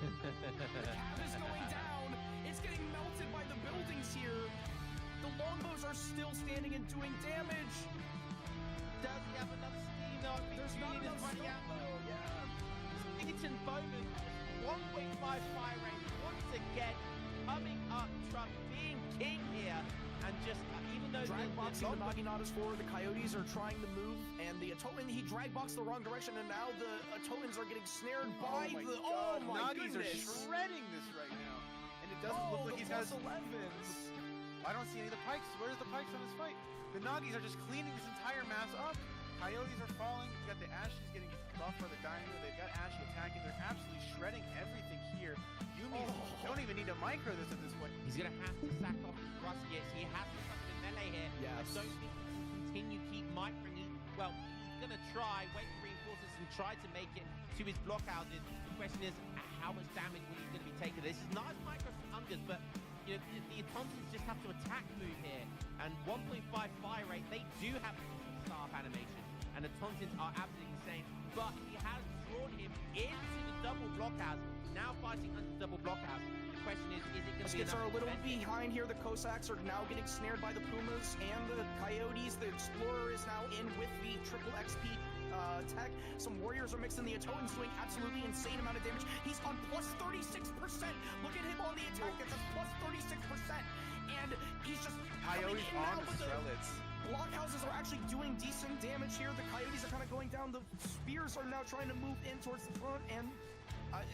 cap is going down. It's getting melted by the buildings here. The longbows are still standing and doing damage. Does he have enough steam though? There's not enough running out. though, yeah. Eaton Bowman, 1.5 fire rate once again, coming up truck, being king here, and just even though Drag boxing the Naginatas forward, the Coyotes are trying to move, and the Atoan, he drag boxed the wrong direction, and now the Atoans are getting snared by my the. God. Oh my Nagis are goodness! shredding this right now, and it doesn't look like he's got. 11s. I don't see any of the pikes. Where's the pikes on this fight? The Nagis are just cleaning this entire mass up. Coyotes are falling. You got the Ashies getting buffed for the Dynamo. They've got Ashy attacking. They're absolutely shredding everything here. Yumi don't even need to micro this at this point. He's gonna have to sack off his Ruskies. He has to come to melee here. Yes. I don't think he can continue keep microing. Well, he's gonna try, wait for reinforcements and try to make it to his blockhouses. The question is, how much damage will he gonna be taking? This is nice micro from Ungers, but you know, the Atontons just have to attack move here. And 1.5 fire rate, they do have staff animation. And the Tontons are absolutely insane. But he has drawn him into the double blockhouse. Now fighting under double blockhouse. The question is it going to be Muskets enough are a little defense? behind here. The Cossacks are now getting snared by the Pumas and the Coyotes. The Explorer is now in with the triple XP tech. Some warriors are mixing. The Atoan's doing absolutely insane amount of damage. He's on plus 36%. Look at him on the attack. That's a plus 36%. And he's just Coyotes on the Strelitz. Blockhouses are actually doing decent damage here. The Coyotes are kind of going down. The Spears are now trying to move in towards the front, and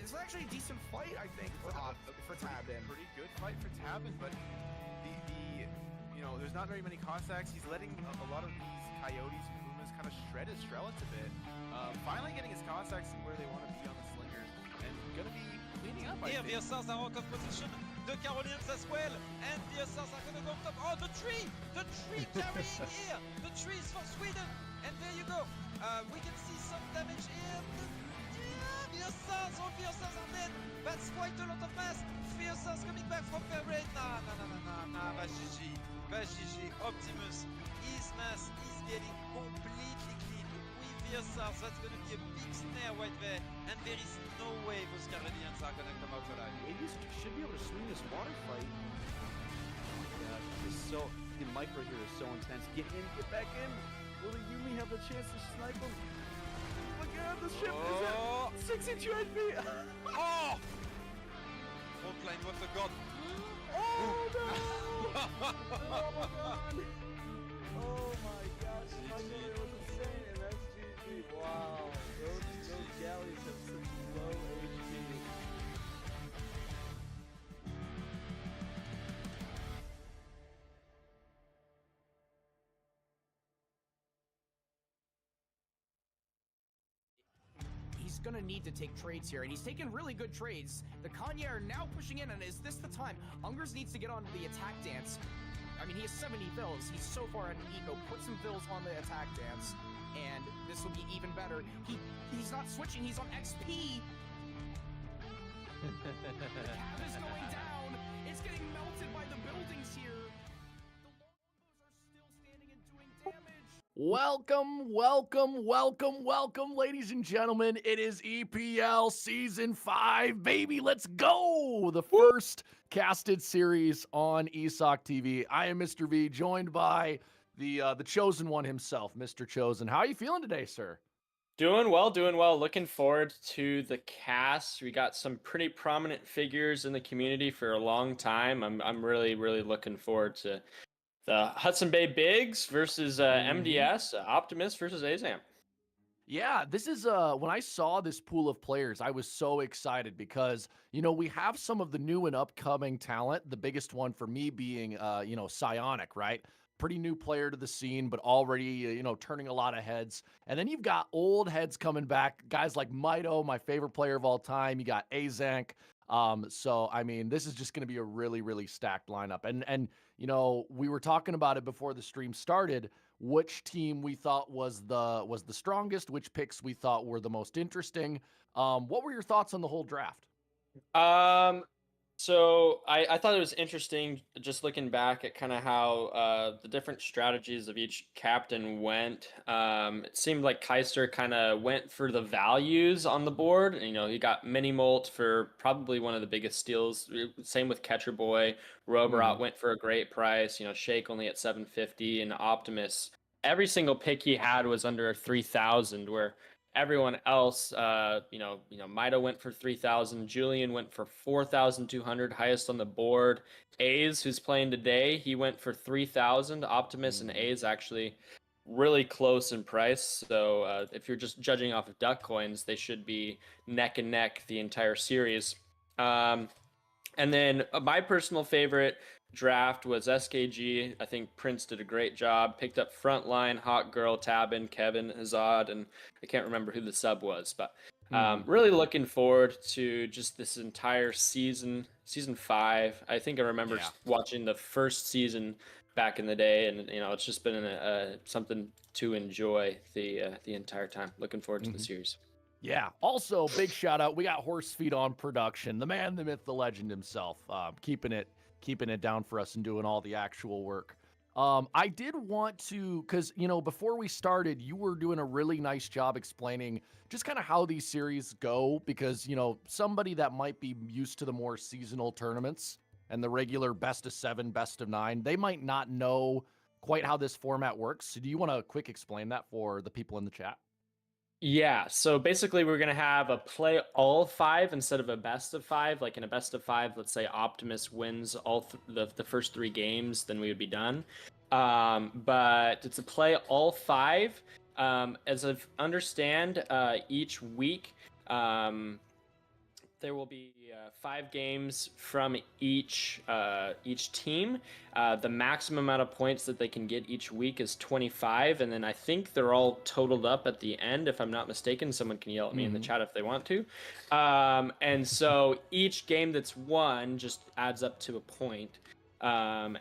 it's actually a decent fight, I think, for Tabin. Pretty good fight for Tabin, but there's not very many Cossacks. He's letting a lot of these Coyotes and Pumas kind of shred his Strelitz a bit. Finally getting his Cossacks where they want to be on the Slingers, and gonna be cleaning up. Here, the ESOCs are out of position. The Carolinians as well, and the ESOCs are gonna go up top. Oh, the tree carrying here. The tree is for Sweden, and there you go. We can see some damage here. The ESOCs are dead. That's quite a lot of mass. The ESOCs coming back from their raid. Nah, GG. Optimus, his mass is getting completely clean. With the ESOCs, that's gonna be a big snare right there, and there is no way those Carolinians are gonna come out alive. Maybe should be able to swing this water fight. Oh my gosh, it's so the micro here is so intense. Get in, get back in. Will the Yumi have the chance to snipe him? Look at the ship is at 62 HP. Oh! Frontline, what a god. Oh no! Oh my god! Oh my gosh, GG. my god, it was insane, and that's GG. Wow, those galleys have such low HP. He's gonna need to take trades here, and he's taking really good trades. The Kanye are now pushing in, and is this the time? Ungers needs to get on the attack dance. I mean, he has 70 vills. He's so far at an eco. Put some vills on the attack dance, and this will be even better. He's not switching. He's on XP. The cap is going down. It's getting melted by the buildings here. The longbows are still standing and doing damage. Welcome, ladies and gentlemen. It is EPL Season 5, baby. Let's go! The first casted series on ESOC TV. I am Mr. V, joined by the chosen one himself, Mr. Chosen. How are you feeling today, sir? Doing well. Looking forward to the cast. We got some pretty prominent figures in the community for a long time. I'm really looking forward to the Hudson Bay Bigs versus MDS, Optimus versus Aizamk. Yeah, this is when I saw this pool of players, I was so excited because, we have some of the new and upcoming talent. The biggest one for me being, Psionic, right? Pretty new player to the scene, but already, turning a lot of heads. And then you've got old heads coming back, guys like Maido, my favorite player of all time. You got Aizamk. So, I mean, this is just going to be a really stacked lineup. And we were talking about it before the stream started, which team we thought was the strongest, which picks we thought were the most interesting. What were your thoughts on the whole draft? So I thought it was interesting just looking back at kind of how the different strategies of each captain went. It seemed like Keister kind of went for the values on the board. You know, he got Mini Molt for probably one of the biggest steals. Same with Catcher Boy. Roborot went for a great price. You know, Shake only at 750, and Optimus. Every single pick he had was under 3,000, where everyone else, Maido went for 3,000. Julian went for 4,200, highest on the board. A's, who's playing today, he went for 3,000. Optimus and A's actually really close in price. So if you're just judging off of duck coins, they should be neck and neck the entire series. And then my personal favorite draft was SKG. I think Prince did a great job. Picked up Frontline, Hot Girl, Tabin, Kevin, Ezad, and I can't remember who the sub was, but really looking forward to just this entire season 5. I think I remember just watching the first season back in the day, and you know, it's just been something to enjoy the entire time. Looking forward to the series. Yeah. Also, big shout out. We got Horse Feed on production. The man, the myth, the legend himself, keeping it down for us and doing all the actual work. I did want to, because, you know, before we started, you were doing a really nice job explaining just kind of how these series go, because, you know, somebody that might be used to the more seasonal tournaments and the regular best of 7, best of 9, they might not know quite how this format works. So do you want to quick explain that for the people in the chat? Yeah, so basically we're going to have a play all 5 instead of a best of 5. Like in a best of 5, let's say Optimus wins all the first 3 games, then we would be done. But it's a play all 5. As I understand, each week there will be 5 games from each team. The maximum amount of points that they can get each week is 25, and then I think they're all totaled up at the end, if I'm not mistaken. Someone can yell at me in the chat if they want to. And so each game that's won just adds up to a point. So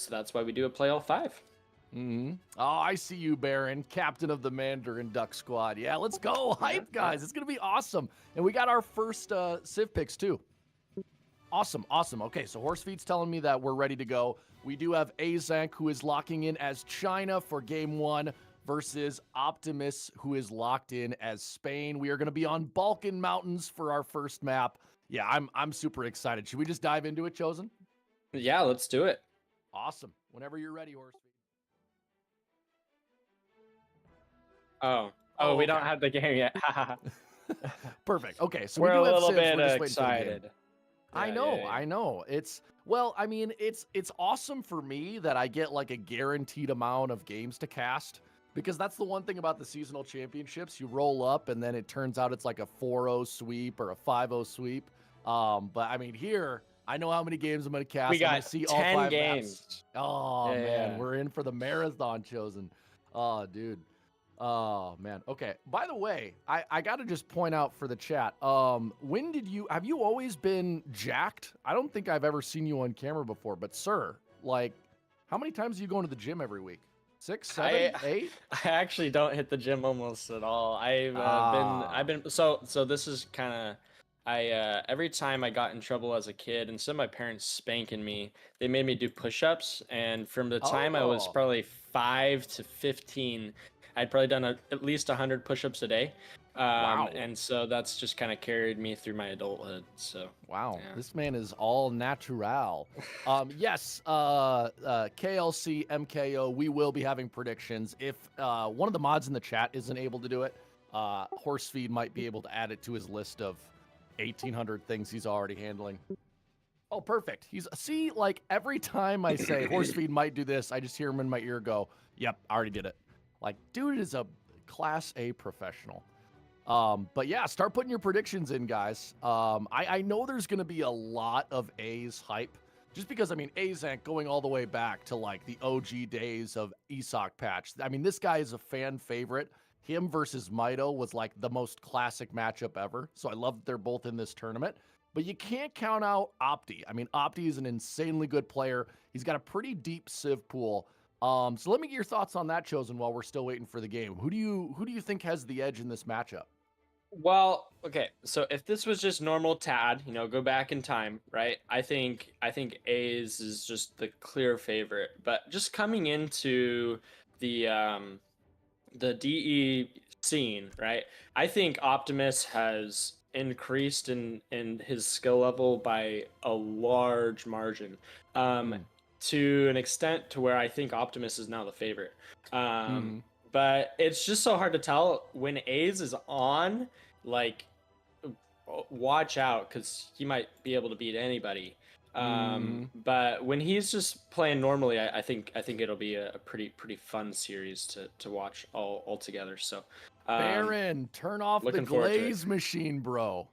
that's why we do a play all 5. Oh, I see you, Baron, captain of the Mandarin Duck Squad. Yeah, let's go. Hype, guys. It's going to be awesome. And we got our first Civ picks, too. Awesome. Okay, so Horsefeed's telling me that we're ready to go. We do have Aizamk, who is locking in as China for Game 1 versus Optimus, who is locked in as Spain. We are going to be on Balkan Mountains for our first map. Yeah, I'm super excited. Should we just dive into it, Chosen? Yeah, let's do it. Awesome. Whenever you're ready, Horsefeed. Oh, we don't have the game yet. Perfect. Okay, so we're we do a have little Civs. bit We're just waiting for the game. excited. I know. Well, I mean, it's awesome for me that I get like a guaranteed amount of games to cast, because that's the one thing about the seasonal championships. You roll up and then it turns out it's like a 4-0 sweep or a 5-0 sweep. But I mean, here I know how many games I'm going to cast. We got I'm gonna see 10 all 5 games. maps. Oh man, we're in for the marathon, Chosen. Oh, dude. Oh man. Okay. By the way, I gotta just point out for the chat. Have you always been jacked? I don't think I've ever seen you on camera before, but sir, like, how many times are you going to the gym every week? 6, 7, 8? I actually don't hit the gym almost at all. I've been so this is kind of every time I got in trouble as a kid, instead of my parents spanking me, they made me do push-ups, and from the time I was probably 5 to 15, I'd probably done at least 100 push-ups a day. Wow. And so that's just kind of carried me through my adulthood. So wow, yeah. This man is all natural. Yes, KLC, MKO, we will be having predictions. If one of the mods in the chat isn't able to do it, Horsefeed might be able to add it to his list of 1,800 things he's already handling. Oh, perfect. See, like every time I say Horsefeed might do this, I just hear him in my ear go, yep, I already did it. Like, dude is a class A professional. But yeah, start putting your predictions in, guys. I know there's going to be a lot of A's hype, just because, I mean, Aizamk going all the way back to like the OG days of ESOC patch. I mean, this guy is a fan favorite. Him versus Maido was like the most classic matchup ever. So I love that they're both in this tournament. But you can't count out Opti. I mean, Opti is an insanely good player. He's got a pretty deep Civ pool. So let me get your thoughts on that, Chosen, while we're still waiting for the game. Who do you think has the edge in this matchup? Well, okay. So if this was just normal Tad, go back in time, right? I think A's is just the clear favorite. But just coming into the DE scene, right? I think Optimus has increased in his skill level by a large margin, um, Mm. to an extent to where I think Optimus is now the favorite. Mhm. But it's just so hard to tell when A's is on. Like, watch out because he might be able to beat anybody. Mhm. But when he's just playing normally, I think it'll be a pretty fun series to watch all together. So, Baron, turn off the looking forward to it. glaze machine, bro.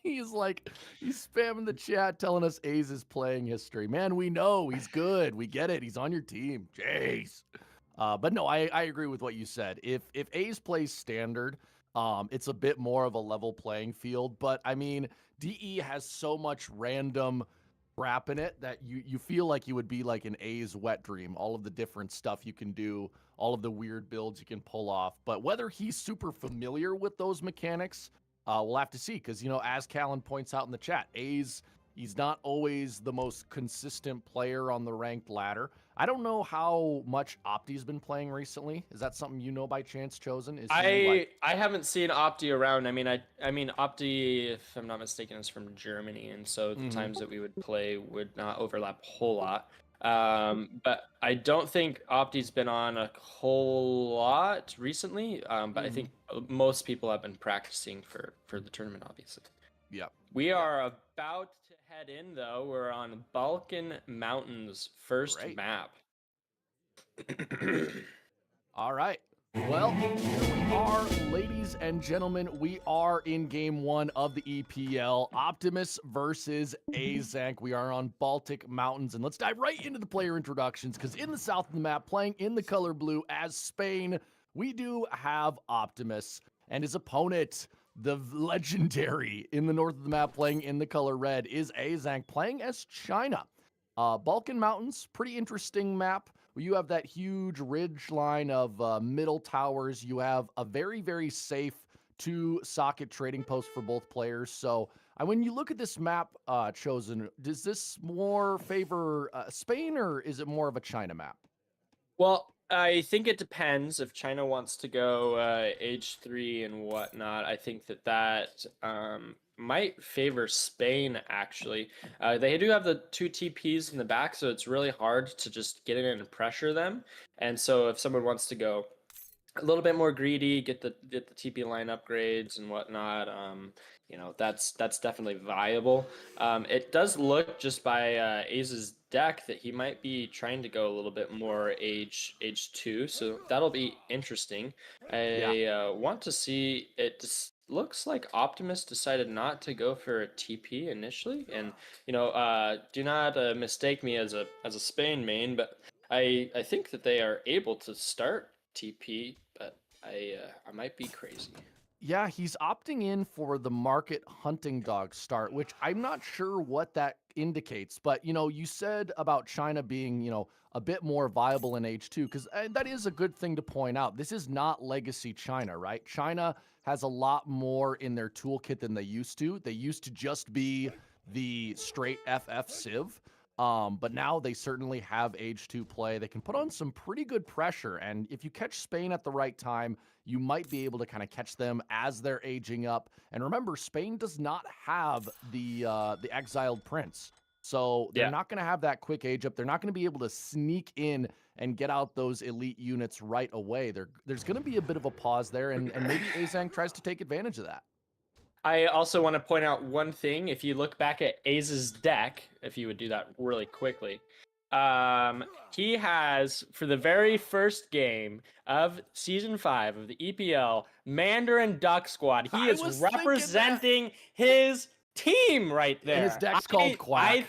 He's like, he's spamming the chat telling us A's is playing history. Man, we know he's good. We get it. He's on your team. Jeez. But no, I agree with what you said. If A's plays standard, it's a bit more of a level playing field. But I mean, DE has so much random crap in it that you feel like you would be like an A's wet dream. All of the different stuff you can do, all of the weird builds you can pull off. But whether he's super familiar with those mechanics, we'll have to see. Because as Callan points out in the chat, A's he's not always the most consistent player on the ranked ladder. I don't know how much Opti's been playing recently. Is that something you know by chance, Chosen? Is he like I haven't seen Opti around. I mean Opti, if I'm not mistaken, is from Germany, and so the Mhm. times that we would play would not overlap a whole lot. But I don't think Opti's been on a whole lot recently. But I Mhm. think most people have been practicing for the tournament, obviously. Yep. We are about to head in though. We're on Balkan Mountains first Great. map. All right. Well, here we are, ladies and gentlemen. We are in game one of the EPL. Optimus versus Aizamk. We are on Baltic Mountains. And let's dive right into the player introductions because in the south of the map, playing in the color blue as Spain, we do have Optimus and his opponent, the legendary in the north of the map, playing in the color red, is Aizamk, playing as China. Balkan Mountains, pretty interesting map. You have that huge ridge line of middle towers. You have a very, very safe two-socket trading post for both players. So when you look at this map, Chosen, does this more favor Spain or is it more of a China map? Well, I think it depends if China wants to go H3 and whatnot. I think that might favor Spain, actually. They do have the two TPs in the back, so it's really hard to just get in and pressure them. And so if someone wants to go a little bit more greedy, get the TP line upgrades and whatnot, that's definitely viable. It does look just by Aze's deck that he might be trying to go a little bit more age 2, so that'll be interesting. I want to see it. Looks like Optimus decided not to go for a TP initially, and do not mistake me as a Spain main, but I think that they are able to start TP, but I might be crazy. Yeah, he's opting in for the market hunting dog start, which I'm not sure what that indicates. But, you said about China being, a bit more viable in H2, because that is a good thing to point out. This is not legacy China, right? China has a lot more in their toolkit than they used to. They used to just be the straight FF Civ. But now they certainly have H2 play. They can put on some pretty good pressure. And if you catch Spain at the right time, you might be able to kind of catch them as they're aging up. And remember, Spain does not have the exiled prince. So they're Yeah. not going to have that quick age up. They're not going to be able to sneak in and get out those elite units right away. There's going to be a bit of a pause there, and maybe Aizamk tries to take advantage of that. I also want to point out one thing. If you look back at Aze's deck, if you would do that really quickly, he has, for the very first game of Season 5 of the EPL, Mandarin Duck Squad. He I is was thinking that. representing his team right there. And his deck's called Quack.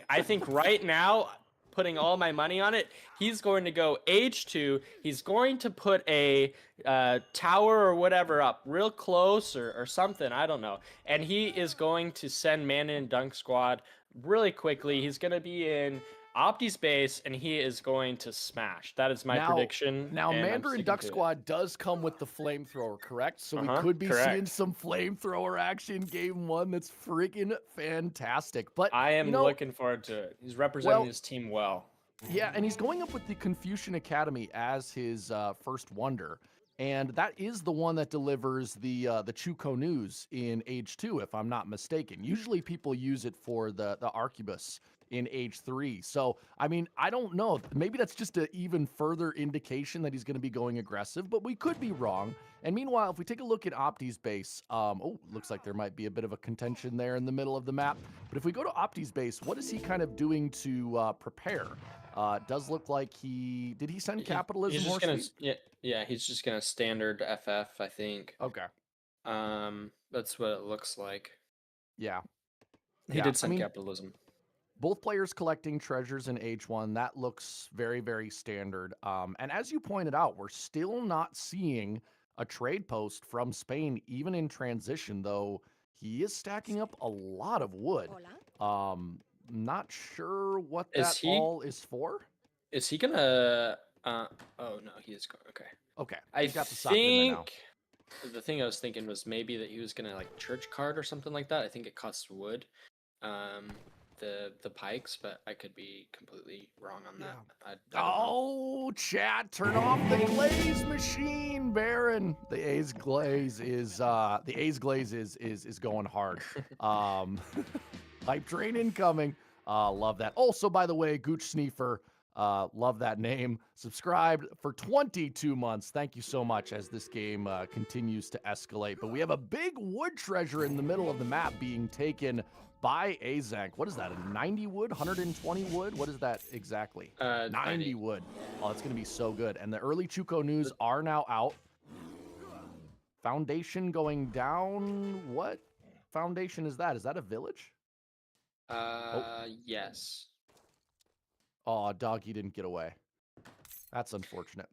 I think right now, putting all my money on it, he's going to go H2. He's going to put a tower or whatever up real close or something. I don't know. And he is going to send Mandarin Dunk Squad really quickly. He's going to be in Opti's base, and he is going to smash. That is my Now- prediction. Now, and I'm Mandarin sticking Duck to it. Squad does come with the flamethrower, correct? So we Uh-huh, could be seeing correct. some flamethrower action game 1. That's freaking fantastic. But I am you know, looking forward to it. He's representing well- his team well. yeah, and he's going up with the Confucian Academy as his first wonder. And that is the one that delivers the Chuko news in Age 2, if I'm not mistaken. Usually people use it for the Arquebus in Age 3. So, I mean, I don't know. Maybe that's just an even further indication that he's going to be going aggressive, but we could be wrong. And meanwhile, if we take a look at Opti's base, looks like there might be a bit of a contention there in the middle of the map. But if we go to Opti's base, what is he kind of doing to prepare? It does look like did he send capitalism He's just horse gonna, feed? yeah, he's just gonna standard FF, I think. Okay. That's what it looks like. Yeah. He Yeah, did send I mean, capitalism. both players collecting treasures in H1. That looks very, very standard. And as you pointed out, we're still not seeing a trade post from Spain, even in transition, though he is stacking up a lot of wood. Not sure what that all is for. Is he gonna? Oh no, he is going. Okay. Okay. I he's got the socket in there now. think the thing I was thinking was maybe that he was gonna like church card or something like that. I think it costs wood, the pikes, but I could be completely wrong on that. I don't know. Oh, chat, turn off the glaze machine, Baron. The A's glaze is going hard. Hype train incoming. Love that. Also, by the way, Gooch Sneefer, love that name. Subscribed for 22 months. Thank you so much as this game continues to escalate. But we have a big wood treasure in the middle of the map being taken by Aizamk. What is that, a 90 wood, 120 wood? What is that exactly? 90 wood. Oh, it's going to be so good. And the early Chuko news are now out. Foundation going down. What foundation is that? Is that a village? Yes. Oh, doggy didn't get away. That's unfortunate.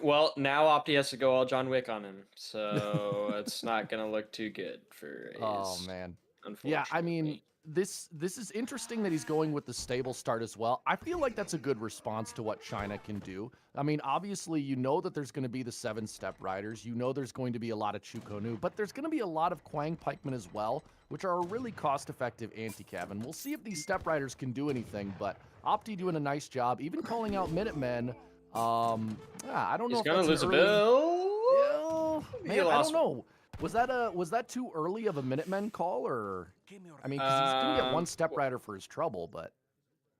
Well, now Opti has to go all John Wick on him, so it's not gonna look too good for A's. Oh man. Unfortunately. Yeah, I mean, this is interesting that he's going with the stable start as well. I feel like that's a good response to what China can do. I mean, obviously, you know that there's going to be the 7-step riders. You know there's going to be a lot of Chukonu, but there's going to be a lot of Kwang pikemen as well, which are a really cost-effective anti-cav. And we'll see if these step riders can do anything, but Opti doing a nice job, even calling out Minutemen. I don't know. He's if gonna that's lose a early... bill. Yeah, man, I don't know. Was that too early of a Minutemen call, or I mean, because he's gonna get one step rider for his trouble, but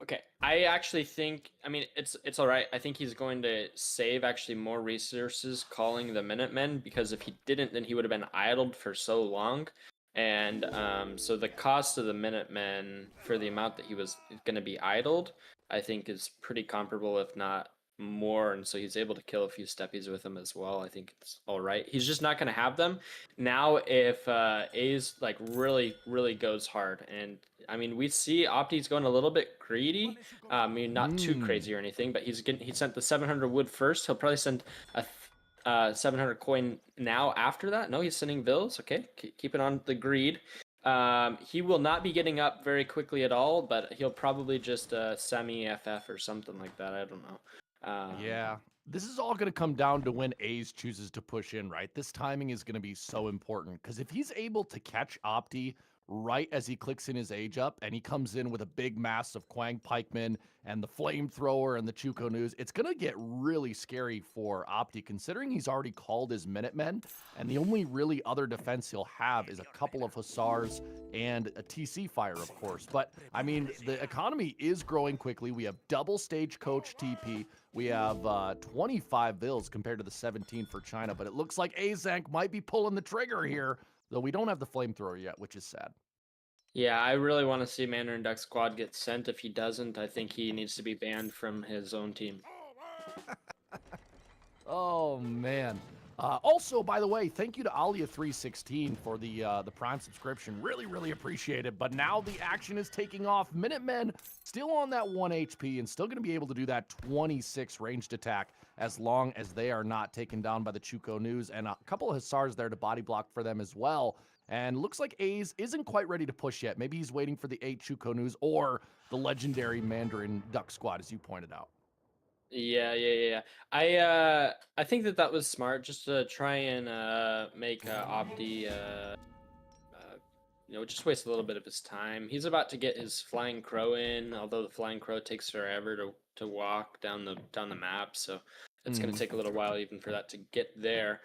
okay, I actually think, I mean, it's all right. I think he's going to save actually more resources calling the Minutemen, because if he didn't, then he would have been idled for so long. And so the cost of the Minutemen for the amount that he was going to be idled, I think is pretty comparable, if not more, and so he's able to kill a few steppies with them as well. I think it's all right. He's just not going to have them now if A's like really goes hard. And I mean, we see Opti's going a little bit greedy. I mean, not too crazy or anything, but he sent the 700 wood first. He'll probably send a 700 coin now after that. No, he's sending bills. Okay, keep it on the greed. He will not be getting up very quickly at all, but he'll probably just semi FF or something like that. I don't know. yeah, this is all going to come down to when A's chooses to push in, right? This timing is going to be so important, because if he's able to catch Opti right as he clicks in his age up and he comes in with a big mass of Kwang pikemen and the flamethrower and the Chuko news, it's going to get really scary for Opti, considering he's already called his Minutemen, and the only really other defense he'll have is a couple of Hussars and a TC fire, of course. But I mean, the economy is growing quickly. We have double stagecoach TP. We have 25 bills compared to the 17 for China, but it looks like Aizamk might be pulling the trigger here, though we don't have the flamethrower yet, which is sad. Yeah, I really want to see Mandarin Duck Squad get sent. If he doesn't, I think he needs to be banned from his own team. Oh, man. Also, by the way, thank you to Alia316 for the Prime subscription. Really appreciate it. But now the action is taking off. Minutemen still on that 1 HP and still going to be able to do that 26 ranged attack as long as they are not taken down by the Chuko news. And a couple of Hussars there to body block for them as well. And looks like A's isn't quite ready to push yet. Maybe he's waiting for the 8 Chuko news or the legendary Mandarin Duck Squad, as you pointed out. Yeah. I think that was smart, just to try and make Opti just waste a little bit of his time. He's about to get his Flying Crow in, although the Flying Crow takes forever to walk down the map, so it's going to take a little while even for that to get there.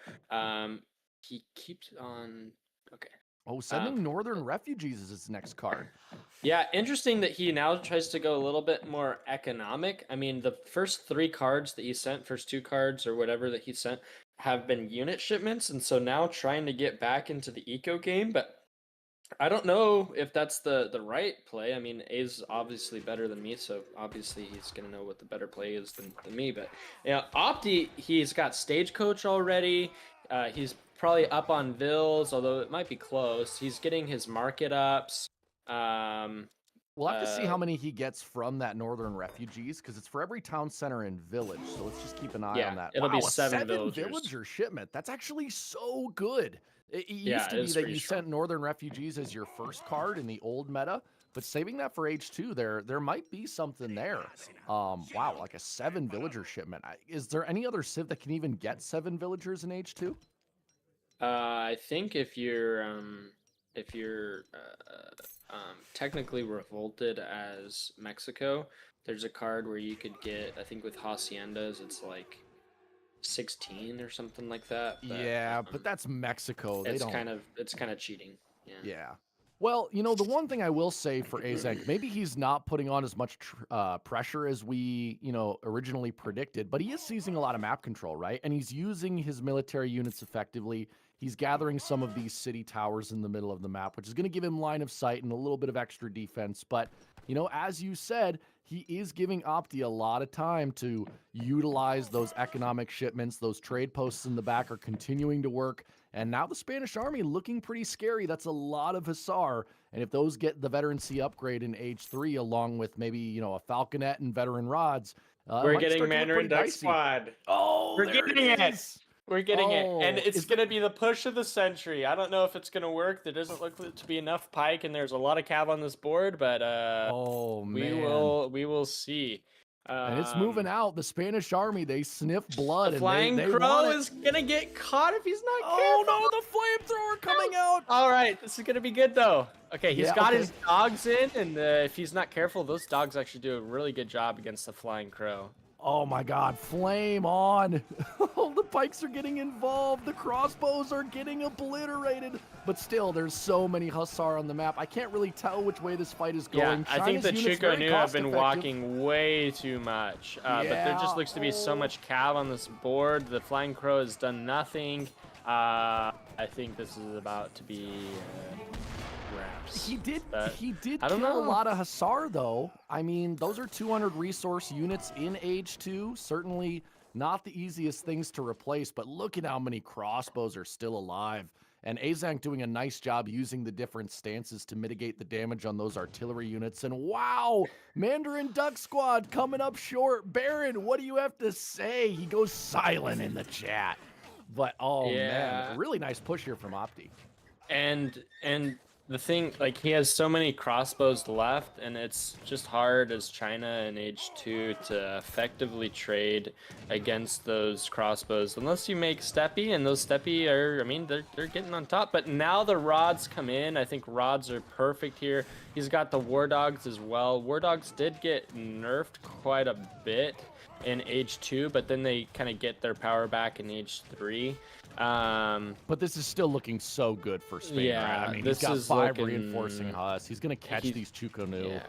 He keeps on. Okay. Oh, sending Northern Refugees is his next card. Yeah, interesting that he now tries to go a little bit more economic. I mean, the first 3 cards that he sent, first 2 cards or whatever that he sent, have been unit shipments, and so now trying to get back into the eco game, but I don't know if that's the right play. I mean, A's obviously better than me, so obviously he's going to know what the better play is than me. But yeah, Opti, he's got Stagecoach already. He's probably up on Vills, although it might be close. He's getting his market ups. We'll have to see how many he gets from that Northern Refugees, because it's for every town center and village. So let's just keep an eye on that. It'll be a 7 villager shipment. That's actually so good. It used to it be is that pretty you strong. sent Northern Refugees as your first card in the old meta, but saving that for H2, there might be something there. Wow, like a 7 villager shipment. Is there any other civ that can even get 7 villagers in H2? I think if you're technically revolted as Mexico, there's a card where you could get, I think with Haciendas, it's like 16 or something like that. But, Yeah, but that's Mexico. it's kind of cheating. Yeah. Well, the one thing I will say for Aizamk, maybe he's not putting on as much pressure as we, originally predicted, but he is seizing a lot of map control, right? And he's using his military units effectively. He's gathering some of these city towers in the middle of the map, which is going to give him line of sight and a little bit of extra defense. But, as you said, he is giving Opti a lot of time to utilize those economic shipments. Those trade posts in the back are continuing to work. And now the Spanish army looking pretty scary. That's a lot of Hussar. And if those get the veterancy upgrade in H3, along with maybe, a Falconet and veteran rods, we're getting Mandarin Duck Squad. Oh, we're getting it. We're getting it. And it's going to be the push of the century. I don't know if it's going to work. There doesn't look to be enough pike, and there's a lot of cav on this board, but we will see. And it's moving out. The Spanish army, they sniff blood. The Flying Crow is going to get caught if he's not careful. Oh, no, the flamethrower coming out. All right, this is going to be good, though. Okay, he's got his dogs in, and if he's not careful, those dogs actually do a really good job against the Flying Crow. Oh my God, flame on. The pikes are getting involved. The crossbows are getting obliterated. But still, there's so many Hussar on the map. I can't really tell which way this fight is going. Yeah, I think the Chuko Nu have been walking way too much. But there just looks to be so much cav on this board. The Flying Crow has done nothing. I think this is about to be wraps. He did I don't kill know. a lot of Hussar, though. I mean, those are 200 resource units in H2. Certainly not the easiest things to replace, but look at how many crossbows are still alive. And Aizamk doing a nice job using the different stances to mitigate the damage on those artillery units. And wow, Mandarin Duck Squad coming up short. Baron, what do you have to say? He goes silent in the chat. But, man, really nice push here from Opti. And the thing, like, he has so many crossbows left, and it's just hard as China in H2 to effectively trade against those crossbows unless you make Steppy, and those Steppy are, I mean, they're getting on top. But now the rods come in. I think rods are perfect here. He's got the War Dogs as well. War Dogs did get nerfed quite a bit in H2, but then they kind of get their power back in H3. But this is still looking so good for Spain, right? I mean, he's got 5 reinforcing Huss. He's going to catch these Chuko Nu. Yeah.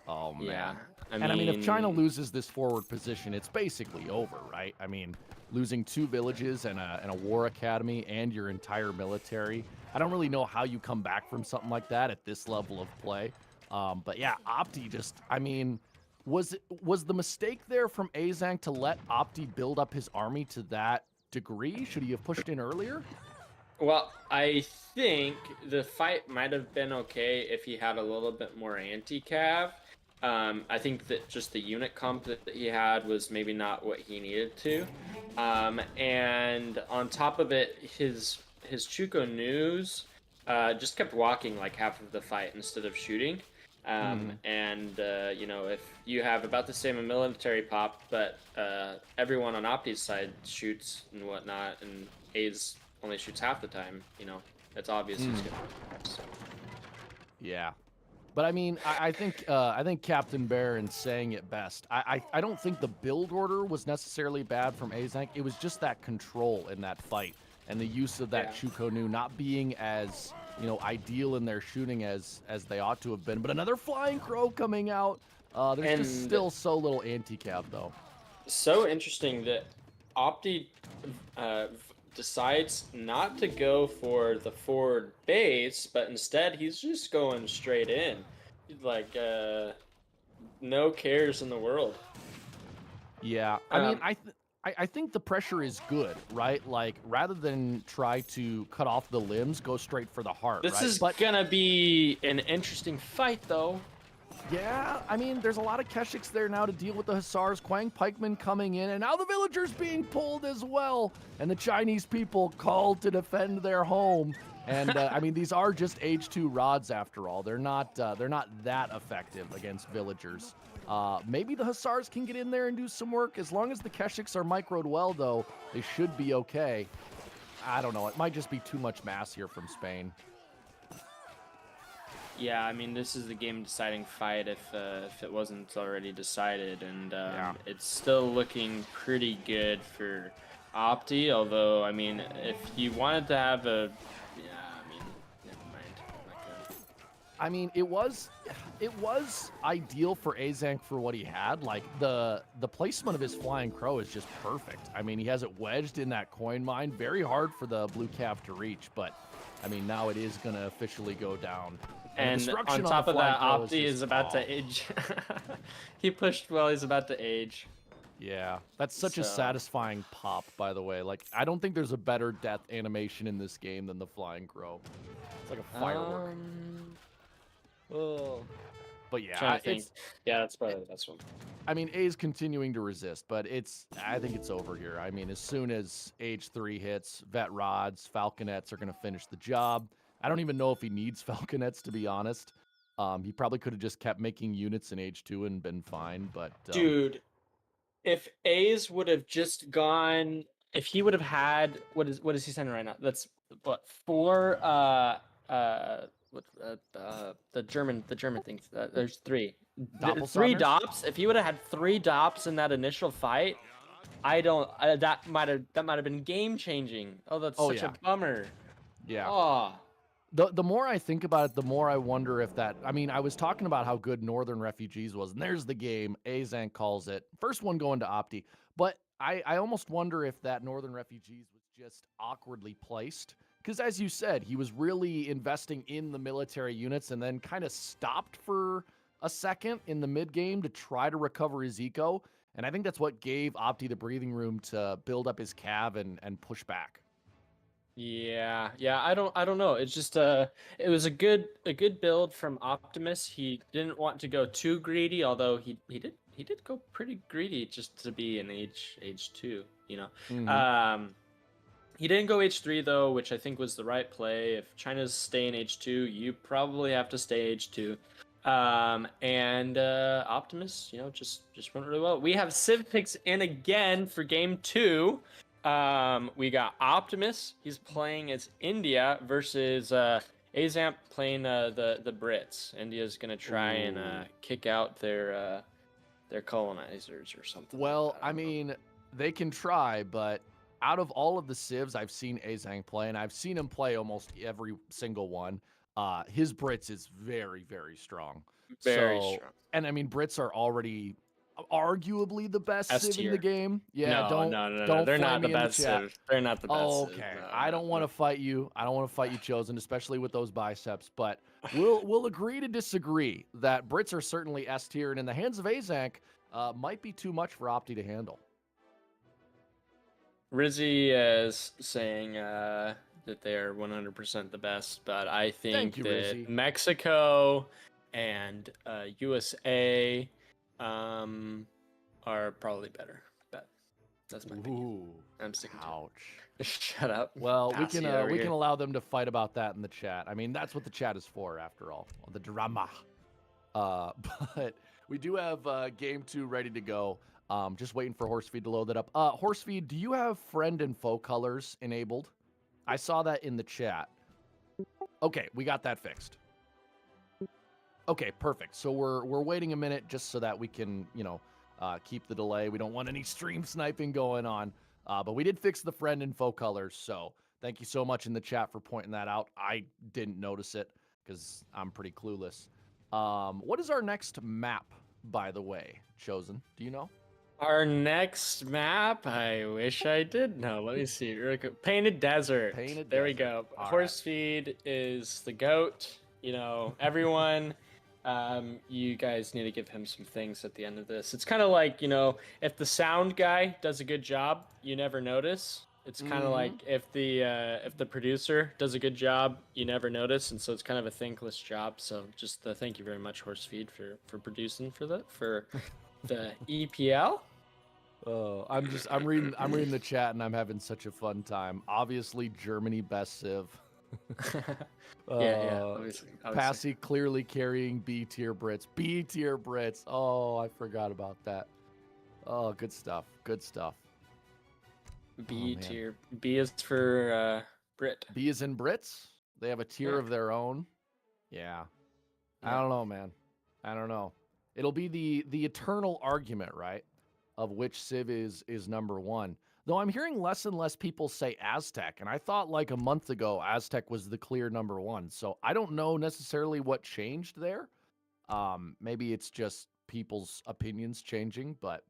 Oh, man. Yeah. I mean, if China loses this forward position, it's basically over, right? I mean, losing 2 villages and a war academy and your entire military. I don't really know how you come back from something like that at this level of play. But yeah, Opti just, I mean, was the mistake there from Aizamk to let Opti build up his army to that degree? Should he have pushed in earlier? Well, I think the fight might have been okay if he had a little bit more anti-cav. I think that just the unit comp that he had was maybe not what he needed to. And on top of it, his his Chuko News just kept walking like half of the fight instead of shooting. And you know, if you have about the same military pop, but everyone on Opti's side shoots and whatnot, and A's only shoots half the time, you know, it's obvious who's gonna win. So. Yeah. But I mean, I think Captain Baron saying it best. I don't think the build order was necessarily bad from Aizamk. It was just that control in that fight and the use of that Chukonu not being as, you know, ideal in their shooting as they ought to have been. But another Flying Crow coming out. There's just still so little anti-cav though. So interesting that Opti decides not to go for the forward base, but instead he's just going straight in. Like, no cares in the world. Yeah, I mean, I think the pressure is good, right? Like, rather than try to cut off the limbs, go straight for the heart, This right? is gonna be an interesting fight, though. Yeah, I mean, there's a lot of Keshiks there now to deal with the Hussars. Quang Pikemen coming in, and now the villagers being pulled as well. And the Chinese people called to defend their home. And I mean, these are just H2 rods after all. They're not that effective against villagers. Maybe the Hussars can get in there and do some work. As long as the Keshiks are microed well, though, they should be okay. I don't know. It might just be too much mass here from Spain. Yeah, I mean, this is the game-deciding fight if it wasn't already decided, and it's still looking pretty good for Opti. Although, I mean, if you wanted to have a, never mind. I'm not gonna... I mean, it was ideal for Aizamk for what he had. Like the placement of his Flying Crow is just perfect. I mean, he has it wedged in that coin mine, very hard for the blue cav to reach, but I mean, now it is gonna officially go down. And on top of that, Opti is about to age. He pushed while he's about to age. Yeah, that's such a satisfying pop, by the way. Like, I don't think there's a better death animation in this game than the Flying Crow. It's like a firework. But yeah, that's probably the best one. I mean, A's continuing to resist, but I think it's over here. I mean, as soon as Age 3 hits, Vet Rods, Falconets are going to finish the job. I don't even know if he needs Falconets, to be honest. He probably could have just kept making units in Age 2 and been fine, but... Dude, if A's would have just gone... If he would have had... What is he sending right now? That's, what, 4... the German things. There's 3. 3 dops. If he would have had 3 dops in that initial fight, that might have been game changing. Oh, that's such a bummer. Yeah. Oh. The more I think about it, the more I wonder if that... I mean, I was talking about how good Northern Refugees was, and there's the game. Aizamk calls it. First one going to Opti. But I almost wonder if that Northern Refugees was just awkwardly placed. Because as you said, he was really investing in the military units and then kind of stopped for a second in the mid-game to try to recover his eco. And I think that's what gave Opti the breathing room to build up his cav and push back. Yeah, I don't know. It's just it was a good build from Optimus. He didn't want to go too greedy, although he did go pretty greedy just to be in age 2, you know. Mm-hmm. He didn't go H3 though, which I think was the right play. If China's staying H2, you probably have to stay H2. And Optimus, you know, just went really well. We have Civ picks in again for game 2. We got Optimus. He's playing as India versus Aizamk playing the Brits. India's gonna try and kick out their colonizers or something. Well, I mean, they can try, but out of all of the civs I've seen Aizamk play, and I've seen him play almost every single one, his Brits is very, very strong. Very strong. And I mean, Brits are already arguably the best civ in the game. Yeah, no, don't they're not the me best civ. They're not the best. Okay, civ. I don't want to fight you. I don't want to fight you, Chosen, especially with those biceps. But we'll agree to disagree that Brits are certainly S tier, and in the hands of Aizamk, might be too much for Opti to handle. Rizzy is saying that they're 100% the best, but I think that Rizzy. Mexico and USA are probably better. But that's my opinion. I'm sticking to it. Ouch. Shut up. Well, we Passy can over we can here. allow them to fight about that in the chat. I mean, that's what the chat is for, after all, the drama. But we do have game 2 ready to go. Just waiting for Horsefeed to load that up. Horsefeed, do you have friend and foe colors enabled? I saw that in the chat. Okay, we got that fixed. Okay, perfect. So we're waiting a minute just so that we can, keep the delay. We don't want any stream sniping going on. But we did fix the friend and foe colors, so thank you so much in the chat for pointing that out. I didn't notice it because I'm pretty clueless. What is our next map, by the way, Chosen? Do you know? Our next map, I wish I did know. Let me see. Painted Desert. Painted there we Desert. go. All right. Horse feed is the goat. Everyone, you guys need to give him some things at the end of this. It's kind of like, if the sound guy does a good job, you never notice. It's kind of like if the producer does a good job, you never notice, and so it's kind of a thankless job. So just thank you very much, Horsefeed, for producing for the EPL. Oh, I'm reading the chat and I'm having such a fun time. Obviously, Germany best civ. Yeah, obviously. Passy clearly carrying B tier Brits. B tier Brits. Oh, I forgot about that. Oh, good stuff. Good stuff. B man. tier. B is for Brit. B is in Brits. They have a tier Yeah. of their own. Yeah. I Yeah. don't know, man. I don't know. It'll be the eternal argument, right? Of which civ is number 1. Though I'm hearing less and less people say Aztec, and I thought like a month ago Aztec was the clear number 1. So I don't know necessarily what changed there. Maybe it's just people's opinions changing, but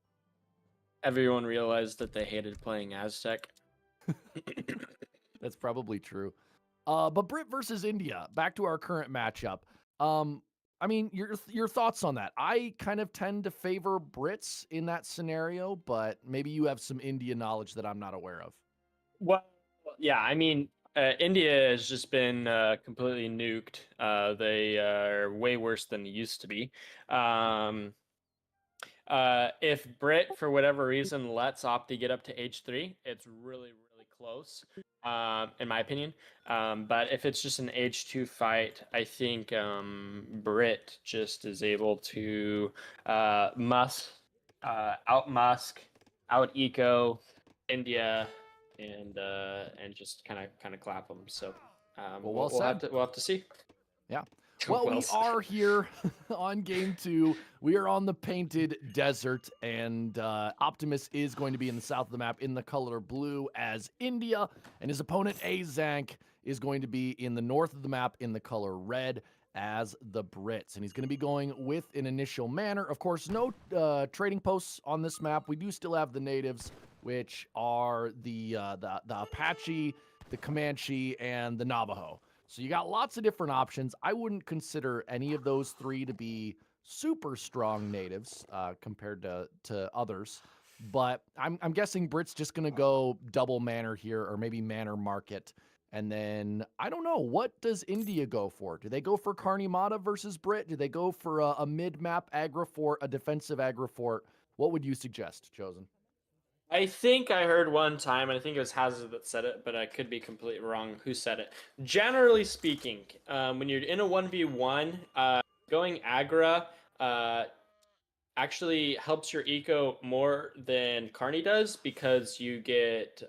Everyone realized that they hated playing Aztec. that's probably true. But Brit versus India, back to our current matchup. I mean, your thoughts on that? I kind of tend to favor Brits in that scenario, but maybe you have some India knowledge that I'm not aware of. Well, yeah, I mean, India has just been completely nuked. They are way worse than they used to be. If Brit, for whatever reason, lets Opti get up to H3, it's really, really close, in my opinion. But if it's just an H2 fight, I think Brit just is able to out Musk, out Eco, India, and just kind of clap them. So we'll have to see. Yeah. Well, we are here on game 2. We are on the Painted Desert, and Optimus is going to be in the south of the map in the color blue as India, and his opponent Aizamk is going to be in the north of the map in the color red as the Brits, and he's going to be going with an initial manor. Of course, no trading posts on this map. We do still have the natives, which are the Apache, the Comanche, and the Navajo. So you got lots of different options. I wouldn't consider any of those 3 to be super strong natives compared to others. But I'm guessing Brit's just going to go double manor here, or maybe manor market. And then, I don't know, what does India go for? Do they go for Carnimata versus Brit? Do they go for a mid-map aggro fort, a defensive aggro fort? What would you suggest, Chosen? I think I heard one time, and I think it was Hazard that said it, but I could be completely wrong who said it. Generally speaking, when you're in a 1v1, going aggro actually helps your eco more than Carney does because you get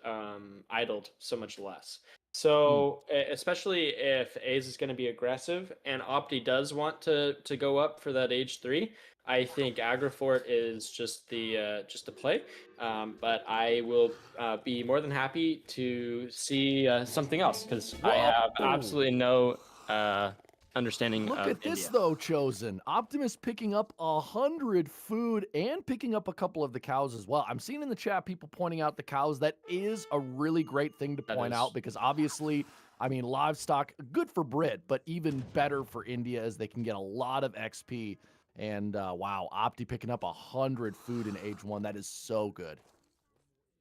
idled so much less. So especially if A's is going to be aggressive and Opti does want to go up for that H3, I think Agrifort is just the play. But I will be more than happy to see something else because I have absolutely no understanding Look of at this, India. though, Chosen. Optimus picking up 100 food and picking up a couple of the cows as well. I'm seeing in the chat people pointing out the cows. That is a really great thing to point out because obviously, I mean, livestock, good for Brit, but even better for India as they can get a lot of XP. And wow, Opti picking up 100 food in age 1. That is so good.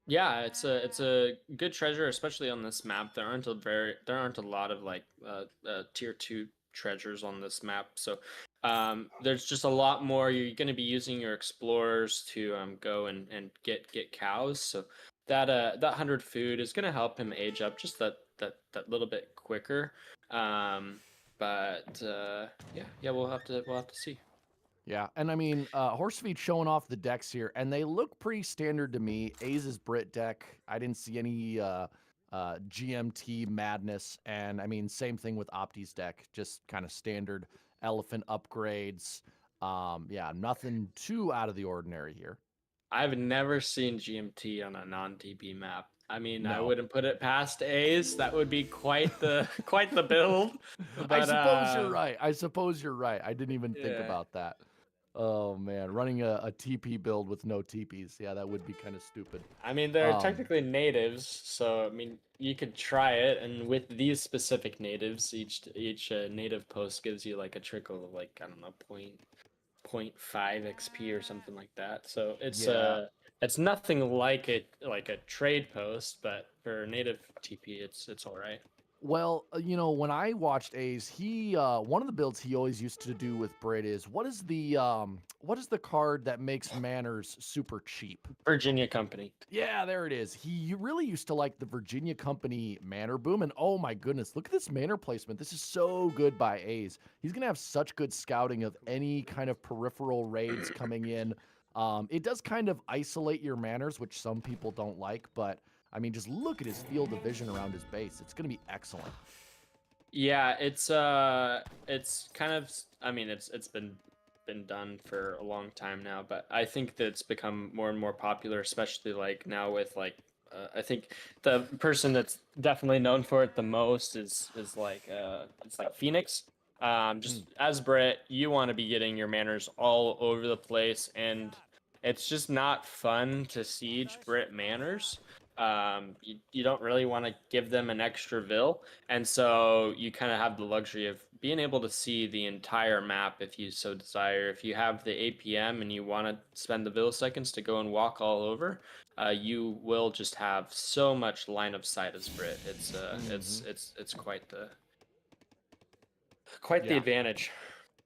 Yeah, it's a good treasure, especially on this map. There aren't a lot of like tier 2 treasures on this map, so there's just a lot more. You're going to be using your explorers to go and get cows. So that 100 food is gonna help him age up just that little bit quicker. But yeah, we'll have to see. Yeah, and I mean, Horsefeed showing off the decks here, and they look pretty standard to me. A's Brit deck. I didn't see any GMT madness, and I mean, same thing with Opti's deck, just kind of standard elephant upgrades. Yeah, nothing too out of the ordinary here. I've never seen GMT on a non-TP map. I mean, I No. wouldn't put it past A's. That would be quite the quite the build. But I suppose you're right. I didn't even think Yeah. about that. Oh man, running a TP build with no TPs. Yeah, that would be kind of stupid. I mean, they're technically natives, so I mean, you could try it. And with these specific natives, each native post gives you like a trickle of like, I don't know, 0.5 XP or something like that. So it's nothing like a trade post, but for native TP, it's all right. Well, when I watched A's, he one of the builds he always used to do with Brit is what is the card that makes manners super cheap? Virginia Company. Yeah, there it is. He really used to like the Virginia Company Manor Boom, and oh my goodness, look at this manor placement. This is so good by A's. He's gonna have such good scouting of any kind of peripheral raids coming in. It does kind of isolate your manners, which some people don't like, but I mean, just look at his field of vision around his base. It's going to be excellent. Yeah, it's kind of, I mean, it's been done for a long time now, but I think that it's become more and more popular, especially like now with like I think the person that's definitely known for it the most is like it's like Phoenix. Just as Brit, you want to be getting your manners all over the place, and it's just not fun to siege Brit manners. You don't really want to give them an extra vil, and so you kind of have the luxury of being able to see the entire map if you so desire. If you have the APM and you want to spend the vil seconds to go and walk all over, you will just have so much line of sight as Brit. It's quite the advantage.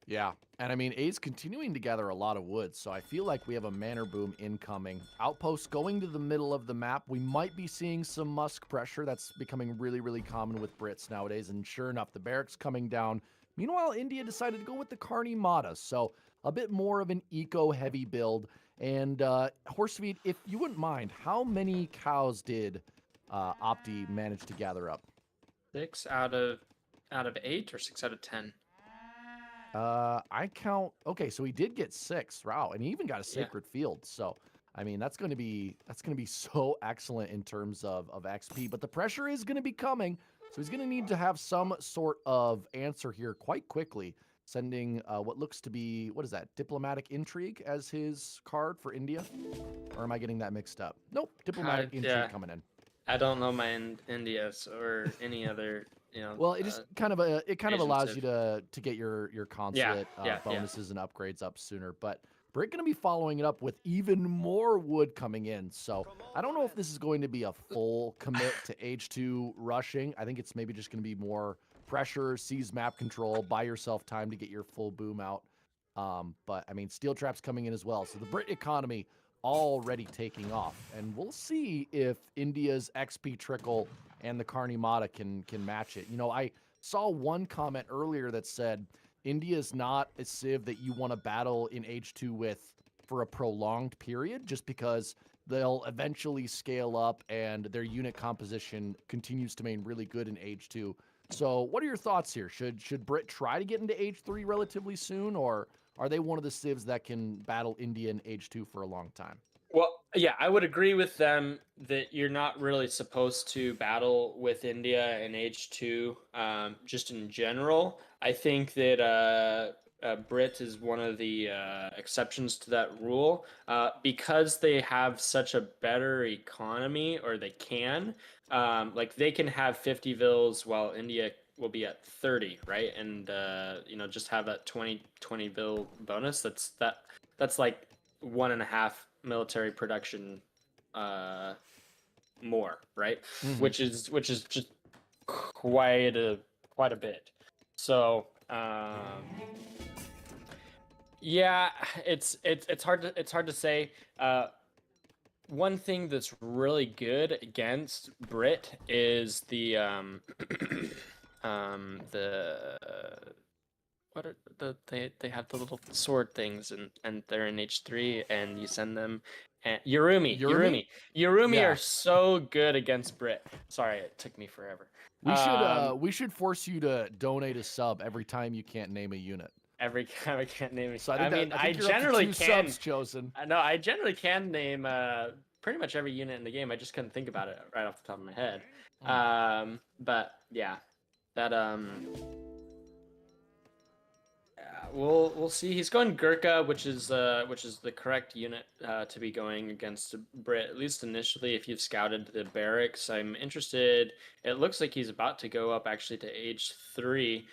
Yeah, and I mean, A's continuing to gather a lot of wood, so I feel like we have a manor boom incoming. Outposts going to the middle of the map. We might be seeing some musk pressure. That's becoming really, really common with Brits nowadays, and sure enough, the barracks coming down. Meanwhile, India decided to go with the Carney Mata, so a bit more of an eco-heavy build. And Horsefeed, if you wouldn't mind, how many cows did Opti manage to gather up? 6 out of 8 or 6 out of 10? I count. Okay, so he did get 6. Wow, and he even got a sacred field. So, I mean, that's going to be so excellent in terms of XP. But the pressure is going to be coming, so he's going to need to have some sort of answer here quite quickly. Sending what looks to be, what is that? Diplomatic Intrigue as his card for India, or am I getting that mixed up? Nope, Diplomatic Intrigue coming in. I don't know my Indias or any other. Well, it just kind of allows you to get your consulate yeah. bonuses and upgrades up sooner. But we're going to be following it up with even more wood coming in. So I don't know if this is going to be a full commit to H2 rushing. I think it's maybe just going to be more pressure, seize map control, buy yourself time to get your full boom out. But I mean, steel traps coming in as well. So the Brit economy already taking off, and we'll see if India's XP trickle and the Carney Mata can match it. I saw one comment earlier that said India is not a civ that you want to battle in H2 with for a prolonged period, just because they'll eventually scale up and their unit composition continues to remain really good in H2. So what are your thoughts here? Should Brit try to get into H3 relatively soon, or are they one of the civs that can battle India in H2 for a long time? Well, yeah, I would agree with them that you're not really supposed to battle with India in H2, just in general. I think that Brit is one of the exceptions to that rule because they have such a better economy, or they can. Like, they can have 50 vils while India will be at 30, right? And just have that 20 vil bonus. That's like 1.5 military production more, right? Mm-hmm. Which is just quite a bit. So yeah, it's hard to say. one thing that's really good against Brit is the the what are they have the little sword things and they're in H3 and you send them and Yurumi Yeah. are so good against Brit. Sorry, it took me forever. We should force you to donate a sub every time you can't name a unit. Every time I can't name it. So I mean, I think you're up to generally 2 can. subs chosen. No, I generally can name pretty much every unit in the game. I just couldn't think about it right off the top of my head. But yeah, that yeah, we'll see. He's going Gurkha, which is the correct unit to be going against Brit, at least initially. If you've scouted the barracks, I'm interested. It looks like he's about to go up actually to H3,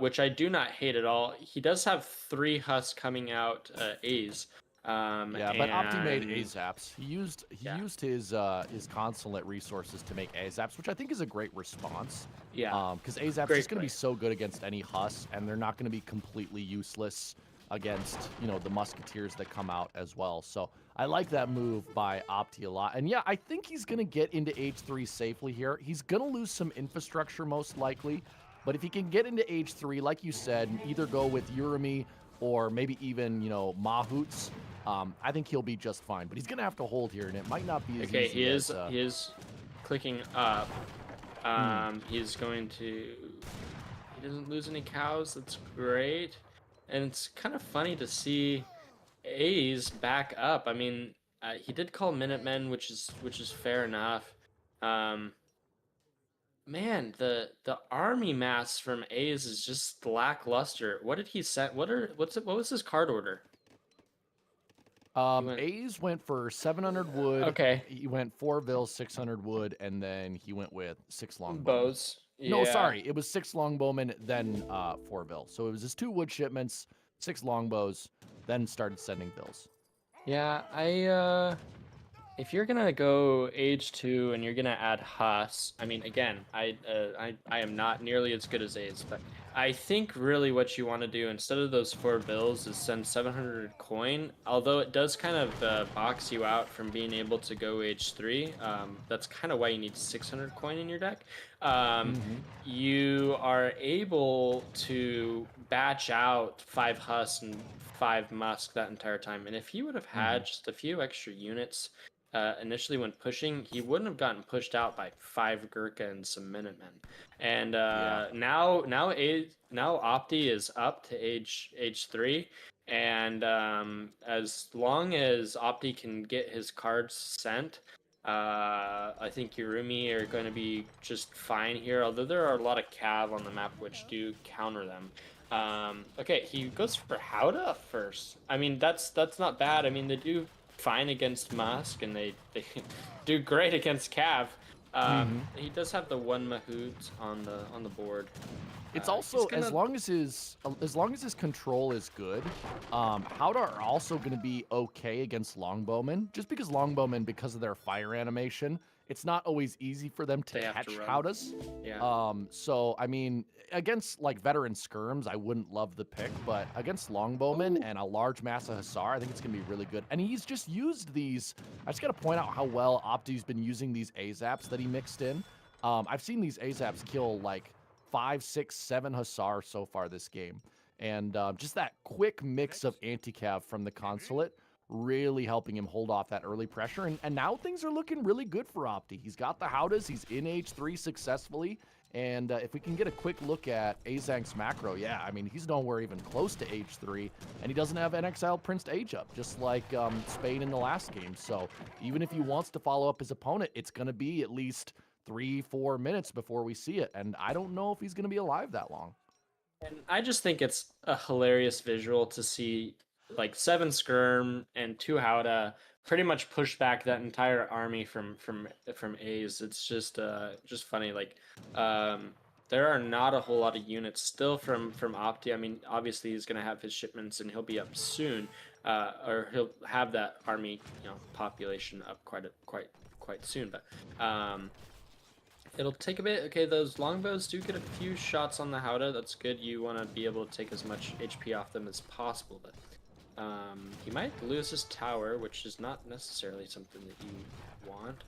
which I do not hate at all. He does have 3 Hus coming out A's. Yeah, but Opti made and- Azaps. He used Yeah. his consulate resources to make Azaps, which I think is a great response. Yeah. Because Azaps Great is going to be point. so good against any Hus, and they're not going to be completely useless against the Musketeers that come out as well. So I like that move by Opti a lot. And yeah, I think he's going to get into H3 safely here. He's going to lose some infrastructure most likely, but if he can get into H3, like you said, and either go with Urumi or maybe even Mahouts, I think he'll be just fine. But he's going to have to hold here, and it might not be as Okay, easy he is as, he is clicking up. He's going to. He doesn't lose any cows. That's great, and it's kind of funny to see A's back up. I mean, he did call Minutemen, which is fair enough. Man, the army mass from A's is just lackluster. What did he set? What was his card order? went- A's went for 700 wood. Okay. He went 4 vills, 600 wood, and then he went with 6 longbowmen. Bows. No, Yeah. sorry. It was 6 longbowmen, then 4 vills. So it was his 2 wood shipments, 6 longbows, then started sending vills. Yeah, if you're gonna go age 2 and you're gonna add Haas, I mean, again, I am not nearly as good as A's, but I think really what you want to do instead of those 4 bills is send 700 coin. Although it does kind of box you out from being able to go age 3. That's kind of why you need 600 coin in your deck. You are able to batch out 5 Husk and 5 Musk that entire time, and if he would have had just a few extra units initially when pushing, he wouldn't have gotten pushed out by 5 Gurkha and some Minutemen. And now Opti is up to age 3, and as long as Opti can get his cards sent, I think Yurumi are going to be just fine here, although there are a lot of cav on the map which do counter them. Okay, he goes for Howda first. I mean, that's not bad. I mean, they do fine against Musk, and they do great against Cav. He does have the 1 Mahout on the board. It's He's also gonna- as long as his control is good, Howda are also going to be okay against longbowmen. Just because longbowmen, because of their fire animation, it's not always easy for them to They have catch to run. Howdas. Yeah. So I mean, against like veteran skirms, I wouldn't love the pick, but against longbowmen and a large mass of Hussar, I think it's gonna be really good. And he's just used these. I just gotta point out how well Opti's been using these Azaps that he mixed in. I've seen these Azaps kill like 5, 6, 7 Hussar so far this game, and just that quick mix of anti-cav from the consulate really helping him hold off that early pressure. And now things are looking really good for Opti. He's got the Howdas. He's in H3 successfully. And if we can get a quick look at Azank's macro, yeah, I mean, he's nowhere even close to H3. And he doesn't have NXL Prince age up, just like Spain in the last game. So even if he wants to follow up his opponent, it's going to be at least 3-4 minutes before we see it. And I don't know if he's going to be alive that long. And I just think it's a hilarious visual to see like 7 Skirm and 2 Howda pretty much push back that entire army from A's. It's just funny. Like there are not a whole lot of units still from Opti. I mean, obviously he's gonna have his shipments and he'll be up soon, or he'll have that army population up quite soon. But it'll take a bit. Okay, those longbows do get a few shots on the Howda. That's good. You want to be able to take as much HP off them as possible, but He might lose his tower, which is not necessarily something that you want.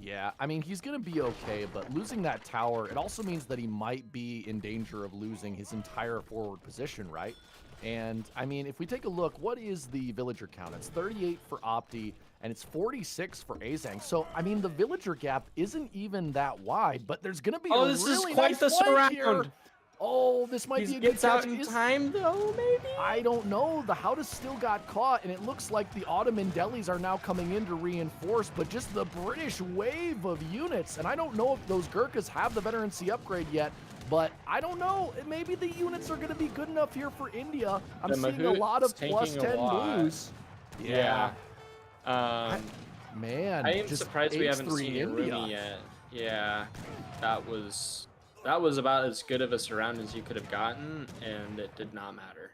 Yeah, I mean, he's going to be okay, but losing that tower, it also means that he might be in danger of losing his entire forward position, right? And, I mean, if we take a look, what is the villager count? It's 38 for Opti, and it's 46 for Aizamk. So, I mean, the villager gap isn't even that wide, but there's going to be Oh, a this really is quite nice the flank here. surround. Oh, this might be He a good gets out catch. in time, though, maybe? I don't know. The Howdah still got caught, and it looks like the Ottoman delis are now coming in to reinforce, but just the British wave of units. And I don't know if those Gurkhas have the veterancy upgrade yet, but I don't know. Maybe the units are going to be good enough here for India. I'm The seeing a lot of Mahout's plus taking a 10 lot. blues. Yeah. Man, I am just surprised we haven't H3 seen Rumi yet. Yeah, that was about as good of a surround as you could have gotten, and it did not matter.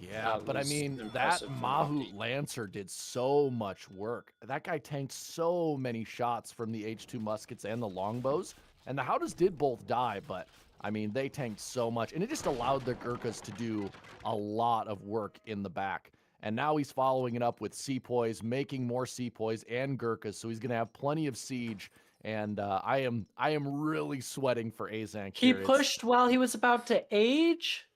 Yeah, That but I was mean, that impressive from Mahout Opti. Lancer did so much work. That guy tanked so many shots from the H2 muskets and the longbows. And the Howdahs did both die, but I mean, they tanked so much. And it just allowed the Gurkhas to do a lot of work in the back. And now he's following it up with Sepoys, making more Sepoys and Gurkhas. So he's going to have plenty of siege. And I am really sweating for Aizamk He here. pushed while he was about to age.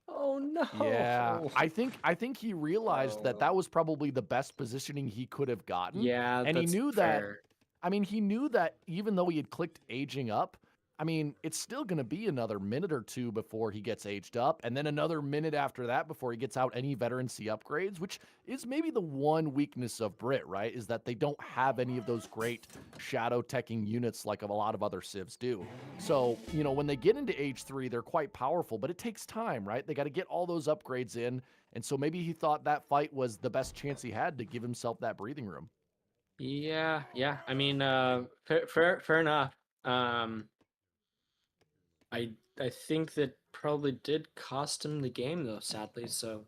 Oh no! Yeah, I think he realized that that was probably the best positioning he could have gotten. Yeah, And he that's knew that, fair. I mean, he knew that even though he had clicked aging up, I mean, it's still going to be another minute or two before he gets aged up, and then another minute after that before he gets out any veterancy upgrades, which is maybe the one weakness of Brit, right? Is that they don't have any of those great shadow teching units like a lot of other civs do. So, you know, when they get into age 3, they're quite powerful, but it takes time, right? They got to get all those upgrades in, and so maybe he thought that fight was the best chance he had to give himself that breathing room. Yeah. I mean, fair enough. I think that probably did cost him the game though, sadly. So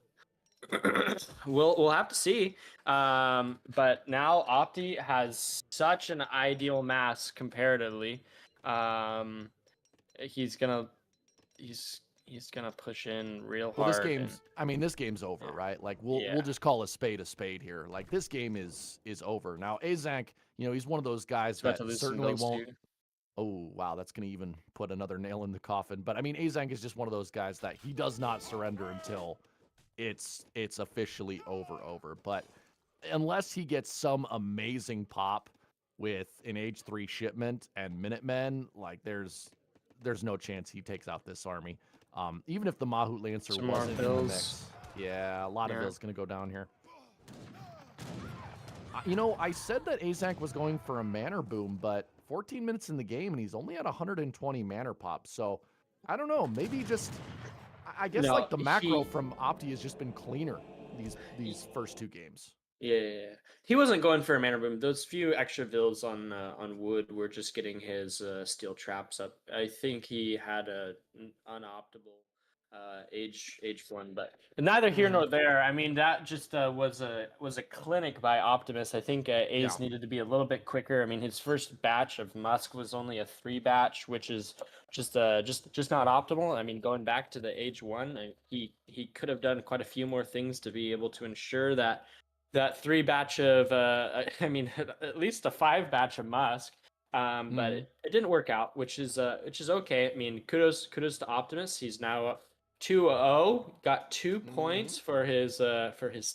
we'll have to see. But now Opti has such an ideal mass comparatively. He's gonna push in real Well, hard. this game's, I mean, this game's over, right? Like we'll just call a spade here. Like this game is over. Now, Aizamk, you know, he's one of those guys that certainly won't. Oh, wow, that's going to even put another nail in the coffin. But I mean, Aizamk is just one of those guys that he does not surrender until it's officially over. But unless he gets some amazing pop with an age 3 shipment and Minutemen, like there's no chance he takes out this army. Even if the Mahout Lancer Some more wasn't in the bills. mix. Yeah, a lot of bills going to go down here. You know, I said that Aizamk was going for a manor boom, but 14 minutes in the game and he's only at 120 manor pops. So I don't know. Maybe just, I guess No, like the macro from Opti has just been cleaner these first 2 games. Yeah. He wasn't going for a mana boom. Those few extra vills on wood were just getting his steel traps up. I think he had a unoptimal age one, but neither here nor there. I mean, that just was a clinic by Optimus. I think A's needed to be a little bit quicker. I mean, his first batch of Musk was only a 3 batch, which is just not optimal. I mean, going back to the age 1, he could have done quite a few more things to be able to ensure that 3 batch of I mean, at least a 5 batch of Musk. But it didn't work out, which is okay. I mean, kudos to Optimus. He's now up 2-0, got 2 points for his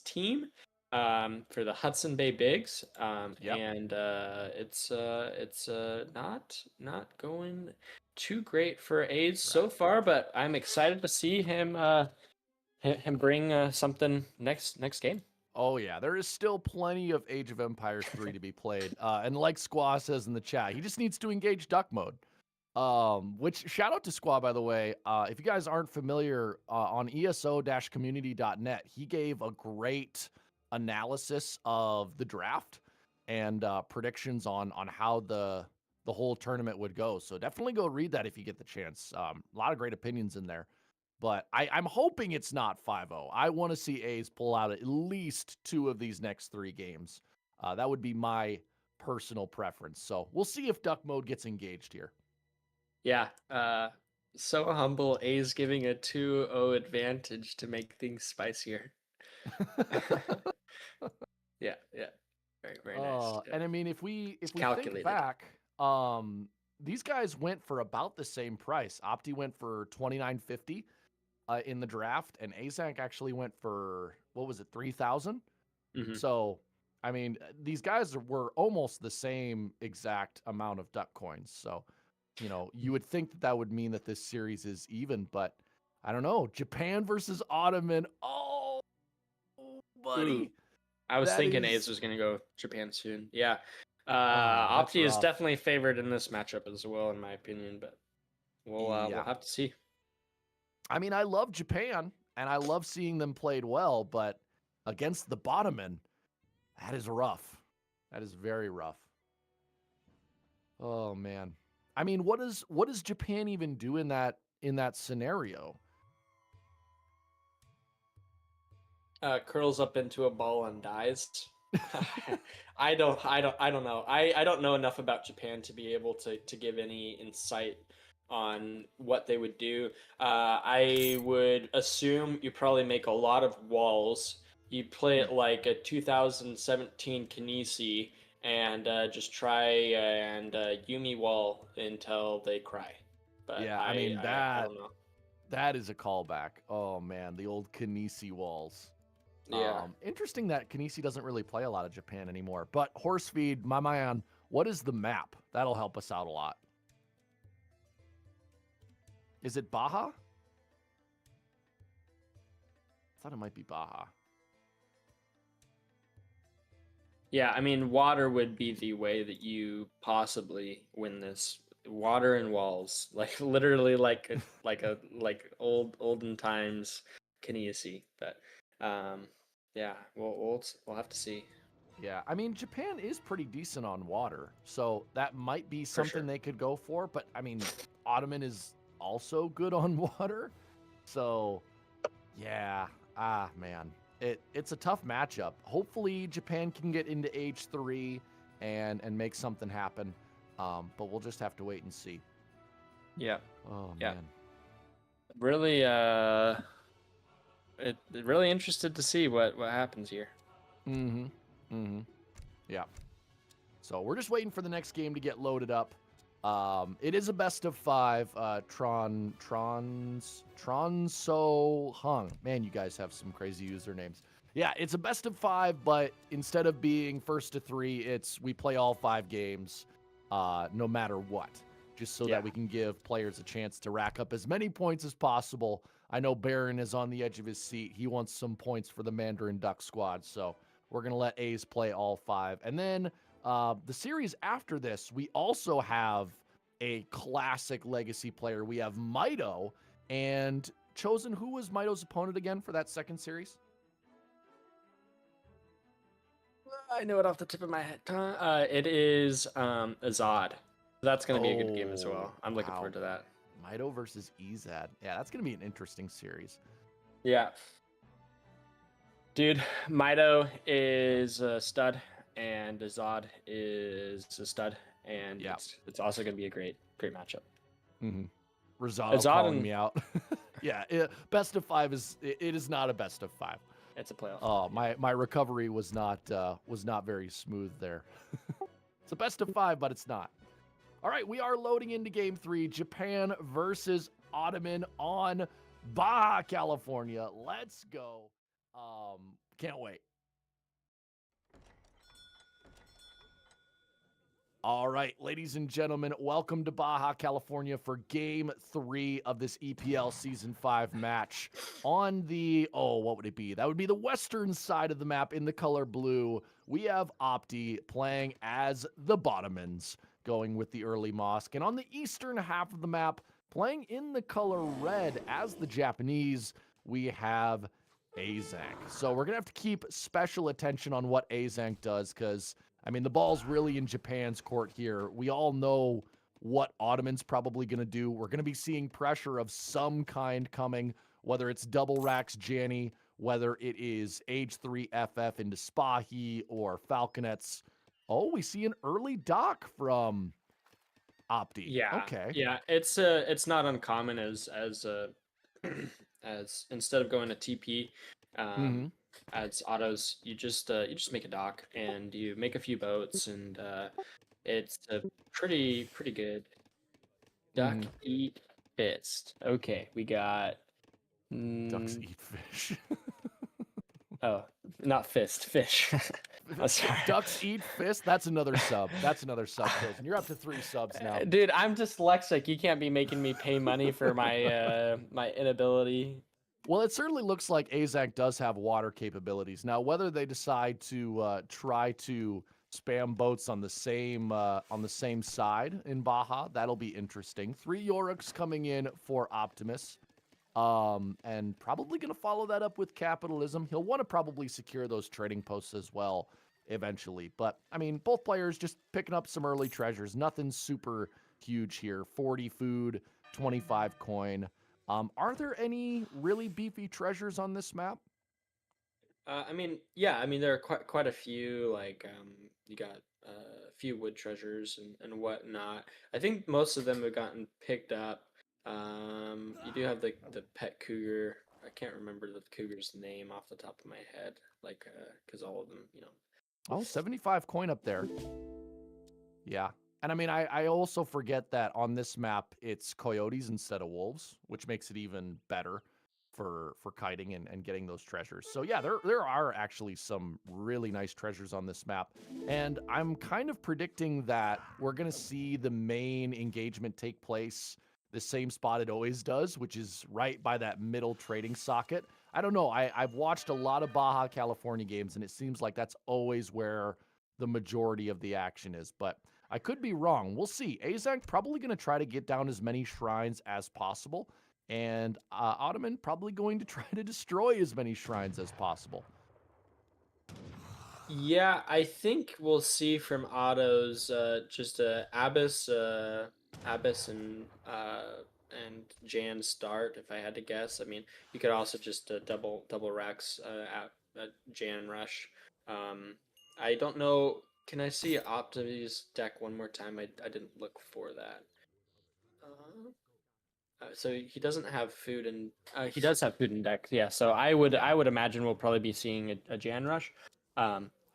team, for the Hudson Bay Bigs. And it's not going too great for A's so far, but I'm excited to see him bring something next game. Oh, yeah, there is still plenty of Age of Empires 3 to be played. And like Squaw says in the chat, he just needs to engage duck mode. Which, shout out to Squaw, by the way. If you guys aren't familiar, on ESO-community.net, he gave a great analysis of the draft and predictions on how the whole tournament would go. So definitely go read that if you get the chance. A lot of great opinions in there. But I'm hoping it's not 5-0. I want to see A's pull out at least 2 of these next 3 games. That would be my personal preference. So we'll see if duck mode gets engaged here. Yeah, so humble. A's giving a 2-0 advantage to make things spicier. Yeah, yeah. Very nice. And I mean, if we think calculated. back, these guys went for about the same price. Opti went for $29.50 in the draft, and Aizamk actually went for, what was it, 3,000? Mhm. So, I mean, these guys were almost the same exact amount of duck coins. So, you know, you would think that would mean that this series is even, but I don't know. Japan versus Ottoman. Oh, buddy. I was That thinking is- A's was going to go Japan soon. Yeah. that's Opti is rough. definitely favored in this matchup as well, in my opinion, but we'll Yeah. have to see. I mean, I love Japan, and I love seeing them played well, but against the Bottoman, that is rough. That is very rough. Oh man. I mean, what does Japan even do in that scenario? Curls up into a ball and dies. I don't know. I don't know enough about Japan to be able to give any insight on what they would do. I would assume you probably make a lot of walls. You play it like a 2017 Kinesi and just try and Yumi wall until they cry. But Yeah, I mean, I don't know. that is a callback. Oh man, the old Kinesi walls. Yeah. Interesting that Kinesi doesn't really play a lot of Japan anymore. But horse feed, my man, what is the map? That'll help us out a lot. Is it Baja? I thought it might be Baja. Yeah, I mean, water would be the way that you possibly win this. Water and walls, like literally, like olden times Kinesi. But yeah, we'll have to see. Yeah, I mean, Japan is pretty decent on water, so that might be something sure. they could go for. But I mean, Ottoman is also good on water, so yeah. Man, it's a tough matchup. Hopefully, Japan can get into H3 and make something happen. But we'll just have to wait and see. Yeah. Oh Yeah. man. Really, really interested to see what happens here. Yeah. So we're just waiting for the next game to get loaded up. It is a best of 5. Tronso Hung. Man, you guys have some crazy usernames. Yeah, it's a best of 5, but instead of being first to 3, we play all 5 games, no matter what, just so that we can give players a chance to rack up as many points as possible. I know Baron is on the edge of his seat. He wants some points for the Mandarin Duck squad, so we're going to let A's play all 5. And then the series after this, we also have a classic legacy player. We have Maido, and Chosen, who was Maido's opponent again for that second series? I know it off the tip of my head. It is Ezad. That's going to be a good game as well. I'm looking forward to that. Maido versus Ezad. Yeah, that's going to be an interesting series. Yeah. Dude, Maido is a stud, and Ezad is a stud, and it's also going to be a great matchup. Rosado calling me out. Yeah, best of 5 is not a best of 5. It's a playoff. Oh, my recovery was not very smooth there. It's a best of 5, but it's not. All right, we are loading into game 3, Japan versus Ottoman on Baja, California. Let's go. Can't wait. All right, ladies and gentlemen, welcome to Baja, California for game 3 of this EPL Season 5 match. On the, what would it be? That would be the western side of the map in the color blue. We have Opti playing as the Bottomans, going with the early mosque. And on the eastern half of the map, playing in the color red as the Japanese, we have Aizamk. So we're going to have to keep special attention on what Aizamk does, because I mean, the ball's really in Japan's court here. We all know what Ottoman's probably going to do. We're going to be seeing pressure of some kind coming, whether it's double racks Janny, whether it is H3 FF into Spahi or Falconets. Oh, we see an early dock from Opti. Yeah. Okay. Yeah, it's not uncommon as as instead of going to TP, Mhm. As autos, you just make a dock and you make a few boats, and it's a pretty good. Duck Mhm. eat fist. Okay, we got. Ducks Mm, eat fish. oh, not fist, fish. Oh, sorry. Ducks eat fist. That's another sub. That's another sub, Chosen. You're up to 3 subs now. Dude, I'm dyslexic. You can't be making me pay money for my my inability. Well, it certainly looks like Aizamk does have water capabilities. Now, whether they decide to try to spam boats on the same side in Baja, that'll be interesting. 3 Yoriks coming in for Optimus. And probably going to follow that up with capitalism. He'll want to probably secure those trading posts as well eventually. But, I mean, both players just picking up some early treasures. Nothing super huge here. 40 food, 25 coin. Are there any really beefy treasures on this map? I mean, yeah, I mean there are quite a few. Like you got a few wood treasures and whatnot. I think most of them have gotten picked up. You do have the pet cougar. I can't remember the cougar's name off the top of my head. Like, because all of them, Oh, 75 coin up there. Yeah. And I mean, I also forget that on this map, it's coyotes instead of wolves, which makes it even better for kiting and getting those treasures. So yeah, there are actually some really nice treasures on this map. And I'm kind of predicting that we're going to see the main engagement take place the same spot it always does, which is right by that middle trading socket. I don't know. I've watched a lot of Baja California games, and it seems like that's always where the majority of the action is. But I could be wrong. We'll see. Aizamk probably going to try to get down as many shrines as possible. And Ottoman probably going to try to destroy as many shrines as possible. Yeah, I think we'll see from autos just Abyss and Jan start. If I had to guess, I mean you could also just double Rex at Jan rush. I don't know. Can I see Optimus deck one more time? I didn't look for that. So he doesn't have food and he does have food in deck. Yeah, so I would imagine we'll probably be seeing a Jan rush.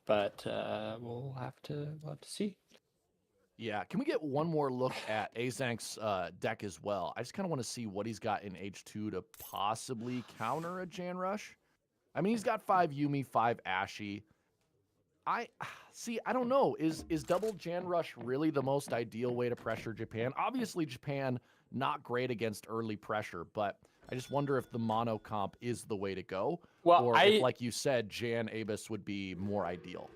But we'll have to see. Yeah, can we get one more look at Azank's deck as well? I just kind of want to see what he's got in H2 to possibly counter a Jan Rush. I mean, he's got 5 Yumi, 5 Ashy. I see, I don't know. Is double Jan Rush really the most ideal way to pressure Japan? Obviously, Japan not great against early pressure, but I just wonder if the mono comp is the way to go. Well, Or if, like you said, Jan Abus would be more ideal.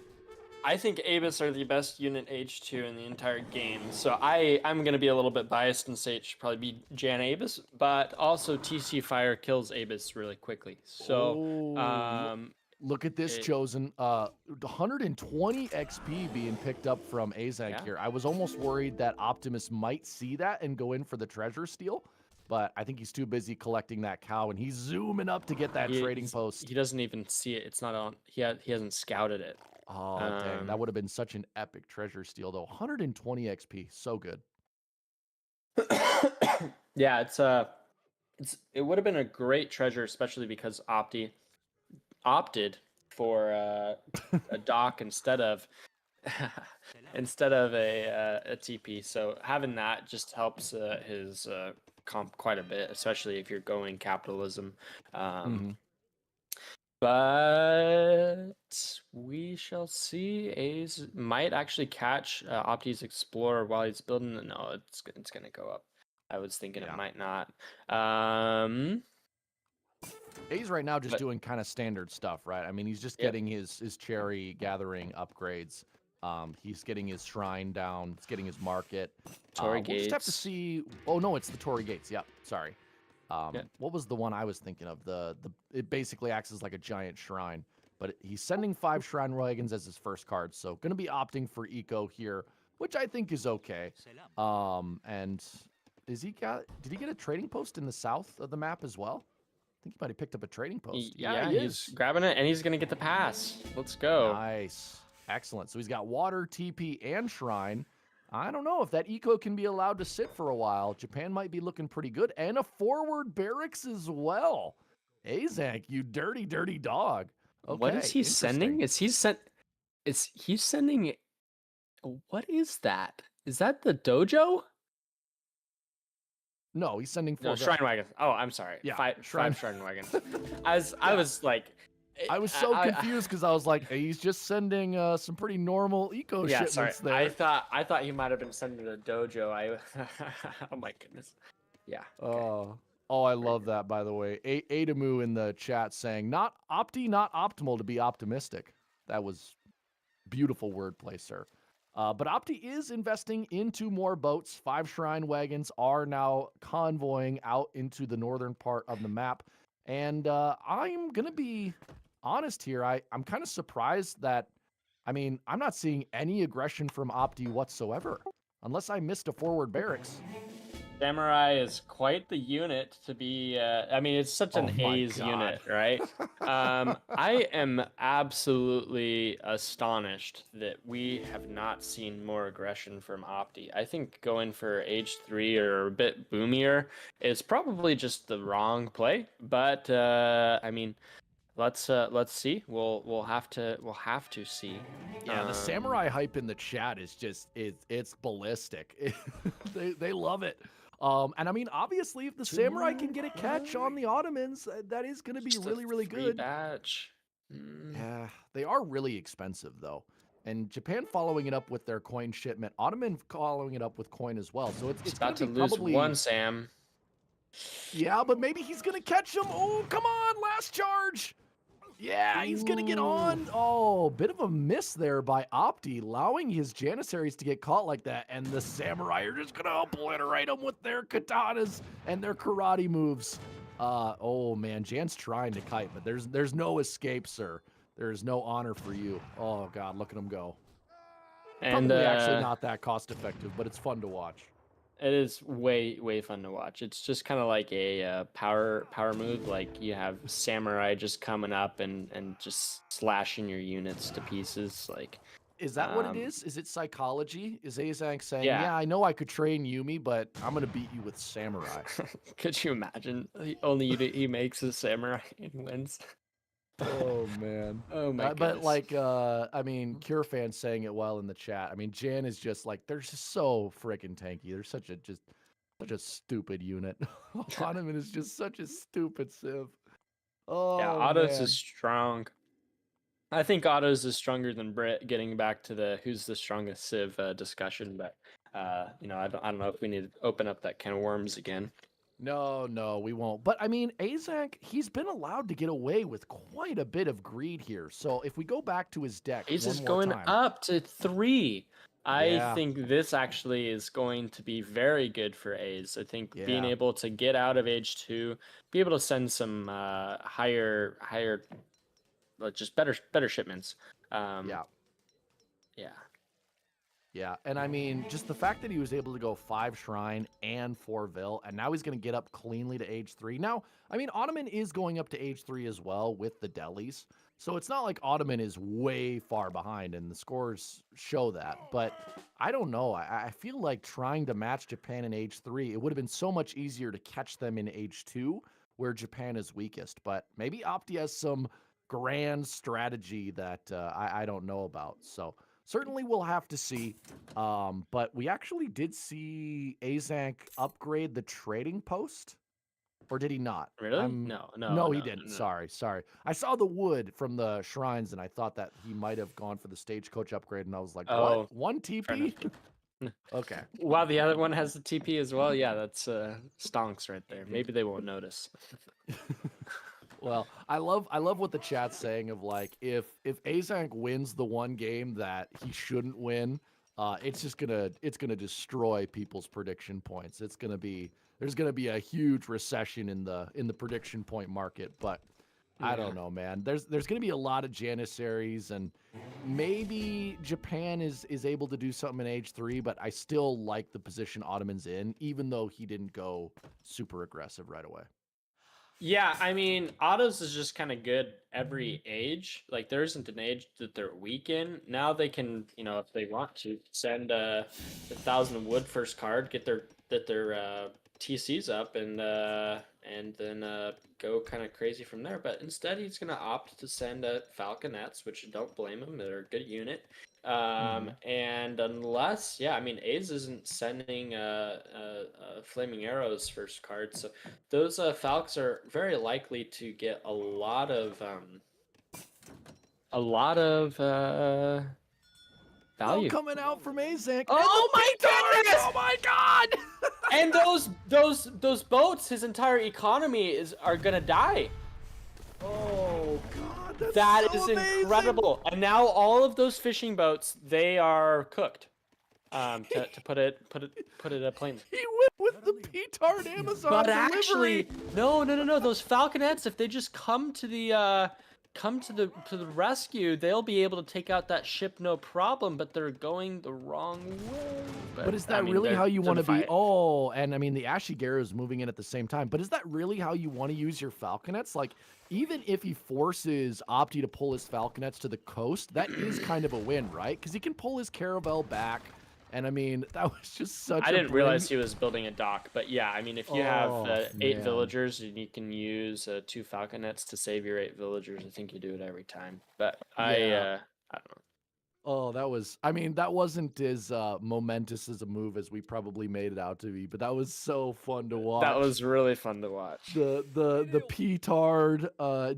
I think Abyss are the best unit H2 in the entire game, so I'm going to be a little bit biased and say it should probably be Jan Abyss, but also TC Fire kills Abyss really quickly. So, look at this, Chosen. 120 XP being picked up from Aizamk here. I was almost worried that Optimus might see that and go in for the treasure steal, but I think he's too busy collecting that cow, and he's zooming up to get that trading post. He doesn't even see it. It's not on. He hasn't scouted it. Oh, dang. That would have been such an epic treasure steal, though. 120 XP. So good. Yeah, it would have been a great treasure, especially because Opti opted for a dock instead of a TP. So having that just helps his comp quite a bit, especially if you're going capitalism. But we shall see. A's might actually catch Opti's Explorer while he's building. No, it's gonna go up. I was thinking it might not. A's right now just doing kind of standard stuff, right? I mean, he's just getting his cherry gathering upgrades. He's getting his shrine down. He's getting his market. Torii We'll just have to Gates. see. Oh no, it's the Torii Gates. Yep. Sorry. What was the one I was thinking of? It basically acts as like a giant shrine, but he's sending 5 shrine wagons as his first card, so going to be opting for eco here, which I think is okay. And did he get a trading post in the south of the map as well? I think he might have picked up a trading post. Yeah, he he's is grabbing it, and he's gonna get the pass. Let's go. Nice, excellent. So he's got water, TP, and shrine. I don't know if that eco can be allowed to sit for a while. Japan might be looking pretty good. And a forward barracks as well. Aizamk, you dirty, dirty dog. Okay, What is he sending? interesting. Is he sending? What is that? Is that the dojo? No, he's sending No, 4 shrine wagons. Oh, I'm sorry. Yeah, Five shrine. shrine wagons. I was like, I was so confused because I was like, he's just sending some pretty normal eco Yeah, sorry. shipments there. I thought he might have been sending a dojo. Oh my goodness. Yeah. Okay. Oh, I love that, by the way. Adamu in the chat saying, not optimal to be optimistic. That was beautiful wordplay, sir. But Opti is investing into more boats. 5 shrine wagons are now convoying out into the northern part of the map. And I'm going to be honest here. I'm kind of surprised that, I mean, I'm not seeing any aggression from Opti whatsoever, unless I missed a forward barracks. Samurai is quite the unit to be. I mean, it's such an Oh my A's God. unit, right? I am absolutely astonished that we have not seen more aggression from Opti. I think going for H3 or a bit boomier is probably just the wrong play. But I mean, let's see. We'll have to see. Yeah, the samurai hype in the chat is just it's ballistic. They love it. And I mean, obviously, if the samurai can get a catch on the Ottomans, that is going to be Just a really free good. batch. Yeah, they are really expensive though. And Japan following it up with their coin shipment, Ottoman following it up with coin as well. So it's About to going to be lose probably one, Sam. Yeah, but maybe he's going to catch him. Oh, come on, last charge. Yeah, he's going to get on. Oh, bit of a miss there by Opti, allowing his Janissaries to get caught like that. And the Samurai are just going to obliterate them with their katanas and their karate moves. Oh, man, Jan's trying to kite, but there's no escape, sir. There's no honor for you. Oh, God, look at him go. And Probably actually not that cost effective, but it's fun to watch. It is way fun to watch. It's just kind of like a power move. Like you have samurai just coming up and just slashing your units to pieces. Like, is that what it is? Is it psychology? Is Aizamk saying, Yeah. yeah, I know I could train Yumi, but I'm gonna beat you with samurai? Could you imagine? He makes a samurai and wins. Oh man. Oh my But goodness. like, I mean, Cure fan's saying it well in the chat. I mean, Jan is just like, they're just so freaking tanky. They're such a stupid unit. Ottoman is just such a stupid civ. Oh Yeah, Otto's man. is strong. I think Otto's is stronger than Brit. Getting back to the who's the strongest civ discussion, but you know, I don't know if we need to open up that can of worms again. No, we won't. But I mean, Aizamk, he's been allowed to get away with quite a bit of greed here. So if we go back to his deck, Ace is one more going time, up to 3. I Yeah. think this actually is going to be very good for A's. I think being Yeah. able to get out of age 2, be able to send some higher, just better shipments. Yeah. Yeah. Yeah, and I mean, just the fact that he was able to go 5 Shrine and 4 Vil, and now he's going to get up cleanly to age 3. Now, I mean, Ottoman is going up to age 3 as well with the delis, so it's not like Ottoman is way far behind, and the scores show that. But I don't know. I feel like trying to match Japan in age 3, it would have been so much easier to catch them in age 2, where Japan is weakest. But maybe Opti has some grand strategy that I don't know about. So certainly we'll have to see. But we actually did see Aizamk upgrade the trading post. Or did he not? Really? No, he didn't. Sorry. I saw the wood from the shrines, and I thought that he might have gone for the stagecoach upgrade, and I was like, Oh, what? 1 TP? Okay. Wow, the other one has the TP as well. Yeah, that's stonks right there. Maybe they won't notice. Well, I love what the chat's saying of like, if Aizamk wins the one game that he shouldn't win, it's gonna destroy people's prediction points. There's gonna be a huge recession in the prediction point market. But I don't know, man. There's gonna be a lot of Janissaries, and maybe Japan is able to do something in age 3, but I still like the position Ottoman's in, even though he didn't go super aggressive right away. Yeah, I mean, autos is just kind of good every age. Like, there isn't an age that they're weak in. Now they can, you know, if they want to, send 1,000 wood first card, get their TCs up, and and then go kind of crazy from there. But instead, he's going to opt to send Falconets, which don't blame him. They're a good unit. And unless, yeah, I mean, A's isn't sending Flaming Arrows first card, so those Falcons are very likely to get a lot of value. coming out from Aizamk. Oh my goodness! Oh my god! And those boats, his entire economy are gonna die. Oh god, That so is amazing. incredible. And now all of those fishing boats, they are cooked. To put it plainly. He went with the petard Amazon But delivery. actually, no. Those Falconets, if they just come to the rescue, they'll be able to take out that ship no problem. But they're going the wrong way. But is that I mean, really they're how you want to be? fight. Oh, and I mean the Ashigaru is moving in at the same time. But is that really how you want to use your Falconets? Like, even if he forces Opti to pull his Falconets to the coast, that is kind of a win, right? Because he can pull his Caravel back. And I mean, that was just such I a didn't realize he was building a dock, but yeah, I mean, if you have Oh, 8 man. villagers and you can use 2 Falconets to save your 8 villagers, I think you do it every time. But I don't know. Oh, that was, I mean, that wasn't as momentous as a move as we probably made it out to be, but that was so fun to watch. That was really fun to watch. the petard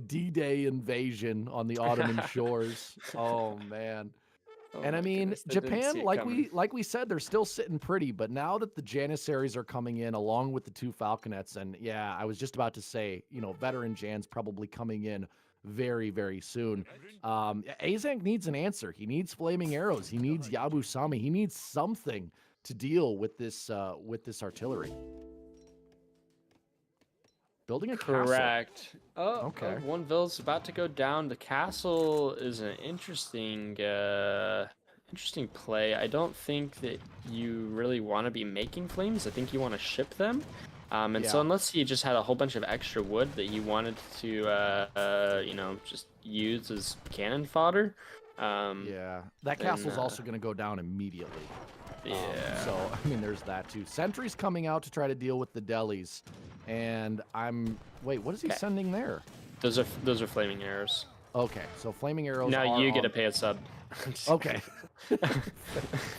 D-Day invasion on the Ottoman shores. Oh man. Oh And I my mean, goodness, I didn't see Japan, it like coming. we said, they're still sitting pretty, but now that the Janissaries are coming in along with the 2 Falconets, and yeah, I was just about to say, you know, veteran Jan's probably coming in very, very soon. Aizamk needs an answer. He needs flaming arrows. He needs Yabusame. He needs something to deal with this artillery. Building a castle. Correct. Oh, Okay. one vill's about to go down. The castle is an interesting play. I don't think that you really want to be making flames. I think you want to ship them. And so Yeah. unless you just had a whole bunch of extra wood that you wanted to, just use as cannon fodder. Yeah, that then, castle's also going to go down immediately. Yeah. So, I mean, there's that too. Sentry's coming out to try to deal with the delis. And wait, what is he Okay. sending there? Those are flaming arrows. Okay, so flaming arrows Now are you get on- to pay a sub. Okay.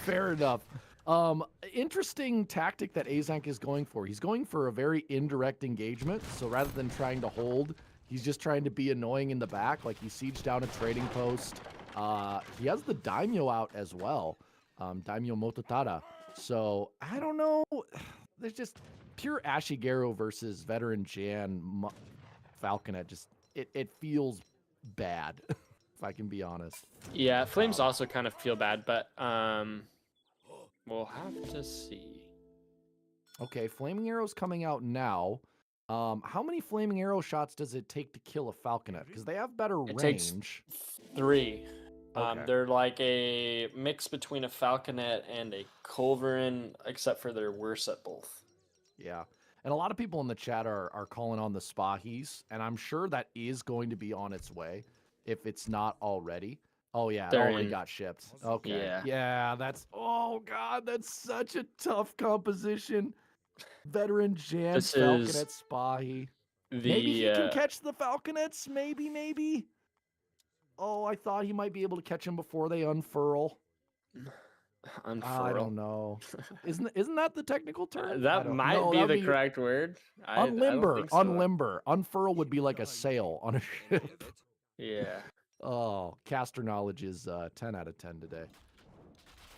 Fair enough. Interesting tactic that Aizamk is going for. He's going for a very indirect engagement. So rather than trying to hold, he's just trying to be annoying in the back. Like he sieged down a trading post. He has the daimyo out as well. Daimyo Mototada. So I don't know. There's just pure Ashigaru versus veteran Jan Falconet. Just it feels bad, if I can be honest. Yeah, flames also kind of feel bad, but we'll have to see. Okay, flaming arrows coming out now. How many flaming arrow shots does it take to kill a falconet? Because they have better It takes range. 3. Okay. They're like a mix between a falconet and a culverin, except for they're worse at both. Yeah. And a lot of people in the chat are calling on the Spahis, and I'm sure that is going to be on its way if it's not already. Oh, yeah, it They're already in. got shipped. Okay. Yeah. Yeah, oh, God, that's such a tough composition. Veteran Jan, This Falconet, is Spahi. The Maybe he can catch the Falconets. Maybe. Oh, I thought he might be able to catch them before they unfurl. unfurl. I don't know. Isn't that the technical term? I That don't- might no, be that'd the correct word. I don't Unlimber. think so. Unlimber. Unfurl would be like a sail on a ship. Yeah. Oh, caster knowledge is 10 out of 10 today.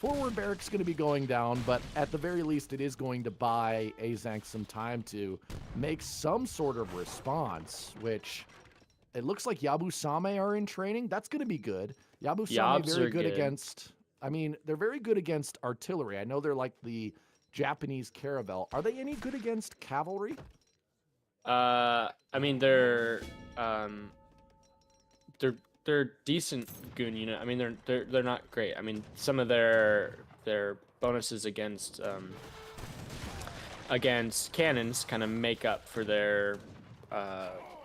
Forward barracks going to be going down, but at the very least, it is going to buy Aizamk some time to make some sort of response, which it looks like Yabusame are in training. That's going to be good. Yabusame Yabs very are good good. against, I mean, they're very good against artillery. I know they're like the Japanese caravel. Are they any good against cavalry? I mean they're decent goon unit. I mean they're not great. I mean some of their bonuses against cannons kind of make up for their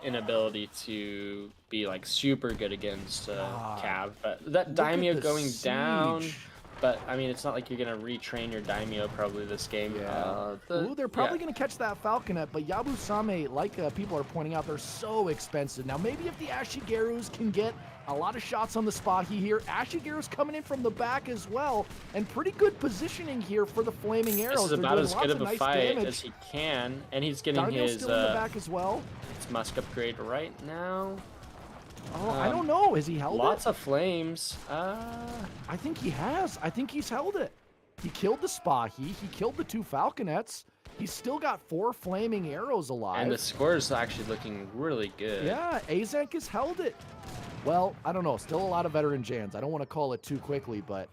inability to be like super good against cav. But that Look at daimyo the going down. siege. but I mean, it's not like you're gonna retrain your daimyo probably this game. Yeah. Ooh, they're probably going to catch that Falconet, but Yabusame, like people are pointing out, they're so expensive. Now, maybe if the Ashigerus can get a lot of shots on the Spahi here, Ashigeru's coming in from the back as well, and pretty good positioning here for the Flaming Arrows. This is They're about doing as lots good of a nice fight damage. as he can, and he's getting Daimyo's his still in the back as well. musk upgrade right now. Oh, I don't know. Has he held Lots it? of flames. I think he has. I think he's held it. He killed the Spahi. He killed the 2 Falconets. He's still got 4 Flaming Arrows alive. And the score is actually looking really good. Yeah, Aizamk has held it. Well, I don't know. Still a lot of veteran Jans. I don't want to call it too quickly, but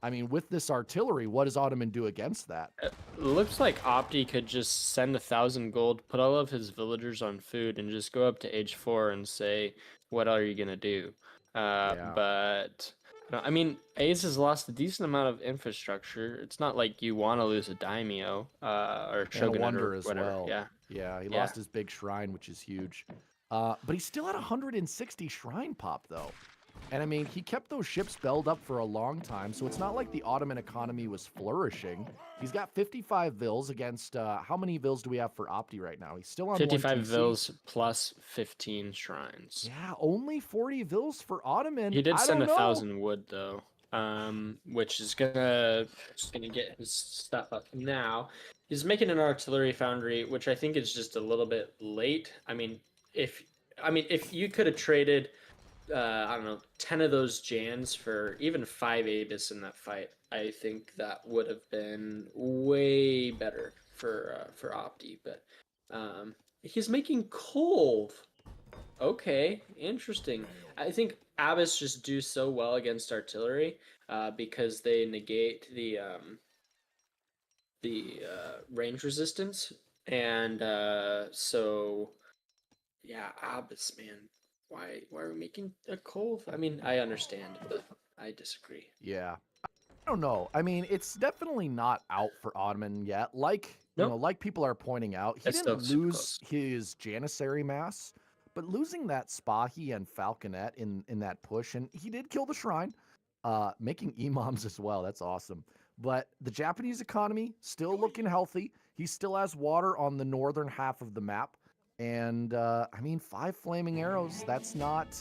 I mean, with this artillery, what does Ottoman do against that? It looks like Opti could just send 1,000 gold, put all of his villagers on food, and just go up to age 4 and say, "What are you gonna do?" But no, I mean, Ace has lost a decent amount of infrastructure. It's not like you want to lose a daimyo or shogunate Wonder or as whatever. well. Yeah. He lost his big shrine, which is huge. But he's still at 160 shrine pop, though. And I mean, he kept those ships belled up for a long time, so it's not like the Ottoman economy was flourishing. He's got 55 vills against, how many vills do we have for Opti right now? He's still on 55 1 TC. vills plus 15 shrines. Yeah, only 40 vills for Ottoman. He did send I don't know. 1,000 wood though, which is gonna get his stuff up now. He's making an artillery foundry, which I think is just a little bit late. I mean, if you could have traded, I don't know, 10 of those Jans for even 5 Abyss in that fight, I think that would have been way better for Opti. But he's making coal. Okay, interesting. I think Abyss just do so well against artillery because they negate the range resistance, and so yeah, Abyss, man. Why are we making a coal? I mean, I understand, but I disagree. Yeah. I don't know. I mean, it's definitely not out for Ottoman yet. Like, Nope. like people are pointing out, he It's still didn't super lose his Janissary mass, but losing that Spahi and Falconet in that push, and he did kill the shrine, making imams as well. That's awesome. But the Japanese economy still looking healthy. He still has water on the northern half of the map. And, I mean, 5 flaming arrows, that's not...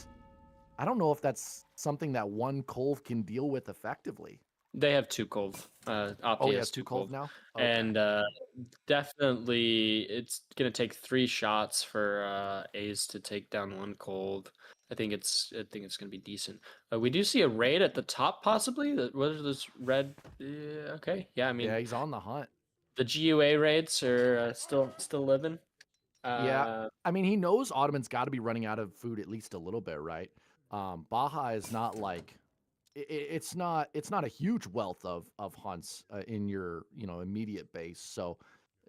I don't know if that's something that one Kolv can deal with effectively. They have 2 cold. Opti He has has 2 cold Kolv now? Okay. And definitely it's gonna take 3 shots for Ace to take down 1 cold. I think it's gonna be decent. We do see a raid at the top, possibly. What is this red? Okay, yeah. I mean, yeah, he's on the hunt. the GUA raids are still living. Yeah, I mean, he knows Ottoman's got to be running out of food at least a little bit, right? Baja is not like it's not a huge wealth of hunts in your immediate base. So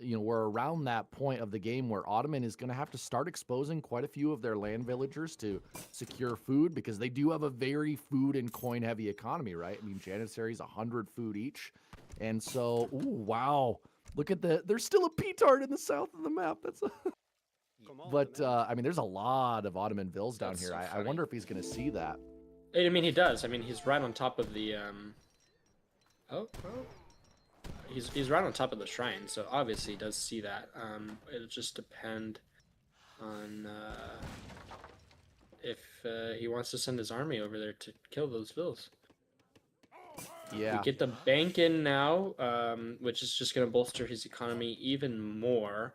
we're around that point of the game where Ottoman is going to have to start exposing quite a few of their land villagers to secure food, because they do have a very food and coin heavy economy, right? I mean, Janissaries 100 food each, and so wow, look at there's still a petard in the south of the map. That's but I mean, there's a lot of Ottoman vills down That's here. so I funny. wonder if he's going to see that. I mean, he does. I mean, he's right on top of the he's right on top of the shrine, so obviously he does see that. It'll just depend on if he wants to send his army over there to kill those vills. Yeah. We get the bank in now, which is just going to bolster his economy even more.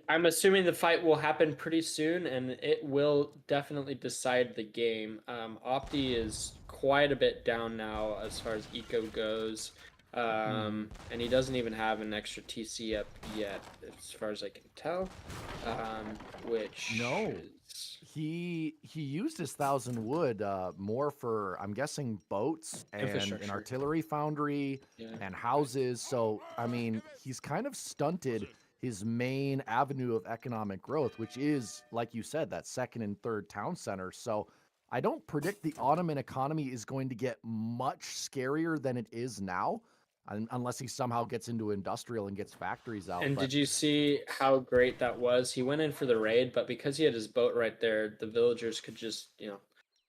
I'm assuming the fight will happen pretty soon, and it will definitely decide the game. Opti is quite a bit down now as far as eco goes, and he doesn't even have an extra TC up yet, as far as I can tell. Which No. is... He used his 1,000 wood more for, I'm guessing, boats and an Infrastructure. artillery foundry and houses. So, I mean, he's kind of stunted his main avenue of economic growth, which is, like you said, that second and third town center. So I don't predict the Ottoman economy is going to get much scarier than it is now, unless he somehow gets into industrial and gets factories out. And But did you see how great that was? He went in for the raid, but because he had his boat right there, the villagers could just,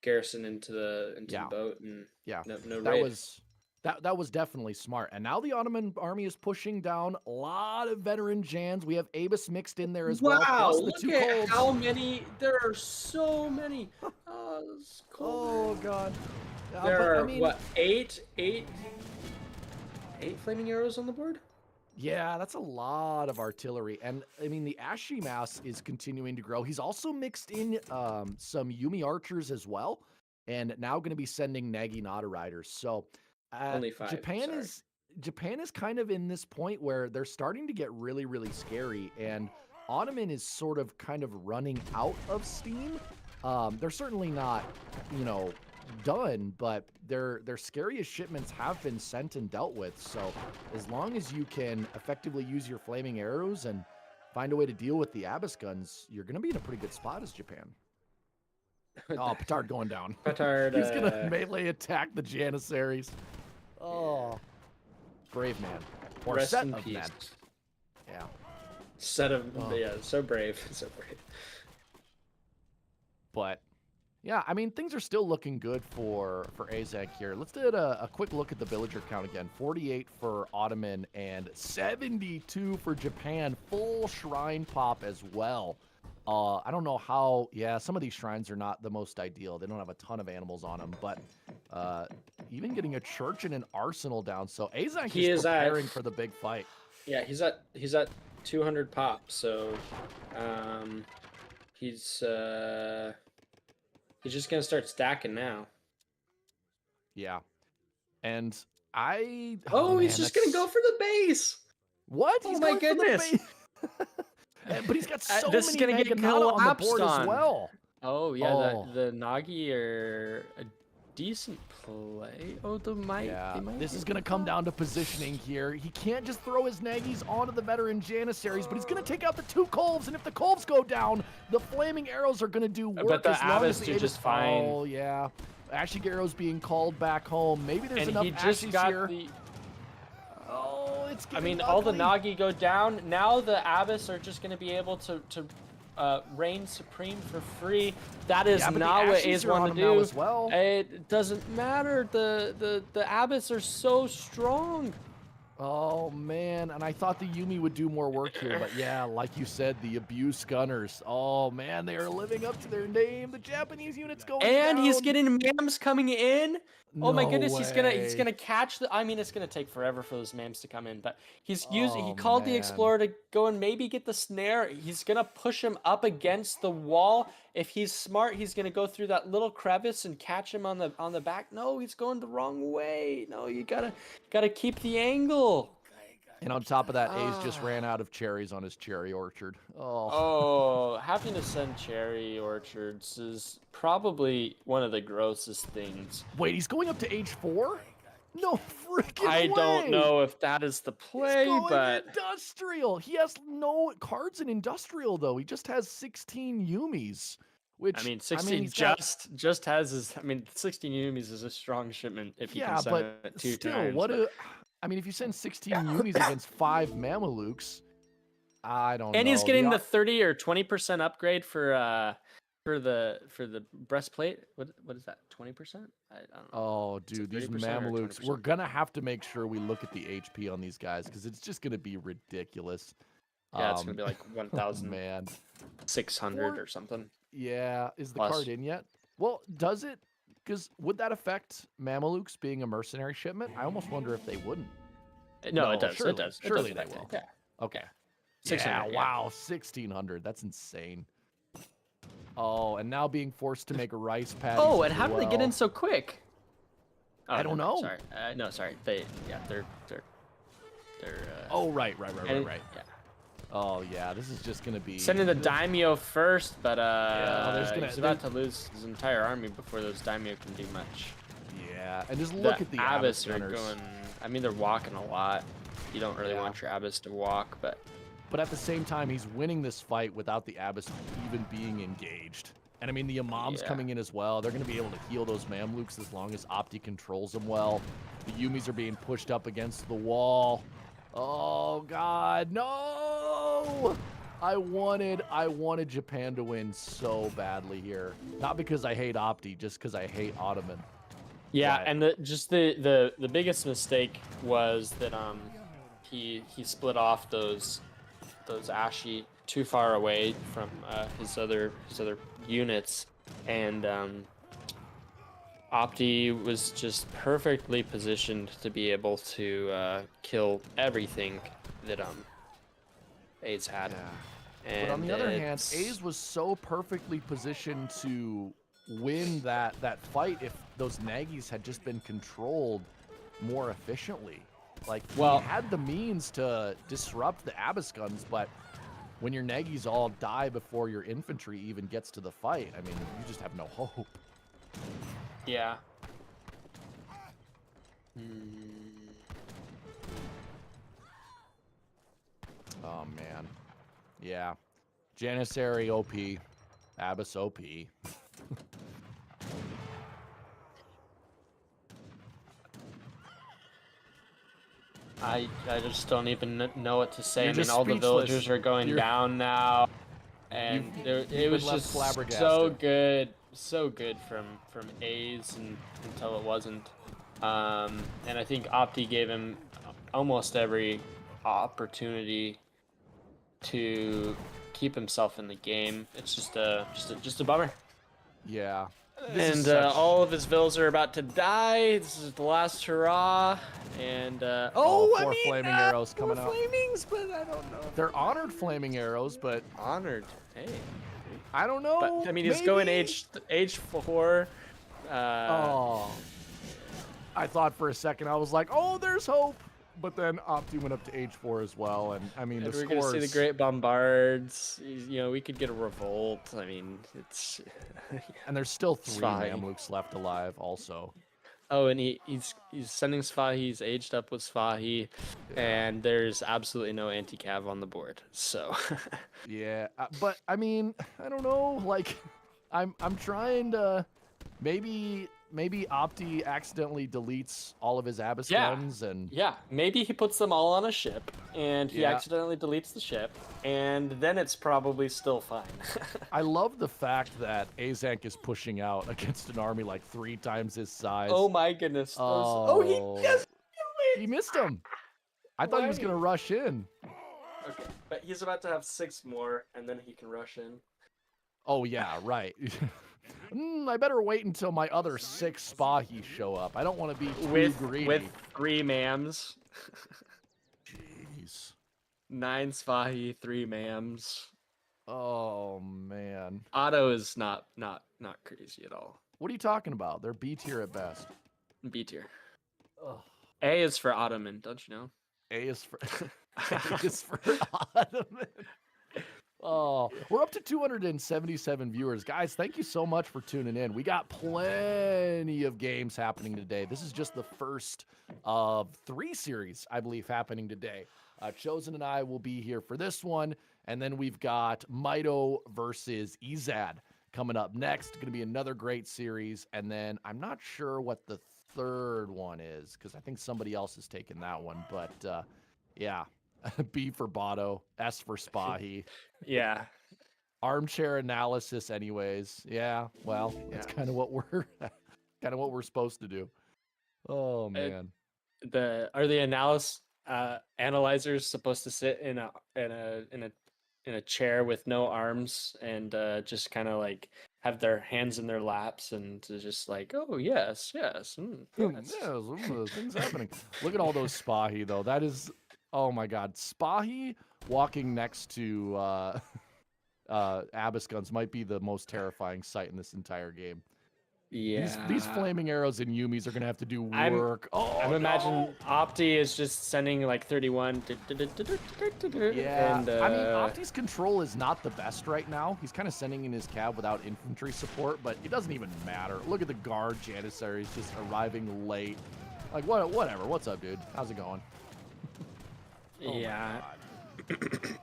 garrison into the Yeah. boat, and Yeah, no that raid. was that was definitely smart. And now the Ottoman army is pushing down a lot of veteran Jans. We have Abus mixed in there as well, Wow, plus the look 2 at Colds. how many. There are so many. It's cold. Oh god. There but, are I mean, what, eight flaming arrows on the board? yeah, that's a lot of artillery. And I mean, the Ashi mass is continuing to grow. He's also mixed in some Yumi archers as well, and now going to be sending Nagi Nada riders. So Only 5. Japan sorry. is kind of in this point where they're starting to get really, really scary, and Ottoman is sort of kind of running out of steam. They're certainly not, you know, done, but their scariest shipments have been sent and dealt with. So as long as you can effectively use your flaming arrows and find a way to deal with the Abyss guns, you're going to be in a pretty good spot as Japan. Oh, Petard going down. Petard, He's going to melee attack the Janissaries. Oh, brave man. Or rest set in of peace. men. Yeah. Set of Oh. yeah, so brave, so brave. But yeah, I mean, things are still looking good for Aizamk here. Let's do a quick look at the villager count again. 48 for Ottoman and 72 for Japan. Full shrine pop as well. I don't know how, yeah, some of these shrines are not the most ideal. They don't have a ton of animals on them, but even getting a church and an arsenal down. So Aizamk is preparing for the big fight. Yeah, he's at 200 pop, so he's just gonna start stacking now. Yeah. And I... Oh, man, he's just gonna go for the base. What? Oh He's my going for the goodness. base. But he's got so This is many gonna get Naginata on the board collapsed as on. well. Oh yeah, Oh. the Nagi are a decent play. Oh, Yeah, this is going to come down to positioning here. He can't just throw his Nagis onto the veteran Janissaries, but he's going to take out the 2 Kolvs, and if the Kolvs go down, the flaming arrows are going to do work. But the as long Abyss as do the just fine. Oh, yeah. Ashy arrows being called back home. Maybe there's And enough he just Ashies got here. the. Oh, it's I getting mean, all the ugly. Nagi go down. Now the Abyss are just going to be able to reign supreme for free. That is Yeah, but the not what Ashies A's are on want to him now do. as well. It doesn't matter. The Abyss are so strong. Oh, man, and I thought the Yumi would do more work here, but yeah, like you said, the abuse gunners. Oh, man, they are living up to their name. The Japanese unit's going And down. he's getting mams coming in. Oh my No goodness, he's gonna way. catch the. I mean, it's gonna take forever for those mams to come in, but he's Oh, he called the man. explorer to go and maybe get the snare. He's gonna push him up against the wall. If he's smart, he's gonna go through that little crevice and catch him on the back. No, he's going the wrong way. No, you gotta keep the angle. And on top of that, A's just ran out of cherries on his cherry orchard. Oh. Oh, having to send cherry orchards is probably one of the grossest things. Wait, he's going up to age 4? No freaking way. I don't know if that is the play, He's going but industrial. He has no cards in industrial, though. He just has 16 Yumis. Which, I mean, 16 he's got- just has his. I mean, 16 Yumis is a strong shipment if you Yeah, can send but it 2 still, times. what but- a... I mean, if you send 16 Yumis against 5 Mamelukes, I don't know. And he's getting the o- 30 or 20% upgrade for the breastplate. What is that? 20%? I don't know. Oh, Is it dude, these 30% or Mamelukes. 20%? We're going to have to make sure we look at the HP on these guys because it's just going to be ridiculous. Yeah, it's gonna be like oh, 1,600 man. or something. Yeah, is the Plus. card in yet? Well, does it? Because would that affect Mamelukes being a mercenary shipment? I almost wonder if they wouldn't. No, No, it does. surely- It does. It surely does they affect it. will. Yeah. Okay. 600, Yeah, yeah. wow, 1,600. That's insane. Oh, and now being forced to make a rice patty. Oh, and how did they get in so quick? Oh, I don't know. Sorry. No, sorry. They're. Oh, right. and- Right. Yeah. Oh, yeah, this is just going to be... Sending the daimyo first, but there's gonna- he's about to lose his entire army before those daimyo can do much. Yeah, and just look at the Abyss are gunners. going. I mean, they're walking a lot. You don't really Yeah. want your Abyss to walk, but But at the same time, he's winning this fight without the Abyss even being engaged. And I mean, the Imam's Yeah. coming in as well. They're going to be able to heal those Mamluks as long as Opti controls them well. The Yumis are being pushed up against the wall. Oh, God, no! I wanted Japan to win so badly here. Not because I hate Opti, just because I hate Ottoman. Yeah, But- and the biggest mistake was that he split off those Ashi too far away from his other units, and Opti was just perfectly positioned to be able to kill everything that A's had. Yeah. And But on the other hand, it's- A's was so perfectly positioned to win that fight if those Nagis had just been controlled more efficiently. Like, Well- he had the means to disrupt the Abyss guns, but when your Nagis all die before your infantry even gets to the fight, I mean, you just have no hope. Yeah. Oh, man. Yeah. Janissary OP. Abyss OP. I just don't even know what to say. You're I mean, just all the speechless. villagers are going You're- down now, and You've it was been left just flabbergasted. so good from A's until it wasn't. And I think Opti gave him almost every opportunity to keep himself in the game. It's just a bummer. Yeah. And all of his vills are about to die. This is the last hurrah. And Oh, I four mean, flaming arrows more coming out. flamings, but I don't know. They're honored flaming arrows, but Honored. Hey. I don't know. But I mean, he's going maybe- age 4. Oh. I thought for a second, I was like, oh, there's hope. But then Opti went up to age 4 as well. And I mean, And the we're gonna see the scores. great bombards. You know, we could get a revolt. I mean, it's. And there's still 3 fine. Mamluks left alive also. Oh, and he's sending Sfahi. He's aged up with Sfahi, and there's absolutely no anti-cav on the board. So. Yeah. But I mean, I don't know. Like, I'm trying to. Maybe Opti accidentally deletes all of his Abyss Yeah. guns and. Yeah, maybe he puts them all on a ship, and he Yeah. accidentally deletes the ship, and then it's probably still fine. I love the fact that Aizamk is pushing out against an army like 3 times his size. Oh my goodness! Oh. He yes, He missed him. I thought he was Why? gonna rush in. Okay, but he's about to have 6 more, and then he can rush in. Oh yeah, right. I better wait until my other 6 Spahi show up. I don't want to be too greedy. With 3 mams, Jeez. 9 Sfahi, 3 mams. Oh man. Otto is not crazy at all. What are you talking about? They're B tier at best. B tier. Ugh. A is for Ottoman, don't you know? A is for A is for Ottoman. Oh, we're up to 277 viewers. Guys, thank you so much for tuning in. We got plenty of games happening today. This is just the first of 3 series, I believe, happening today. Chosen and I will be here for this one. And then we've got Maido versus Ezad coming up next. Going to be another great series. And then I'm not sure what the third one is because I think somebody else has taken that one. But yeah. B for Botto, S for Spahi. Yeah. Armchair analysis, anyways. Yeah, well, that's Yeah. kind of what we're supposed to do. Oh man. Are the analyzers supposed to sit in a chair with no arms and just kind of like have their hands in their laps and to just like, oh yes, yes, yes. Things happening. Look at all those Spahi though. That is, oh my God, Spahi walking next to Abyss guns might be the most terrifying sight in this entire game. Yeah. These flaming arrows and Yumis are gonna have to do I'm- work. I'm imagining Opti is just sending like 31. Yeah, And, I mean, Opti's control is not the best right now. He's kind of sending in his cab without infantry support, but it doesn't even matter. Look at the guard Janissaries just arriving late. Like, whatever. What's up, dude? How's it going? Oh my yeah. God.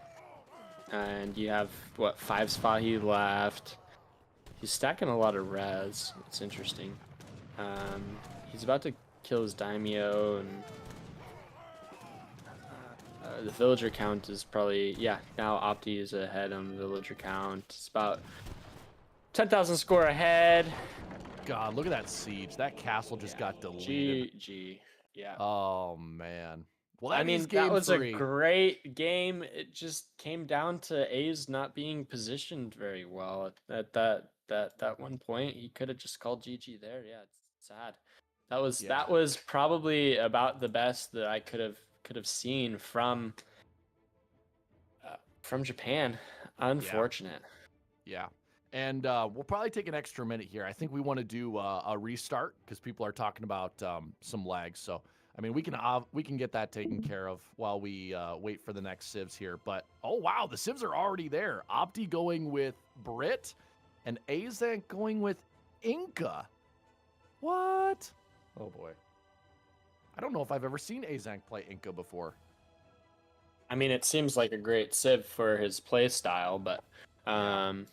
And you have what, 5 Sfahi left. He's stacking a lot of res. It's interesting. He's about to kill his daimyo, and the villager count is probably, yeah, now Opti is ahead on the villager count. It's about 10,000 score ahead. God, look at that siege. That castle just got deleted. GG. Yeah. Oh man. Well, I that mean, means that game was 3. a great game. It just came down to A's not being positioned very well at that one point. He could have just called GG there. Yeah, it's sad. That was probably about the best that I could have seen from Japan. Unfortunate. Yeah. And we'll probably take an extra minute here. I think we want to do a restart because people are talking about some lags. So, I mean, we can get that taken care of while we wait for the next civs here. But, oh, wow, the civs are already there. Opti going with Brit and Aizamk going with Inca. What? Oh, boy. I don't know if I've ever seen Aizamk play Inca before. I mean, it seems like a great civ for his play style, but it'll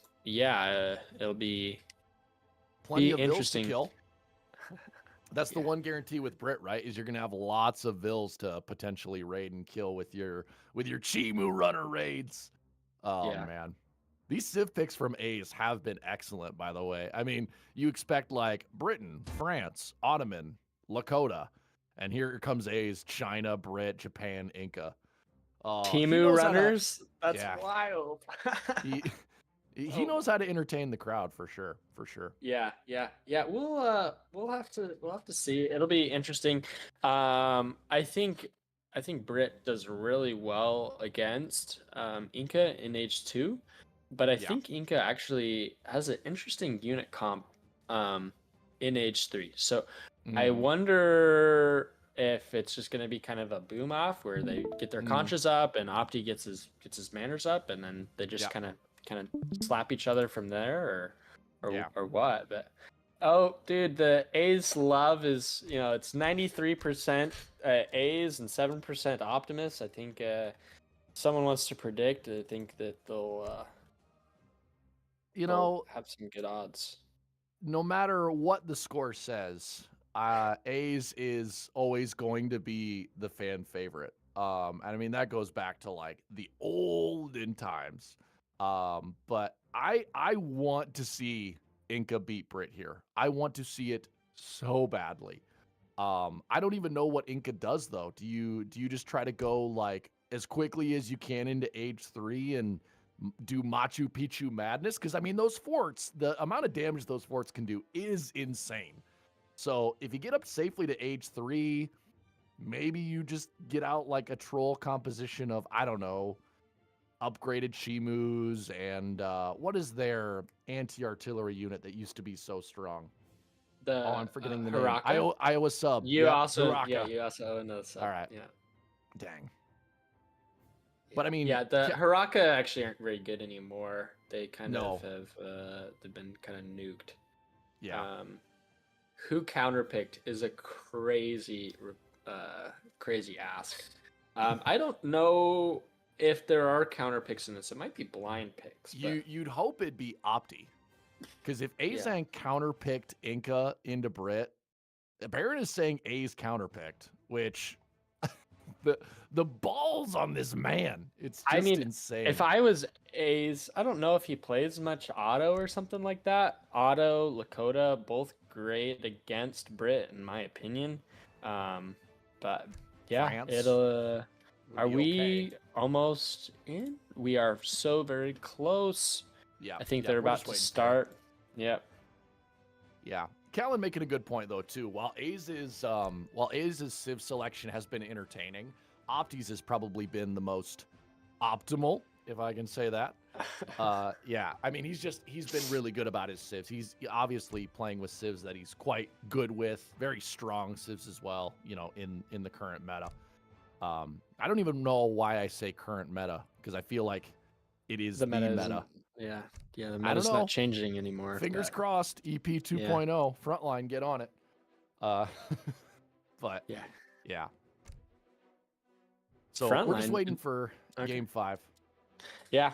be Plenty of vills to interesting. kill. That's the one guarantee with Brit, right? Is you're gonna have lots of vills to potentially raid and kill with your Chimu runner raids. Oh man, these civ picks from A's have been excellent, by the way. I mean, you expect like Britain, France, Ottoman, Lakota, and here comes A's China, Brit, Japan, Inca. Timu runners? That's wild. He knows how to entertain the crowd for sure. Yeah. We'll have to see. It'll be interesting. I think Brit does really well against Inca in H2, but I think Inca actually has an interesting unit comp in H3. So I wonder if it's just going to be kind of a boom off where they get their conchas up and Opti gets his manners up, and then they just kind of slap each other from there, or what. But oh dude, the A's love is, it's 93% A's and 7% Optimus. I think someone wants to predict. I think that they'll have some good odds. No matter what the score says, A's is always going to be the fan favorite. And I mean, that goes back to like the olden times. But I want to see Inca beat Brit here. I want to see it so badly. I don't even know what Inca does though. Do you just try to go like as quickly as you can into H3 and do Machu Picchu madness? Because I mean, those forts, the amount of damage those forts can do is insane. So if you get up safely to H3, maybe you just get out like a troll composition of, I don't know, upgraded Chimus and what is their anti-artillery unit that used to be so strong? I'm forgetting the name. Iowa sub. You also own another sub. All right. Yeah. Dang. But I mean, the Haraka actually aren't very good anymore. They kind of have they've been kind of nuked. Yeah. Who counterpicked is a crazy ask. I don't know if there are counter picks in this. It might be blind picks. You'd hope it'd be Opti, because if Aizamk counterpicked Inca into Brit, Baron is saying A's counterpicked, which the balls on this man. It's just insane. If I was A's, I don't know if he plays much Auto or something like that. Auto, Lakota, both great against Brit in my opinion. But yeah, France it'll. Are we almost in? We are so very close. Yeah, I think they're about to start. Yep. Yeah. Callan making a good point though too. While A's' civ selection has been entertaining, Opti's has probably been the most optimal, if I can say that. Yeah. I mean, he's been really good about his civs. He's obviously playing with civs that he's quite good with, very strong civs as well, in the current meta. I don't even know why I say current meta, because I feel like it is the meta. Yeah, the meta's not changing anymore. Fingers crossed, EP 2.0, frontline, get on it. But yeah. So we're just waiting for game 5. Yeah,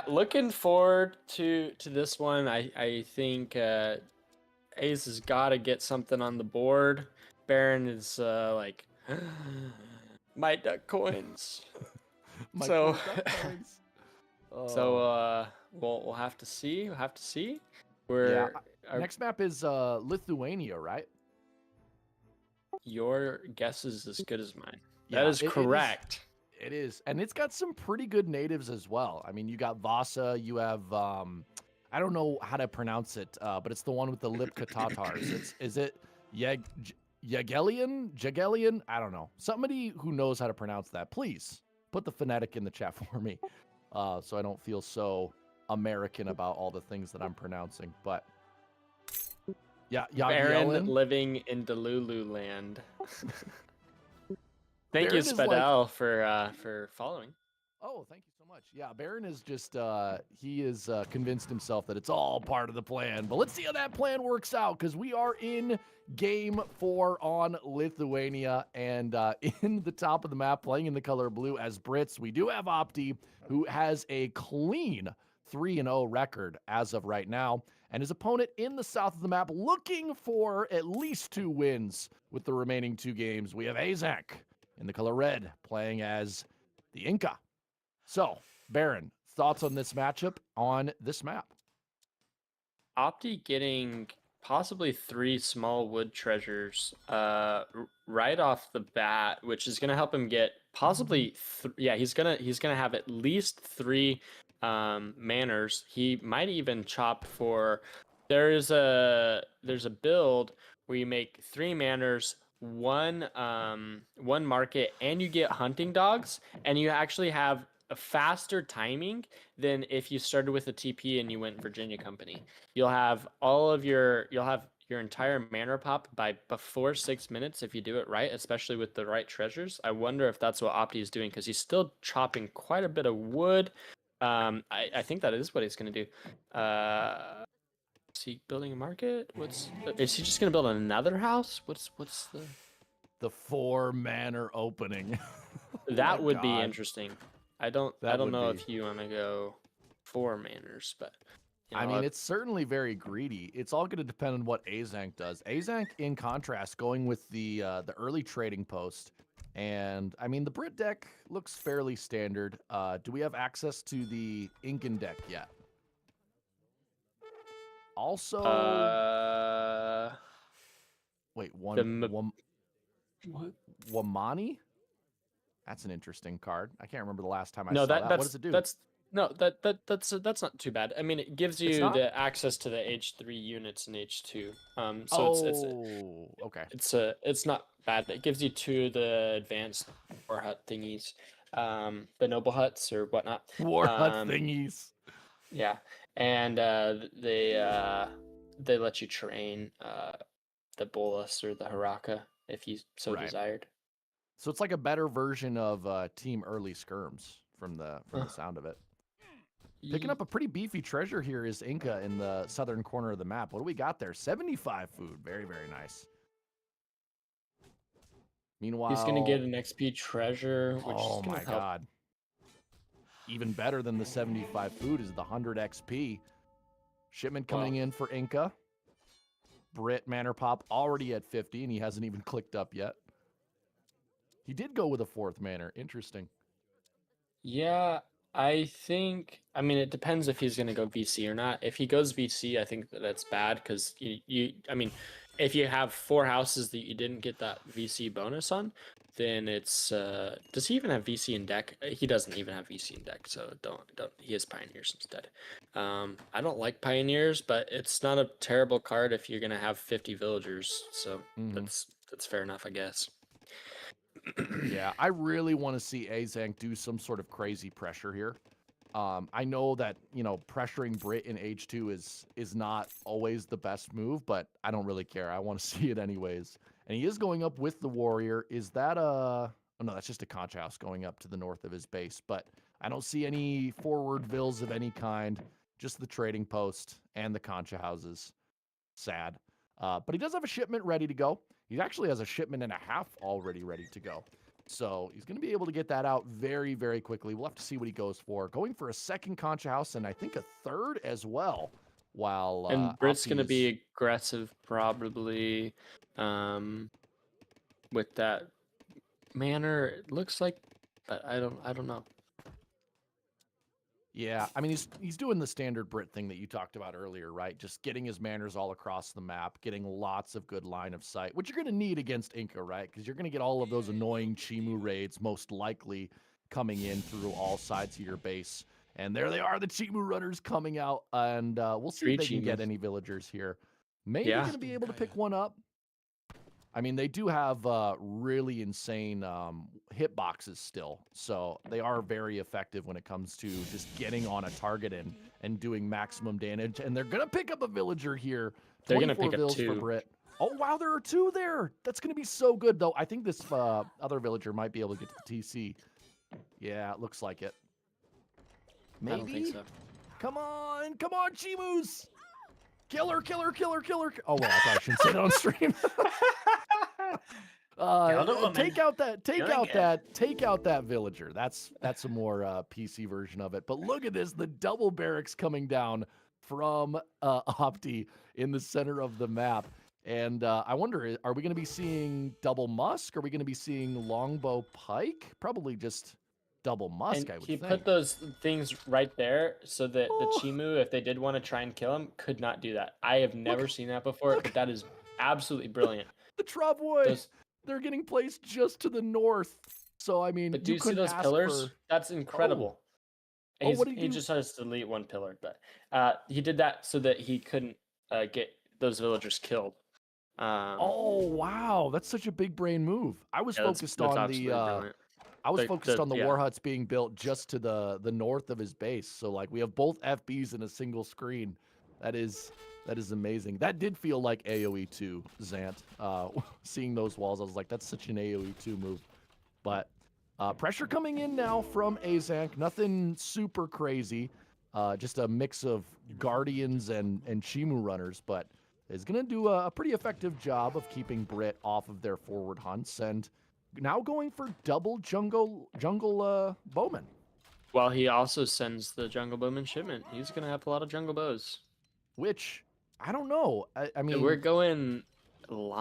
looking forward to this one. I think Ace has got to get something on the board. Baron is like... My duck coins. My So- four ducklings. So Oh. we'll have to see. We'll have to see. Yeah. Where Next map is Lithuania, right? your guess is as good as mine. Yeah, That is it is. correct. It is, and it's got some pretty good natives as well. I mean, you got Vasa, you have I don't know how to pronounce it, but it's the one with the Lipka Tatars. Is it Jagelian? I don't know. Somebody who knows how to pronounce that, please put the phonetic in the chat for me, so I don't feel so American about all the things that I'm pronouncing. But yeah, Baron Jagelian. living in Delulu land. Thank Baron you, is like- Spadell, for following. Oh, thank you so much. Yeah, Baron is just, he is convinced himself that it's all part of the plan. But let's see how that plan works out, because we are in game 4 on Lithuania. And in the top of the map, playing in the color blue as Brits, we do have Opti, who has a clean 3-0 record as of right now. And his opponent in the south of the map looking for at least 2 wins with the remaining 2 games. We have Aizamk in the color red, playing as the Inca. So, Baron, thoughts on this matchup on this map? Opti getting possibly 3 small wood treasures right off the bat, which is going to help him get possibly he's gonna have at least 3 manors. He might even chop for there's a build where you make 3 manors, one market, and you get hunting dogs, and you actually have a faster timing than if you started with a TP and you went Virginia Company. You'll have your entire manor pop by before 6 minutes if you do it right, especially with the right treasures. I wonder if that's what Opti is doing, because he's still chopping quite a bit of wood. I think that is what he's going to do. Is he building a market? Is he just going to build another house? What's The 4 manor opening. that my would be God. interesting. I don't That would know be. if you want to go 4 manors, but you I know, mean, it's certainly very greedy. It's all going to depend on what Aizamk does. Aizamk, in contrast, going with the early trading post. And, I mean, the Brit deck looks fairly standard. Do we have access to the Incan deck yet? Also, wait, Wamani? That's an interesting card. I can't remember the last time I saw that. What does it do? That's not too bad. I mean, it gives you the access to the H3 units in H2. Okay. It's not bad. It gives you 2 of the advanced war hut thingies, the noble huts or whatnot. War hut thingies. Yeah, and they let you train the bolus or the haraka if you so Right. desired. So it's like a better version of Team Early Skirms from the sound of it. Picking up a pretty beefy treasure here is Inca in the southern corner of the map. What do we got there? 75 food. Very, very nice. Meanwhile, He's gonna get an XP treasure, which is oh gonna my help. God. Even better than the 75 food is the 100 XP. Shipment coming in for Inca. Brit Manor Pop already at 50, and he hasn't even clicked up yet. He did go with a 4th manor. Interesting. Yeah, I mean, it depends if he's gonna go VC or not. If he goes VC, I think that's bad, because I mean, if you have 4 houses that you didn't get that VC bonus on, then it's does he even have VC in deck? He doesn't even have VC in deck, so don't. He has Pioneers instead. I don't like Pioneers, but it's not a terrible card if you're gonna have 50 villagers, so that's fair enough, I guess. Yeah, I really want to see Aizamk do some sort of crazy pressure here. I know that, pressuring Brit in H2 is not always the best move, but I don't really care. I want to see it anyways. And he is going up with the warrior. Is that oh no, that's just a conch house going up to the north of his base, but I don't see any forward vills of any kind, just the trading post and the concha houses. Sad. But he does have a shipment ready to go. He actually has a shipment and a half already ready to go. So he's going to be able to get that out very, very quickly. We'll have to see what he goes for. Going for a 2nd concha house and I think a 3rd as well. While and Brit's going to Opti's- be aggressive probably with that manor. It looks like, but I don't know. Yeah, I mean he's doing the standard Brit thing that you talked about earlier, right? Just getting his manners all across the map, getting lots of good line of sight, which you're going to need against Inca, right? Because you're going to get all of those annoying Chimu raids, most likely coming in through all sides of your base. And there they are, the Chimu runners coming out, and we'll see if 3 they can get Chimus. any villagers here. Maybe Yeah. going to be able to pick one up. I mean, they do have really insane hitboxes still, so they are very effective when it comes to just getting on a target and doing maximum damage. And they're gonna pick up a villager here. They're gonna 24 pick up vills for 2. Brit. Oh wow, there are 2 there. That's gonna be so good though. I think this other villager might be able to get to the TC. Yeah, it looks like it. Maybe. I don't think so. Come on, Chimus! Killer. Oh well, I probably shouldn't say that on stream. Take out that villager. That's a more PC version of it. But look at this, the double barracks coming down from Opti in the center of the map. And I wonder, are we going to be seeing double musk? Are we going to be seeing longbow pike? Probably just double musk, And I would he think. put those things right there so that the Chimu, if they did want to try and kill him, could not do that. I have never seen that before, but that is absolutely brilliant. The Travoy, Those- they're getting placed just to the north. So, I mean, But do you see couldn't those ask pillars? for- That's incredible. Oh, what did he He do? just has to delete 1 pillar, but he did that so that he couldn't get those villagers killed. Oh, wow. That's such a big brain move. I was yeah, focused that's on absolutely brilliant. I was The- focused the- on the yeah. war huts being built just to the north of his base. So like we have both FBs in a single screen. That is amazing. That did feel like AoE 2, Zant. Seeing those walls, I was like, that's such an AoE 2 move. But pressure coming in now from Aizamk. Nothing super crazy. Just a mix of Guardians and Chimu runners, but is going to do a pretty effective job of keeping Brit off of their forward hunts, and now going for double jungle bowman. Well, he also sends the jungle bowman shipment. He's gonna have a lot of jungle bows. Which I don't know. I mean, We're going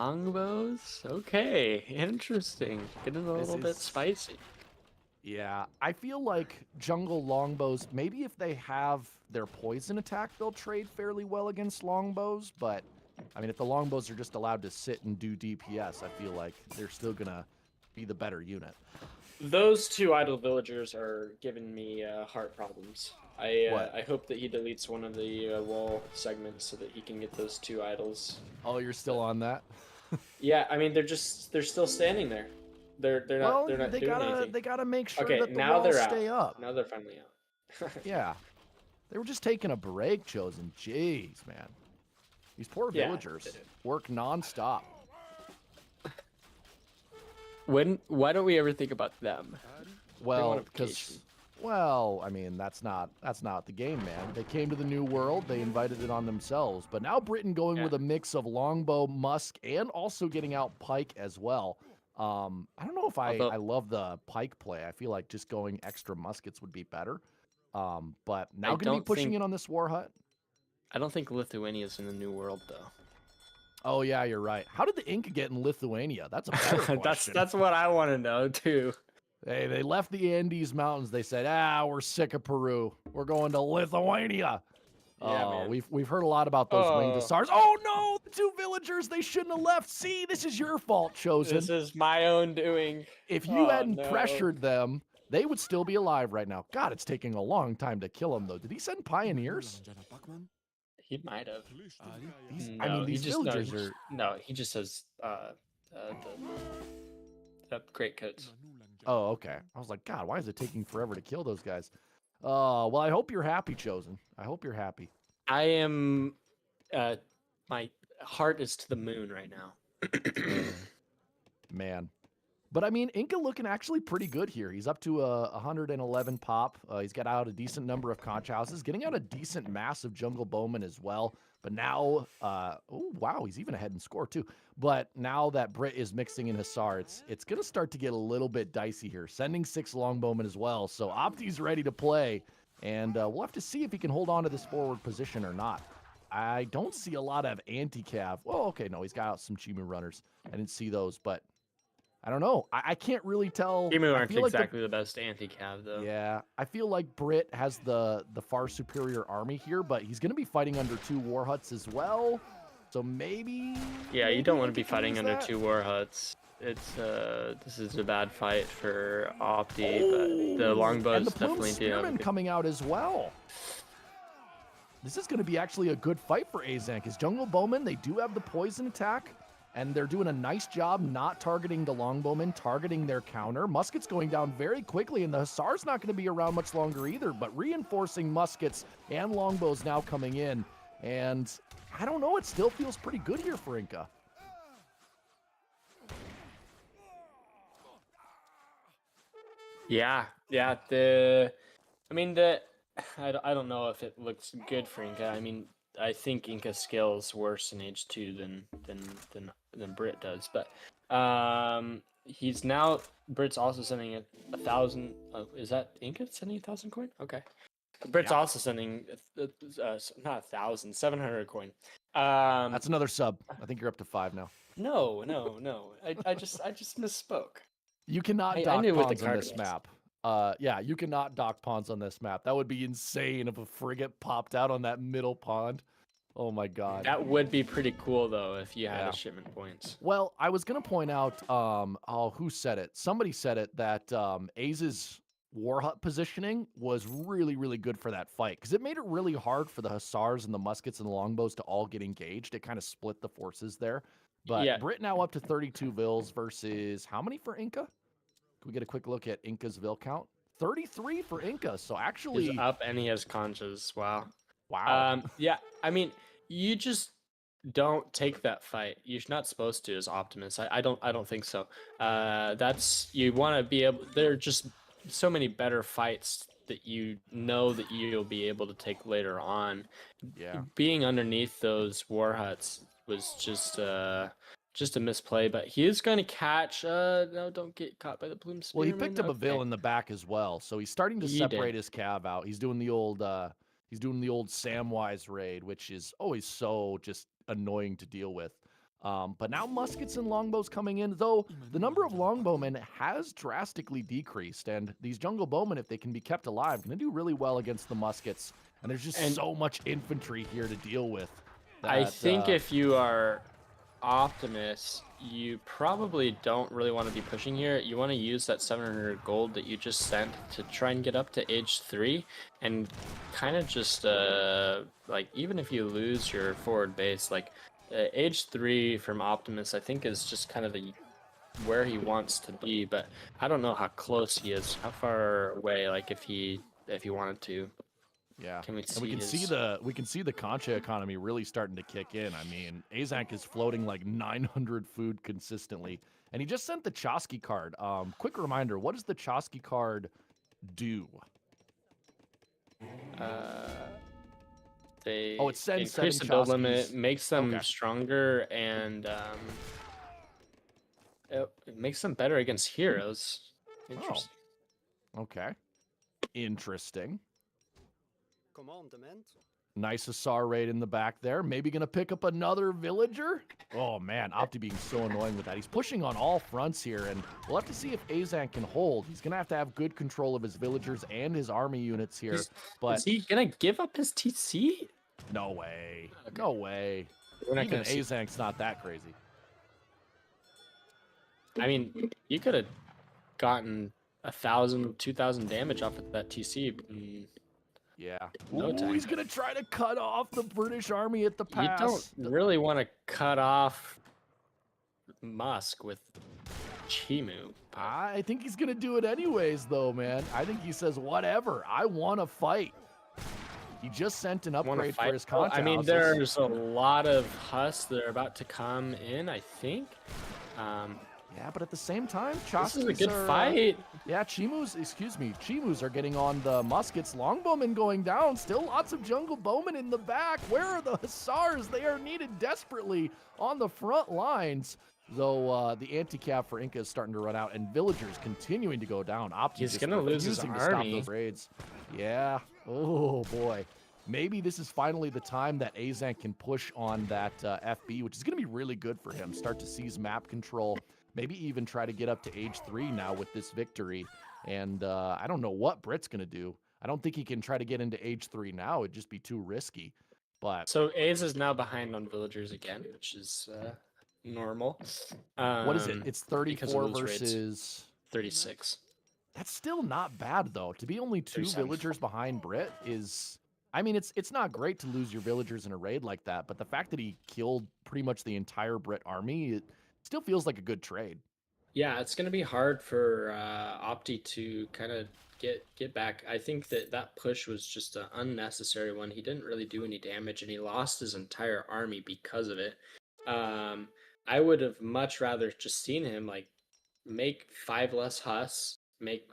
longbows. Okay, interesting. Getting a This little bit is- spicy. yeah, I feel like jungle longbows. Maybe if they have their poison attack, they'll trade fairly well against longbows. But I mean, if the longbows are just allowed to sit and do DPS, I feel like they're still gonna be the better unit. Those 2 idle villagers are giving me heart problems. What? I hope that he deletes one of the wall segments so that he can get those 2 idols. Oh, you're still on that? Yeah, I mean they're still standing there. They're Well, not they doing gotta anything. they gotta make sure Okay, that the now walls they're out. stay up. Now they're finally out. Yeah, they were just taking a break, Chosen. Jeez, man, these poor Yeah, villagers they did. work nonstop. Why don't we ever think about them? Well, on because, vacation. well, I mean, that's not the game, man. They came to the new world, they invited it on themselves. But now Britain going Yeah. with a mix of longbow, musk, and also getting out pike as well. I don't know if I love the pike play. I feel like just going extra muskets would be better. But now I going to be don't pushing think- in on this war hut. I don't think Lithuania's in the new world though. Oh yeah, you're right. How did the Inca get in Lithuania? That's a better question. that's what I want to know too. Hey, they left the Andes Mountains. They said, we're sick of Peru. We're going to Lithuania. Yeah, Oh, man. we've heard a lot about those winged Oh. hussars. Oh no, the 2 villagers, they shouldn't have left. See, this is your fault, Chosen. This is my own doing. If you Oh, hadn't no. pressured them, they would still be alive right now. God, it's taking a long time to kill them though. Did he send pioneers? He might have. I mean, No, these he villagers are. No, he just says the great coats. Oh, okay. I was like, God, why is it taking forever to kill those guys? Well, I hope you're happy, Chosen. I hope you're happy. I am. My heart is to the moon right now. Man. But I mean, Inca looking actually pretty good here. He's up to 111 pop. He's got out a decent number of conch houses, getting out a decent mass of jungle bowmen as well. But now, oh wow, he's even ahead in score too. But now that Brit is mixing in Hussar, it's going to start to get a little bit dicey here. Sending 6 longbowmen as well. So Opti's ready to play. And we'll have to see if he can hold on to this forward position or not. I don't see a lot of anti-cav. Well, okay, no, he's got out some Chimu runners. I didn't see those, but I don't know. I can't really tell. Timu I aren't feel like exactly the best anti-cav though. yeah, I feel like Brit has the far superior army here, but he's going to be fighting under 2 war huts as well. So maybe. Yeah, you maybe don't want to Inca be can fighting use under that. 2 war huts. It's this is a bad fight for Opti, but the longbows and the Plume definitely do have a Spearman good... coming out as well. This is going to be actually a good fight for Aizamk. His Jungle Bowmen, they do have the poison attack, and they're doing a nice job not targeting the Longbowmen, targeting their counter. Musket's going down very quickly, and the Hussar's not going to be around much longer either, but reinforcing Muskets and Longbows now coming in, and I don't know, it still feels pretty good here for Inca. Yeah, I mean, I don't know if it looks good for Inca. I mean, I think Inca scales worse in H2 than Brit does, but he's now Brit's also sending 1,000. Is that Inca sending 1,000 coin? Okay, Brit's Yeah. also sending not 1,000, 700 coin. That's another sub. I think you're up to 5 now. No. I just misspoke. You cannot I dock knew what the pawns on card this was. map. Yeah, you cannot dock pawns on this map. That would be insane if a frigate popped out on that middle pond. Oh my god. That would be pretty cool though if you had Yeah. a shipment points. Well, I was gonna point out, oh, who said it? Somebody said it that Aze's war hut positioning was really, really good for that fight because it made it really hard for the Hussars and the muskets and the longbows to all get engaged. It kind of split the forces there. But Yeah. Brit now up to 32 vills versus how many for Inca? Can we get a quick look at Inca's vill count? 33 for Inca. So actually, He's up and he has conchas. Wow. wow. Yeah, I mean, you just don't take that fight. You're not supposed to as Optimus. I don't think so. That's you want to be able. There are just so many better fights that you know that you'll be able to take later on. Yeah. Being underneath those war huts was just a misplay, but he is going to catch. No, don't get caught by the plume Well, he spearman. picked up a vill Okay. in the back as well, so he's starting to He separate did. his cav out. He's doing the old Samwise raid, which is always so just annoying to deal with. But now muskets and longbows coming in, though the number of longbowmen has drastically decreased, and these jungle bowmen, if they can be kept alive, going to do really well against the muskets. And there's just so much infantry here to deal with. I that, think if you are Optimus, you probably don't really want to be pushing here. You want to use that 700 gold that you just sent to try and get up to age 3 and kind of just like even if you lose your forward base, like age 3 from Optimus I think is just kind of the where he wants to be, but I don't know how close he is, how far away, like if he wanted to. Yeah, Can we and we can see the concha economy really starting to kick in. I mean, Aizamk is floating like 900 food consistently, and he just sent the Chosky card. Quick reminder: what does the Chosky card do? They it sends increase 7 the build Choskys. limit, makes them Okay. stronger, and it makes them better against heroes. Interesting. Okay, interesting. Commandment. Nice Hussar raid in the back there. Maybe going to pick up another villager? Oh, man. Opti being so annoying with that. He's pushing on all fronts here, and we'll have to see if Aizamk can hold. He's going to have good control of his villagers and his army units here. But Is he going to give up his TC? no way. Okay. No way. We're not Even going to see. Aizank's not that crazy. I mean, you could have gotten 1,000, 2,000 damage off of that TC. Yeah. No Ooh, time. he's going to try to cut off the British army at the You pass. don't really want to cut off Musk with Chimu. I think he's going to do it anyways, though, man. I think he says, whatever. I want to fight. He just sent an Wanna upgrade for fight? his Oh, concha I mean, houses. there's a lot of Huss that are about to come in, I think. Yeah, but at the same time, This is a Choskys good are, fight. Yeah, Chimus are getting on the muskets. Longbowmen going down. Still lots of jungle bowmen in the back. Where are the Hussars? They are needed desperately on the front lines. Though the anti-cav for Inca is starting to run out, and villagers continuing to go down. Opti He's just gonna lose his refusing to stop army. those raids. Yeah. Oh boy. Maybe this is finally the time that Aizamk can push on that FB, which is going to be really good for him. Start to seize map control. maybe even try to get up to age 3 now with this victory. And I don't know what Brit's going to do. I don't think he can try to get into age 3 now. It'd just be too risky. But So A's is now behind on villagers again, which is normal. what is it? It's because of 34 those raids. versus 36. That's still not bad though. To be only 2 37. villagers behind Brit is, I mean, it's not great to lose your villagers in a raid like that, but the fact that he killed pretty much the entire Brit army, it still feels like a good trade. Yeah, it's going to be hard for Opti to kind of get back. I think that push was just an unnecessary one. He didn't really do any damage, and he lost his entire army because of it. I would have much rather just seen him like make 5 less Huss, make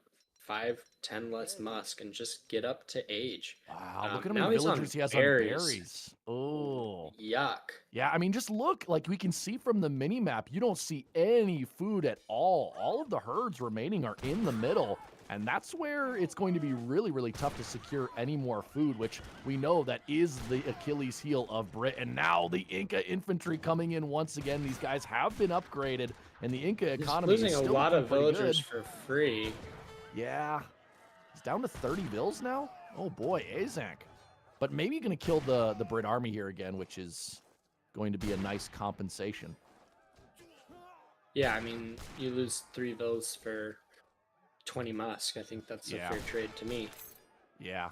5, 10 less Musk, and just get up to age. Wow, look at how now many he's on villagers he has on berries. berries. Oh, Yuck. yeah, I mean, just look, like we can see from the mini map, you don't see any food at all. All of the herds remaining are in the middle, and that's where it's going to be really, really tough to secure any more food, which we know that is the Achilles heel of Brit. And now the Inca infantry coming in once again. These guys have been upgraded, and the Inca economy He's is losing still a lot looking of pretty villagers good. for free. Yeah, he's down to 30 bills now. Oh boy, Aizamk. But maybe going to kill the Brit army here again, which is going to be a nice compensation. Yeah, I mean, you lose 3 bills for 20 Musk. I think that's a fair trade to me. Yeah.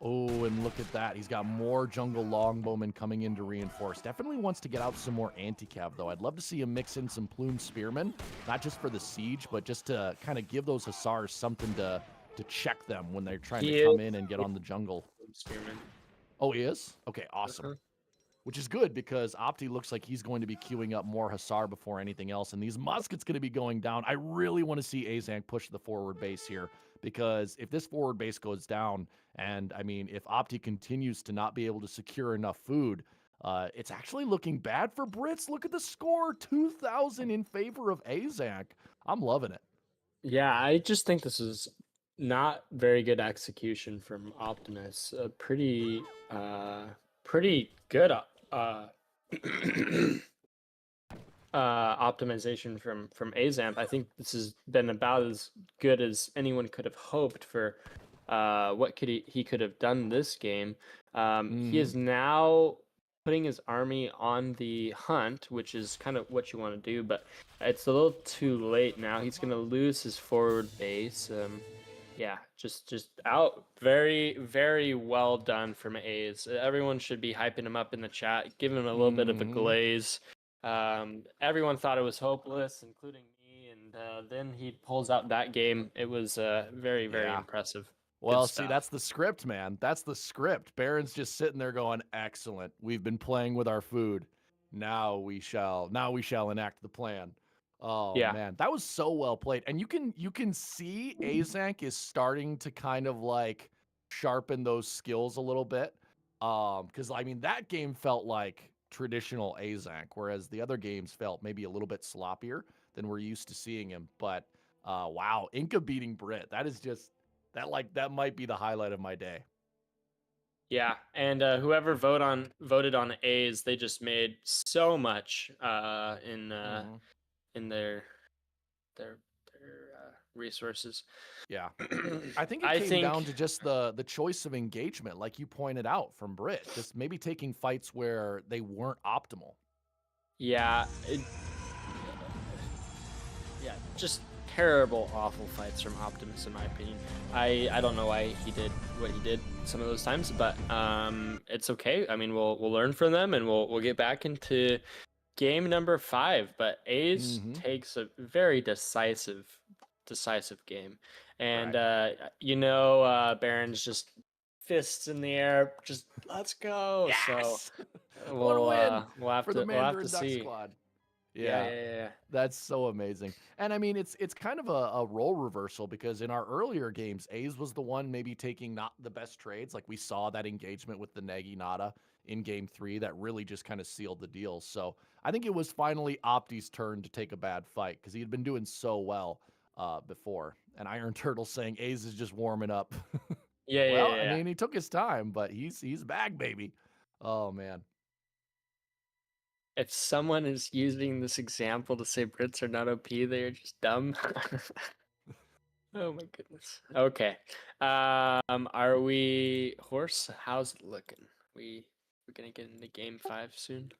Oh, and look at that. He's got more jungle longbowmen coming in to reinforce. Definitely wants to get out some more anti-cav, though. I'd love to see him mix in some plume spearmen, not just for the siege, but just to kind of give those hussars something to check them when they're trying to come in and get on the jungle. Spearman. Oh, he is? Okay, awesome. Which is good because Opti looks like he's going to be queuing up more Hussar before anything else. And these muskets going to be going down. I really want to see Aizamk push the forward base here because if this forward base goes down, and I mean, if Opti continues to not be able to secure enough food, it's actually looking bad for Brits. Look at the score, 2,000 in favor of Aizamk. I'm loving it. Yeah, I just think this is not very good execution from Optimus. Pretty good optimization from Aizamk. I think this has been about as good as anyone could have hoped for what he could have done this game. He is now putting his army on the hunt, which is kind of what you want to do, but it's a little too late now. He's going to lose his forward base. Yeah, just out. Very, very well done from A's. Everyone should be hyping him up in the chat, giving him a little bit of a glaze. Everyone thought it was hopeless, including me, and then he pulls out that game. It was very, very impressive. Well, see, that's the script, man. That's the script. Baron's just sitting there going, "Excellent. We've been playing with our food. Now we shall enact the plan." Oh man, that was so well played. And you can see Aizamk is starting to kind of like sharpen those skills a little bit. Because I mean that game felt like traditional Aizamk, whereas the other games felt maybe a little bit sloppier than we're used to seeing him. But wow, Inca beating Brit. That is just that might be the highlight of my day. Yeah, and whoever voted on A's, they just made so much in their resources. Yeah, I think it came down to just the choice of engagement, like you pointed out from Brit, just maybe taking fights where they weren't optimal. Yeah, just terrible, awful fights from Optimus, in my opinion. I don't know why he did what he did some of those times, but it's okay. I mean, we'll learn from them, and we'll get back into game number 5. But A's takes a very decisive game, and Baron's just fists in the air, just let's go. Yes! So we'll have for to the Mandarin Duck see. Squad. Yeah. That's so amazing. And I mean, it's kind of a role reversal because in our earlier games, A's was the one maybe taking not the best trades. Like we saw that engagement with the Negi Nada in game 3 that really just kind of sealed the deal. So I think it was finally Opti's turn to take a bad fight because he had been doing so well before. And Iron Turtle saying A's is just warming up. I mean, he took his time, but he's back, baby. Oh man. If someone is using this example to say Brits are not OP, they are just dumb. Oh my goodness. Okay. Are we horse? How's it looking? We're gonna get into game 5 soon.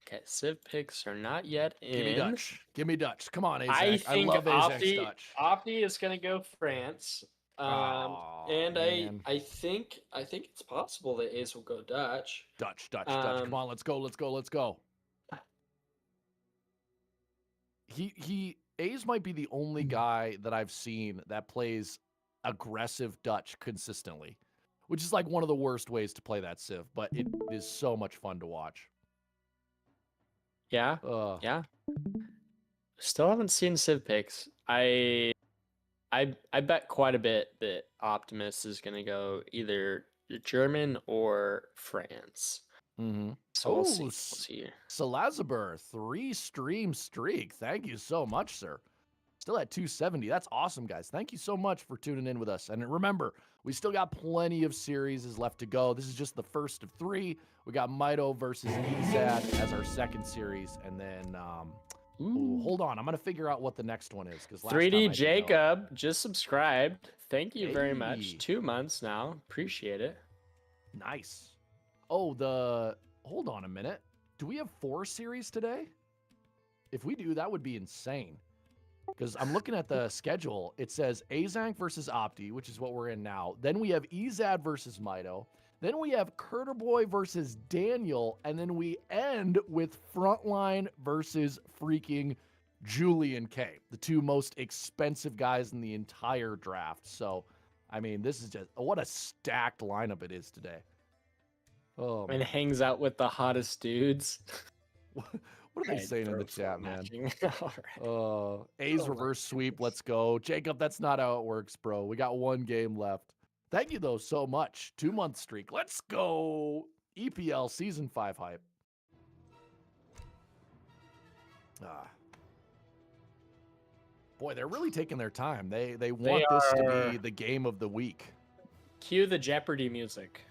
Okay, Civ picks are not yet in. Give me Dutch. Give me Dutch. Come on, I Aizamk. I think love Aizamk's Dutch. Opti is gonna go France. Aw, And man. I think it's possible that Ace will go Dutch. Dutch. Come on, let's go. A's might be the only guy that I've seen that plays aggressive Dutch consistently, which is like one of the worst ways to play that Civ, but it is so much fun to watch. Yeah. Yeah. Still haven't seen Civ picks. I bet quite a bit that Optimus is gonna go either German or France. Mm-hmm. So we'll see. We'll see. Salazaber, 3-stream streak. Thank you so much, sir. Still at 270. That's awesome, guys. Thank you so much for tuning in with us. And remember, we still got plenty of series left to go. This is just the first of 3. We got Maido versus Ezad as our second series. And then, ooh, hold on. I'm going to figure out what the next one is. 3D Jacob just subscribed. Thank you very much. 2 months now. Appreciate it. Nice. Oh, hold on a minute. Do we have 4 series today? If we do, that would be insane. Because I'm looking at the schedule. It says Aizamk versus Opti, which is what we're in now. Then we have Ezad versus Maido. Then we have Kurterboy versus Daniel. And then we end with Frontline versus freaking Julian K. The 2 most expensive guys in the entire draft. So, I mean, this is just what a stacked lineup it is today. Oh, and hangs out with the hottest dudes. What are they saying in the chat, man? Right. A's reverse sweep. Let's go. Jacob, that's not how it works, bro. We got 1 game left. Thank you, though, so much. 2-month streak. Let's go. EPL Season 5 hype. Boy, they're really taking their time. They want this to be the game of the week. Cue the Jeopardy music.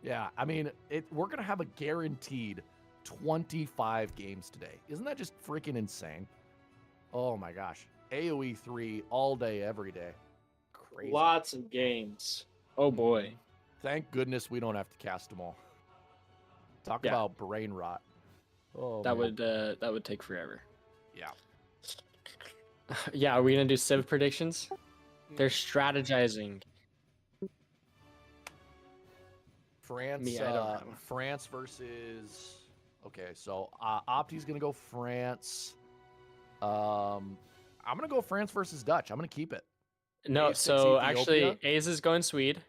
Yeah, I mean, we're going to have a guaranteed 25 games today. Isn't that just freaking insane? Oh my gosh. AoE 3 all day, every day. Crazy. Lots of games. Oh boy. Thank goodness we don't have to cast them all. Talk about brain rot. Oh, that would take forever. Yeah. Yeah, are we going to do Civ predictions? They're strategizing. France versus. Okay, so Opti's gonna go France. I'm gonna go France versus Dutch. I'm gonna keep it. No, A6 so Ethiopia. actually, A's is going Swede.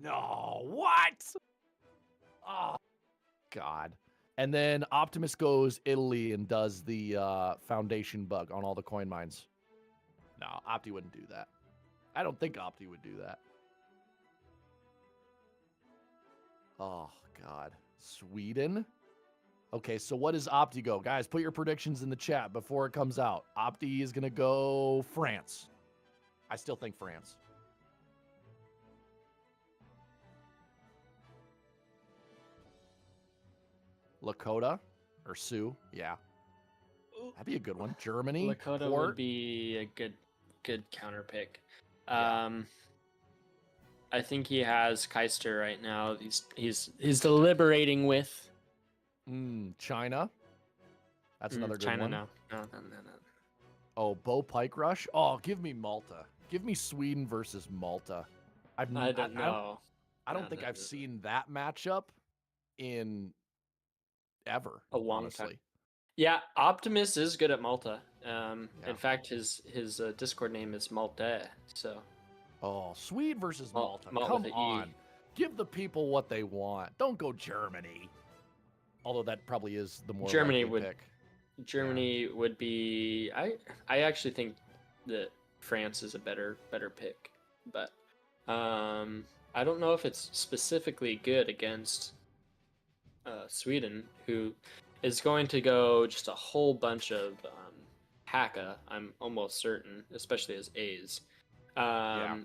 No, what? Oh, God. And then Optimus goes Italy and does the foundation bug on all the coin mines. No, Opti wouldn't do that. I don't think Opti would do that. Oh, God. Sweden? Okay, so what does Opti go? Guys, put your predictions in the chat before it comes out. Opti is going to go France. I still think France. Lakota or Sioux? Yeah. That'd be a good one. Germany? Lakota Port? would be a good counter pick. Yeah. I think he has Keister right now. He's deliberating with China. That's another good China one. No. Oh, Bow Pike Rush? Oh, give me Malta. Give me Sweden versus Malta. I don't know. I don't think I've seen that matchup in ever. A long honestly. time. Yeah, Optimus is good at Malta. In fact, his Discord name is Mitoe. So. Oh, Swede versus Malta. Malta Come with an on. E. Give the people what they want. Don't go Germany. Although that probably is the more Germany likely pick. Germany would be. I actually think that France is a better pick, but I don't know if it's specifically good against Sweden, who is going to go just a whole bunch of Haka. I'm almost certain, especially as A's. I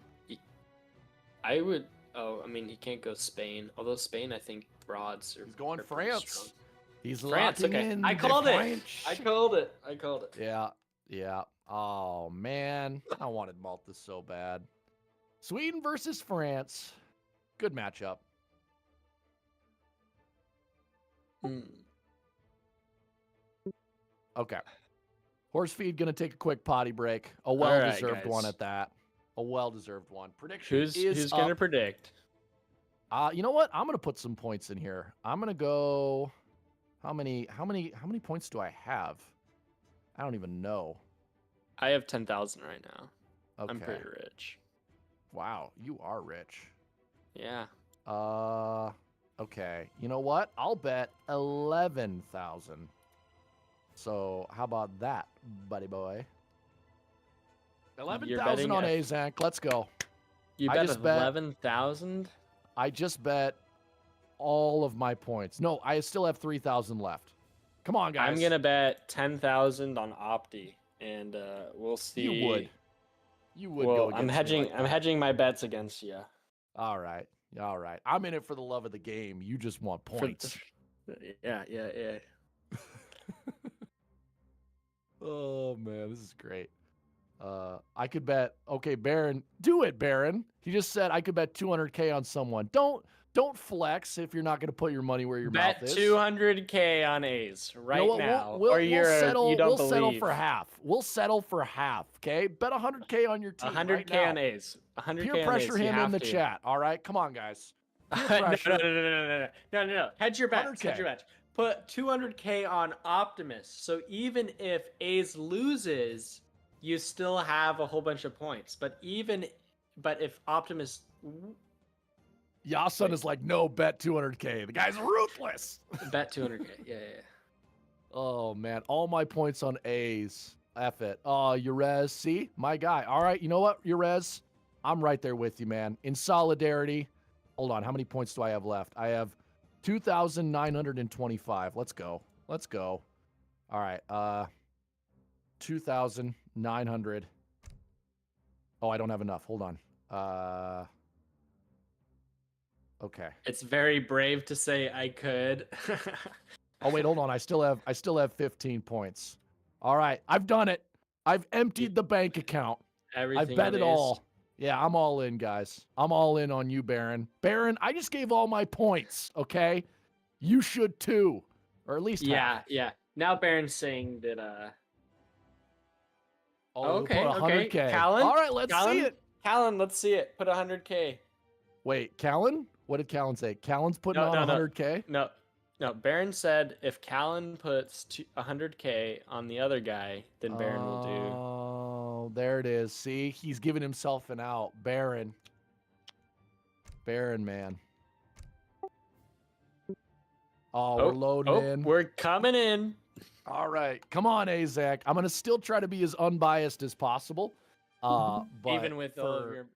Oh, I mean, he can't go Spain. Although Spain, I think broads are. He's going are pretty France. strong. He's France. locking Okay, in I the called it. French. I called it. I called it. Yeah, yeah. Oh man, I wanted Malta so bad. Sweden versus France. Good matchup. Hmm. Okay. Horse feed gonna take a quick potty break. A right, well-deserved one guys. at that. A well-deserved one. Prediction Who's is gonna up. predict? You know what? I'm gonna put some points in here. I'm gonna go. How many points do I have? I don't even know. I have 10,000 right now. Okay. I'm pretty rich. Wow, you are rich. Yeah. Okay. You know what? I'll bet 11,000. So how about that, buddy boy? 11,000 betting on a- Aizamk. Let's go. You I bet just bet- 11,000? I just bet all of my points. No, I still have 3,000 left. Come on, guys. I'm gonna bet 10,000 on Opti, and we'll see. You would. You would Well, go I'm against me hedging. like I'm that. hedging my bets against you. All right. All right. I'm in it for the love of the game. You just want points. Yeah. Oh man, this is great. I could bet. Okay, Baron, do it, Baron. He just said I could bet 200K on someone. Don't flex if you're not going to put your money where your Bet mouth is. 200K on A's right You know what? now, We'll or you don't believe. settle for half. We'll settle for half. Okay, bet 100K on your team. 100K right now. on A's. 100K Peer on pressure A's. You him in have the to. chat. All right, come on, guys. Peer no, pressure. no. Hedge your bets. 100K. Hedge your bets. Put 200K on Optimus. So even if A's loses, you still have a whole bunch of points. But if Optimus Yasun is like, no, bet 200K. The guy's ruthless. bet 200K, yeah. Oh man, all my points on A's. F it. Oh, Urez, see? My guy. All right, you know what, Urez? I'm right there with you, man. In solidarity. Hold on, how many points do I have left? I have 2,925. Let's go. Let's go. All right, 2,900. Oh, I don't have enough. Hold on. Okay. It's very brave to say I could. Oh wait, hold on. I still have 15 points. All right, I've done it. I've emptied the bank account. Everything I've bet on it A's. all. Yeah, I'm all in, guys. I'm all in on you, Baron. Baron, I just gave all my points, okay? You should too. Or at least half. Yeah. Now Baron's saying that Oh, okay, put 100K. Callan? All right, let's Callan? see it. Callan, let's see it. Put 100K. Wait, Callan? What did Callan say? Callan's putting on 100K? No. Baron said if Callan puts 100K on the other guy, then Baron will do. Oh, there it is. See, he's giving himself an out. Baron, man. Oh, we're loading in. We're coming in. All right, come on, Aizamk. I'm gonna still try to be as unbiased as possible. But Even with all for- your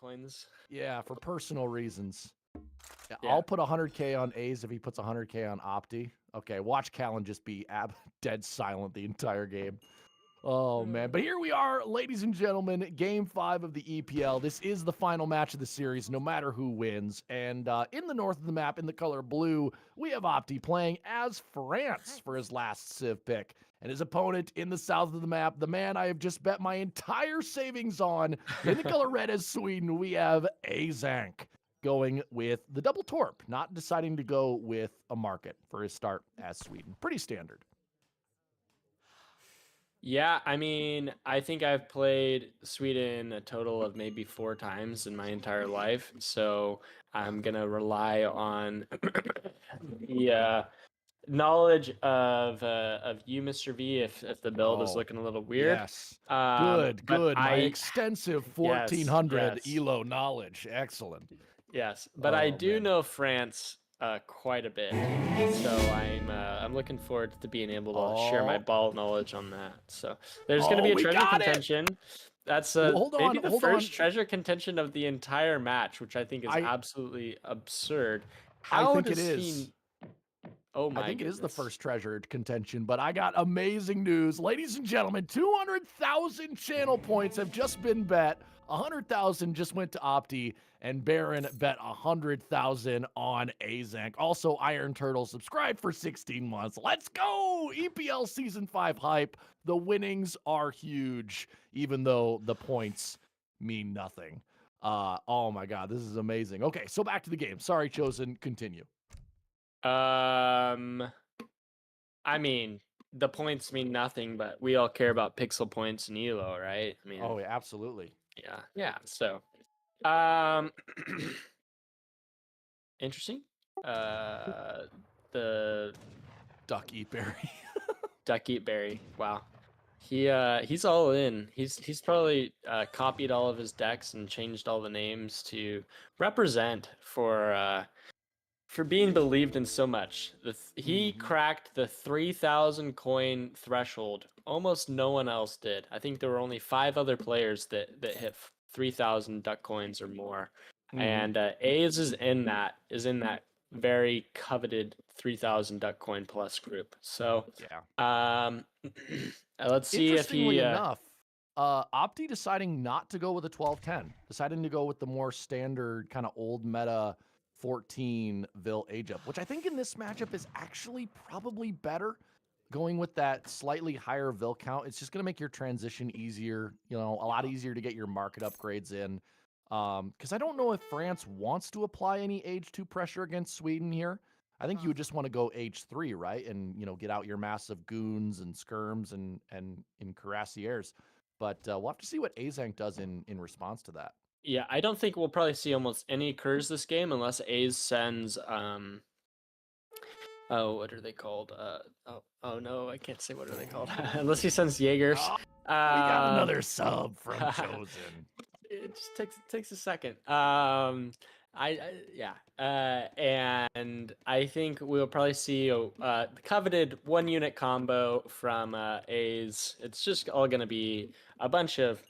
coins. yeah, for personal reasons. Yeah, Yeah. I'll put 100K on A's if he puts 100K on Opti. Okay, watch Callan just be dead silent the entire game. Oh, man. But here we are, ladies and gentlemen, Game 5 of the EPL. This is the final match of the series, no matter who wins. And in the north of the map, in the color blue, we have Opti playing as France for his last Civ pick. And his opponent in the south of the map, the man I have just bet my entire savings on, in the color red as Sweden, we have Aizamk going with the double torp, not deciding to go with a market for his start as Sweden. Pretty standard. Yeah, I mean, I think I've played Sweden a total of maybe 4 times in my entire life, so I'm gonna rely on the knowledge of you, Mr. V, if the build is Oh, looking a little weird. Yes. But My extensive 1400 yes. ELO knowledge. Excellent. Yes, but I Oh, do man. know France quite a bit, so I'm looking forward to being able to share my Oh. ball knowledge on that. So there's going to be a we treasure got it! contention. That's Hold maybe on, the hold first on. treasure contention of the entire match, which I think is I- absolutely absurd. I How think it does is. he? Oh my! I think it is the goodness. first treasure contention, but I got amazing news. Ladies and gentlemen, 200,000 channel points have just been bet 100,000 just went to Opti, and Baron bet 100,000 on Aizamk. Also, Iron Turtle subscribed for 16 months. Let's go! EPL Season 5 hype. The winnings are huge, even though the points mean nothing. Oh my god, this is amazing. Okay, so back to the game. Sorry, Chosen. Continue. I mean, the points mean nothing, but we all care about pixel points and elo, right? I mean, Oh, yeah, absolutely. yeah. So, interesting. The Duck eat berry. Duck Eat Berry. Wow. He's all in. He's probably copied all of his decks and changed all the names to represent for being believed in so much. He cracked the 3,000 coin threshold. Almost no one else did. I think there were only 5 other players that hit 3,000 duck coins or more. And A's is in that very coveted 3,000 duck coin plus group. So Yeah. let's see if he. Interestingly enough, Opti deciding not to go with a 12-10, deciding to go with the more standard kind of old meta 14 Vil age up, which I think in this matchup is actually probably better. Going with that slightly higher Vil count, it's just going to make your transition easier, a lot easier to get your market upgrades in. Because I don't know if France wants to apply any age 2 pressure against Sweden here. I think you would just want to go age 3, right? And, get out your massive goons and skirms and in cuirassiers. But we'll have to see what Aizamk does in response to that. Yeah, I don't think we'll probably see almost any curs this game unless A's sends what are they called? Oh no, I can't say what are they called. Unless he sends Jaegers. Oh, we got another sub from Chosen. It just takes a second. And I think we'll probably see the coveted 1 unit combo from A's. It's just all gonna be a bunch of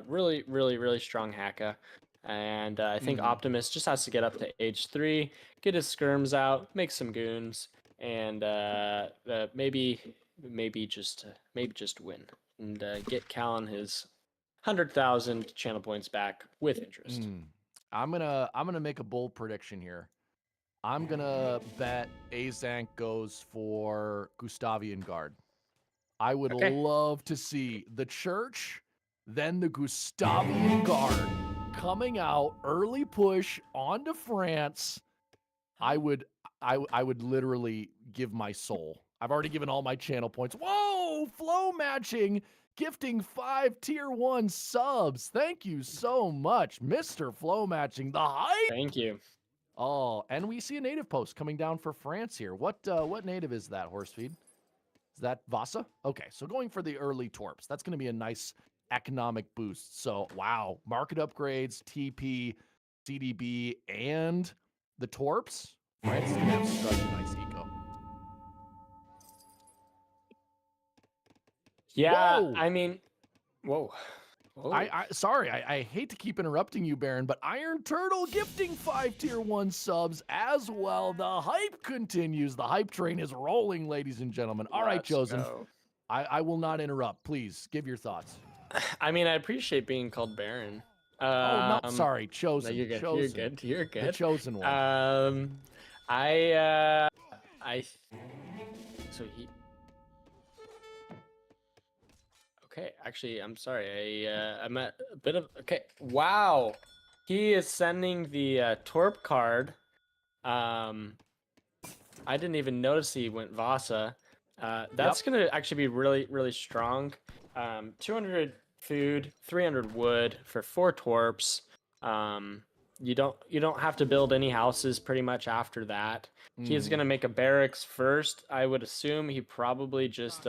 really, really, really strong Haka. And I think Optimus just has to get up to age 3, get his skirms out, make some goons, and maybe just win and get Callan his 100,000 channel points back with interest. I'm gonna make a bold prediction here. I'm gonna bet Aizamk goes for Gustavian Guard. I would love to see the Church, then the Gustavian Guard coming out, early push onto France. I would literally give my soul. I've already given all my channel points. Whoa, flow matching, gifting 5 tier 1 subs. Thank you so much, Mr. Flow Matching. The hype. Thank you. Oh, and we see a native post coming down for France here. What native is that, Horsefeed? Is that Vasa? Okay, so going for the early torps. That's going to be a nice economic boost. So, wow, market upgrades, TP, CDB, and the torps. France is going to have such a nice eco. Yeah, Whoa! I mean, whoa. Sorry, I hate to keep interrupting you, Baron, but Iron Turtle gifting 5 tier 1 subs as well. The hype continues. The hype train is rolling, ladies and gentlemen. All right, Chosen. I will not interrupt. Please give your thoughts. I mean, I appreciate being called Baron. No, sorry, Chosen. No, you're good. Chosen. You're good. The Chosen one. So he. Okay, actually, I'm sorry. I'm at a bit of. Okay, wow. He is sending the Torp card. I didn't even notice he went Vasa. That's gonna actually be really, really strong. 200 food, 300 wood for 4 Torps. You don't have to build any houses pretty much after that. He's gonna make a barracks first. I would assume he probably just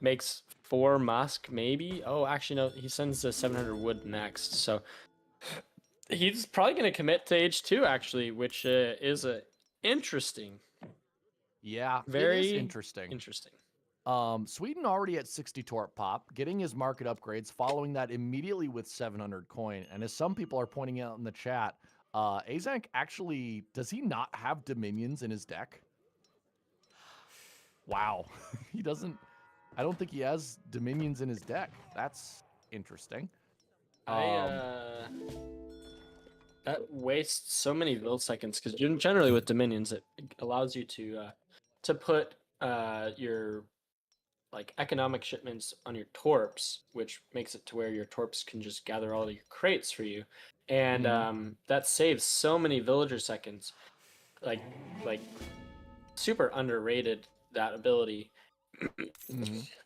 makes 4 musk, maybe. Oh, actually no, he sends the 700 wood next. So he's probably gonna commit to H2 actually, which is interesting. Yeah, Very it is interesting. Sweden already at 60 torp pop, getting his market upgrades, following that immediately with 700 coin. And as some people are pointing out in the chat, Aizamk actually, does he not have dominions in his deck? Wow. He doesn't, I don't think he has dominions in his deck. That's interesting. Um, That wastes so many build seconds because generally with Dominions it allows you to put your like economic shipments on your torps, which makes it to where your torps can just gather all your crates for you, and that saves so many villager seconds. Like super underrated that ability.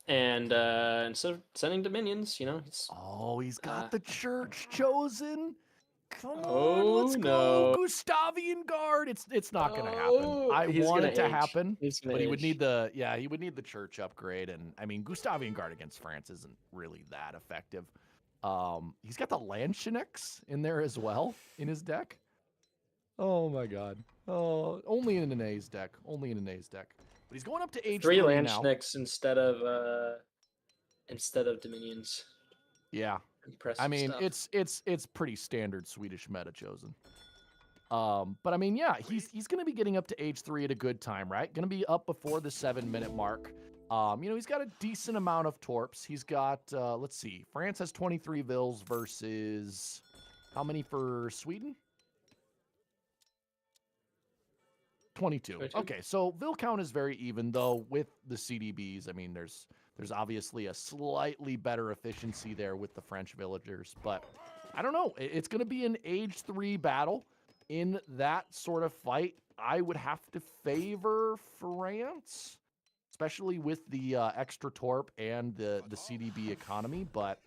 And instead of sending Dominions, he's oh, he's got Uh, the church chosen. Come on, Oh, let's no. go, Gustavian Guard. It's not gonna happen. Oh, I he's want gonna it to age. happen, He's gonna but he would age. need he would need the church upgrade, and I mean Gustavian Guard against France isn't really that effective. He's got the Landshinix in there as well in his deck. Oh my god. Oh, only in an A's deck. Only in an A's deck. But he's going up to age 3 3 now. Landsnicks instead of Dominions. Yeah. Impressive I mean, stuff. it's pretty standard Swedish meta chosen. But I mean, yeah, he's gonna be getting up to age 3 at a good time, right? Gonna be up before the 7-minute mark. He's got a decent amount of torps. He's got let's see, France has 23 vills versus how many for Sweden? 22. 22? Okay, so vill count is very even though with the CDBs. I mean, there's obviously a slightly better efficiency there with the French villagers, but I don't know. It's going to be an age 3 battle. In that sort of fight, I would have to favor France, especially with the extra torp and the CDB economy, but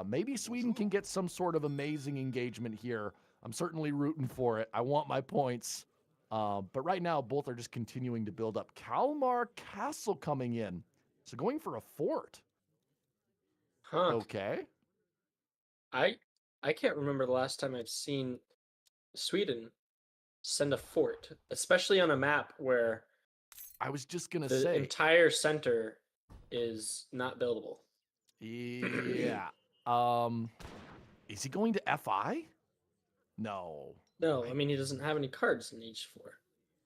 maybe Sweden can get some sort of amazing engagement here. I'm certainly rooting for it. I want my points. But right now, both are just continuing to build up. Kalmar Castle coming in. So going for a fort. Huh. Okay. I can't remember the last time I've seen Sweden send a fort, especially on a map where I was just going to the say. entire center is not buildable. Yeah. Is he going to FI? No. No, I mean he doesn't have any cards in each 4.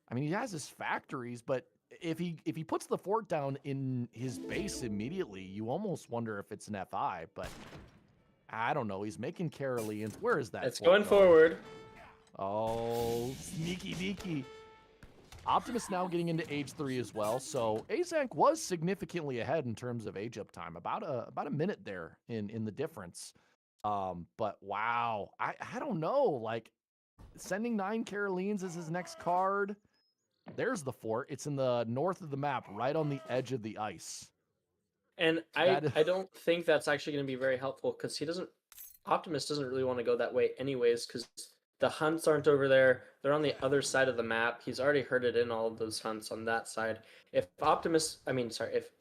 I mean, he has his factories, but if he puts the fort down in his base immediately, you almost wonder if it's an FI, but I don't know. He's making Caroleans. Where is that? It's fort going forward. Oh, sneaky deaky. Optimus now getting into age 3 as well. So Aizamk was significantly ahead in terms of age up time, about a minute there in the difference. But wow, I don't know. Like sending 9 Caroleans as his next card. There's the fort. It's in the north of the map, right on the edge of the ice. And I don't think that's actually going to be very helpful because Optimus doesn't really want to go that way anyways because the hunts aren't over there. They're on the other side of the map. He's already herded in all of those hunts on that side. If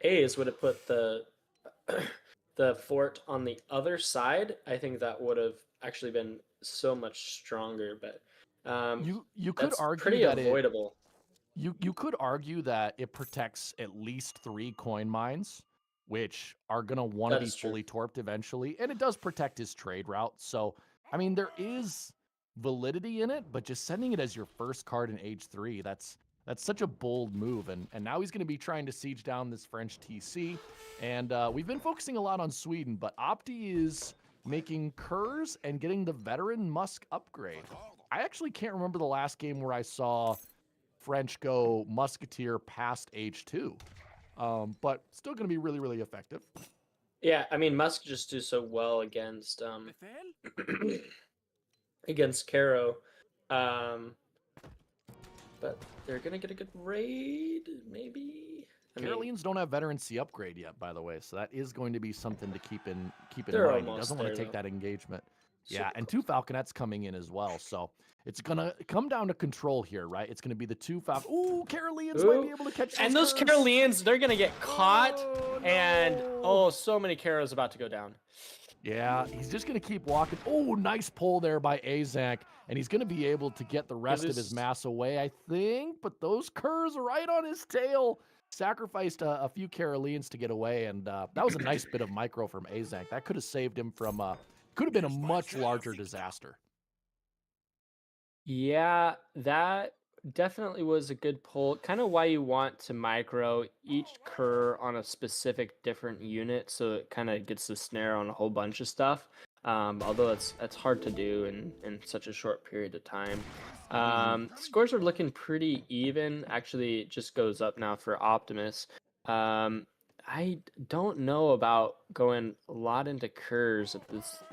A's would have put the fort on the other side, I think that would have actually been so much stronger. But you could that's argue pretty that avoidable. You could argue that it protects at least 3 coin mines, which are going to want to be fully torped eventually. And it does protect his trade route. So, I mean, there is validity in it, but just sending it as your first card in age 3, that's such a bold move. And now he's going to be trying to siege down this French TC. And we've been focusing a lot on Sweden, but Opti is making Kurz and getting the veteran Musk upgrade. I actually can't remember the last game where I saw French go Musketeer past age 2. But still going to be really, really effective. Yeah, I mean, Musk just do so well against against Caro. But they're going to get a good raid, maybe? Caroleans don't have veterancy upgrade yet, by the way, so that is going to be something to keep in They're mind. He almost doesn't want to there, take though. that engagement. Super Yeah, and close. 2 Falconets coming in as well, so it's going to come down to control here, right? It's going to be the 2 Falcon. Ooh, Caroleans might be able to catch And those Kurz. Caroleans, they're going to get caught. Oh, And, no. so many Caros about to go down. Yeah, he's just going to keep walking. Oh, nice pull there by Aizamk. And he's going to be able to get the rest of his mass away, I think. But those Kurz right on his tail. Sacrificed a few Caroleans to get away. And that was a nice bit of micro from Aizamk. That could have saved him from, could have been a much larger disaster. Yeah, that definitely was a good pull. Kind of why you want to micro each cur on a specific different unit so it kind of gets the snare on a whole bunch of stuff. Although that's hard to do in such a short period of time. Scores are looking pretty even. Actually, it just goes up now for Optimus. I don't know about going a lot into Kurs at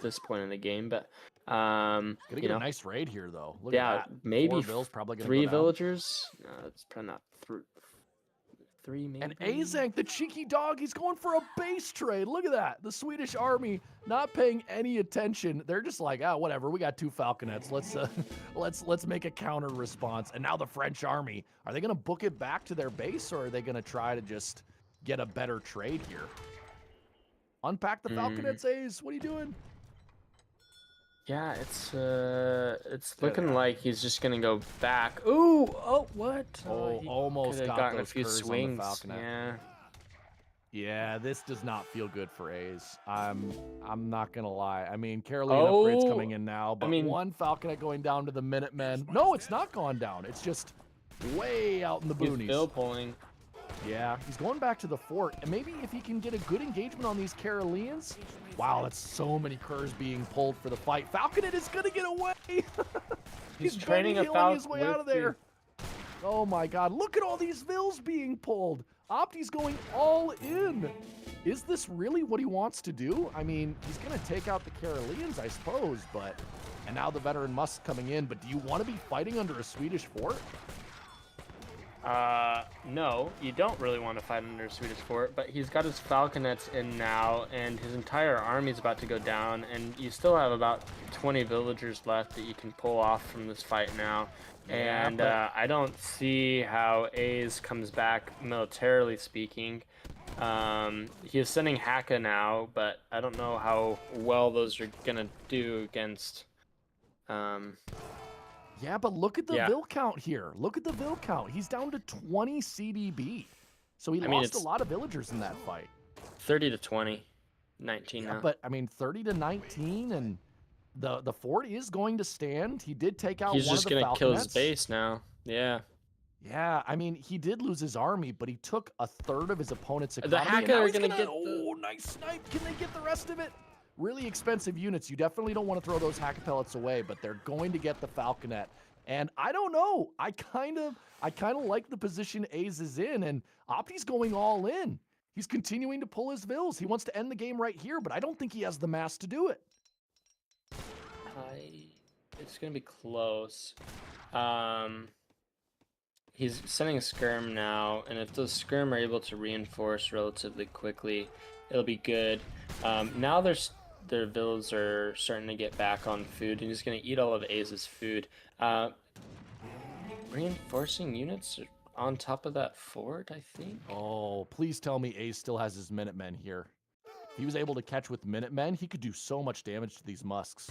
this point in the game, but Gonna you get a know, nice raid here though. Look yeah, at that. maybe 4 vills probably gonna 3 go down. villagers. No, it's probably not 3 maybe. And Aizamk, the cheeky dog, he's going for a base trade. Look at that. The Swedish army not paying any attention. They're just like, ah, whatever. We got 2 falconets. Let's make a counter response. And now the French army, are they gonna book it back to their base, or are they gonna try to just get a better trade here? Unpack the falconets, Aze. What are you doing? Yeah, it's looking like he's just gonna go back. Ooh, oh what? Oh, He almost could've got gotten a those few curs on the swings. falconet. Yeah. Yeah, this does not feel good for A's. I'm not gonna lie. I mean, Caroline upgrades coming in now, but mean- 1 falconet going down to the Minutemen. No, it's not gone down. It's just way out in the He's boonies. bill pulling. Yeah, he's going back to the fort, and maybe if he can get a good engagement on these Caroleans. Wow, that's so many curs being pulled for the fight. Falconet is gonna get away. He's Benny training a healing his falcon way out of there. Oh my God! Look at all these vills being pulled. Opti's going all in. Is this really what he wants to do? I mean, he's gonna take out the Caroleans, I suppose, but and now the veteran Musk coming in. But do you want to be fighting under a Swedish fort? No, you don't really want to fight under a Swedish fort, but he's got his falconets in now, and his entire army's about to go down, and you still have about 20 villagers left that you can pull off from this fight now. Yeah, And but- I don't see how A's comes back militarily speaking. He is sending Haka now, but I don't know how well those are gonna do against. Yeah, but look at the Yeah. vill count here. Look at the vill count. He's down to 20 CDB. So he I mean, lost a it's- lot of villagers in that fight. 30 to 20, 19 Yeah, now. but I mean 30 to 19, and the fort is going to stand. He did take out He's one just of the gonna kill his falconets. base now. Yeah. Yeah, I mean, he did lose his army, but he took a third of his opponent's The economy. and Haka now are he's gonna get the- Oh, nice snipe. Can they get the rest of it? Really expensive units. You definitely don't want to throw those Haka pellets away, but they're going to get the falconet. And I don't know. I kind of like the position A's is in, and Opti's going all in. He's continuing to pull his vills. He wants to end the game right here, but I don't think he has the mass to do it. It's gonna be close. He's sending a skirm now, and if those skirm are able to reinforce relatively quickly, it'll be good. Now their villas are starting to get back on food, and he's gonna eat all of A's food. Reinforcing units are on top of that fort, I think. Oh, please tell me Ace still has his Minutemen here. If he was able to catch with Minutemen, he could do so much damage to these Musks.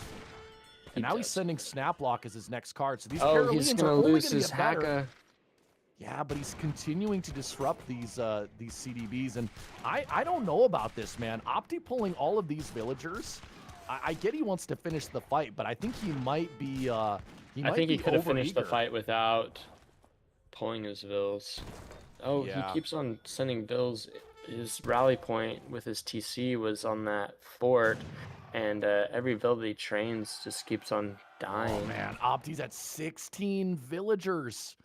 And now he's does. sending Snaplock as his next card. So these Oh, Caroleans he's are gonna only lose gonna his get better. Haka. Yeah, but he's continuing to disrupt these CDBs, and I don't know about this, man. Opti pulling all of these villagers. I get he wants to finish the fight, but I think he might be. I think he could have finished the overeager. fight without pulling his vills. Oh, Yeah. he keeps on sending vills. His rally point with his TC was on that fort, and every vill that he trains just keeps on dying. Oh man, Opti's at 16 villagers.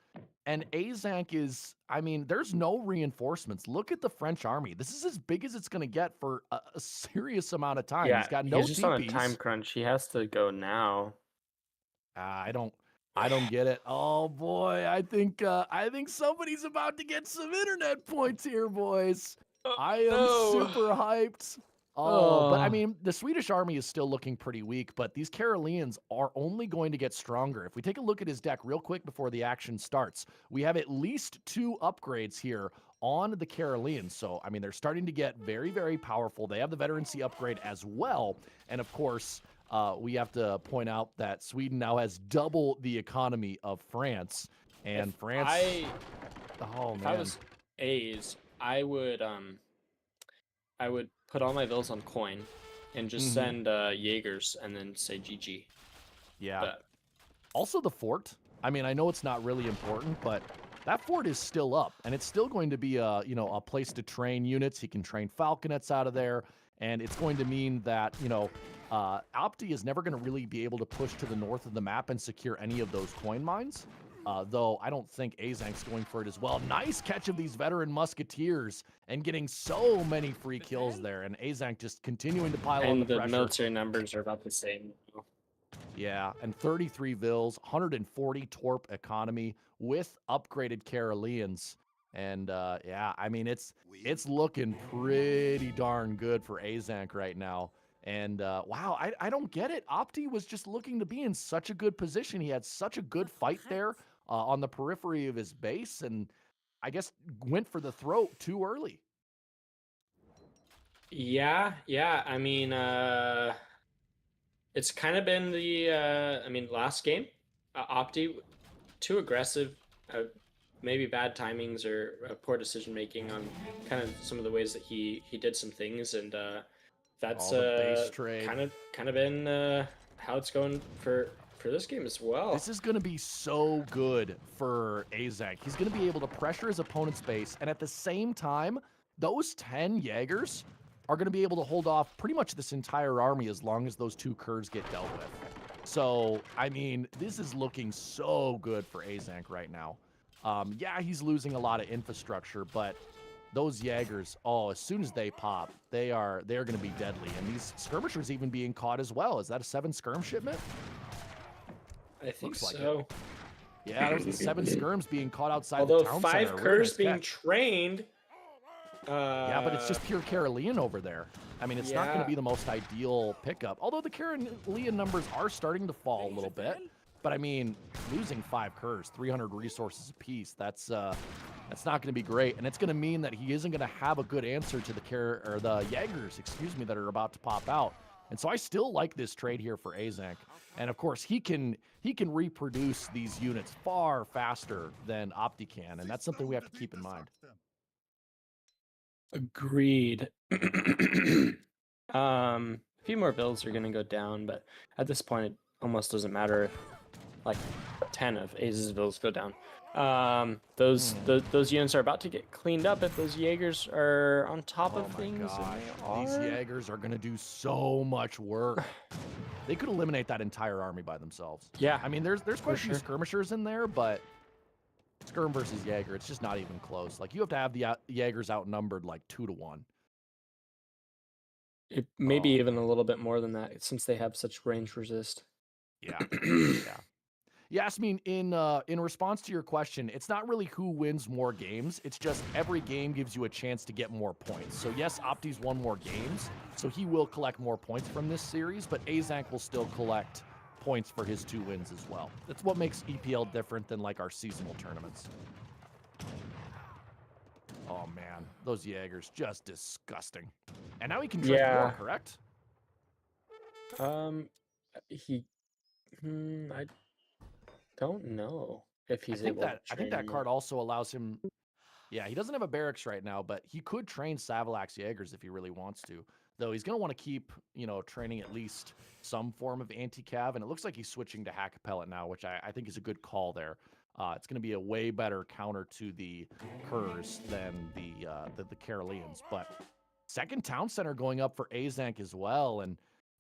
And Aizamk is, I mean, there's no reinforcements. Look at the French army. This is as big as it's going to get for a serious amount of time. Yeah, He's got no he's just on a TPs. time crunch. He has to go now. I don't get it. Oh boy, I think somebody's about to get some internet points here, boys. I am no. super hyped. Oh, but I Oh. mean, the Swedish army is still looking pretty weak, but these Caroleans are only going to get stronger. If we take a look at his deck real quick before the action starts, we have at least 2 upgrades here on the Caroleans. So, I mean, they're starting to get very, very powerful. They have the veterancy upgrade as well. And of course, we have to point out that Sweden now has double the economy of France. And If France, oh If man. I was A's, I would put all my vills on coin and just Mhm. send Jaegers and then say GG. Yeah. But Also the fort. I mean, I know it's not really important, but that fort is still up, and it's still going to be a place to train units. He can train falconets out of there, and it's going to mean that, Opti is never going to really be able to push to the north of the map and secure any of those coin mines. Though I don't think Azank's going for it as well. Nice catch of these veteran musketeers and getting so many free kills there. And Azank just continuing to pile on the pressure. And the military numbers are about the same. Yeah, and 33 Vils, 140 Torp economy with upgraded Caroleans. And yeah, I mean, it's looking pretty darn good for Azank right now. And wow, I don't get it. Opti was just looking to be in such a good position. He had such a good fight there on the periphery of his base, and I guess went for the throat too early. Yeah. I mean, it's kind of been the, last game, Opti, too aggressive, maybe bad timings or poor decision making on kind of some of the ways that he did some things, and that's kind of been how it's going for this game as well. This is going to be so good for Azank. He's going to be able to pressure his opponent's base, and at the same time, those 10 Jaegers are going to be able to hold off pretty much this entire army as long as those 2 Kurs get dealt with. So, I mean, this is looking so good for Azank right now. Yeah, he's losing a lot of infrastructure, but those Jaegers, as soon as they pop, they're going to be deadly. And these skirmishers even being caught as well. Is that a 7 skirm shipment? I think Looks so. like yeah, there's the 7 skirms being caught outside Although the town 5 center. Kurs being trained. Yeah, but it's just pure Carolean over there. I mean, it's not going to be the most ideal pickup. Although the Carolean numbers are starting to fall a little bit. But I mean, losing 5 Kurs, 300 resources apiece, that's not going to be great. And it's going to mean that he isn't going to have a good answer to the Jaegers, that are about to pop out. And so I still like this trade here for Azank. And of course, he can reproduce these units far faster than Opti can, and that's something we have to keep in mind. Agreed. A few more builds are going to go down, but at this point, it almost doesn't matter if like 10 of Aza's builds go down. Those units are about to get cleaned up if those Jaegers are on top of things. These Jaegers are going to do so much work. They could eliminate that entire army by themselves. Yeah. I mean, there's quite a few skirmishers in there, but skirm versus Jaeger, it's just not even close. Like, you have to have the Jaegers outnumbered like 2 to 1. It maybe even a little bit more than that, since they have such range resist. Yeah. Yeah. Yasmin, in response to your question, it's not really who wins more games. It's just every game gives you a chance to get more points. So yes, Opti's won more games, so he will collect more points from this series, but Azank will still collect points for his 2 wins as well. That's what makes EPL different than like our seasonal tournaments. Oh man, those Jaegers, just disgusting. And now he can drift more, correct? I don't know if he's able to train. I think that card also allows him. Yeah, he doesn't have a barracks right now, but he could train Savalax Jaegers if he really wants to. Though he's going to want to keep, training at least some form of anti-cav, and it looks like he's switching to Hack Pellet now, which I think is a good call there. It's going to be a way better counter to the Kurs than the Caroleans. But second town center going up for Azank as well, and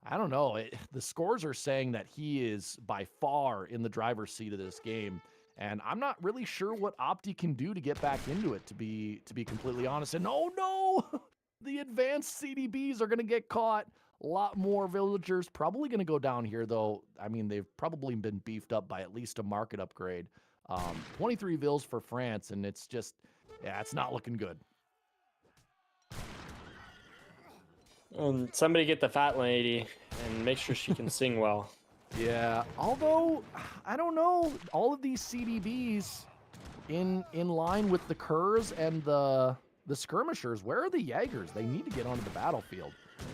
I don't know. The scores are saying that he is by far in the driver's seat of this game, and I'm not really sure what Opti can do to get back into it, to be completely honest. And oh no, the advanced CDBs are going to get caught. A lot more villagers probably going to go down here, though. I mean, they've probably been beefed up by at least a market upgrade. 23 Vils for France, and it's just, it's not looking good. Somebody get the fat lady and make sure she can sing well. Yeah, although, I don't know, all of these CDBs in line with the Kurs and the skirmishers, where are the Jaegers? They need to get onto the battlefield.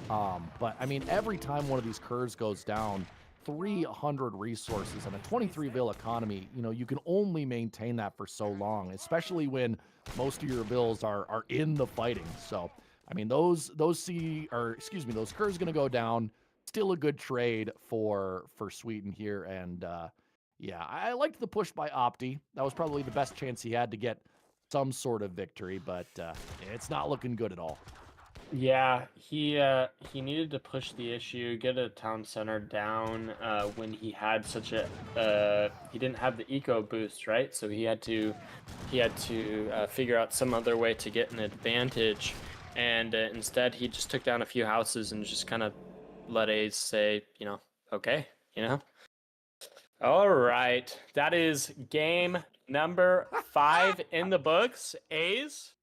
But, I mean, every time one of these Kurs goes down, 300 resources and a 23 Vil economy, you can only maintain that for so long, especially when most of your Vils are in the fighting. So, I mean, those Kurs going to go down. Still a good trade for Sweden here, and yeah, I liked the push by Opti. That was probably the best chance he had to get some sort of victory, but it's not looking good at all. Yeah, he needed to push the issue, get a town center down when he had such a he didn't have the eco boost, right? So he had to figure out some other way to get an advantage, and instead he just took down a few houses and just kind of let A's say, okay, All right, that is game number 5 in the books. A's.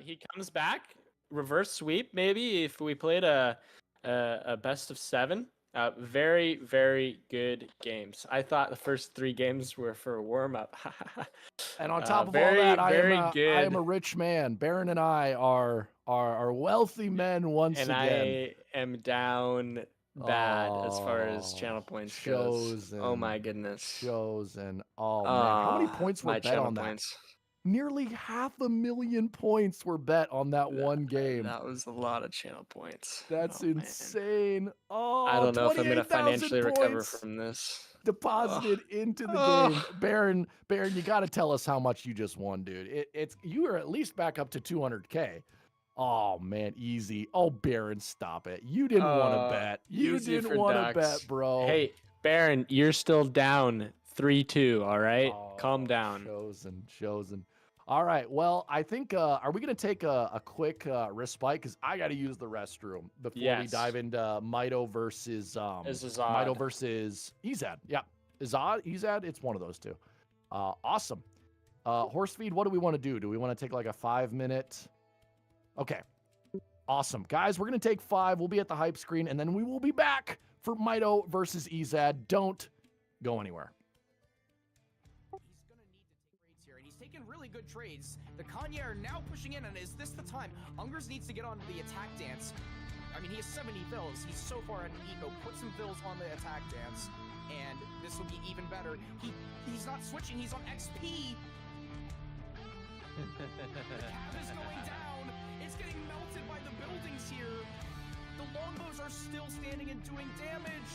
He comes back. Reverse sweep, maybe, if we played a best of 7. Very, very good games. I thought the first 3 games were for a warm up. And on top of very, all that, very I good. am a rich man. Baron and I are wealthy men once and again. I am down bad as far as channel points goes. Oh my goodness. Chosen. Oh man, how many points were my bet channel on that? points. Nearly 500,000 points were bet on that one game. That was a lot of channel points. That's Oh, man. insane. Oh, I don't know if I'm gonna 28,000 financially recover points from this. deposited into the game. Baron, you got to tell us how much you just won, dude. You are at least back up to 200K. Oh man, easy. Oh, Baron, stop it. You didn't want to bet. You easy didn't for want to ducks. bet, bro. Hey, Baron, you're still down 3-2. All right, calm Oh, down. Chosen. All right. Well, I think are we gonna take a quick respite because I got to use the restroom before we dive into Maido versus Maido versus Ezad. Yeah, Ezad. It's one of those two. Awesome. Horse feed. What do we want to do? Do we want to take like a 5-minute? Okay. Awesome, guys. We're gonna take 5. We'll be at the hype screen, and then we will be back for Maido versus Ezad. Don't go anywhere. Taking really good trades. The Kanye are now pushing in, and is this the time? Ungers needs to get onto the attack dance. I mean, he has 70 fills. He's so far in eco. Put some fills on the attack dance, and this will be even better. He's not switching. He's on XP. The cab is going down. It's getting melted by the buildings here. The longbows are still standing and doing damage.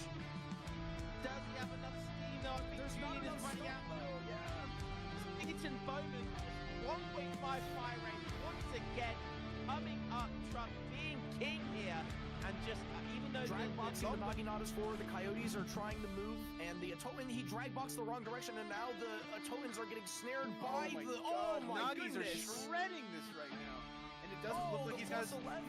Does he have enough steam though? There's not enough running out. Eaton Bowman, 1.5 fire rate once again, coming up, Trump being king here, and just even though drag boxing the Naginatas forward, the Coyotes are trying to move, and the Atoman, he drag boxed the wrong direction, and now the Atomans are getting snared by the. Oh my Nagis goodness! are shredding this right now, and it doesn't look like he's got his 11s.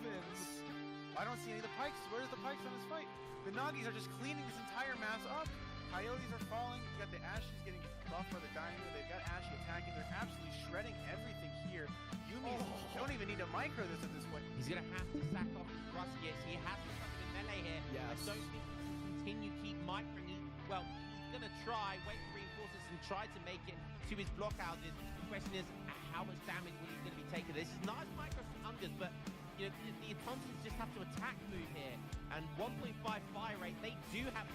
I don't see any of the pikes. Where's the pikes on this fight? The Nagis are just cleaning this entire mass up. Coyotes are falling. You got the Ashes getting buffed by the Dynamo. They've got Ashy attacking. They're absolutely shredding everything here. Yumi don't even need to micro this at this point. He's going to have to sack off his thrust. Yes, he has to come in melee here. Yes. I don't think he can continue keep microing. Well, he's going to try, wait for reinforcements and try to make it to his blockhouses. The question is, how much damage will he going to be taking? This is nice micro from Ungers, but the Tonsons just have to attack move here. And 1.5 fire rate, they do have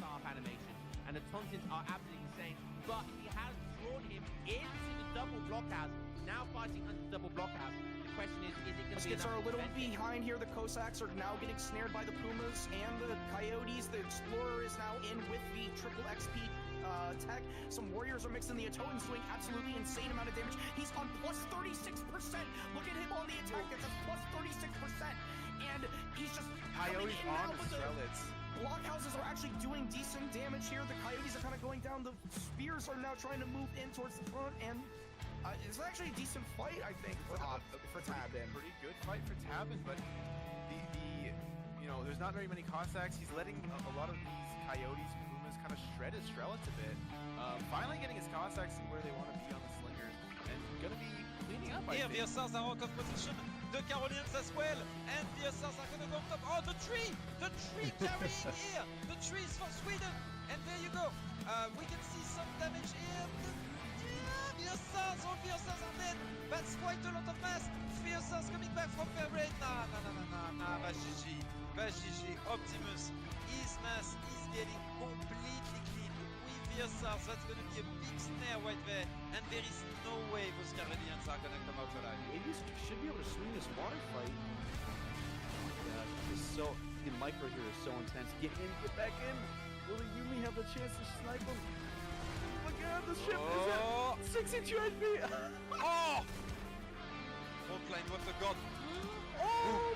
staff animation. And the Tonsons are absolutely insane. But he has drawn him into the double blockhouse, now fighting under the double blockhouse. The question is it going to be Skits are a little behind here. The Cossacks are now getting snared by the Pumas and the Coyotes. The Explorer is now in with the triple XP tech. Some warriors are mixing. The Atoans doing absolutely insane amount of damage. He's on plus 36%. Look at him on the attack. That's plus 36%. And he's just Coyotes on the Strelets. Blockhouses are actually doing decent damage here. The Coyotes are kind of going down. The Spears are now trying to move in towards the front, and it's actually a decent fight, I think, for Tabin. Pretty good fight for Tabin, but there's not very many Cossacks. He's letting a lot of these Coyotes and Pumas kind of shred his Strelets a bit. Finally getting his Cossacks where they want to be on the Slingers, and gonna be cleaning up. Here, the ESOCs are out of position. The Carolinians as well, and the ESOCs are going to go up top. Oh, the tree carrying here. The tree is for Sweden, and there you go. We can see some damage here. The ESOCs, all the ESOCs are dead. That's quite a lot of mass. The ESOCs coming back from fair rate. Nah, GG. Optimus, his mass is getting completely clean. With the ESOCs, that's going to be a big snare right there, and there is no way those Carolinians are going to come out alive. Maybe should be able to swing this water fight. Oh my gosh, this is the micro here is so intense. Get in, get back in. Will the Yumi have a chance to snipe him? Oh my god, the ship is at 6 HP. Oh! Frontline with the god. Oh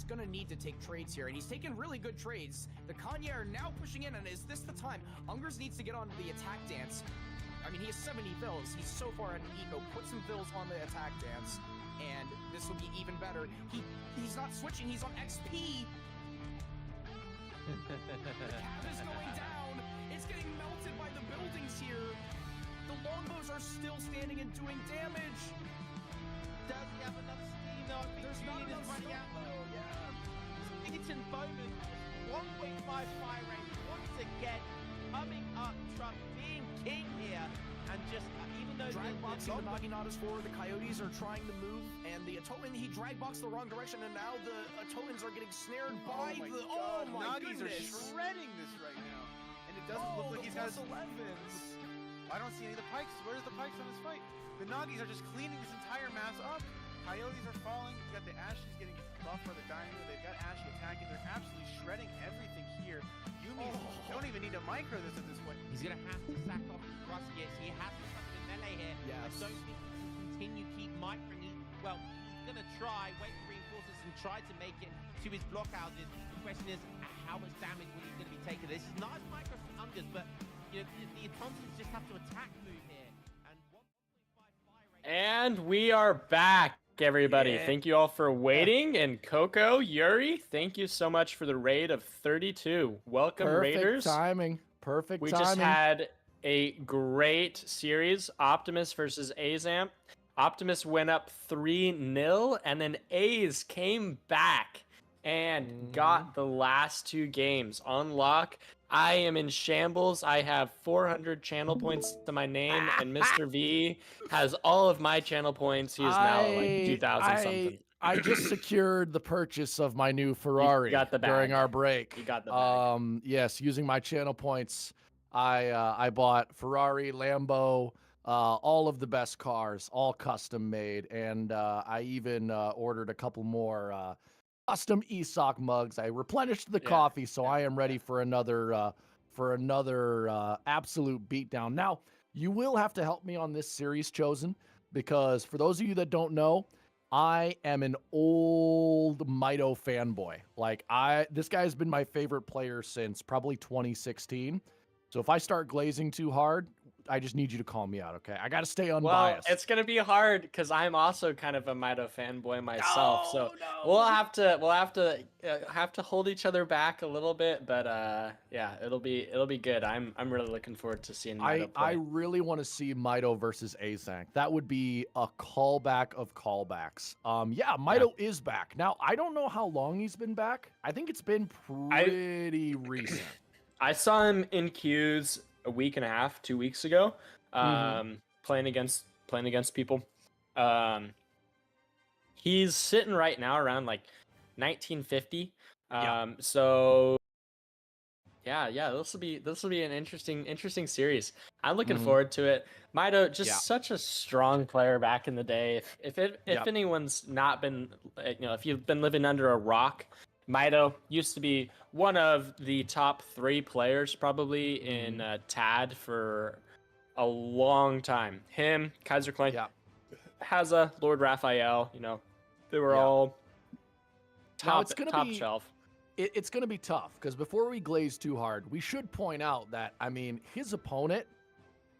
gonna need to take trades here, and he's taking really good trades. The Kanye are now pushing in, and is this the time? Ungers needs to get on the attack dance. I mean, he has 70 vills. He's so far ahead in eco. Put some vills on the attack dance, and this will be even better. He's not switching. He's on XP. The cap is going down. It's getting melted by the buildings here. The longbows are still standing and doing damage. Does he have enough steam though? I think There's not Julian is enough running out. though. Yeah. Eaton Bowman, 1.5 fire rate once again, coming up, Trump being king here, and just even though Drag boxing the longbow- Naginatas forward, the Coyotes are trying to move, and the Atoan, he drag boxed the wrong direction, and now the Atoans are getting snared by oh my the. God. Oh my Nagis are goodness! shredding this right now. And it doesn't look like the he's got plus his... 11s. I don't see any of the pikes. Where's the pikes on this fight? The Nagis are just cleaning this entire mass up. Coyotes are falling. You got the Ashley's getting buffed for the Dynamo. They've got Ashley attacking. They're absolutely shredding everything here. Yumi don't even need to micro this at this point. He's gonna have to sack off his Ruskies. He has to come in melee here. Yes. I don't think he can continue keep microing. Well, he's gonna try, wait for reinforcements and try to make it to his blockhouses. The question is, how much damage will he gonna be taking? This is not as micro for Ungers, but you know, the Atontons just have to attack move here. And 1.5 fire rate. And we are back, everybody. Yeah. Thank you all for waiting. And Coco, Yuri, thank you so much for the raid of 32. Welcome, Perfect Raiders. timing. Perfect We timing. just had a great series, Optimus versus Aizamk. Optimus went up 3-0, and then A's came back and got the last two games on lock. I am in shambles. I have 400 channel points to my name, and Mr. V has all of my channel points. He is now at like 2,000 something. I just secured the purchase of my new Ferrari got the during bag. our break. You got the bag. Yes, using my channel points, I bought Ferrari, Lambo, all of the best cars, all custom made, and I even ordered a couple more custom ESOC mugs. I replenished the Yeah, coffee, so I am ready for another absolute beatdown. Now, you will have to help me on this series, Chosen, because for those of you that don't know, I am an old Maido fanboy. Like this guy has been my favorite player since probably 2016. So if I start glazing too hard, I just need you to call me out, okay? I got to stay Well, unbiased. it's gonna be hard because I'm also kind of a Maido fanboy myself. So we'll have to hold each other back a little bit, but yeah, it'll be good. I'm really looking forward to seeing Maido I play. really want to see Maido versus Aizamk. That would be a callback of callbacks. Yeah, Maido is back. Now, I don't know how long he's been back. I think it's been pretty recent. I saw him in queues a week and a half, 2 weeks ago, playing against people. He's sitting right now around like 1950. So yeah, this will be an interesting series. I'm looking forward to it. Maido, just such a strong player back in the day. If anyone's not been, if you've been living under a rock, Maido used to be one of the top 3 players probably in TAD for a long time. Him, Kaiser Klein, Haza, Lord Raphael, they were all Now, top shelf. It's going to be tough because before we glaze too hard, we should point out that, I mean, his opponent,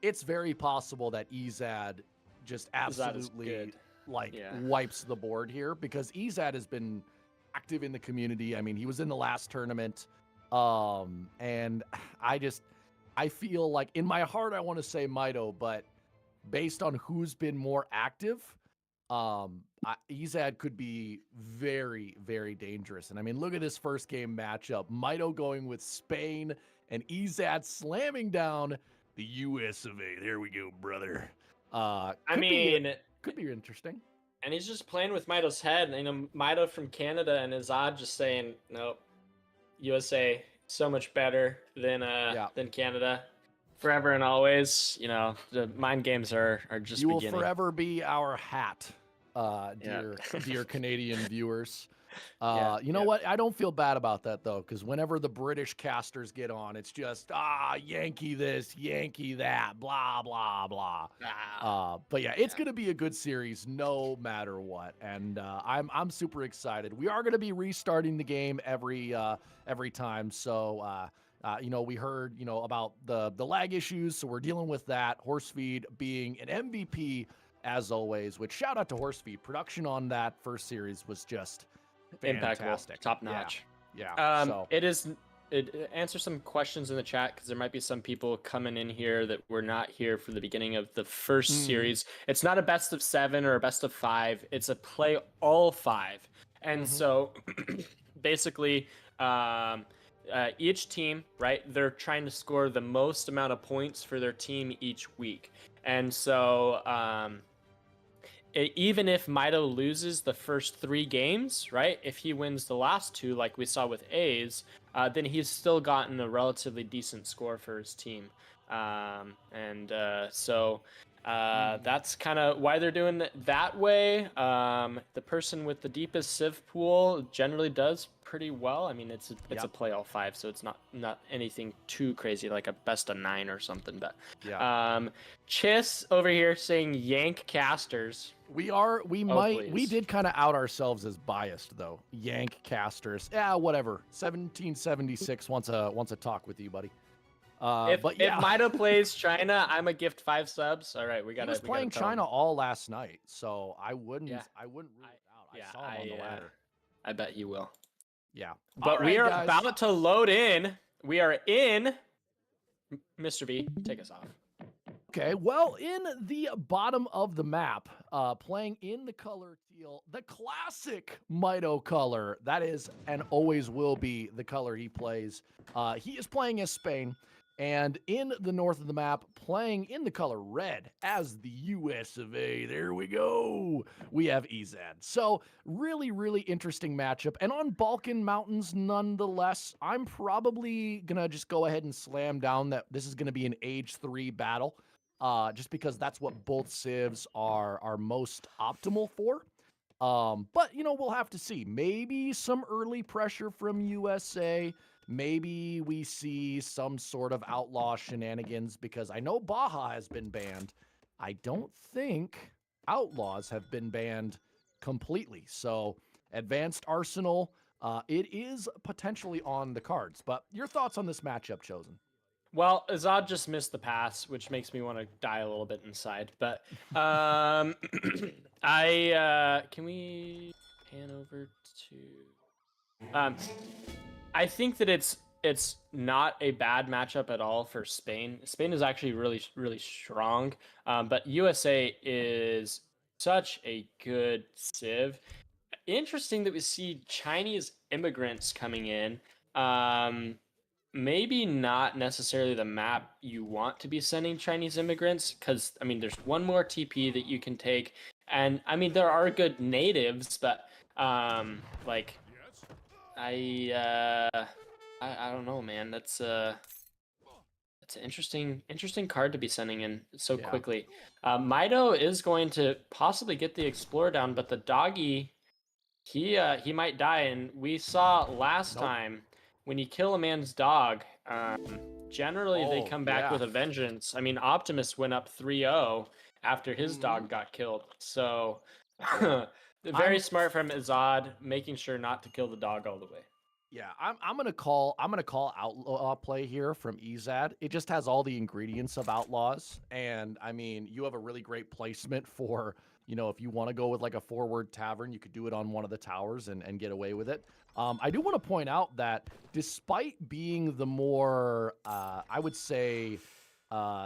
it's very possible that Ezad just absolutely wipes the board here because Ezad has been active in the community. I mean, he was in the last tournament. And I feel like in my heart, I want to say Maido, but based on who's been more active, Ezad could be very, very dangerous. And I mean, look at this first game matchup. Maido going with Spain and Ezad slamming down the US of A. There we go, brother. Could be interesting. And he's just playing with Maido's head. Maido from Canada and Ezad just saying, nope, USA so much better than Canada, forever and always. The mind games are just you beginning. will forever be our hat, dear Canadian viewers. You know what? I don't feel bad about that though, because whenever the British casters get on, it's just Yankee this, Yankee that, blah blah blah. But yeah, it's gonna be a good series no matter what, and I'm super excited. We are gonna be restarting the game every time, so. We heard, about the lag issues, so we're dealing with that. Horsefeed being an MVP as always, which shout out to Horsefeed. Production on that first series was just impeccable, fantastic. top notch. Yeah. It answers some questions in the chat because there might be some people coming in here that were not here for the beginning of the first series. It's not a best of 7 or a best of 5. It's a play all 5. And so basically, each team, right, they're trying to score the most amount of points for their team each week. And so even if Maido loses the first 3 games, right, if he wins the last 2, like we saw with A's, then he's still gotten a relatively decent score for his team. So that's kind of why they're doing it that way. The person with the deepest civ pool generally does pretty well. I mean, it's a play all 5, so it's not anything too crazy like a best of 9 or something. But Chiss over here saying yank casters. We Please. did kind of out ourselves as biased though. Yank casters. Yeah, whatever. 1776 wants a talk with you, buddy. If Maido plays China, I'm a gift 5 subs. All right, he was playing China all last night, so I wouldn't rule it out. I saw him on the ladder. I bet you will. Yeah. But we are about to load in. We are in. Mr. B, take us off. Okay, well, in the bottom of the map, playing in the color teal, the classic Maido color, that is and always will be the color he plays. He is playing as Spain, and in the north of the map, playing in the color red as the US of A. There we go. We have Ezad. So really, really interesting matchup. And on Balkan Mountains, nonetheless, I'm probably going to just go ahead and slam down that this is going to be an age 3 battle. Just because that's what both civs are most optimal for. But, we'll have to see. Maybe some early pressure from USA. Maybe we see some sort of outlaw shenanigans because I know Baja has been banned. I don't think outlaws have been banned completely. So advanced arsenal, it is potentially on the cards. But your thoughts on this matchup, Chosen? Well, Ezad just missed the pass, which makes me want to die a little bit inside. But can we pan over to? I think that it's not a bad matchup at all for Spain. Spain is actually really, really strong, but USA is such a good civ. Interesting that we see Chinese immigrants coming in. Maybe not necessarily the map you want to be sending Chinese immigrants, because I mean there's one more TP that you can take, and I mean there are good natives, but like I don't know, man. That's an interesting card to be sending in so quickly. Maido is going to possibly get the Explorer down, but the doggy he might die, and we saw last time. When you kill a man's dog, generally they come back with a vengeance. I mean, Optimus went up 3-0 after his dog got killed. So, very smart from Ezad, making sure not to kill the dog all the way. Yeah, I'm gonna call outlaw play here from Ezad. It just has all the ingredients of outlaws, and I mean, you have a really great placement for. If you want to go with like a forward tavern, you could do it on one of the towers and get away with it. I do want to point out that despite being the more, I would say,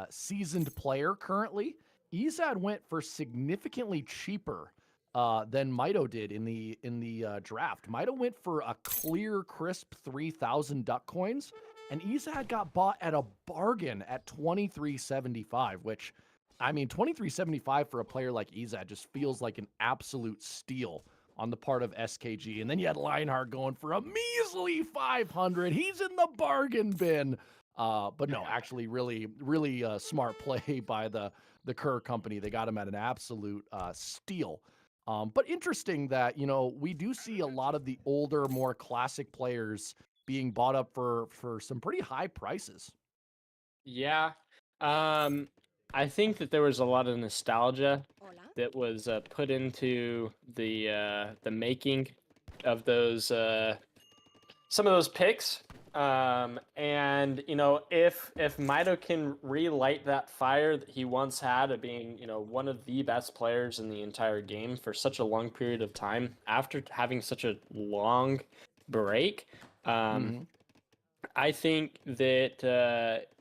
seasoned player currently, Ezad went for significantly cheaper than Maido did in the draft. Maido went for a clear, crisp 3,000 duck coins, and Ezad got bought at a bargain at 2375, which. I mean, 2375 for a player like Ezad just feels like an absolute steal on the part of SKG. And then you had Lionheart going for a measly 500. He's in the bargain bin. But no, actually really, really smart play by the Kerr company. They got him at an absolute steal. But interesting that, you know, we do see a lot of the older, more classic players being bought up for some pretty high prices. Yeah. I think that there was a lot of nostalgia that was put into the making of those some of those picks. And you know, if Maido can relight that fire that he once had of being, you know, one of the best players in the entire game for such a long period of time after having such a long break, Mhm. I think that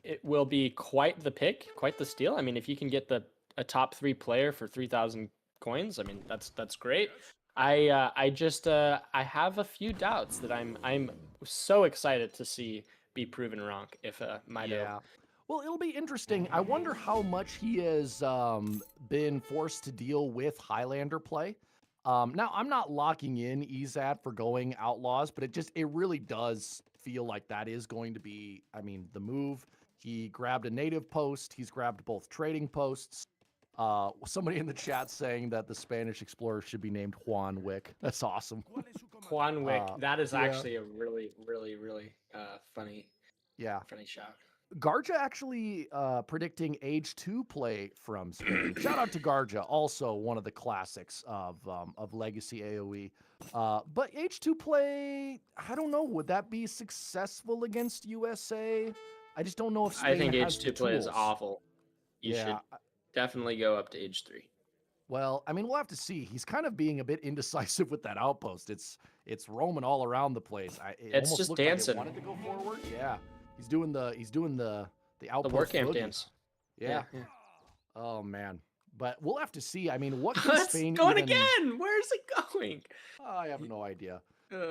it will be quite the pick, quite the steal. I mean, if you can get a top 3 player for 3,000 coins, I mean that's great. I just I have a few doubts that I'm so excited to see be proven wrong if Maido. Yeah. Well, it'll be interesting. I wonder how much he has been forced to deal with Highlander play. Now, I'm not locking in Ezad for going Outlaws, but it really does feel like that is going to be, I mean, the move. He grabbed a native post. He's grabbed both trading posts. Somebody in the chat saying that the Spanish explorer should be named Juan Wick. That's awesome. Juan Wick, that is yeah. actually a really funny Yeah. shout. Garja actually predicting age 2 play from Spain. Shout out to Garja, also one of the classics of Legacy AoE. But age 2 play, I don't know. Would that be successful against USA? I just don't know if Spain I think has age 2 the play is tools. awful. You should definitely go up to age 3. Well, I mean, we'll have to see. He's kind of being a bit indecisive with that outpost. It's roaming all around the place. It It's almost just looked dancing. like it wanted to go forward. Yeah, he's doing the outpost The war camp boogie. dance. Yeah. Oh man. But we'll have to see. I mean, what can It's Spain going even... again. Where's it going? I have no idea.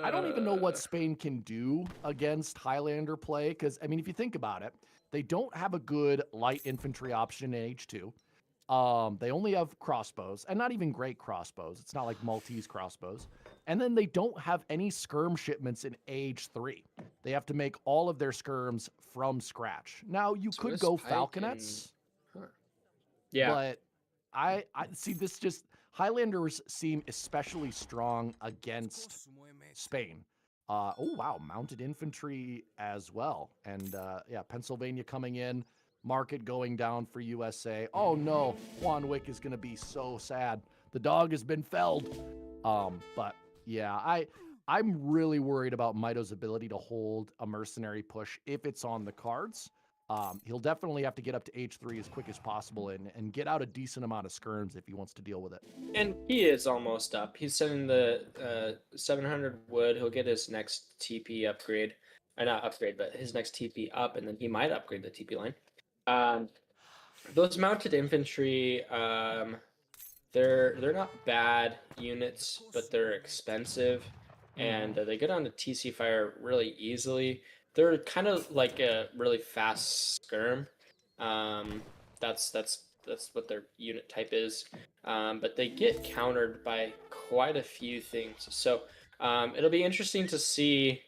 I don't even know what Spain can do against Highlander play, because, I mean, if you think about it, they don't have a good light infantry option in H2. They only have crossbows, and not even great crossbows. It's not like Maltese crossbows. And then they don't have any skirm shipments in Age 3. They have to make all of their skirms from scratch. Now, you could Swiss go pike falconets, Yeah. but I see this just... Highlanders seem especially strong against Spain. Oh, wow, mounted infantry as well. And yeah, Pennsylvania coming in, market going down for USA. Oh no, Juan Wick is going to be so sad. The dog has been felled. But yeah, I'm really worried about Mito's ability to hold a mercenary push if it's on the cards. He'll definitely have to get up to H3 as quick as possible and get out a decent amount of skirms if he wants to deal with it. And he is almost up. He's sending the 700 wood. He'll get his next TP upgrade. Not upgrade, but his next TP up, and then he might upgrade the TP line. Those mounted infantry, they're not bad units, but they're expensive, and they get onto TC fire really easily. They're kind of like a really fast skirm. That's what their unit type is. But they get countered by quite a few things. So it'll be interesting to see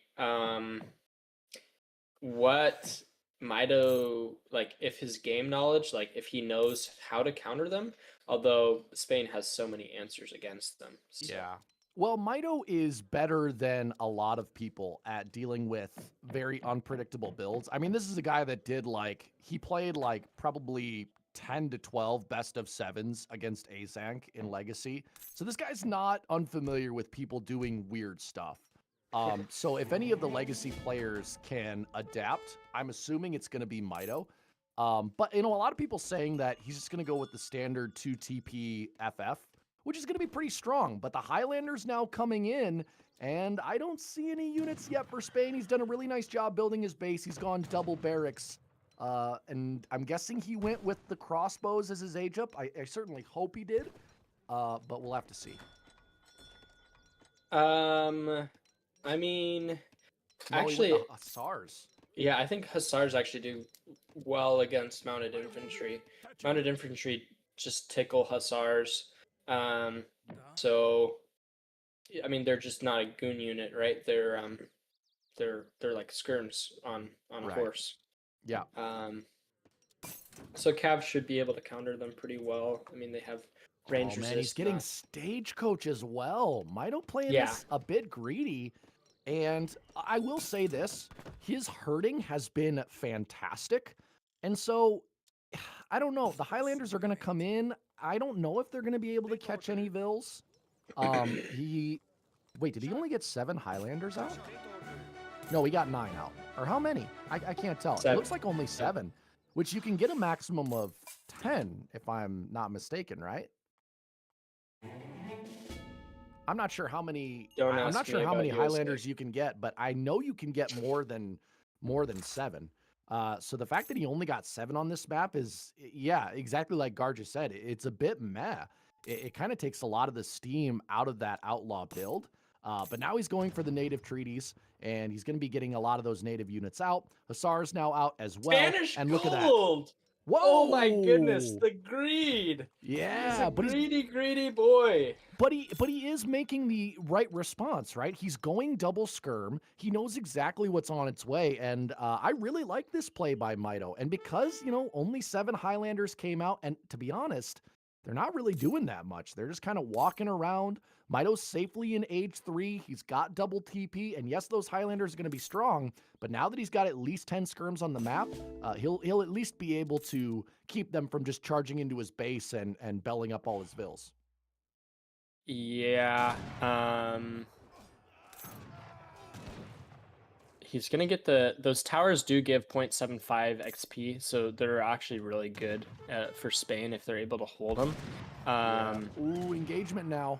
what Maido, like, if his game knowledge, like if he knows how to counter them. Although Spain has so many answers against them. So. Yeah. Well, Maido is better than a lot of people at dealing with very unpredictable builds. I mean, this is a guy that he played like probably 10 to 12 best of 7s against Aizamk in Legacy. So this guy's not unfamiliar with people doing weird stuff. So if any of the Legacy players can adapt, I'm assuming it's going to be Maido. But, you know, a lot of people saying that he's just going to go with the standard 2 TP FF, which is going to be pretty strong. But the Highlanders now coming in, and I don't see any units yet for Spain. He's done a really nice job building his base. He's gone double barracks. And I'm guessing he went with the crossbows as his age up. I certainly hope he did, but we'll have to see. I mean, No, actually, Hussars. Yeah, I think Hussars actually do well against mounted infantry. Mounted infantry just tickle Hussars. So, I mean, they're just not a goon unit, right? They're like skirms on a horse. Yeah. So Cav should be able to counter them pretty well. I mean, they have range Oh man, he's resist. getting stagecoach as well. Maido playing Yeah. this a bit greedy. And I will say this, his hurting has been fantastic. And so, I don't know. The Highlanders are going to come in. I don't know if they're going to be able to catch any Vills. Wait, did he only get 7 Highlanders out? No, he got 9 out. Or how many? I can't tell. 7. It looks like only 7, which you can get a maximum of 10, if I'm not mistaken, right? I'm not sure how many. Don't I'm ask not me sure how about many ESOC. Highlanders you can get, but I know you can get more than 7. So the fact that he only got 7 on this map is, yeah, exactly like Gar just said. It's a bit meh. It kind of takes a lot of the steam out of that outlaw build. But now he's going for the native treaties, and he's going to be getting a lot of those native units out. Hussar's now out as well. Spanish and look at that. gold. Whoa! Oh my goodness, the greed. Yeah, He's a but greedy boy. But he is making the right response, right? He's going double skirm. He knows exactly what's on its way, and I really like this play by Maido. And because, only 7 Highlanders came out, and to be honest, they're not really doing that much. They're just kind of walking around. Maido's safely in age 3. He's got double TP, and yes, those Highlanders are going to be strong, but now that he's got at least 10 skirms on the map, he'll at least be able to keep them from just charging into his base and belling up all his vills. Yeah. He's gonna get those towers do give 0.75 XP, so they're actually really good for Spain if they're able to hold them. Ooh, engagement now.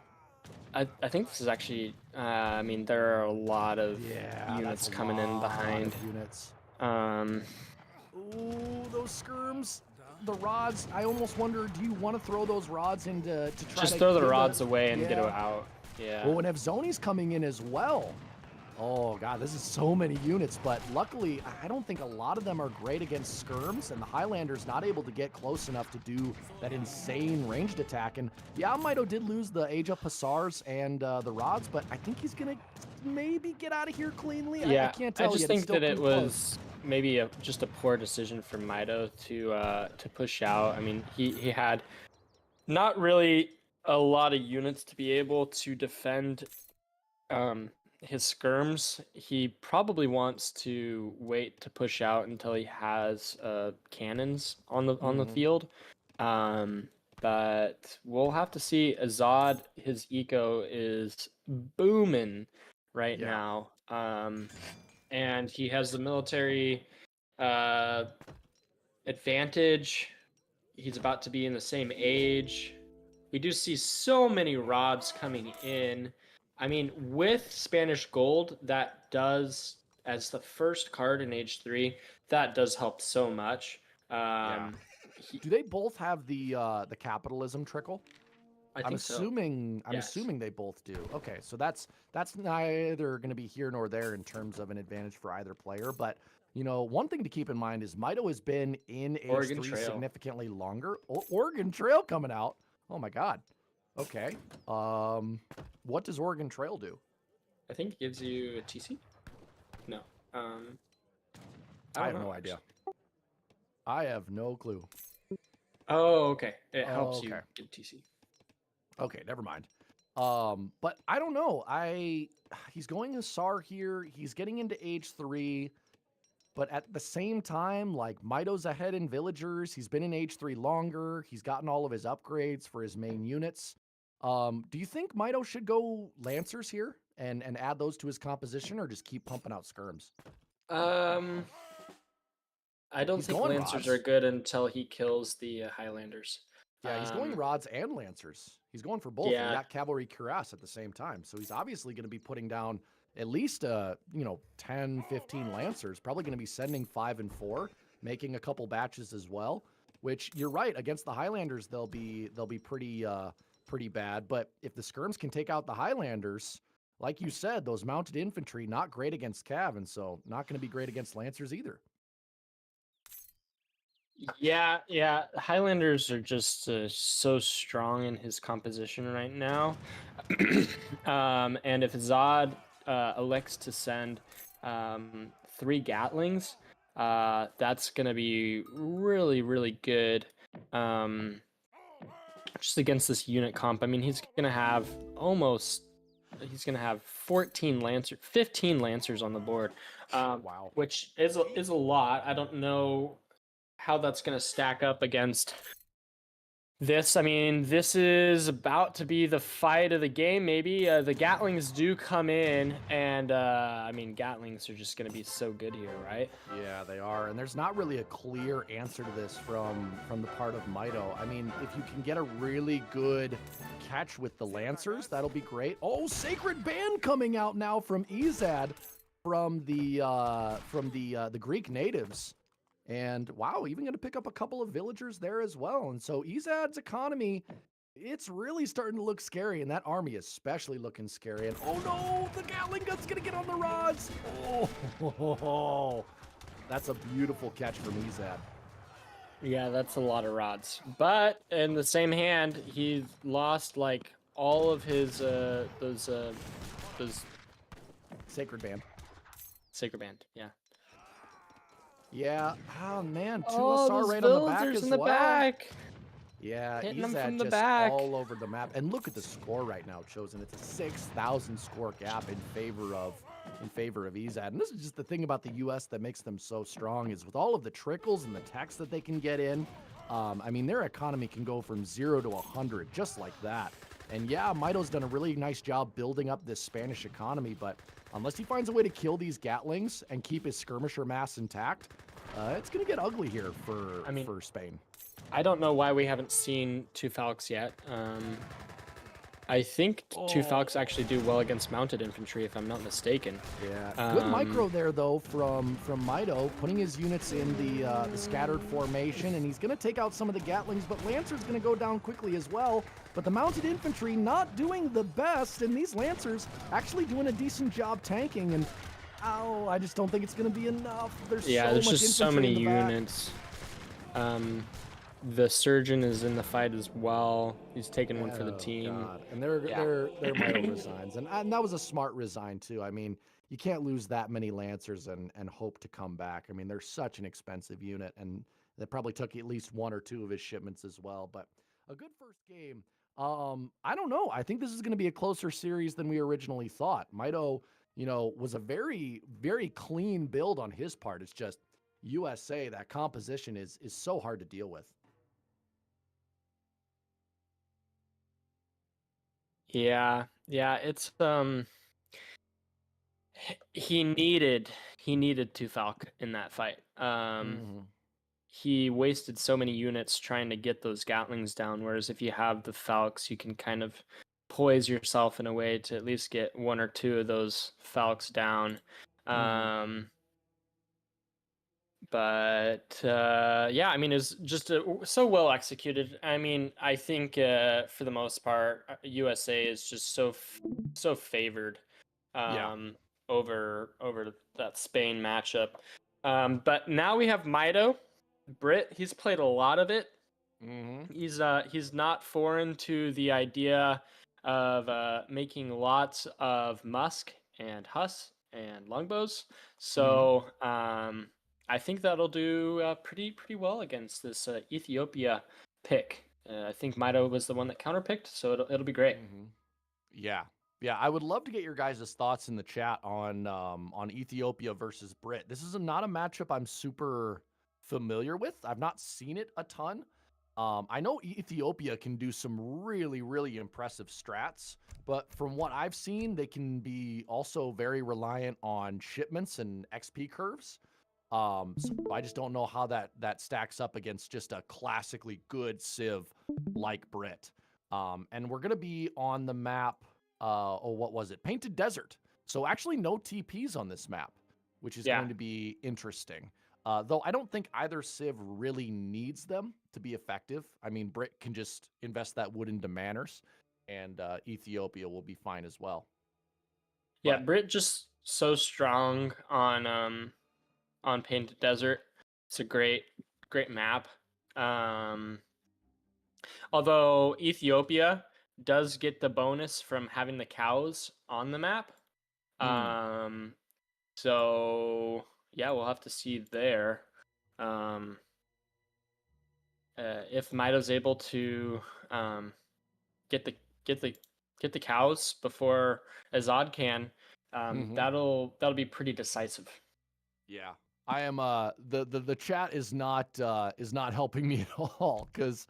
I think this is actually. I mean, there are a lot of Yeah, units that's a coming in lot behind. of units. Um, Ooh, those skirms, the rods. I almost wonder, do you want to throw those rods into to try just to throw the get rods away and get yeah. it out. Yeah. Oh, and Evzoni's coming in as well. Oh god, this is so many units, but luckily I don't think a lot of them are great against skirms, and the Highlanders not able to get close enough to do that insane ranged attack. And yeah, Maido did lose the age up Hussars and the rods, but I think he's gonna maybe get out of here cleanly. Yeah, I can't tell I just yet. think It's still that it pretty close. was maybe just a poor decision for Maido to push out. I mean, he had not really a lot of units to be able to defend his skirms. He probably wants to wait to push out until he has cannons on the field. But we'll have to see. Ezad, his eco is booming right now. And he has the military advantage. He's about to be in the same age. We do see so many rods coming in. I mean, with Spanish Gold, that does, as the first card in Age 3, that does help so much. Do they both have the capitalism trickle? I'm assuming they both do. Okay, so that's neither going to be here nor there in terms of an advantage for either player. But one thing to keep in mind is Maido has been in Age 3 significantly longer. Oregon Trail coming out. Oh my god. Okay. What does Oregon Trail do? I think it gives you a TC. No. I have no idea. I have no clue. Oh, okay. It helps you get TC. Okay, never mind. But I don't know. He's going Hussar here. He's getting into Age 3. But at the same time, like, Maido's ahead in villagers. He's been in Age 3 longer. He's gotten all of his upgrades for his main units. Do you think Maido should go Lancers here and add those to his composition, or just keep pumping out skirms? I don't think Lancers are good until he kills the Highlanders. Yeah, he's going rods and Lancers. He's going for both. Yeah. He got Cavalry Cuirass at the same time. So he's obviously going to be putting down at least 10, 15 Lancers. Probably going to be sending 5 and 4, making a couple batches as well. Which, you're right, against the Highlanders they'll be pretty bad. But if the skirms can take out the Highlanders, like you said, those mounted infantry not great against Cav, and so not going to be great against Lancers either. Yeah. Highlanders are just so strong in his composition right now. And if Ezad elects to send 3 Gatlings, that's going to be really, really good just against this unit comp. I mean, he's gonna have 15 Lancers on the board, Wow. which is a lot. I don't know how that's gonna stack up against this. I mean, this is about to be the fight of the game, maybe. The Gatlings do come in, and I mean, Gatlings are just going to be so good here, right? Yeah, they are. And there's not really a clear answer to this from the part of Maido. I mean, if you can get a really good catch with the Lancers, that'll be great. Oh, Sacred Band coming out now from Ezad from the Greek natives. And wow, even going to pick up a couple of villagers there as well. And so Ezad's economy, it's really starting to look scary. And that army especially looking scary. And oh no, the Gatling gun's going to get on the rods. Oh, that's a beautiful catch from Ezad. Yeah, that's a lot of rods. But in the same hand, he lost like all of his those Sacred Band. Sacred Band, yeah. Yeah. Oh man, 2 Oh, SR those right on the back villagers as in the well. back. Yeah, Hitting them Ezad from the just back. all over the map. And look at the score right now, Chosen. It's a 6,000 score gap in favor of Ezad. And this is just the thing about the US that makes them so strong is with all of the trickles and the techs that they can get in. I mean, their economy can go from 0 to 100 just like that. And yeah, Maido's done a really nice job building up this Spanish economy, but unless he finds a way to kill these Gatlings and keep his skirmisher mass intact, it's going to get ugly here for Spain. I don't know why we haven't seen two Falcons yet. I think two Falcons actually do well against mounted infantry, if I'm not mistaken. Yeah, good micro there though from Maido, putting his units in the scattered formation, and he's going to take out some of the Gatlings, but Lancer's going to go down quickly as well. But the mounted infantry not doing the best, and these Lancers actually doing a decent job tanking. And I just don't think it's going to be enough. There's just so many in the back. units. The surgeon is in the fight as well. He's taking one for the team. God. And they're Maido resigns, and that was a smart resign too. I mean, you can't lose that many Lancers and hope to come back. I mean, they're such an expensive unit, and that probably took at least 1 or 2 of his shipments as well. But a good first game. I don't know. I think this is going to be a closer series than we originally thought. Maido, was a very, very clean build on his part. It's just USA, that composition is so hard to deal with. Yeah, it's he needed two Falc in that fight. He wasted so many units trying to get those Gatlings down, whereas if you have the Falcs, you can kind of poise yourself in a way to at least get 1 or 2 of those Falcs down. But yeah, I mean, it's just so well executed. I mean, I think for the most part, USA is just so favored over that Spain matchup. But now we have Maido, Brit. He's played a lot of it. He's not foreign to the idea of making lots of Musk and Huss and longbows. So I think that'll do pretty well against this Ethiopia pick. I think Maido was the one that counterpicked, so it'll be great. Yeah, I would love to get your guys' thoughts in the chat on Ethiopia versus Brit. This is not a matchup I'm super familiar with. I've not seen it a ton. I know Ethiopia can do some really, really impressive strats, but from what I've seen, they can be also very reliant on shipments and XP curves. So I just don't know how that stacks up against just a classically good Civ like Brit. And we're going to be on the map, what was it? Painted Desert. So actually no TPs on this map, which is going to be interesting. Though I don't think either Civ really needs them to be effective. I mean, Brit can just invest that wood into manners, and Ethiopia will be fine as well. Yeah, Brit just so strong on Painted Desert. It's a great map. Although Ethiopia does get the bonus from having the cows on the map. So yeah, we'll have to see there. if Maido's able to get the cows before Ezad can, that'll be pretty decisive. Yeah. I am the chat is not helping me at all, cuz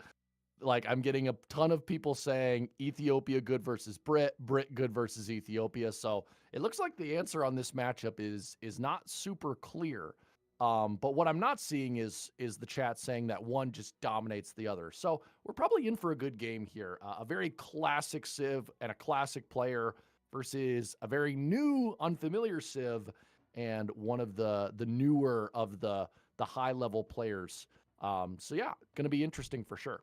like I'm getting a ton of people saying Ethiopia good versus Brit good versus Ethiopia. So it looks like the answer on this matchup is not super clear. But what I'm not seeing is the chat saying that one just dominates the other. So we're probably in for a good game here. A very classic Civ and a classic player versus a very new, unfamiliar Civ and one of the newer of the high level players. So yeah, going to be interesting for sure.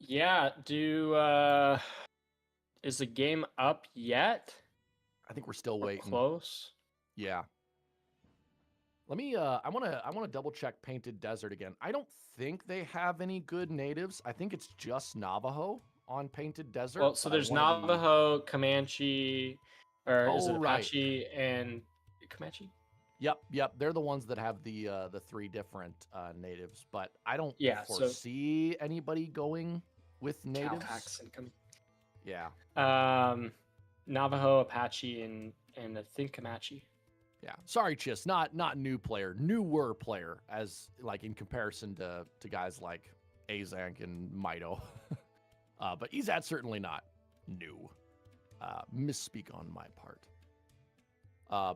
Yeah, is the game up yet? I think we're still waiting. Close. Yeah. Let me I want to double check Painted Desert again. I don't think they have any good natives. I think it's just Navajo on Painted Desert. Well, so there's Navajo, Comanche, or is it Apache and Comanche? Yep. They're the ones that have the 3 different natives, but I don't foresee anybody going with natives. Yeah. Navajo, Apache, and I think Comanche. Yeah. Sorry, Chis, not newer player, as like in comparison to guys like Aizamk and Maido. But Ezad certainly not new. Misspeak on my part.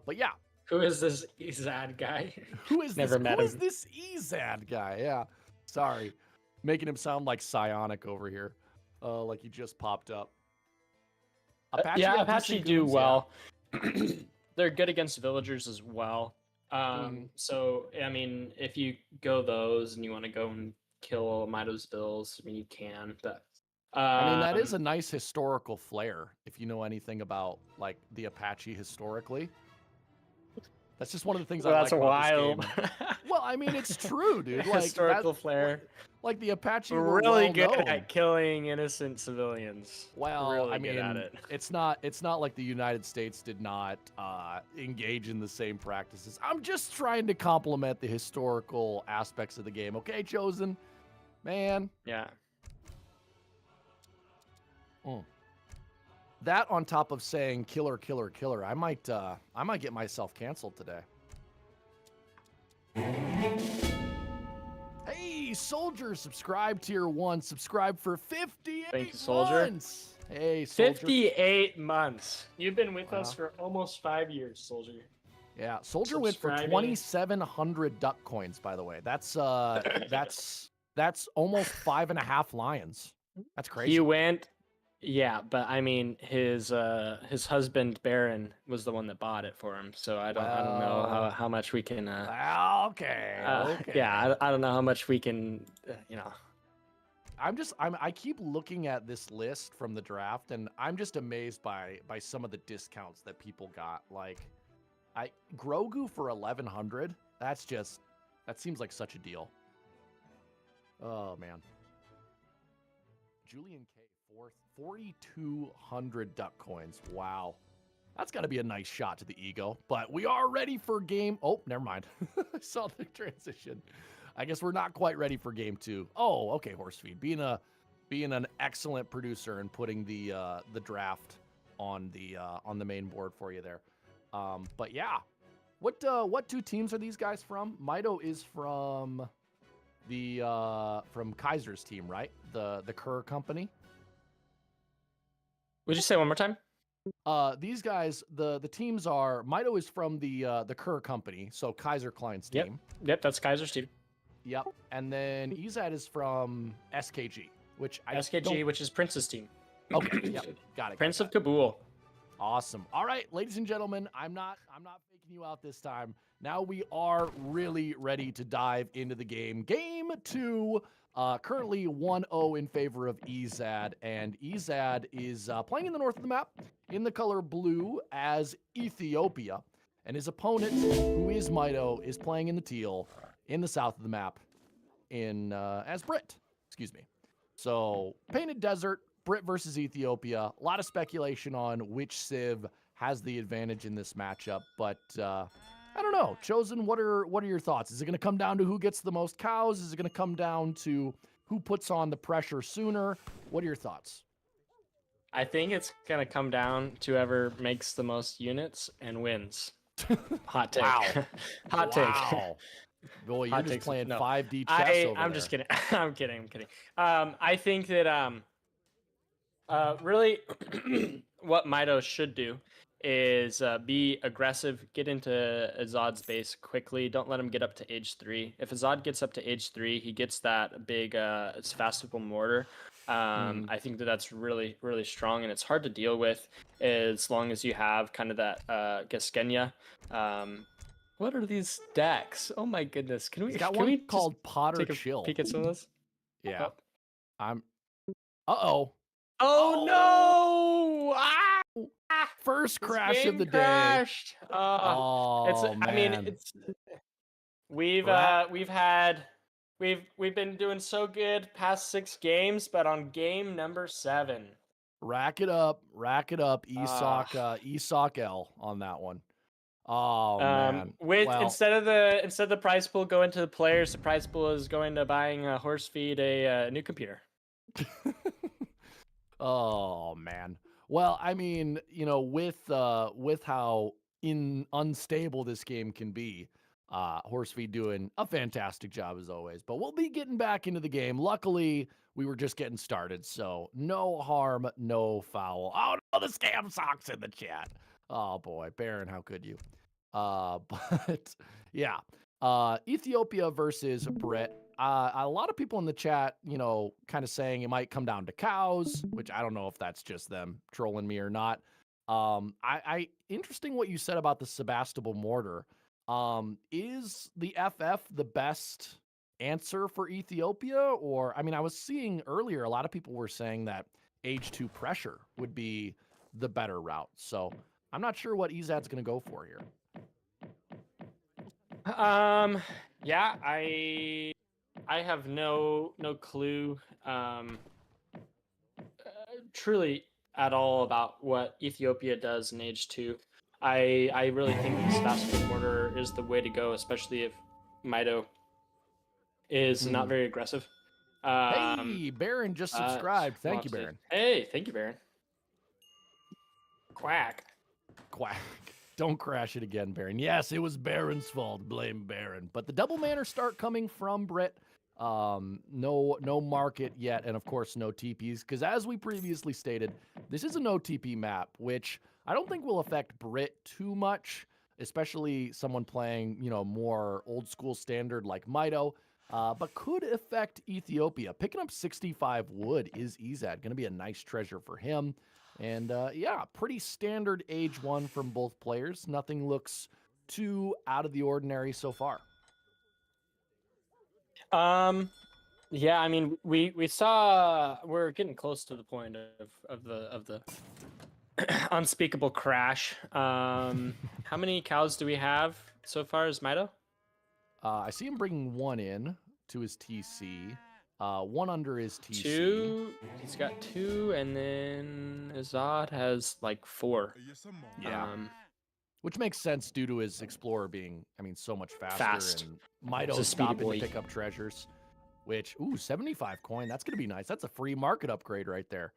But yeah. Who is this Ezad guy? Who is this? Who is this Ezad guy? Yeah. Sorry. Making him sound like psionic over here. Like he just popped up. Apache do well. Yeah. They're good against villagers as well. So, I mean, if you go those and you want to go and kill Maido's bills, I mean, you can. But I mean, that is a nice historical flair, if you know anything about, like, the Apache historically. That's just one of the things I like about wild. This game. Well, I mean, it's true, dude. Like, historical flair. Like the Apache were really good at killing innocent civilians. Well, really I mean, good at it. It's not like the United States did not engage in the same practices. I'm just trying to compliment the historical aspects of the game. Okay, Chosen, man. Yeah. That on top of saying killer, killer, killer, I might get myself canceled today. Hey, Soldier, subscribe tier 1. Subscribe for 58 Thank you, Soldier. months. Hey, Soldier. 58 months. You've been with us for almost 5 years, Soldier. Yeah, Soldier went for 2,700 duck coins, by the way. That's almost 5.5 lions. That's crazy. He went. Yeah, but I mean, his husband Baron was the one that bought it for him, so I don't know how much we can. Okay. Yeah, I don't know how much we can. I keep looking at this list from the draft, and I'm just amazed by some of the discounts that people got. Like, Grogu for 1,100. That seems like such a deal. Oh man. Julian K. 4,200 duck coins. Wow. That's got to be a nice shot to the ego. But we are ready for game. Oh, never mind. I saw the transition. I guess we're not quite ready for game 2. Oh, okay, Horsefeed. Being an excellent producer and putting the draft on the main board for you there. But yeah. What 2 teams are these guys from? Maido is from Kaiser's team, right? The Kerr company. Would you say one more time? These guys, the teams are Maido is from the Kerr company, so Kaiser Klein's team. Yep, that's Kaiser's team. Yep, and then Ezad is from SKG, which is Prince's team. Okay, yep, got it. Prince of Kabul. Awesome. All right, ladies and gentlemen, I'm not faking you out this time. Now we are really ready to dive into the game. Game 2. Currently 1-0 in favor of Ezad, and Ezad is playing in the north of the map in the color blue as Ethiopia, and his opponent, who is Maido, is playing in the teal in the south of the map as Brit. Excuse me. So, Painted Desert, Brit versus Ethiopia. A lot of speculation on which Civ has the advantage in this matchup, but I don't know. Chosen, what are your thoughts? Is it going to come down to who gets the most cows? Is it going to come down to who puts on the pressure sooner? What are your thoughts? I think it's gonna come down to whoever makes the most units and wins. Hot take. Wow. Hot take. Wow. Boy, you're Hot just takes. playing No. 5D chess over I'm there. just kidding. I'm kidding. I think that really what Maido should do is be aggressive, get into Ezad's base quickly. Don't let him get up to age 3. If Ezad gets up to age 3, he gets that big Sevastopol mortar. I think that's really, really strong, and it's hard to deal with as long as you have kind of that Gaskenya. What are these decks? Oh my goodness! Can we? He's got can one we called Potter take a Chill. peek at some of this? Yeah. Oh. I'm. Uh-oh. Oh no! Ah! First This crash of game the day. crashed. Oh, I mean, man. it's we've been doing so good past 6 games, but on game number 7. Rack it up. ESOC L on that one. Oh man. Instead of the prize pool going to the players, the prize pool is going to buying a horse feed a new computer. Oh man. Well, I mean, with how unstable this game can be, Horsefeed doing a fantastic job as always. But we'll be getting back into the game. Luckily, we were just getting started, so no harm, no foul. Oh no, the scam socks in the chat. Oh boy, Baron, how could you? But yeah, Ethiopia versus Brit. A lot of people in the chat, kind of saying it might come down to cows, which I don't know if that's just them trolling me or not. Interesting what you said about the Sevastopol mortar. Is the FF the best answer for Ethiopia? Or, I mean, I was seeing earlier, a lot of people were saying that age 2 pressure would be the better route. So I'm not sure what Ezad's going to go for here. Yeah, I have no clue truly at all about what Ethiopia does in age 2. I really think the Sevastopol mortar is the way to go, especially if Maido is not very aggressive. Hey, Baron just subscribed. Thank you, Baron. Hey, thank you, Baron. Quack. Don't crash it again, Baron. Yes, it was Baron's fault. Blame Baron. But the double manor start coming from Brit. No market yet, and of course no TPs, because as we previously stated, this is a no TP map, which I don't think will affect Brit too much, especially someone playing, more old school standard like Maido, but could affect Ethiopia. Picking up 65 wood is Ezad, going to be a nice treasure for him. And yeah, pretty standard age 1 from both players. Nothing looks too out of the ordinary so far. Yeah, I mean, we saw we're getting close to the point of the unspeakable crash. How many cows do we have so far as Maido? I see him bringing 1 in to his TC. 1 under his TC. 2. He's got 2, and then Ezad has like 4. Yeah. Which makes sense due to his Explorer being, so much faster. And Maido stopping to pick up treasures. Which, 75 coin. That's going to be nice. That's a free market upgrade right there.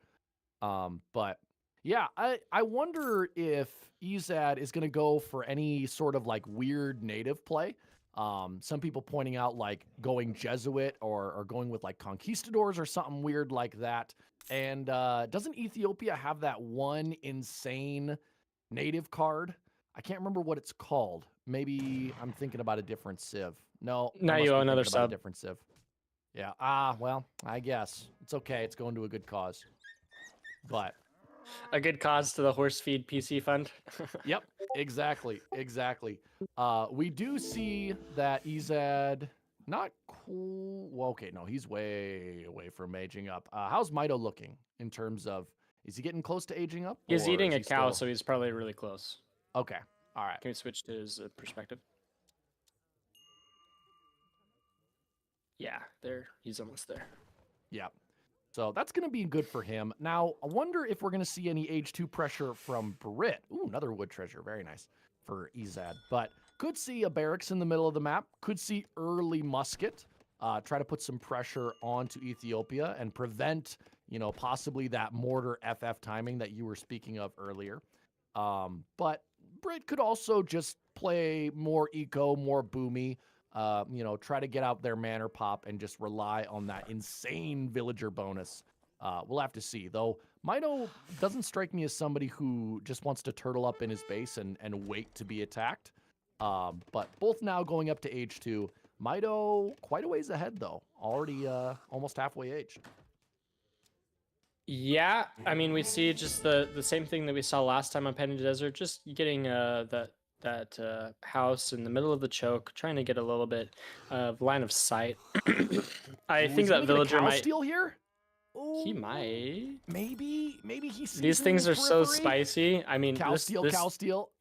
But, yeah, I wonder if Ezad is going to go for any sort of, weird native play. Some people pointing out, going Jesuit or going with, Conquistadors or something weird like that. And doesn't Ethiopia have that one insane native card? I can't remember what it's called. Maybe I'm thinking about a different Civ. No. Now you owe another sub. A different Civ. Yeah. Well, I guess. It's okay. It's going to a good cause. But a good cause to the horse feed PC fund. Yep. Exactly. We do see that Ezad not cool. Well, okay, no, he's way away from aging up. How's Maido looking in terms of, is he getting close to aging up? He's eating a cow, so he's probably really close. Okay. All right. Can we switch to his perspective? Yeah, there. He's almost there. Yeah. So that's going to be good for him. Now, I wonder if we're going to see any age 2 pressure from Brit. Ooh, another wood treasure. Very nice for Ezad. But Could see a barracks in the middle of the map. Could see early musket. Try to put some pressure onto Ethiopia and prevent, possibly that mortar FF timing that you were speaking of earlier. But Brit could also just play more eco, more boomy, try to get out their manor pop and just rely on that insane villager bonus. We'll have to see. Though Maido doesn't strike me as somebody who just wants to turtle up in his base and wait to be attacked. But both now going up to age 2. Maido quite a ways ahead, though. Already almost halfway aged. Yeah, I mean, we see just the same thing that we saw last time on Penny Desert, just getting that house in the middle of the choke, trying to get a little bit of line of sight. I think that villager might steal here. He might. Maybe he sees These things are so spicy. I mean, cow steal.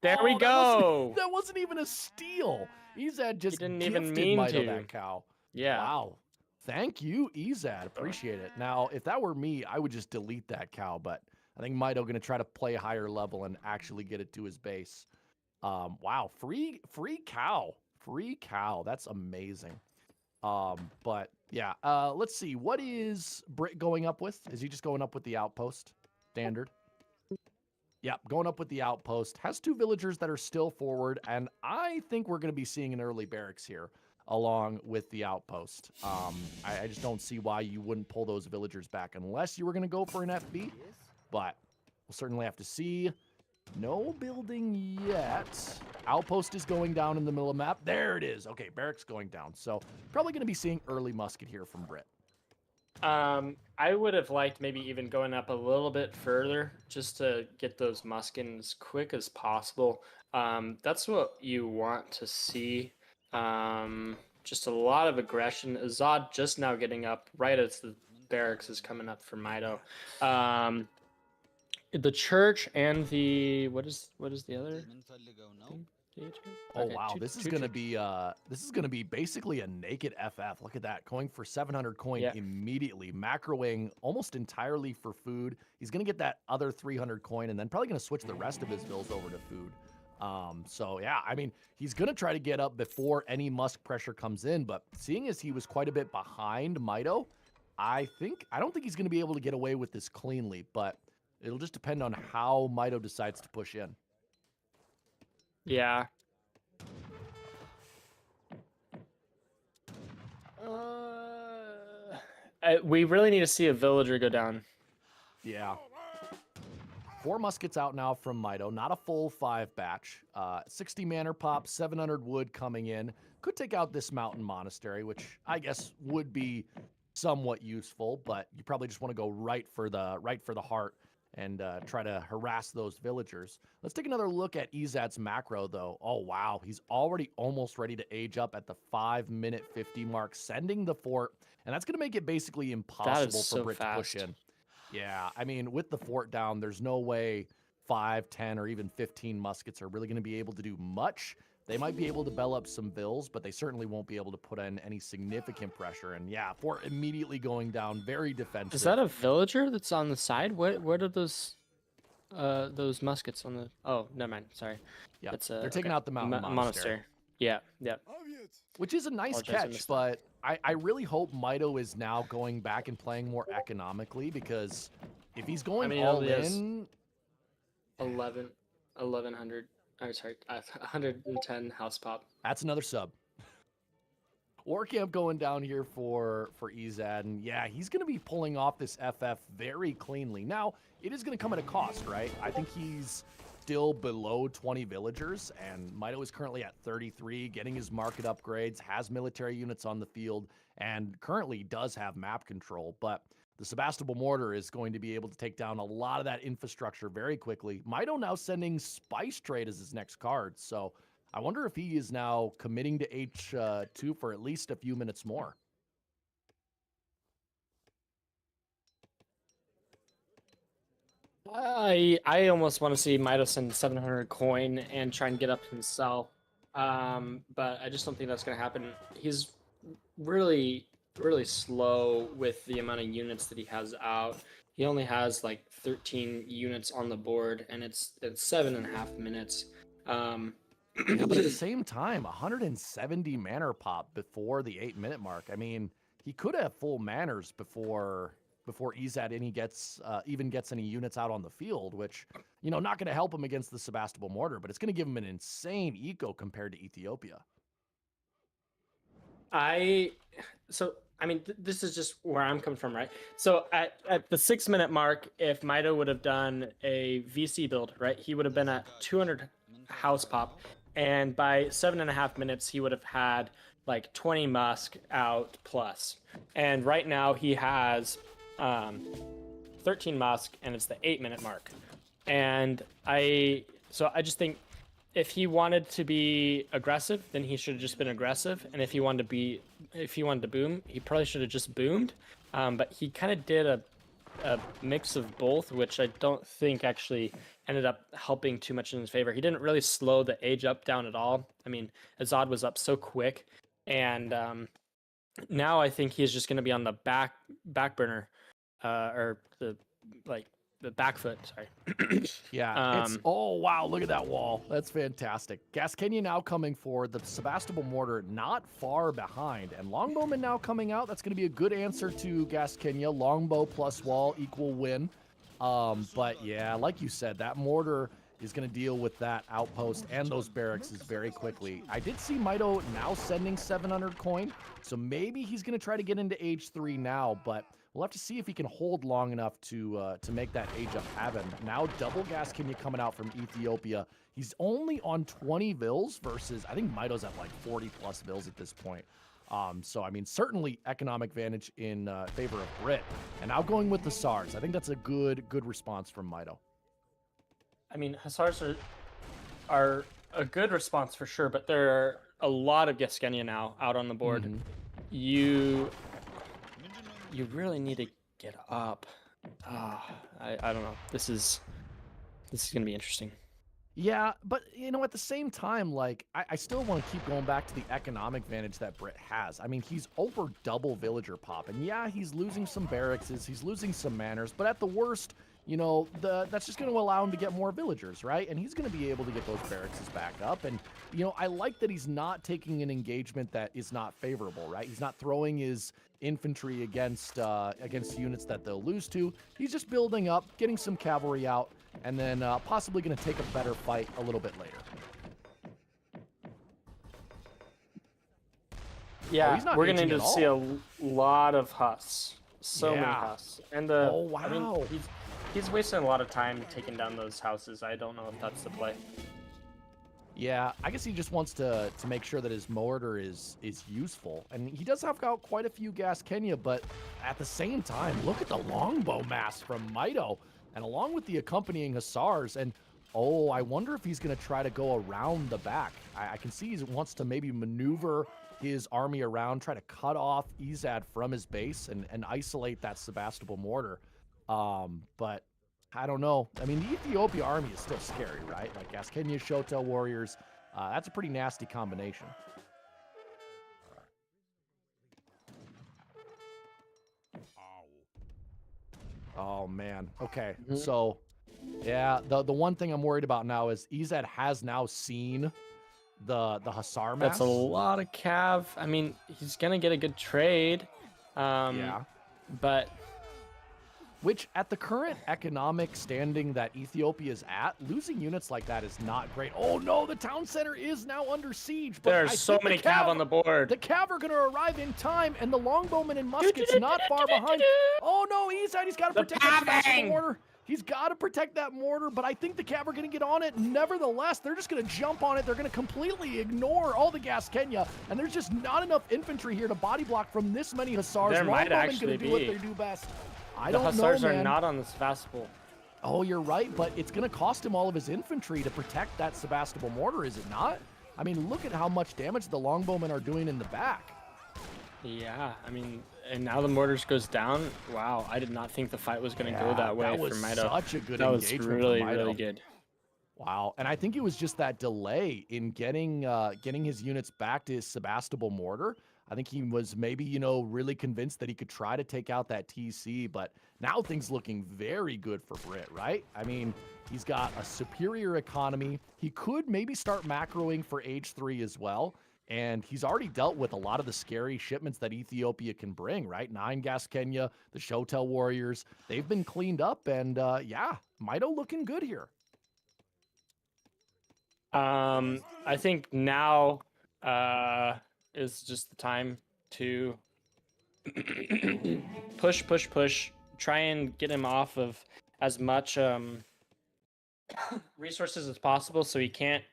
There we go. That wasn't even a steal. Ezad just didn't even gifted mean Maido to. that cow. Yeah. Wow. Thank you, Ezad. Appreciate it. Now, if that were me, I would just delete that cow, but I think Maido going to try to play a higher level and actually get it to his base. Wow, free cow. Free cow. That's amazing. But yeah, let's see. What is Brit going up with? Is he just going up with the outpost? Standard. Yep, going up with the outpost. Has 2 villagers that are still forward, and I think we're going to be seeing an early barracks here along with the outpost. I just don't see why you wouldn't pull those villagers back unless you were going to go for an FB, but we'll certainly have to see. No building yet. Outpost is going down in the middle of the map. There it is. Okay, barracks going down. So probably going to be seeing early musket here from Brit. I would have liked maybe even going up a little bit further just to get those muskin as quick as possible. That's what you want to see. Just a lot of aggression. Ezad just now getting up right as the barracks is coming up for Maido. The church and the what is the other thing? Oh Okay, wow, this is gonna be basically a naked FF. Look at that, going for 700 coin immediately, macroing almost entirely for food. He's gonna get that other 300 coin, and then probably gonna switch the rest of his bills over to food. So yeah, I mean, he's gonna try to get up before any musk pressure comes in, but seeing as he was quite a bit behind Maido, I don't think he's gonna be able to get away with this cleanly, but it'll just depend on how Maido decides to push in. Yeah. We really need to see a villager go down. Yeah. 4 muskets out now from Maido. Not a full 5 batch. 60 manor pop, 700 wood coming in. Could take out this mountain monastery, which I guess would be somewhat useful, but you probably just want to go right for the heart and try to harass those villagers. Let's take another look at Ezad's macro, though. Oh, wow. He's already almost ready to age up at the 5-minute 50 mark, sending the fort, and that's going to make it basically impossible for Brit to push in. Yeah, I mean, with the fort down, there's no way 5, 10, or even 15 muskets are really going to be able to do much. They might be able to bell up some bills, but they certainly won't be able to put in any significant pressure. And yeah, fort immediately going down, very defensive. Is that a villager that's on the side? What are those muskets on the? Oh, never mind. Sorry. Yeah, they're taking out the mountain monastery. Yeah. Which is a nice catch, but I really hope Maido is now going back and playing more economically, because if he's going all in, 1100. Oh, sorry, 110 house pop. That's another sub. Warcamp going down here for Ezad, and yeah, he's going to be pulling off this FF very cleanly. Now, it is going to come at a cost, right? I think he's still below 20 villagers, and Maido is currently at 33, getting his market upgrades, has military units on the field, and currently does have map control, but the Sebastopol mortar is going to be able to take down a lot of that infrastructure very quickly. Maido now sending Spice Trade as his next card, so I wonder if he is now committing to H2 for at least a few minutes more. I almost want to see Maido send 700 coin and try and get up himself, but I just don't think that's going to happen. He's really slow with the amount of units that he has out. He only has like 13 units on the board, and it's 7.5 minutes. Yeah, but at the same time, 170 manner pop before the 8-minute mark. I mean, he could have full manners before Ezad even gets any units out on the field, which, not going to help him against the Sebastopol mortar, but it's going to give him an insane eco compared to Ethiopia. I mean, this is just where I'm coming from, right? So at the 6-minute mark, if Maido would have done a VC build, right, he would have been at 200 house pop, and by 7.5 minutes, he would have had like 20 musk out plus. And right now he has 13 musk, and it's the 8-minute mark. And I just think if he wanted to be aggressive, then he should have just been aggressive. And if he wanted to boom, he probably should have just boomed. But he kind of did a mix of both, which I don't think actually ended up helping too much in his favor. He didn't really slow the age up down at all. I mean, Ezad was up so quick, and now I think he's just going to be on the back burner, or the back foot. Sorry. Yeah. Oh, wow. Look at that wall. That's fantastic. Gaskenia now coming forward. The Sebastopol mortar not far behind. And Longbowman now coming out. That's going to be a good answer to Gaskenia. Longbow plus wall equal win. But yeah, like you said, that mortar is going to deal with that outpost and those barracks very quickly. I did see Maido now sending 700 coin. So maybe he's going to try to get into age 3 now, but we'll have to see if he can hold long enough to make that age up happen. Now double Gaskenia coming out from Ethiopia. He's only on 20 vills versus, I think Maido's at like 40 plus vills at this point. So, I mean, certainly economic advantage in favor of Brit. And now going with the SARS. I think that's a good response from Maido. I mean, Hussars are a good response for sure, but there are a lot of Gaskenia now out on the board. Mm-hmm. You really need to get up. I don't know. This is gonna be interesting. Yeah, but at the same time, like I still want to keep going back to the economic advantage that Brit has. I mean, he's over double villager pop, and yeah, he's losing some barracks, he's losing some manners, but at the worst, that's just going to allow him to get more villagers, right? And he's going to be able to get those barracks back up. And I like that he's not taking an engagement that is not favorable, right? He's not throwing his infantry against units that they'll lose to. He's just building up, getting some cavalry out, and then possibly going to take a better fight a little bit later. Yeah, not we're going to aging need to at see all. a lot of Huss. So many Huss. And Oh, wow. I mean, he's wasting a lot of time taking down those houses. I don't know if that's the play. Yeah, I guess he just wants to make sure that his mortar is useful. And he does have got quite a few Gaskenia, but at the same time, look at the longbow mass from Maido, and along with the accompanying Hussars. And I wonder if he's going to try to go around the back. I can see he wants to maybe maneuver his army around, try to cut off Ezad from his base and isolate that Sebastopol mortar. But I don't know. I mean, the Ethiopia army is still scary, right? Like Gaskenia, Shoto warriors. That's a pretty nasty combination. Oh, man. Okay. Mm-hmm. So, yeah, the one thing I'm worried about now is Ezad has now seen the Hussar mass. That's a lot of cav. I mean, he's going to get a good trade. Yeah. But which, at the current economic standing that Ethiopia is at, losing units like that is not great. Oh no, the town center is now under siege. But there are so many cav on the board. The cav are going to arrive in time, and the longbowmen and muskets not far behind. Oh no, Ezad, he's got to protect that Sebastopol mortar. He's got to protect that mortar, but I think the cav are going to get on it. Nevertheless, they're just going to jump on it. They're going to completely ignore all the Gaskenia, and there's just not enough infantry here to body block from this many Hussars. There might Longbowmen actually going to do what they do best. The Hussars are not on the Sebastopol. Oh, you're right, but it's going to cost him all of his infantry to protect that Sebastopol mortar, is it not? I mean, look at how much damage the longbowmen are doing in the back. Yeah, I mean, and now the mortars goes down. Wow, I did not think the fight was going to go that way for Maido. That was such a good engagement. engagement. That was really, from Maido. really good. Wow, and I think it was just that delay in getting his units back to his Sebastopol mortar. I think he was maybe, really convinced that he could try to take out that TC, but now things looking very good for Brit, right? I mean, he's got a superior economy. He could maybe start macroing for H3 as well. And he's already dealt with a lot of the scary shipments that Ethiopia can bring, right? 9 Gas Kenya, the Shotel Warriors, they've been cleaned up. And yeah, Maido looking good here. I think now is just the time to push, try and get him off of as much resources as possible so he can't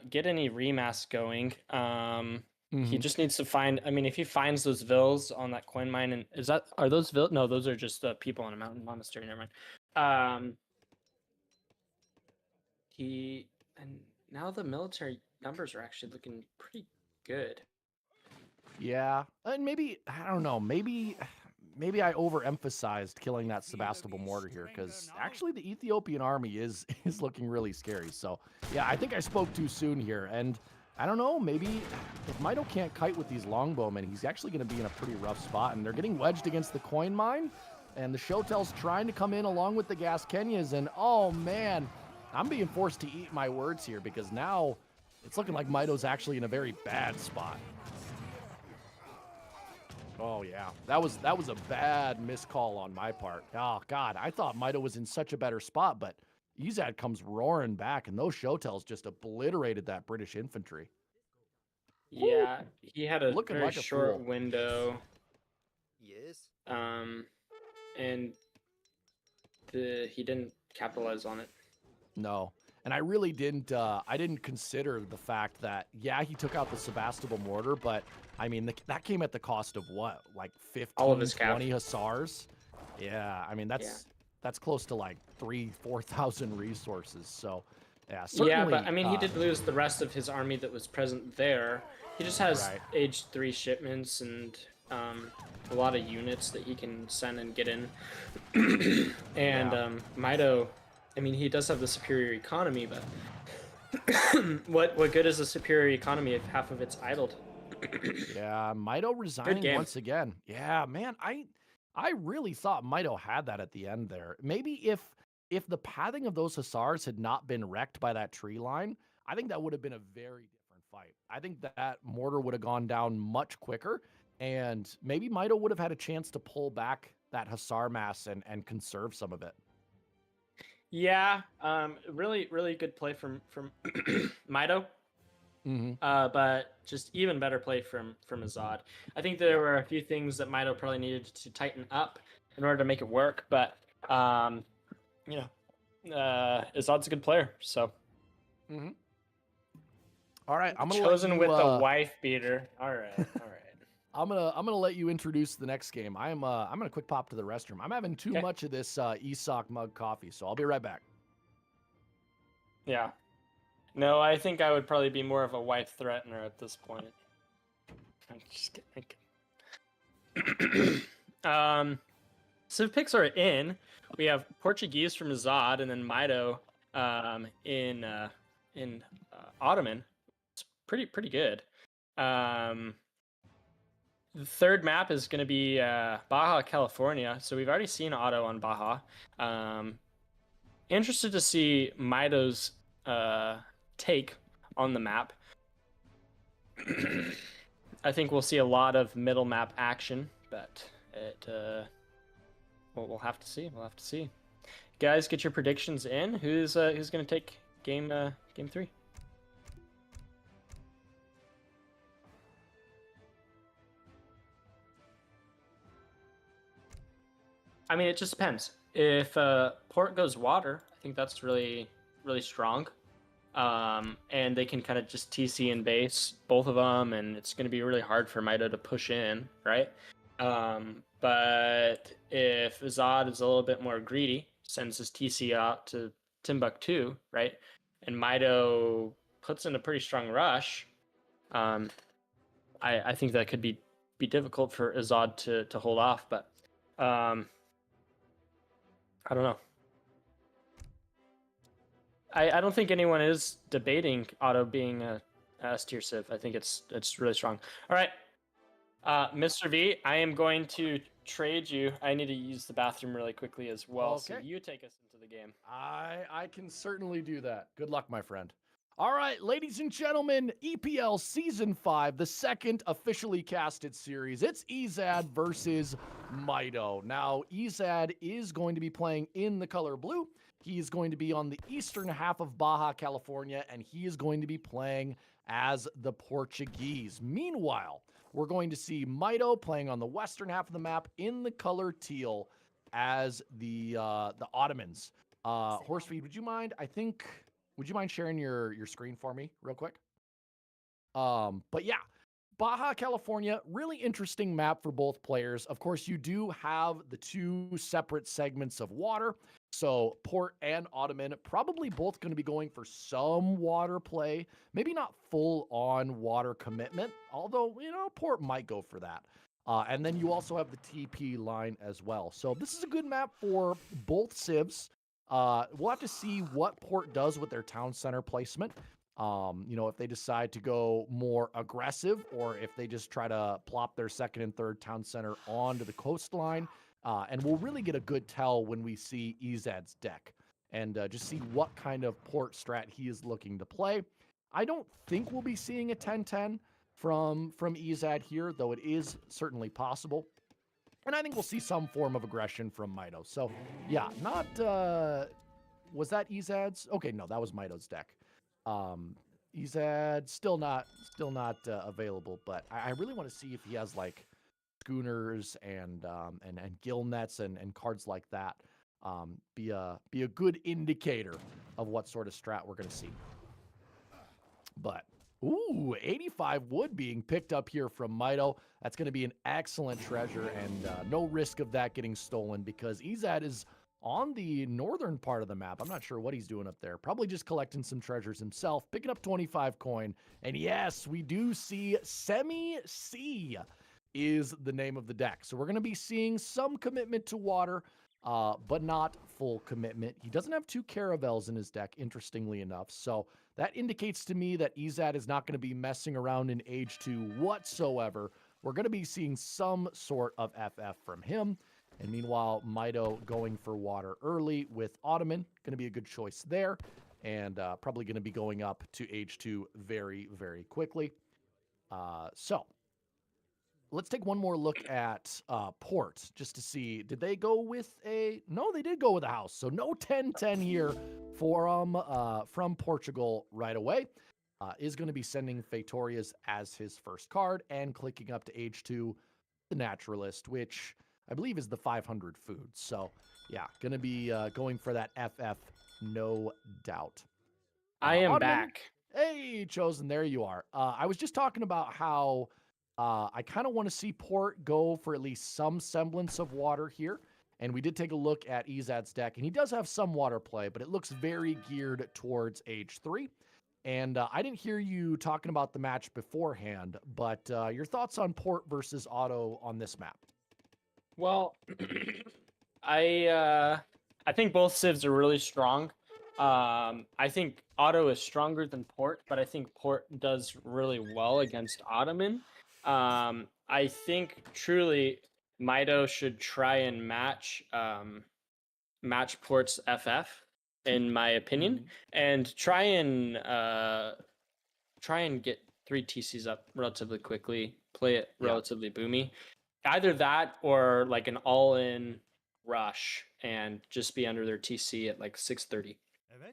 get any remass going. He just needs to find, I mean, if he finds those vills on that coin mine, and are those vills? No, those are just people in a mountain monastery, never mind. And now the military numbers are actually looking pretty good. Yeah, and maybe, I don't know, maybe I overemphasized killing that Sebastopol mortar here, because actually the Ethiopian army is looking really scary. So yeah, I think I spoke too soon here, and I don't know, maybe if Maido can't kite with these longbowmen, he's actually going to be in a pretty rough spot, and they're getting wedged against the coin mine, and the Shotel's trying to come in along with the Gas Kenyas, and oh man, I'm being forced to eat my words here, because now it's looking like Maido's actually in a very bad spot. Oh yeah, that was a bad miscall on my part. Oh god, I thought Maido was in such a better spot, but Ezad comes roaring back, and those Shotels just obliterated that British infantry. Yeah, he had a Looking very like a short fool. window. Yes. And he didn't capitalize on it. No. And I really didn't I didn't consider the fact that, yeah, he took out the Sebastopol mortar, but I mean, that came at the cost of what? Like 15, All of his 20 hussars? Yeah, I mean, that's close to like 4,000 resources. So, yeah, certainly. Yeah, but I mean, he did lose the rest of his army that was present there. He just has age 3 shipments and a lot of units that he can send and get in. And Maido, I mean, he does have the superior economy, but what good is a superior economy if half of it's idled? Yeah, Maido resigning once again. Yeah, man, I really thought Maido had that at the end there. Maybe if the pathing of those hussars had not been wrecked by that tree line, I think that would have been a very different fight. I think that mortar would have gone down much quicker, and maybe Maido would have had a chance to pull back that hussar mass and conserve some of it. Yeah, really good play from Maido. But just even better play from Ezad. I think there were a few things that Maido probably needed to tighten up in order to make it work, but Ezad's a good player, so. All right, I'm gonna chosen with the wife beater. All right. I'm gonna let you introduce the next game. I'm gonna quick pop to the restroom. I'm having too much of this ESOC mug coffee, so I'll be right back. Yeah. No, I think I would probably be more of a wife threatener at this point. I'm just kidding. So picks are in. We have Portuguese from Ezad, and then Maido in Ottoman. It's pretty good. The third map is going to be Baja, California. So we've already seen Otto on Baja. Interested to see Maido's take on the map. I think we'll see a lot of middle map action, but we'll have to see. We'll have to see. Guys, get your predictions in. Who's going to take game 3? I mean, it just depends. If port goes water, I think that's really strong. And they can kind of just TC and base both of them, and it's going to be really hard for Maido to push in, right? But if Ezad is a little bit more greedy, sends his TC out to Timbuktu, right? And Maido puts in a pretty strong rush, I think that could be difficult for Ezad to hold off, but I don't know. I don't think anyone is debating Otto being a S tier civ. I think it's really strong. All right, Mr. V, I am going to trade you. I need to use the bathroom really quickly as well. So Okay. you take us into the game. I can certainly do that. Good luck, my friend. All right, ladies and gentlemen, EPL Season 5, the second officially casted series. It's Ezad versus Maido. Now, Ezad is going to be playing in the color blue. He is going to be on the eastern half of Baja, California, and he is going to be playing as the Portuguese. Meanwhile, we're going to see Maido playing on the western half of the map in the color teal as the Ottomans. Horsefeed, would you mind? Would you mind sharing your screen for me real quick? But yeah, Baja California, really interesting map for both players. Of course, you do have the two separate segments of water. So Port and Ottoman probably both going to be going for some water play, maybe not full on water commitment, although, Port might go for that. And then you also have the TP line as well. So this is a good map for both civs. We'll have to see what Port does with their town center placement. If they decide to go more aggressive or if they just try to plop their second and third town center onto the coastline. And we'll really get a good tell when we see Ezad's deck and just see what kind of Port strat he is looking to play. I don't think we'll be seeing a 10-10 from Ezad here, though it is certainly possible. And I think we'll see some form of aggression from Maido. So, yeah, not... was that Ezad's? Okay, no, that was Maido's deck. Ezad still not available, but I really want to see if he has like schooners and gill nets and cards like that. Be a good indicator of what sort of strat we're going to see. But ooh, 85 wood being picked up here from Maido. That's going to be an excellent treasure and no risk of that getting stolen because Ezad is on the northern part of the map. I'm not sure what he's doing up there. Probably just collecting some treasures himself, picking up 25 coin. And yes, we do see Semi-C is the name of the deck. So we're going to be seeing some commitment to water, but not full commitment. He doesn't have two caravels in his deck, interestingly enough. So that indicates to me that Ezad is not going to be messing around in Age 2 whatsoever. We're going to be seeing some sort of FF from him. And meanwhile, Maido going for water early with Ottoman. Going to be a good choice there. And probably going to be going up to Age 2 very, very quickly. So let's take one more look at Port just to see. Did they go with a... No, they did go with a house. So no 10-10 here from Portugal right away. Is going to be sending Fetorias as his first card and clicking up to Age 2, the Naturalist, which I believe is the 500 food. So, yeah, going to be going for that FF, no doubt. I am Ottoman, back. Hey, Chosen, there you are. I was just talking about how I kind of want to see Port go for at least some semblance of water here. And we did take a look at Ezad's deck, and he does have some water play, but it looks very geared towards Age 3. And I didn't hear you talking about the match beforehand, but your thoughts on Port versus Otto on this map? Well, I think both civs are really strong. I think Otto is stronger than Port, but I think Port does really well against Ottoman. I think truly Maido should try and match Port's FF, in my opinion, and try and get 3 TCs up relatively quickly, play it relatively boomy. Either that or like an all-in rush and just be under their TC at like 630.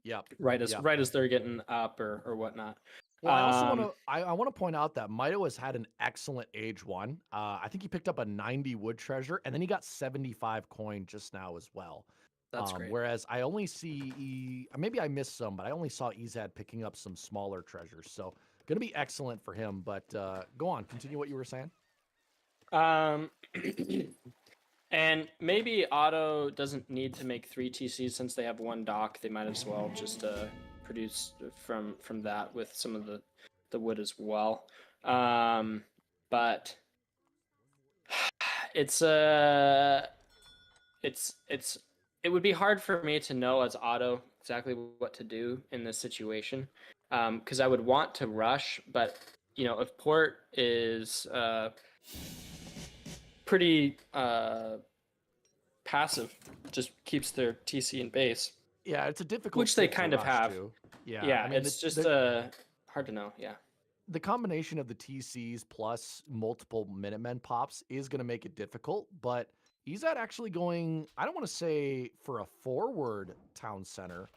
Yep. Right as they're getting up or whatnot. Well, I also want to point out that Maido has had an excellent Age 1. I think he picked up a 90 wood treasure, and then he got 75 coin just now as well. That's great. Whereas I only see, maybe I missed some, but I only saw Ezad picking up some smaller treasures. So going to be excellent for him. But go on, continue what you were saying. And maybe Otto doesn't need to make 3 TCs since they have 1 dock. They might as well just produce from that with some of the wood as well. But it would be hard for me to know as Otto exactly what to do in this situation, because I would want to rush, but if Port is pretty passive, just keeps their TC in base. Yeah, it's a difficult Which they ship to kind of rush have. to. Yeah, Yeah, I mean, it's just hard to know. Yeah. the combination of the TCs plus multiple Minutemen pops is going to make it difficult, but Ezad actually going, I don't want to say for a forward town center,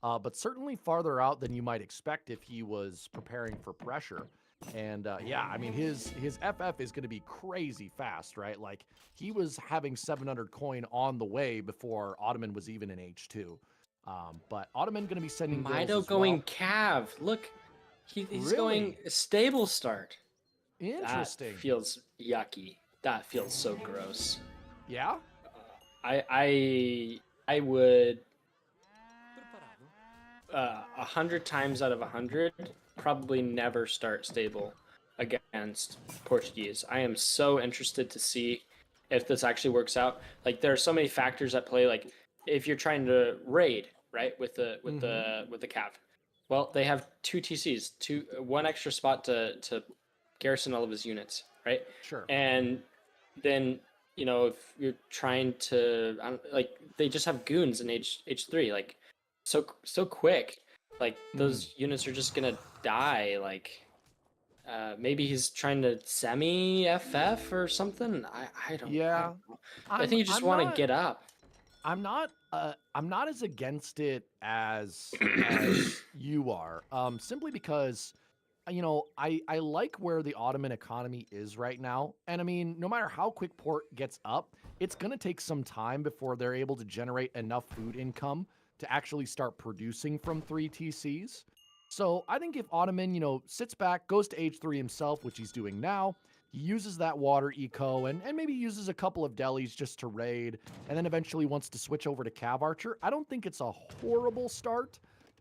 but certainly farther out than you might expect if he was preparing for pressure. And yeah, I mean, his FF is going to be crazy fast, right? Like, he was having 700 coin on the way before Ottoman was even in H2. But Ottoman going to be sending bills Maido as going well. cav. Look, he's Really? going stable start. Interesting. That feels yucky. That feels so gross. Yeah? I would 100 times out of 100 probably never start stable against Portuguese. I am so interested to see if this actually works out. Like, there are so many factors at play. Like, if you're trying to raid, right, with the cav, well, they have 2 TCs, one extra spot to garrison all of his units, right? Sure. And then, you know, if you're trying to like, they just have goons in H3, like, so quick. Like, those units are just gonna die. Like, maybe he's trying to semi FF or something. I don't. Yeah. I think you just want to get up. I'm not as against it as you are. Simply because, you know, I like where the Ottoman economy is right now. And I mean, no matter how quick port gets up, it's going to take some time before they're able to generate enough food income to actually start producing from 3 TCs. So I think if Ottoman, you know, sits back, goes to H3 himself, which he's doing now, he uses that water eco and maybe uses a couple of delis just to raid, and then eventually wants to switch over to Cav Archer. I don't think it's a horrible start.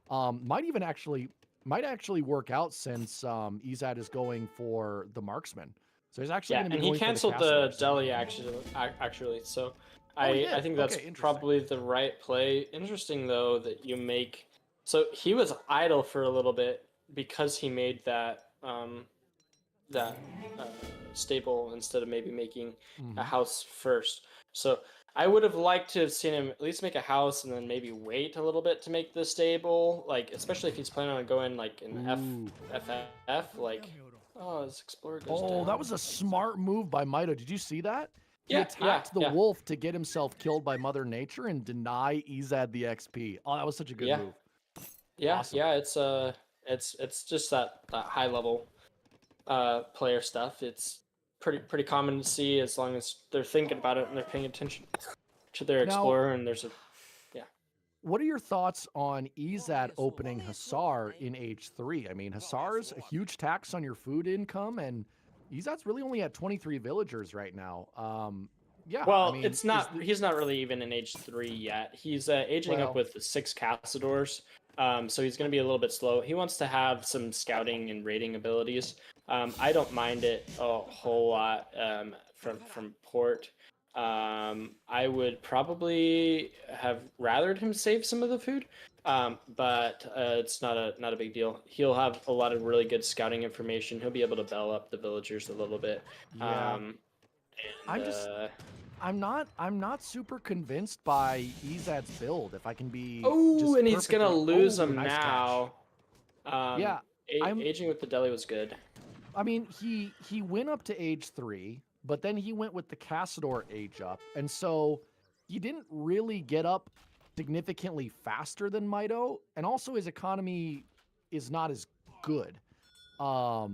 Might actually work out since Ezad is going for the marksman. So he's actually going to be and he going for canceled the the deli actually. So he I did? think that's Okay, interesting. probably the right play. Interesting though that you make. So he was idle for a little bit because he made that stable instead of maybe making a house first. So I would have liked to have seen him at least make a house and then maybe wait a little bit to make the stable, like, especially if he's planning on going like in FF, like, oh, his explorer goes down. That was a smart move by Maido. Did you see that? He Yeah, attacked the yeah. wolf to get himself killed by Mother Nature and deny Ezad the XP. Oh, that was such a good move. Yeah, Awesome. yeah, it's just that high level player stuff. It's pretty common to see as long as they're thinking about it and they're paying attention to their explorer. And there's What are your thoughts on Ezad opening Hussar in H3? I mean, Hussar's a huge tax on your food income, and Ezad's really only at 23 villagers right now. Yeah. Well, I mean, it's not. He's not really even in H3 yet. He's aging up with 6 Cassadors. So he's going to be a little bit slow. He wants to have some scouting and raiding abilities. I don't mind it a whole lot from Port. I would probably have rathered him save some of the food, but it's not a big deal. He'll have a lot of really good scouting information. He'll be able to bell up the villagers a little bit. Yeah. I'm not super convinced by Ezad's build. If I can be. Oh, and he's gonna lose him nice now. Yeah, aging with the deli was good. I mean, he went up to age 3, but then he went with the Cassador age up, and so he didn't really get up significantly faster than Maido, and also his economy is not as good. I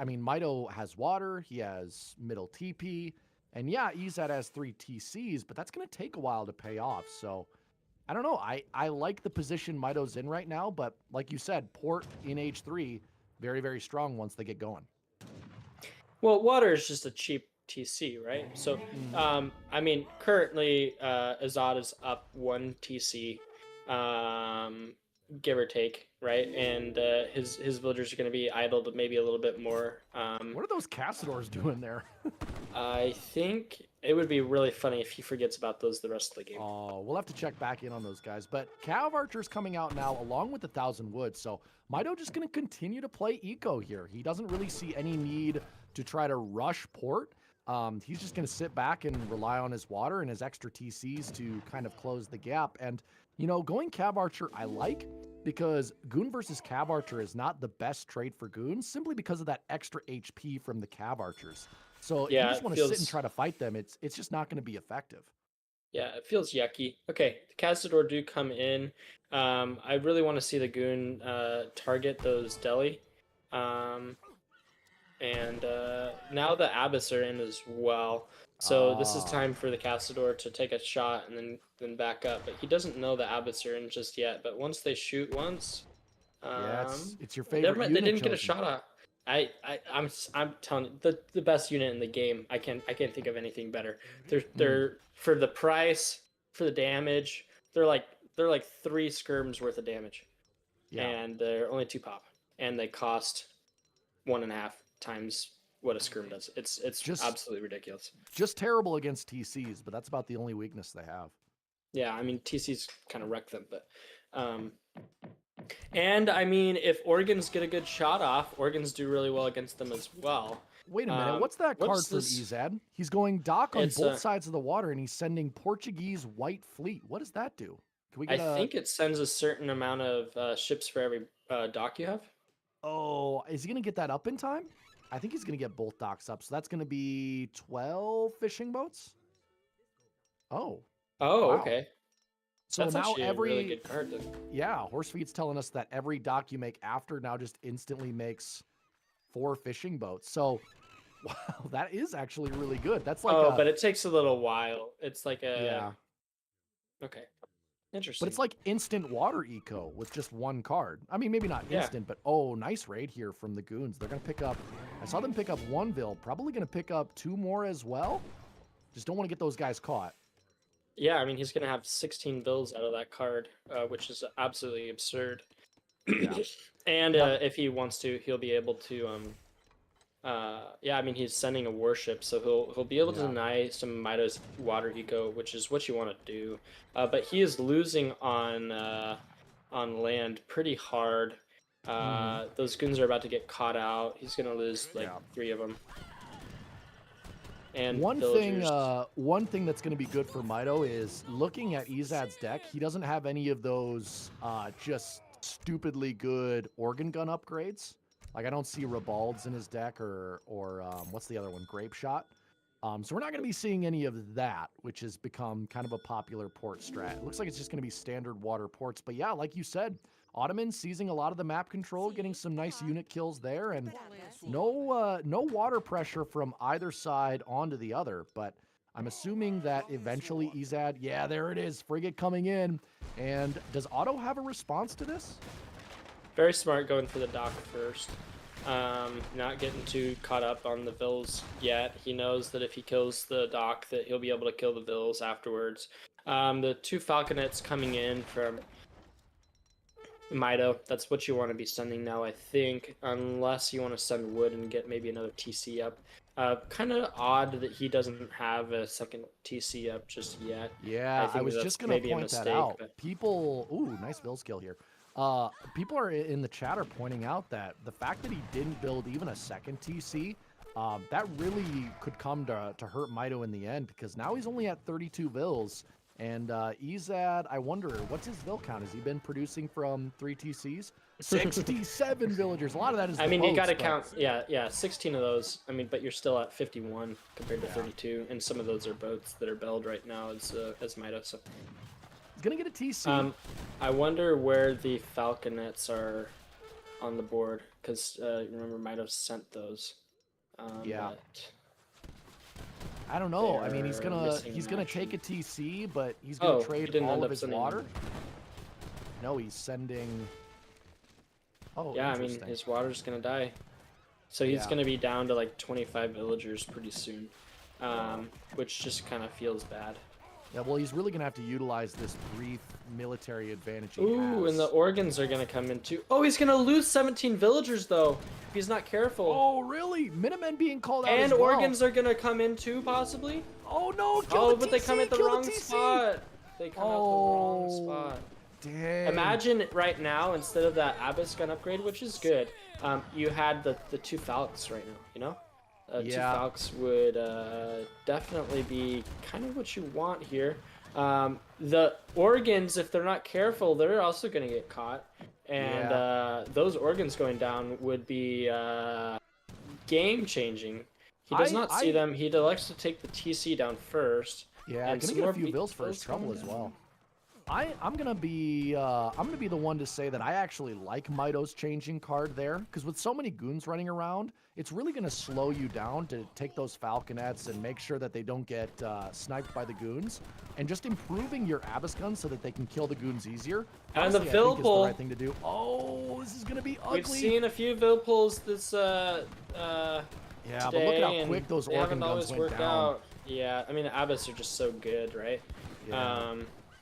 mean, Maido has water, he has middle TP, and yeah, Ezad has 3 TCs, but that's going to take a while to pay off. So I don't know. I like the position Maido's in right now, but like you said, Port in H3, very, very strong once they get going. Well, water is just a cheap TC, right? So, I mean, currently, Ezad is up 1 TC, give or take, right? And his villagers are going to be idled maybe a little bit more. What are those Cassadors doing there? I think it would be really funny if he forgets about those the rest of the game. Oh, we'll have to check back in on those guys. But Cav Archer's coming out now along with the 1,000 Wood. So Maido just going to continue to play eco here. He doesn't really see any need to try to rush Port. He's just going to sit back and rely on his water and his extra TCs to kind of close the gap. And, you know, going Cab Archer, I like, because Goon versus Cab Archer is not the best trade for Goons, simply because of that extra HP from the Cab Archers. So if you Yeah, just it want to sit and feels try to fight them, it's just not going to be effective. yeah, it feels yucky. Okay, the Cazador do come in. I really want to see the Goon target those deli. And now the Abyss are in as well. So this is Ah. time for the Cazador to take a shot and then back up. But he doesn't know the Abyss are in just yet. But once they shoot once, Yeah, it's your favorite never mind, they unit didn't get a chosen. shot off. I'm telling you, the best unit in the game. I can't think of anything better. They're for the price, for the damage. They're like 3 skirms worth of damage, Yeah. and they're only 2 pop, and they cost 1.5 times what a skirm does. It's Just- absolutely ridiculous. Just terrible against TCs, but that's about the only weakness they have. Yeah, I mean TC's kind of wreck them, but and I mean if Organs get a good shot off, Organs do really well against them as well. Wait a minute, what's that card what's from this? Ezad? He's going dock on It's both sides of the water, and he's sending Portuguese White Fleet. What does that do? Can we I get think it sends a certain amount of ships for every dock you have. Oh, is he going to get that up in time? I think he's going to get both docks up, so that's going to be 12 fishing boats? Oh. Oh, Wow. okay. So That's now actually a really good card then. Yeah, Horsefeed's telling us that every dock you make after now just instantly makes 4 fishing boats. So, wow, that is actually really good. That's like but it takes a little while. It's like a yeah. Okay. Interesting. But it's like instant water eco with just 1 card. I mean, maybe not Yeah. instant, but oh, nice raid here from the Goons. They're going to pick up, I saw them pick up 1 Vil, probably going to pick up 2 more as well. Just don't want to get those guys caught. Yeah, I mean he's gonna have 16 bills out of that card, which is absolutely absurd. Yeah. And if he wants to, he'll be able to. Yeah, I mean he's sending a warship, so he'll be able to Yeah. deny some Maido's water eco, which is what you want to do. But he is losing on land pretty hard. Those goons are about to get caught out. He's gonna lose like 3 of them. And One thing that's going to be good for Maido is looking at Ezad's deck. He doesn't have any of those just stupidly good organ gun upgrades. Like I don't see Ribalds in his deck or what's the other one? Grape Shot. So we're not going to be seeing any of that, which has become kind of a popular port strat. It looks like it's just going to be standard water ports. But yeah, like you said, Ottoman seizing a lot of the map control, getting some nice unit kills there, and no water pressure from either side onto the other. But I'm assuming that eventually Ezad, yeah, there it is, frigate coming in. And does Otto have a response to this? Very smart going for the dock first. Not getting too caught up on the Vils yet. He knows that if he kills the dock, that he'll be able to kill the Vils afterwards. The 2 Falconets coming in from Maido, that's what you want to be sending now, I think, unless you want to send wood and get maybe another TC up. Kind of odd that he doesn't have a second TC up just yet. Yeah, I was that's just going to maybe a point that mistake, out. but- People, ooh, nice build skill here. People are in the chat are pointing out that the fact that he didn't build even a second TC, that really could come to hurt Maido in the end, because now he's only at 32 Vils. And Ezad, I wonder, what's his Vil count? Has he been producing from 3 TCs? 67 villagers. A lot of that is I mean, you got to boats, but- count, yeah, 16 of those. I mean, but you're still at 51 compared to 32, and some of those are boats that are built right now as Maido. So He's going to get a TC. I wonder where the Falconets are on the board, because remember, Maido sent those. Yeah. but- I don't know. I mean, he's they're gonna missing in take a action. TC, but he's gonna Oh, he trade didn't all end of up his sending water. them. No, he's sending. Oh, Yeah, I mean, interesting. his water's gonna die. So he's Yeah. gonna be down to like 25 villagers pretty soon, which just kind of feels bad. Yeah, well, he's really gonna have to utilize this brief military advantage he Ooh, has. and the organs are gonna come in too. Oh, he's gonna lose 17 villagers though if he's not careful. Oh, really? Minutemen being called out And as well. organs are gonna come in too, possibly. Oh no! Kill Oh, the but they TC, come at the kill wrong TC. spot. They come at the wrong Oh, spot. Dang. Imagine right now, instead of that Abyss gun upgrade, which is good, you had the 2 Falcons right now, you know? Two Yeah. Falcons would definitely be kind of what you want here. The organs, if they're not careful, they're also going to get caught. And those organs going down would be game-changing. He does not see them. He elects to take the TC down first. Yeah, and gonna get a few bills for his trouble as well. I'm gonna be the one to say that I actually like Mito's changing card there, because with so many goons running around, it's really gonna slow you down to take those falconets and make sure that they don't get sniped by the goons, and just improving your Abyss guns so that they can kill the goons easier. And the honestly, I think Vil is pull. the right thing to do. Oh, this is gonna be ugly. We've seen a few Vil pulls this yeah, today, but look at how and quick those they organ haven't guns always went worked down. out. Yeah, I mean the Abyss are just so good, right? Yeah.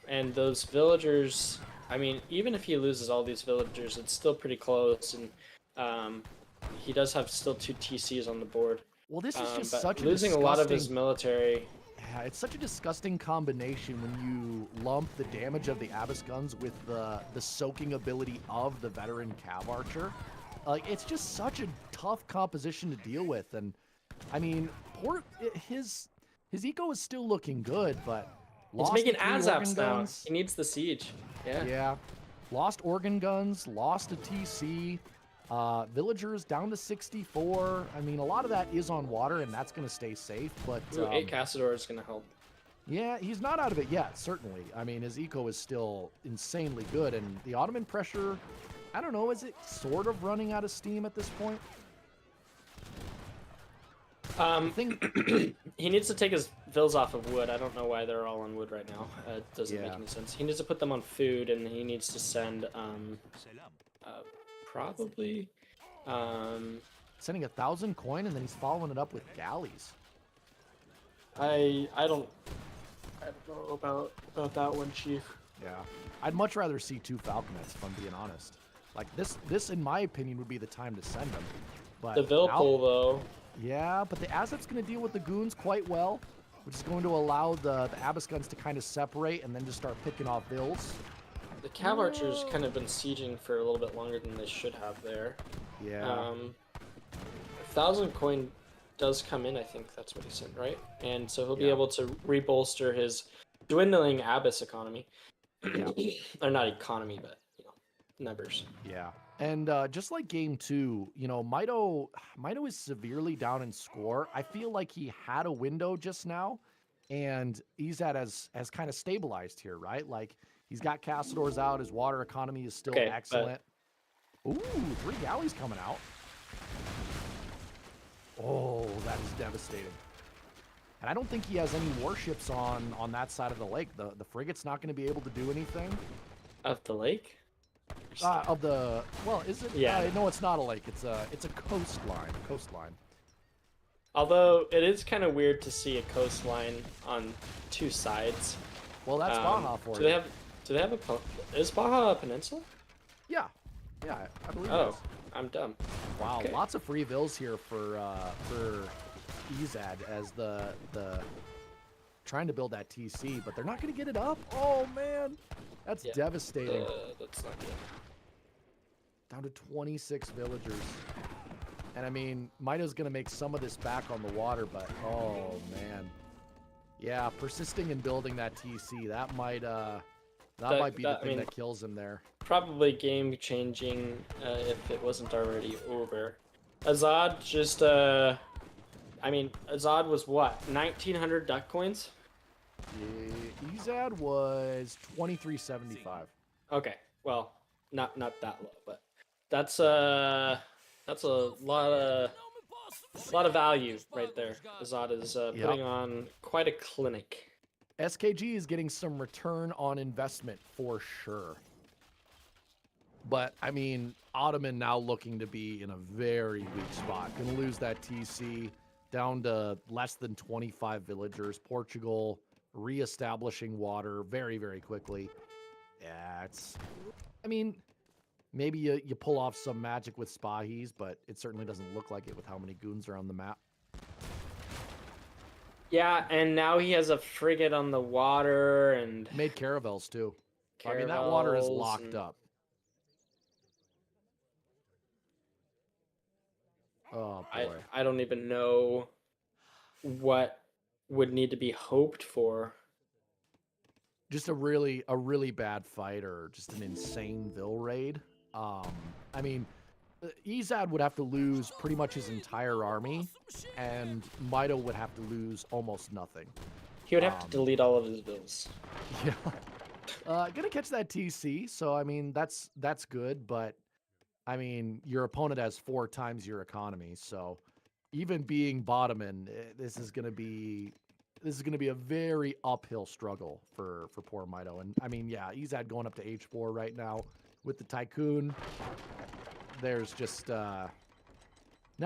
And those villagers, I mean, even if he loses all these villagers, it's still pretty close, and he does have still 2 TCs on the board. Well, this is just but such a losing a lot of his military. Yeah, it's such a disgusting combination when you lump the damage of the Abyss guns with the soaking ability of the veteran Cav Archer. Like, it's just such a tough composition to deal with, and I mean, his eco is still looking good, but He's lost making the 3 Aizamks organ now. guns. He needs the siege. Yeah. Yeah, lost organ guns, lost a TC. Villagers down to 64. I mean, a lot of that is on water, and that's going to stay safe. But Ooh, 8 Cassador is going to help. yeah, he's not out of it yet, certainly. I mean, his eco is still insanely good, and the Ottoman pressure, I don't know, is it sort of running out of steam at this point? He needs to take his Vils off of wood. I don't know why they're all on wood right now. It doesn't make Yeah. any sense. He needs to put them on food, and he needs to send probably Sending 1,000 coin, and then he's following it up with galleys. I don't know about that one, Chief. Yeah, I'd much rather see 2 falconets, if I'm being honest. Like, this in my opinion would be the time to send them. But The Vil now- pull, though. Yeah, but the Azad's going to deal with the goons quite well, which is going to allow the Abyss guns to kind of separate and then just start picking off Vils. The Cav Archer's kind of been sieging for a little bit longer than they should have there. Yeah. 1,000 coin does come in, I think that's what he said, right? And so he'll be Yeah. able to rebolster his dwindling Abyss economy. Yeah. Or not economy, but, numbers. Yeah. And just like game 2, Maido is severely down in score. I feel like he had a window just now, and Ezad has kind of stabilized here, right? Like, he's got Cassadors out, his water economy is still Okay, excellent. Ooh, 3 galleys coming out. Oh, that is devastating. And I don't think he has any warships on that side of the lake. The frigate's not going to be able to do anything. Of the lake? Well, is it? Yeah. No, it's not a lake. It's a coastline. Although it is kind of weird to see a coastline on 2 sides. Well, that's Baja for do you. they have is Baja a peninsula? Yeah, I believe it Oh, is. I'm dumb. Wow, okay. lots of free vills here for Ezad as the trying to build that TC, but they're not going to get it up. Oh man, that's Yeah. devastating. That's not good. Down to 26 villagers. And I mean, Maido's going to make some of this back on the water, but oh man. Yeah, persisting in building that TC, that might be the thing that kills him there. Probably game changing if it wasn't already over. Ezad just Ezad was what, 1,900 duck coins? Yeah, Ezad was 2375. Okay, well, not that low, but that's a lot of value right there. Ezad is putting on quite a clinic. SKG is getting some return on investment for sure. But, I mean, Ottoman now looking to be in a very weak spot. Going to lose that TC down to less than 25 villagers. Portugal reestablishing water very, very quickly. Yeah, I mean, maybe you pull off some magic with Spahis, but it certainly doesn't look like it with how many goons are on the map. Yeah, and now he has a frigate on the water and Made caravels, too. I mean, that water is caravels locked and- up. Oh I boy. I don't even know what would need to be hoped for. Just a really bad fight or just an insane Vil raid. I mean, Ezad would have to lose pretty much his entire army, and Maido would have to lose almost nothing. He would have to delete all of his bills. Yeah. Gonna catch that TC, so I mean that's good, but I mean your opponent has 4 times your economy, so even being bottom end, this is gonna be a very uphill struggle for poor Maido. And I mean, yeah, Ezad going up to H4 right now with the Tycoon. There's just now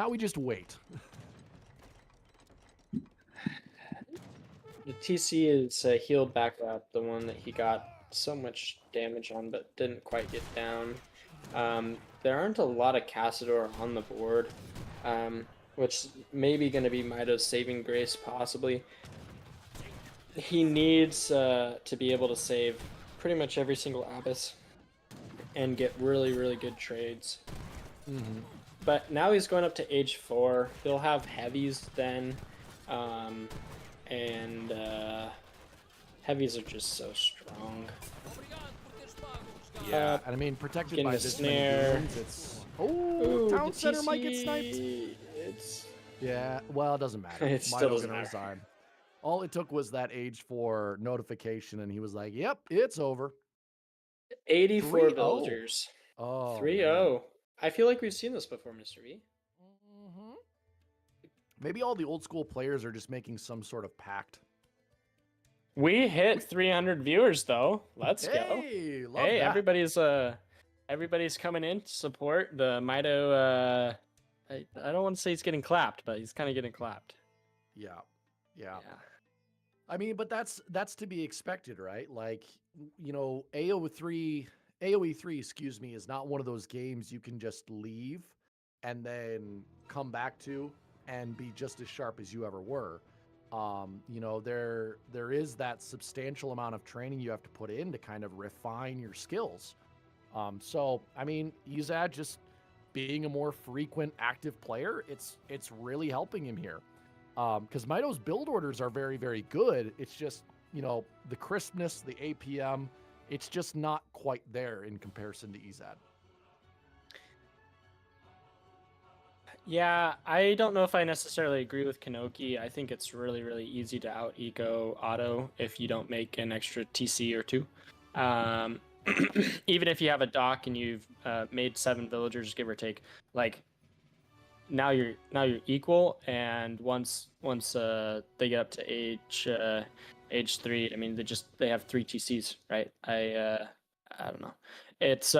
we just wait. The TC is healed back up, the one that he got so much damage on but didn't quite get down. There aren't a lot of Cassador on the board, which may be going to be Maido's saving grace, possibly. He needs to be able to save pretty much every single Abyss and get really, really good trades. But now he's going up to H4. He'll have heavies then. And heavies are just so strong. Yeah, and I mean protected getting by a this many snare. goons, it's Ooh, town the center might get TC, sniped. It's Yeah, well, it doesn't matter. It still Maido's doesn't gonna matter. resign. All it took was that age 4 notification, and he was like, "Yep, it's over." 84 3-0. villagers. Oh, 3-0. I feel like we've seen this before, Mr. V. Maybe all the old school players are just making some sort of pact. We hit 300 viewers though. Let's go. Hey, love Hey, that. everybody's coming in to support the Maido. I don't want to say he's getting clapped, but he's kind of getting clapped. Yeah. I mean, but that's to be expected, right? Like, you know, AoE 3, excuse me, is not one of those games you can just leave and then come back to and be just as sharp as you ever were. You know, there is that substantial amount of training you have to put in to kind of refine your skills. So I mean, Ezad just being a more frequent active player, it's really helping him here. Because Maido's build orders are very, very good. It's just, you know, the crispness, the APM, it's just not quite there in comparison to Ezad. Yeah, I don't know if I necessarily agree with Kanoki. I think it's really, really easy to out-eco auto if you don't make an extra TC or 2. Even if you have a dock and you've made 7 villagers, give or take, like now you're equal. And once they get up to age 3, I mean they have 3 TCs, right? I don't know. It's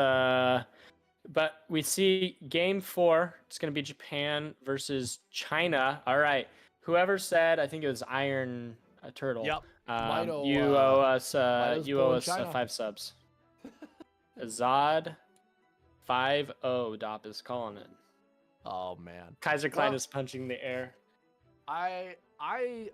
but we see game 4. It's going to be Japan versus China. All right. Whoever said, I think it was Iron Turtle. Yep. Maido, you owe us. Maido's You owe pulling us China. 5 subs. Ezad 5-0. Dop is calling it. Oh man. Kaiser Klein Well- is punching the air. I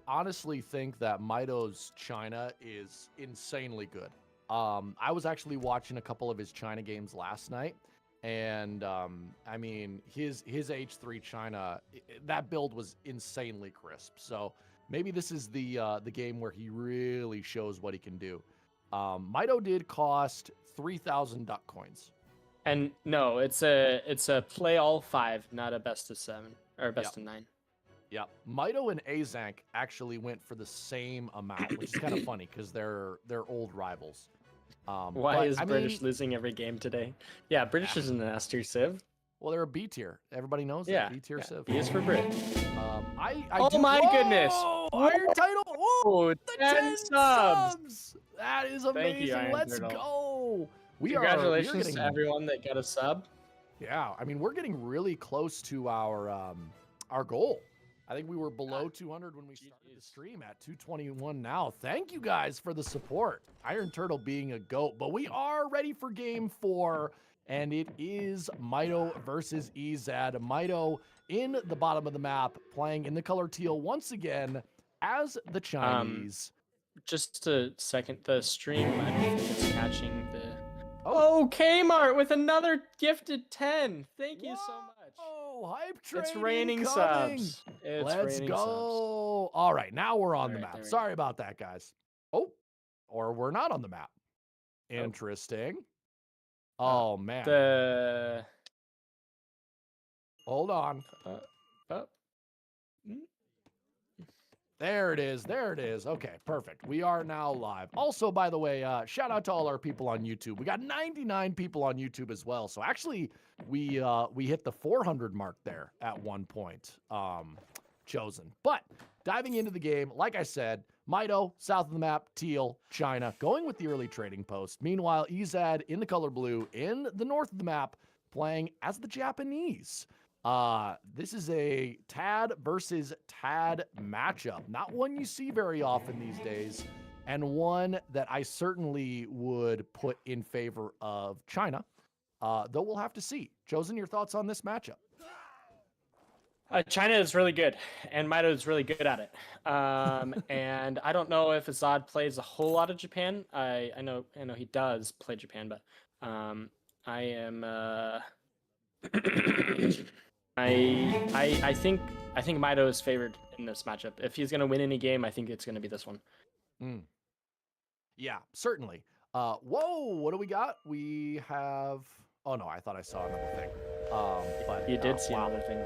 honestly think that Maido's China is insanely good. I was actually watching a couple of his China games last night, and I mean his H3 China, that build was insanely crisp. So maybe this is the game where he really shows what he can do. Maido did cost 3,000 duck coins. And no, it's a play all 5, not a best of 7 or best of 9. Yeah, Maido and Aizamk actually went for the same amount, which is kind of funny because they're old rivals. Why but, is I British mean, losing every game today? Yeah, British is in the S tier Civ. Well, they're a B tier. Everybody knows Yeah, that. B tier Civ. B is for Brit. Oh my goodness. Iron title! Whoa! Oh, The 10 subs! That is Thank amazing. you, Iron Let's Turtle. go. We Congratulations are getting, to everyone that got a sub. Yeah, I mean we're getting really close to our goal. I think we were below 200 when we started the stream at 221 now. Thank you guys for the support. Iron Turtle being a GOAT, but we are ready for game 4, and it is Maido versus Ezad. Maido in the bottom of the map, playing in the color teal once again as the Chinese. Just a second, the stream, I don't think it's catching the... Oh, Kmart with another gifted 10. Thank you so much. Oh, Hype train It's raining incoming. subs. It's Let's raining go. subs. All right, now we're on All the right, map. there we Sorry about that, guys. Oh, or we're not on the map. Oh. Interesting. Oh, man. The Hold on. oh. There it is. There it is. Okay, perfect. We are now live. Also, by the way, shout out to all our people on YouTube. We got 99 people on YouTube as well. So actually, we hit the 400 mark there at one point. Chosen. But diving into the game, like I said, Maido, south of the map, teal, China, going with the early trading post. Meanwhile, Ezad in the color blue in the north of the map, playing as the Japanese. This is a Tad versus Tad matchup. Not one you see very often these days, and one that I certainly would put in favor of China, though we'll have to see. Chosen, your thoughts on this matchup? China is really good, and Maido is really good at it. And I don't know if Ezad plays a whole lot of Japan. I know he does play Japan, but I am I think Maido is favored in this matchup. If he's gonna win any game, I think it's gonna be this one. Yeah, certainly. Whoa, what do we got? We have. Oh no, I thought I saw another thing. But You did see wow. another thing.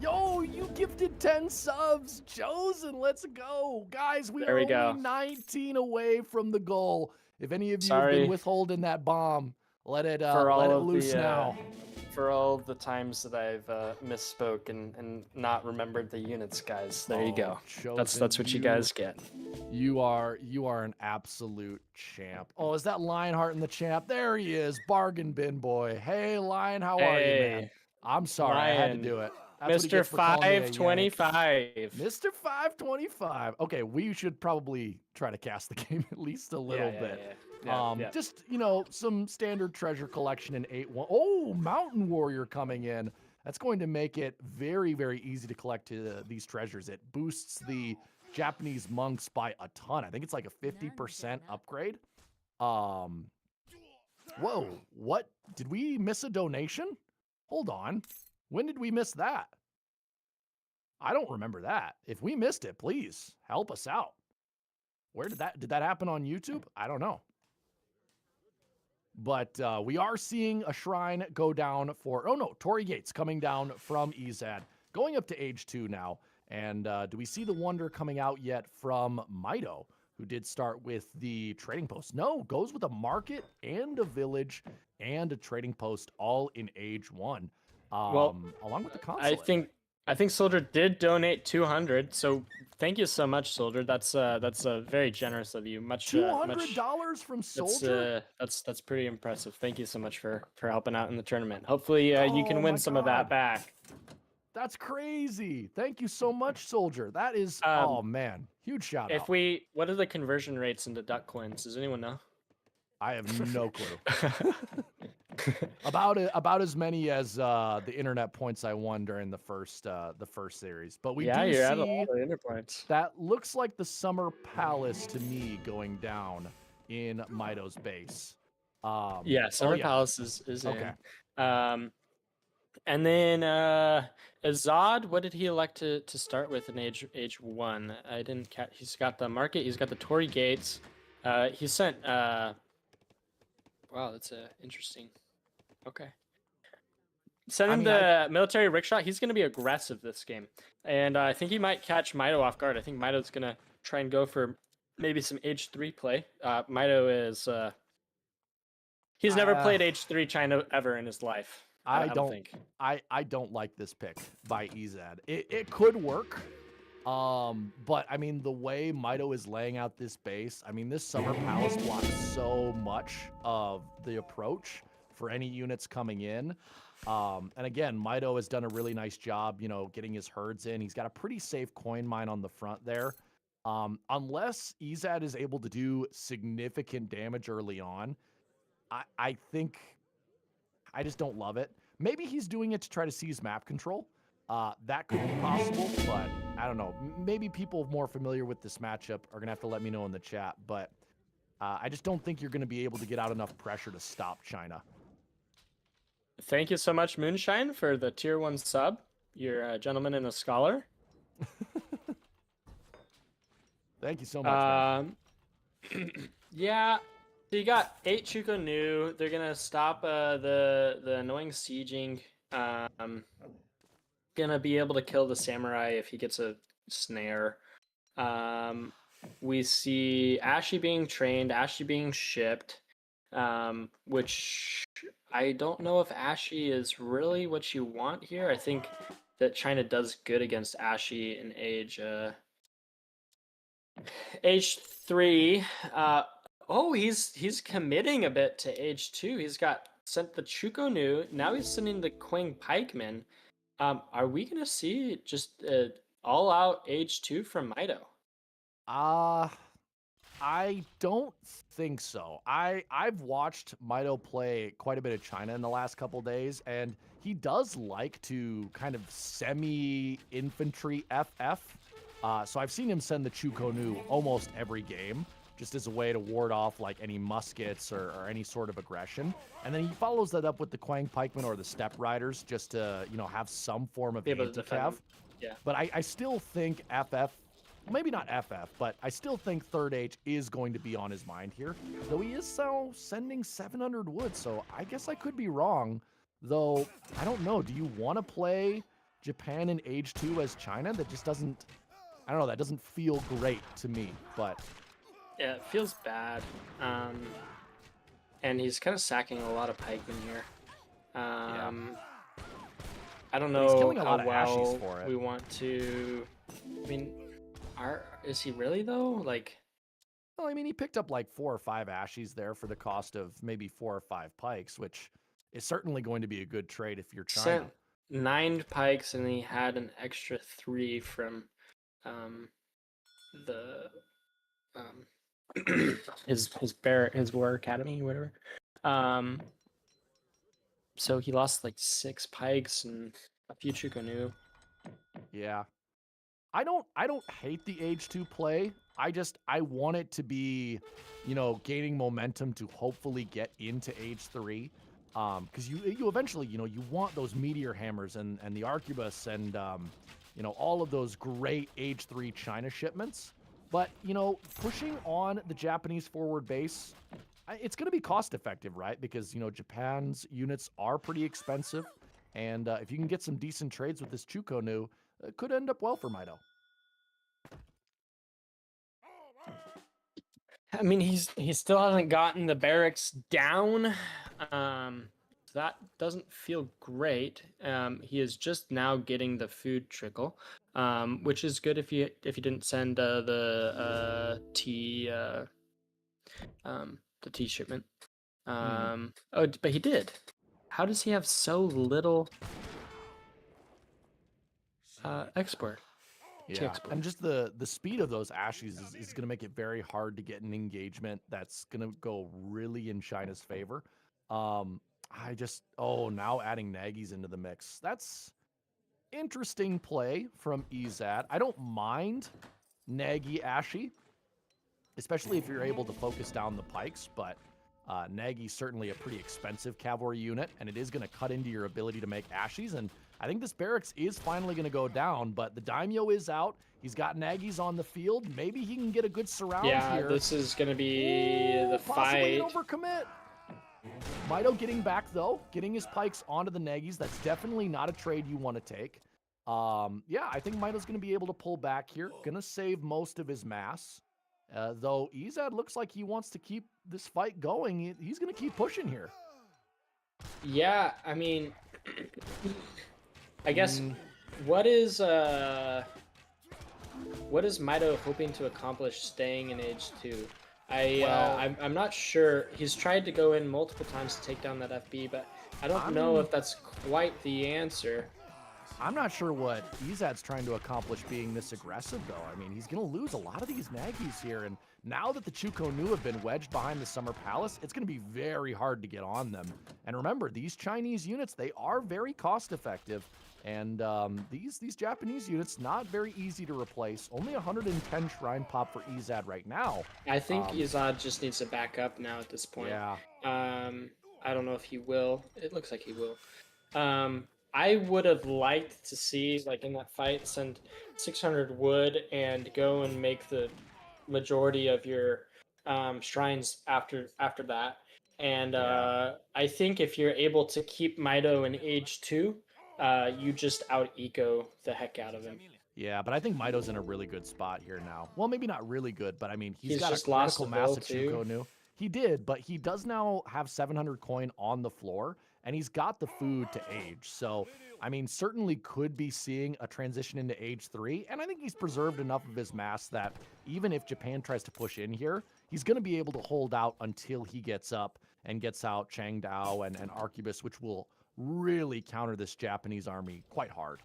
Yo, you gifted 10 subs. Chosen, let's go. Guys, we There are we only go. 19 away from the goal. If any of you have Sorry. been withholding that bomb, let it For all of loose the, now. For all the times that I've misspoke and not remembered the units, guys. There you go. That's Chosen, what you guys get. You are an absolute champ. Oh, is that Lionheart in the champ? There he is, bargain bin boy. Hey, Lion, how are you, man? Hey, I'm sorry, I had to Lion. do it. That's what he Mr. gets for calling me a yank. 525. Mr. 525. Okay, we should probably try to cast the game at least a little bit. Yeah. Just, some standard treasure collection in 8-1. Oh, Mountain Warrior coming in. That's going to make it very, very easy to collect these treasures. It boosts the Japanese monks by a ton. I think it's like a 50% upgrade. Whoa, what? Did we miss a donation? Hold on. When did we miss that? I don't remember that. If we missed it, please help us out. Where did that happen on YouTube? I don't know. But we are seeing a shrine go down for, oh no, Torii Gates coming down from Ezad, going up to age 2 now. And do we see the wonder coming out yet from Maido, who did start with the trading post? No, goes with a market and a village and a trading post all in age 1. Along with the consulate. I think Soldier did donate 200, so thank you so much, Soldier. That's very generous of you. Much $200 from Soldier. That's pretty impressive. Thank you so much for helping out in the tournament. Hopefully you can win some of that back. That's crazy. Thank you so much, Soldier. That is oh man, huge shout out. What are the conversion rates into duck coins? Does anyone know? I have no clue. About as many as the internet points I won during the first series. But we do you're at a see lot of inter points. that looks like the Summer Palace to me going down in Maido's base. Summer Palace is okay. In. And then Ezad, what did he elect to start with in age 1? I didn't catch. He's got the market. He's got the Torii Gates. He sent. Wow, that's interesting. Okay. Send him the military rickshaw. He's going to be aggressive this game. And I think he might catch Maido off guard. I think Maido's going to try and go for maybe some age 3 play. Maido is... he's never played age 3 China ever in his life. I don't think. I don't like this pick by Ezad. It could work. But I mean, the way Maido is laying out this base, I mean, this Summer Palace blocks so much of the approach for any units coming in. And again, Maido has done a really nice job, getting his herds in. He's got a pretty safe coin mine on the front there. Unless Ezad is able to do significant damage early on, I think I just don't love it. Maybe he's doing it to try to seize map control. That could be possible, but I don't know. Maybe people more familiar with this matchup are going to have to let me know in the chat, but I just don't think you're going to be able to get out enough pressure to stop China. Thank you so much, Moonshine, for the tier 1 sub. You're a gentleman and a scholar. Thank you so much, man. Yeah. So you got 8 Chuko new. They're gonna stop the annoying sieging. Gonna be able to kill the samurai if he gets a snare. We see Ashy being trained, Ashy being shipped, which I don't know if Ashy is really what you want here. I think that China does good against Ashy in age 3. Oh, he's committing a bit to age 2. He's got sent the Chuko Nu. Now he's sending the Quang Pikeman. Are we gonna see just all out age 2 from Maido? I don't think so. I've watched Maido play quite a bit of China in the last couple days, and he does like to kind of semi-infantry FF. So I've seen him send the Chuko Nu almost every game, just as a way to ward off like any muskets or any sort of aggression. And then he follows that up with the Quang Pikeman or the Step Riders, just to have some form of aid to cav. Yeah. But I still think FF, maybe not FF, but I still think Third Age is going to be on his mind here. Though he is sending 700 wood, so I guess I could be wrong. Though, I don't know, do you want to play Japan in Age 2 as China? That just doesn't, I don't know, that doesn't feel great to me, but... Yeah, it feels bad. And he's kind of sacking a lot of pikemen here. Yeah. I don't But he's know killing a how lot of Ashies well for it. we want to... I mean, is he really though? Like... Well, I mean, he picked up like 4 or 5 Ashies there for the cost of maybe 4 or 5 pikes, which is certainly going to be a good trade if you're China. Sent 9 pikes and he had an extra 3 from the his war academy, whatever. So he lost like 6 pikes and a few Chuko Nu. Yeah. I don't hate the Age 2 play. I want it to be, gaining momentum to hopefully get into Age 3. Because you eventually, you want those meteor hammers and the arquebus and all of those great Age 3 China shipments. But, pushing on the Japanese forward base, it's going to be cost effective, right? Because, Japan's units are pretty expensive. And if you can get some decent trades with this Chuko Nu, it could end up well for Maido. I mean, he still hasn't gotten the barracks down. So that doesn't feel great. He is just now getting the food trickle, which is good if you didn't send the tea shipment. Oh, but he did. How does he have so little export? Yeah, and just the speed of those Ashies is going to make it very hard to get an engagement that's going to go really in China's favor. Now adding Nagy's into the mix. That's interesting play from Ezad. I don't mind Nagy Ashy, especially if you're able to focus down the pikes, but Nagy's certainly a pretty expensive cavalry unit, and it is going to cut into your ability to make Ashies, and I think this barracks is finally going to go down, but the Daimyo is out. He's got Nagy's on the field. Maybe he can get a good surround here. Yeah, this is going to be the fight. Possibly an overcommit. Maido getting back, though. Getting his pikes onto the Nagy's. That's definitely not a trade you want to take. Yeah, I think Maido's going to be able to pull back here. Going to save most of his mass. Though Ezad looks like he wants to keep this fight going. He's going to keep pushing here. Yeah, I mean... I guess what is Maido hoping to accomplish staying in Age 2? I'm not sure. He's tried to go in multiple times to take down that FB, but I don't know if that's quite the answer. I'm not sure what Ezad's trying to accomplish being this aggressive, though. I mean, he's going to lose a lot of these Nagy's here, and now that the Chuko Nu have been wedged behind the Summer Palace, it's going to be very hard to get on them. And remember, these Chinese units, they are very cost-effective, and these Japanese units, not very easy to replace. Only 110 Shrine Pop for Ezad right now. I think Ezad just needs to back up now at this point. Yeah. I don't know if he will. It looks like he will. I would have liked to see, like, in that fight, send 600 wood and go and make the majority of your shrines after that. And I think if you're able to keep Maido in age 2, you just out eco the heck out of him. Yeah, but I think Mito's in a really good spot here now. Well, maybe not really good, but I mean, he's got a just lost critical the mass bill, at too. Chuko Nu. He did, but he does now have 700 coin on the floor, and he's got the food to age. So, I mean, certainly could be seeing a transition into age 3, and I think he's preserved enough of his mass that even if Japan tries to push in here, he's going to be able to hold out until he gets up and gets out Changdao and Arquebus, which will really counter this Japanese army quite hard.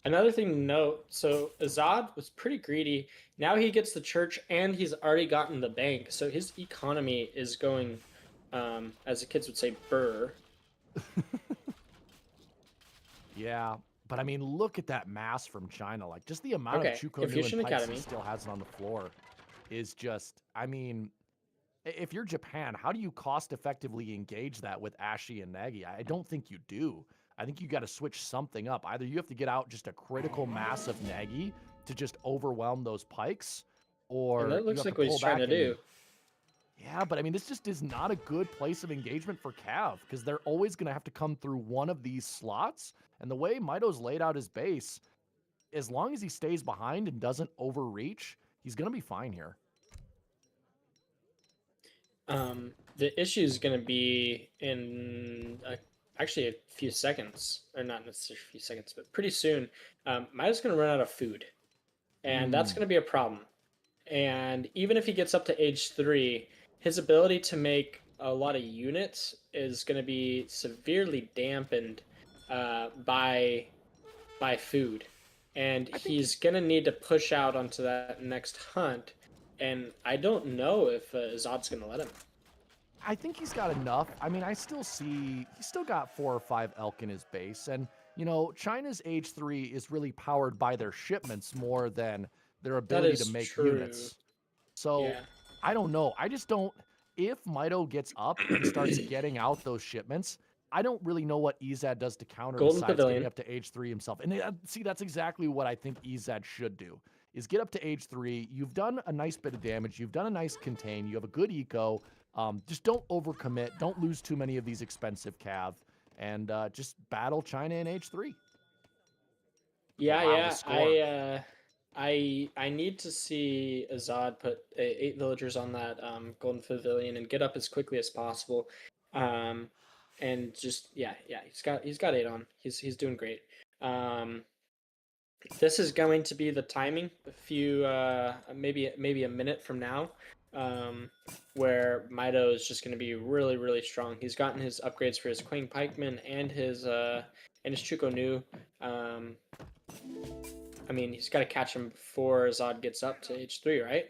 Another thing to note, so Ezad was pretty greedy. Now he gets the church and he's already gotten the bank. So his economy is going, as the kids would say, burr. Yeah, but I mean, look at that mass from China. Like, just the amount of Chuko Nu Confucian and pikes Academy. he still has on the floor is just, I mean, if you're Japan, how do you cost effectively engage that with Ashi and Nagi? I don't think you do. I think you got to switch something up. Either you have to get out just a critical mass of Nagi to just overwhelm those pikes, or And that looks you have like to what pull he's trying back to and- do. Yeah, but I mean, this just is not a good place of engagement for Cav because they're always going to have to come through one of these slots. And the way Mito's laid out his base, as long as he stays behind and doesn't overreach, he's going to be fine here. The issue is going to be in actually a few seconds, or not necessarily a few seconds, but pretty soon. Maido's going to run out of food, and that's going to be a problem. And even if he gets up to age 3, his ability to make a lot of units is going to be severely dampened by food, and he's going to need to push out onto that next hunt. And I don't know if Ezad's going to let him. I think he's got enough. I mean, I still see he's still got 4 or 5 elk in his base. And, you know, China's age 3 is really powered by their shipments more than their ability to make units. So Yeah. I don't know. I just don't. If Maido gets up and starts getting out those shipments, I don't really know what Ezad does to counter Golden besides Pavilion. getting up to age 3 himself. And see, that's exactly what I think Ezad should do. Is get up to age 3. You've done a nice bit of damage. You've done a nice contain. You have a good eco. Just don't overcommit. Don't lose too many of these expensive cav, and just battle China in age 3. Yeah, Wow, the yeah. score. I need to see Ezad put 8 villagers on that Golden Pavilion and get up as quickly as possible. And just yeah, he's got 8 on. He's doing great. This is going to be the timing. A few maybe a minute from now, where Maido is just going to be really strong. He's gotten his upgrades for his Quang Pikeman and his Chuko Nu. I mean, he's got to catch him before Ezad gets up to age 3, right?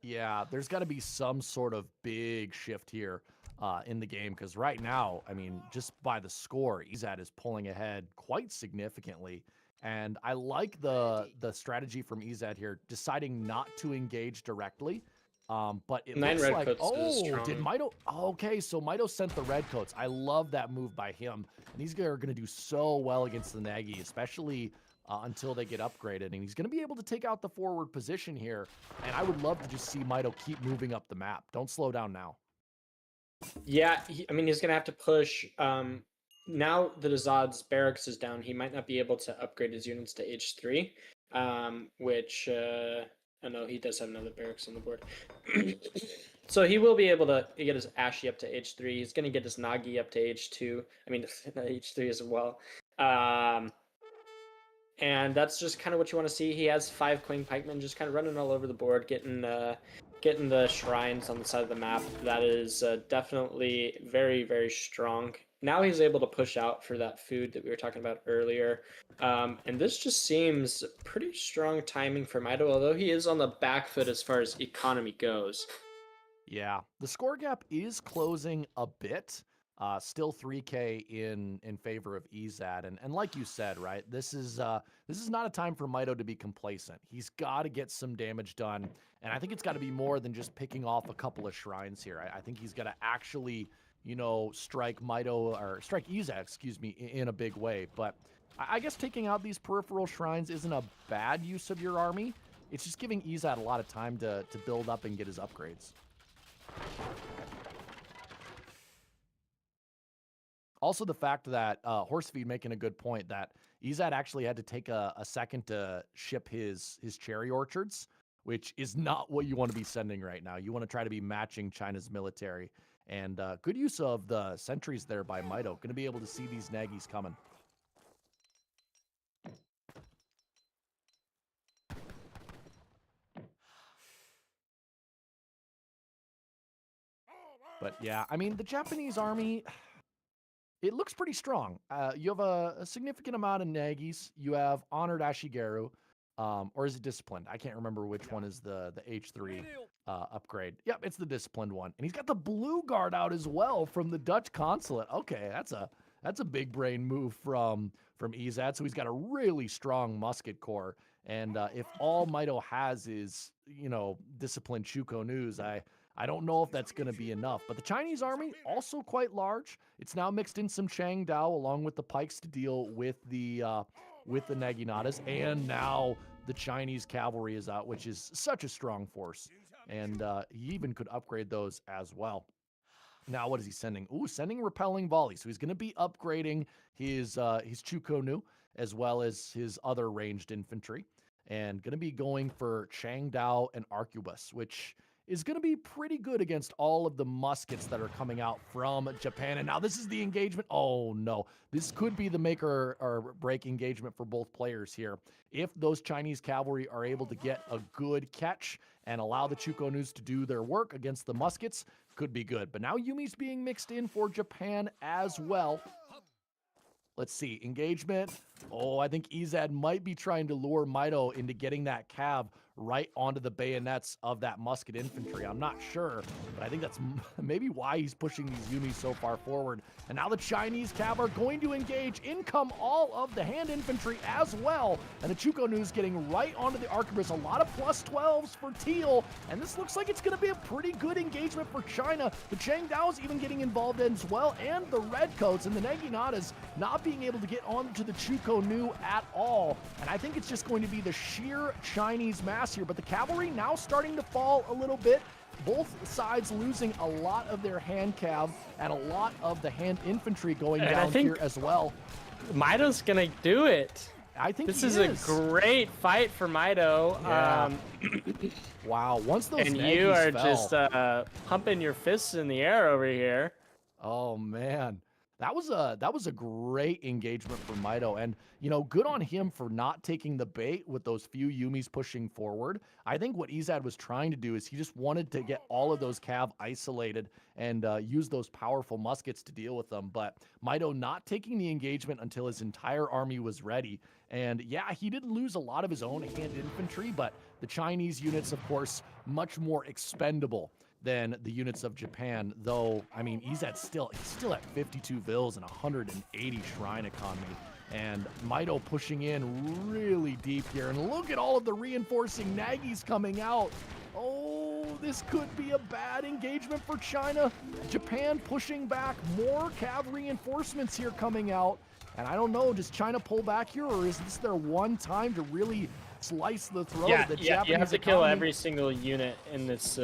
Yeah, there's got to be some sort of big shift here in the game because right now, I mean, just by the score, Ezad is pulling ahead quite significantly. And I like the strategy from Ezad here, deciding not to engage directly. But it 9 looks like, redcoats is strong. did Maido? Oh, okay, so Maido sent the redcoats. I love that move by him. And these guys are going to do so well against the Nagi, especially until they get upgraded. And he's going to be able to take out the forward position here. And I would love to just see Maido keep moving up the map. Don't slow down now. Yeah, I mean, he's going to have to push. Now that Azad's barracks is down, he might not be able to upgrade his units to age 3, which, I know he does have another barracks on the board. So he will be able to get his Ashi up to age 3. He's going to get his Nagi up to age 2. I mean, age 3 as well. And that's just kind of what you want to see. He has 5 Quang Pikemen just kind of running all over the board, getting the shrines on the side of the map. That is definitely very strong. Now he's able to push out for that food that we were talking about earlier. And this just seems pretty strong timing for Maido, although he is on the back foot as far as economy goes. Yeah, the score gap is closing a bit. Still 3K in favor of Ezad, and like you said, right, this is not a time for Maido to be complacent. He's got to get some damage done, and I think it's got to be more than just picking off a couple of shrines here. I think he's got to actually you know, strike Maido or strike Ezad, excuse me, in a big way. But I guess taking out these peripheral shrines isn't a bad use of your army. It's just giving Ezad a lot of time to build up and get his upgrades. Also, the fact that Horsefeed making a good point that Ezad actually had to take a second to ship his cherry orchards, which is not what you want to be sending right now. You want to try to be matching China's military. And good use of the sentries there by Maido. Going to be able to see these Nagys coming. But yeah, I mean, the Japanese army, it looks pretty strong. You have a significant amount of Nagys. You have Honored Ashigaru, or is it Disciplined? I can't remember which one is the H3 upgrade. Yep, it's the Disciplined one. And he's got the Blue Guard out as well from the Dutch consulate. Okay, that's a big brain move from Ezad. So he's got a really strong musket core. And if all Maido has is, you know, Disciplined Chuko News, I don't know if that's going to be enough. But the Chinese army, also quite large. It's now mixed in some Changdao along with the pikes to deal with the Naginatas. And now the Chinese cavalry is out, which is such a strong force. And he even could upgrade those as well. Now, what is he sending? Ooh, sending repelling volley. So he's going to be upgrading his Chukonu as well as his other ranged infantry. And going to be going for Changdao and Arquebus, which is going to be pretty good against all of the muskets that are coming out from Japan. And now this is the engagement. Oh, no. This could be the make or break engagement for both players here. If those Chinese cavalry are able to get a good catch and allow the Chukonus to do their work against the muskets, could be good. But now Yumi's being mixed in for Japan as well. Let's see. Engagement. Oh, I think Ezad might be trying to lure Maido into getting that cav right onto the bayonets of that musket infantry. I'm not sure, but I think that's maybe why he's pushing these Yumis so far forward. And now the Chinese cav are going to engage. In come all of the hand infantry as well. And the Chukonus getting right onto the arquebus. A lot of +12s for Teal. And this looks like it's going to be a pretty good engagement for China. The Changdao's even getting involved as well. And the Redcoats and the Naginatas not being able to get onto the Chukonu at all. And I think it's just going to be the sheer Chinese mass here, but the cavalry now starting to fall a little bit. Both sides losing a lot of their hand cav and a lot of the hand infantry going down here as well. Maido's gonna do it. I think this is a great fight for Maido. Yeah. Wow, once those and Nagys you are fell, just pumping your fists in the air over here. Oh man. That was a great engagement for Maido, and you know, good on him for not taking the bait with those few Yumis pushing forward. I think what Ezad was trying to do is he just wanted to get all of those cav isolated and use those powerful muskets to deal with them. But Maido not taking the engagement until his entire army was ready. And yeah, he did lose a lot of his own hand infantry, but the Chinese units, of course, much more expendable than the units of Japan, though, I mean, he's still at 52 vills and 180 shrine economy. And Maido pushing in really deep here. And look at all of the reinforcing Nagys coming out. Oh, this could be a bad engagement for China. Japan pushing back, more cav reinforcements here coming out. And I don't know, does China pull back here, or is this their one time to really slice the throat of the Japanese you have to economy? kill every single unit in this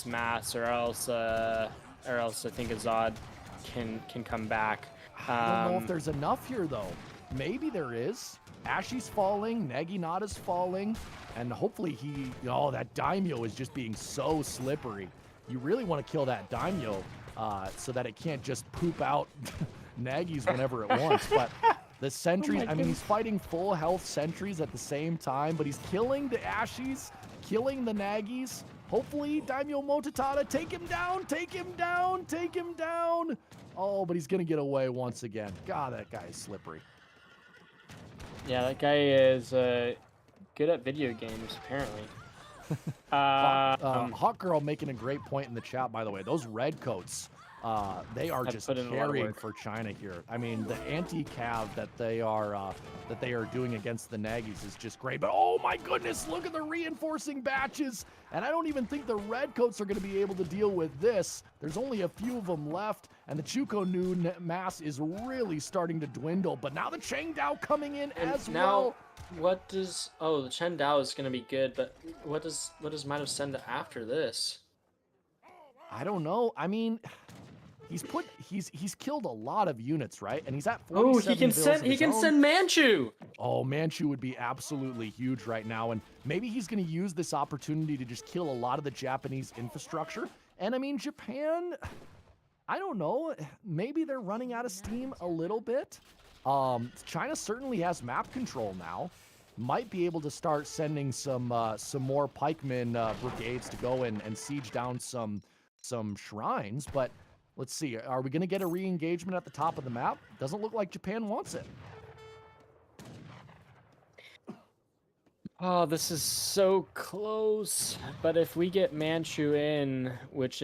mass, or else I think Ezad can come back. I don't know if there's enough here though. Maybe there is. Ashi's falling, Naginata's falling, and hopefully that daimyo is just being so slippery. You really want to kill that daimyo so that it can't just poop out Nagys whenever it wants. But the sentries, I mean, he's fighting full health sentries at the same time, but he's killing the Ashis, killing the Nagys. Hopefully, Daimyo Mototada, take him down, take him down, take him down. Oh, but he's going to get away once again. God, that guy is slippery. Yeah, that guy is good at video games, apparently. Hawk Girl making a great point in the chat, by the way. Those Redcoats they are Have just put in a lot of carrying work. for China here. I mean, the anti-cav that they are doing against the Nagys is just great. But oh my goodness, look at the reinforcing batches. And I don't even think the Redcoats are going to be able to deal with this. There's only a few of them left, and the Chuko Nu mass is really starting to dwindle. But now the Chengdao coming in And as now, well. what does... Oh, the Chen Dao is going to be good, but what does Maido send after this? I don't know. I mean, he's killed a lot of units, right? And he's at 47 Oh, he can bills send of he his can own. send Manchu. Oh, Manchu would be absolutely huge right now, and maybe he's going to use this opportunity to just kill a lot of the Japanese infrastructure. And I mean, Japan, I don't know, maybe they're running out of steam a little bit. China certainly has map control now. Might be able to start sending some more pikemen brigades to go and siege down some shrines, but let's see. Are we going to get a re-engagement at the top of the map? Doesn't look like Japan wants it. Oh, this is so close. But if we get Manchu in, which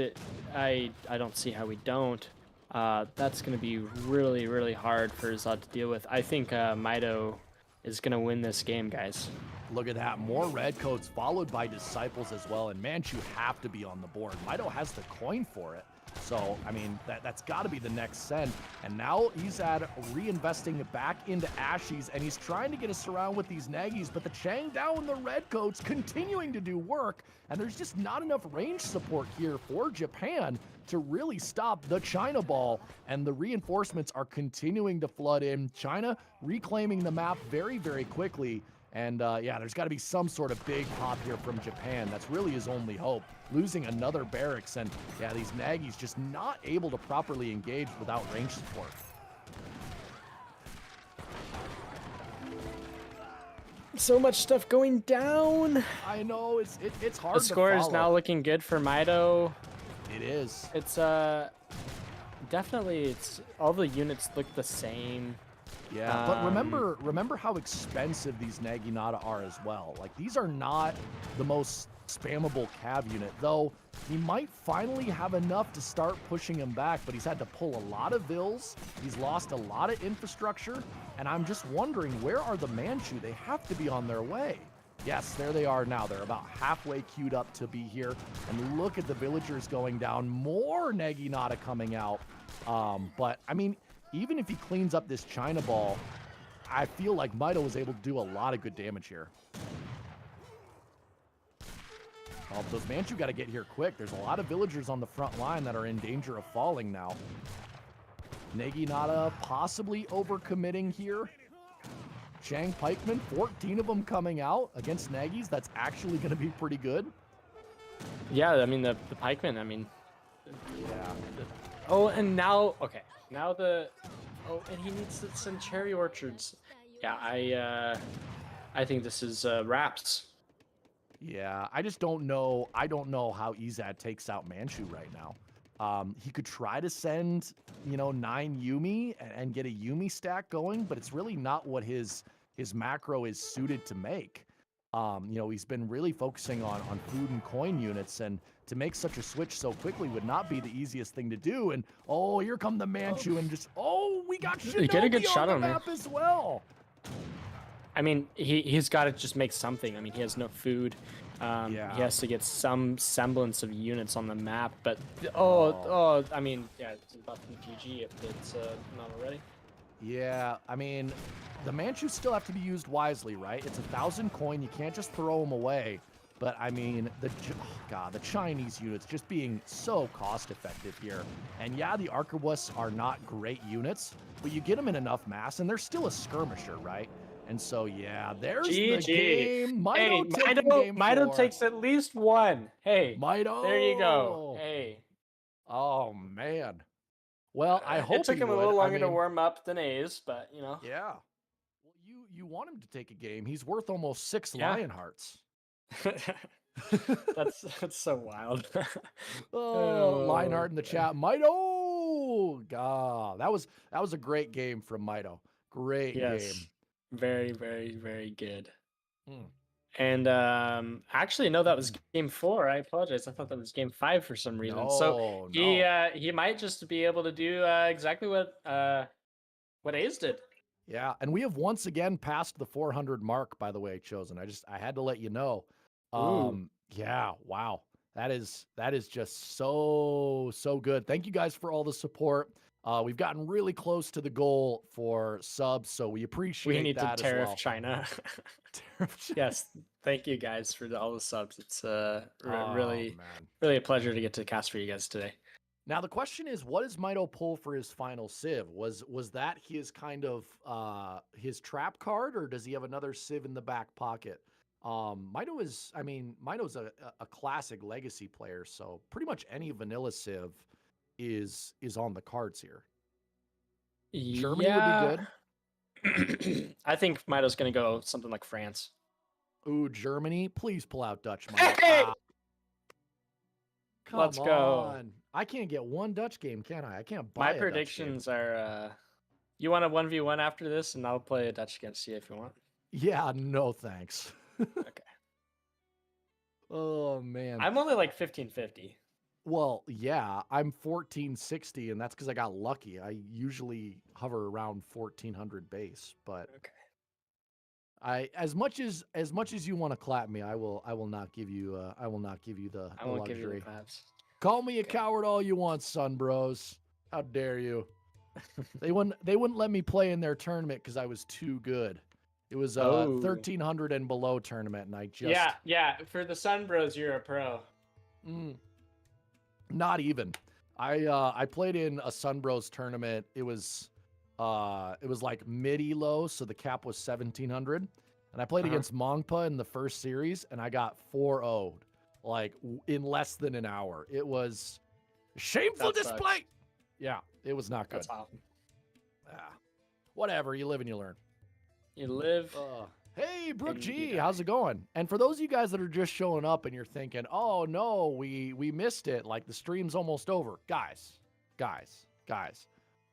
I don't see how we don't, that's going to be really, really hard for Ezad to deal with. I think Maido is going to win this game, guys. Look at that. More Redcoats followed by Disciples as well, and Manchu have to be on the board. Maido has the coin for it. So, I mean, that's got to be the next send. And now Ezad reinvesting back into Ashies, and he's trying to get us around with these Nagys, but the Changdao and the Redcoats continuing to do work, and there's just not enough range support here for Japan to really stop the China ball, and the reinforcements are continuing to flood in. China reclaiming the map very, very quickly. And yeah, there's got to be some sort of big pop here from Japan. That's really his only hope. Losing another barracks, and yeah, these Nagys just not able to properly engage without range support. So much stuff going down. I know, it's hard The to score is follow. now looking good for Maido. It is. It's definitely, it's all the units look the same. Yeah, but remember how expensive these Naginata are as well. Like, these are not the most spammable cav unit, though he might finally have enough to start pushing him back, but he's had to pull a lot of vills. He's lost a lot of infrastructure, and I'm just wondering, where are the Manchu? They have to be on their way. Yes, there they are now. They're about halfway queued up to be here, and look at the villagers going down. More Naginata coming out, but I mean, even if he cleans up this China ball, I feel like Maido was able to do a lot of good damage here. Oh, those Manchu got to get here quick. There's a lot of villagers on the front line that are in danger of falling now. Naginata possibly overcommitting here. Chang Pikemen, 14 of them coming out against Nagys. That's actually going to be pretty good. Yeah, I mean, the pikemen, I mean. Yeah. Oh, and now, okay. Now oh, and he needs to send cherry orchards. Yeah, I think this is wraps. Yeah, I just don't know. I don't know how Ezad takes out Manchu right now. He could try to send, 9 Yumi and get a Yumi stack going, but it's really not what his macro is suited to make. He's been really focusing on food and coin units, and to make such a switch so quickly would not be the easiest thing to do. And oh, here come the Manchu, and just we got Shinobi Get a good shot on on the her. map as well. I mean, he's got to just make something. I mean, he has no food. Yeah. He has to get some semblance of units on the map. But I mean, yeah, it's about to be GG if it's not already. Yeah, I mean, the Manchu still have to be used wisely, right? It's 1,000 coin. You can't just throw them away. But I mean, the Chinese units just being so cost effective here. And yeah, the Arquebuss are not great units, but you get them in enough mass, and they're still a skirmisher, right? And so yeah, there's the game. Maido takes at least one. Hey, Maido. There you go. Hey. Oh man. Well, I hope it took he him a would. little I longer to mean, warm up than A's, but Yeah. Well, you want him to take a game. He's worth almost 6 Yeah. Lion Hearts. that's so wild. Lionheart in the chat. Maido. God, that was a great game from Maido. Great game. Very, very, very good. And actually, no, that was game 4. I apologize. I thought that was game 5 for some reason. So No. he might just be able to do exactly what Ace did. Yeah, and we have once again passed the 400 mark, by the way, Chosen. I had to let you know. Ooh. Yeah, wow. That is just so good. Thank you guys for all the support. We've gotten really close to the goal for subs, so we appreciate We need to that as tariff well. China. Tariff Yes, thank you guys for all the subs. It's really man. really a pleasure to get to cast for you guys today. Now the question is, what does Maido pull for his final civ? Was that his kind of his trap card, or does he have another civ in the back pocket? Maido's a classic legacy player, so pretty much any vanilla civ is on the cards here. Germany would be good. I think Maido's gonna go something like France. Ooh, Germany! Please pull out Dutch Maido. Hey! Come Let's go. on. I can't get one Dutch game, can I? I can't buy My a Dutch game. predictions are you want a 1v1 after this, and I'll play a Dutch against you if you want. Yeah, no thanks. Okay. Oh man. I'm only like 1550. Well, yeah, I'm 1460, and that's because I got lucky. I usually hover around 1400 base, but okay. as much as you want to clap me, I will not give you the I won't luxury. give you the claps. Call me a coward all you want, son bros. How dare you? They wouldn't let me play in their tournament because I was too good. It was a 1300 and below tournament, and I just yeah. For the Sun Bros, you're a pro. Not even. I played in a Sun Bros tournament. It was like mid-elo, so the cap was 1700, and I played against Mongpa in the first series, and I got 4-0'd like in less than an hour. It was shameful display. Yeah, it was not good. That's awesome. Whatever, you live and you learn. You live. Hey, Brooke G, how's it going? And for those of you guys that are just showing up and you're thinking, oh no, we missed it, like the stream's almost over. Guys,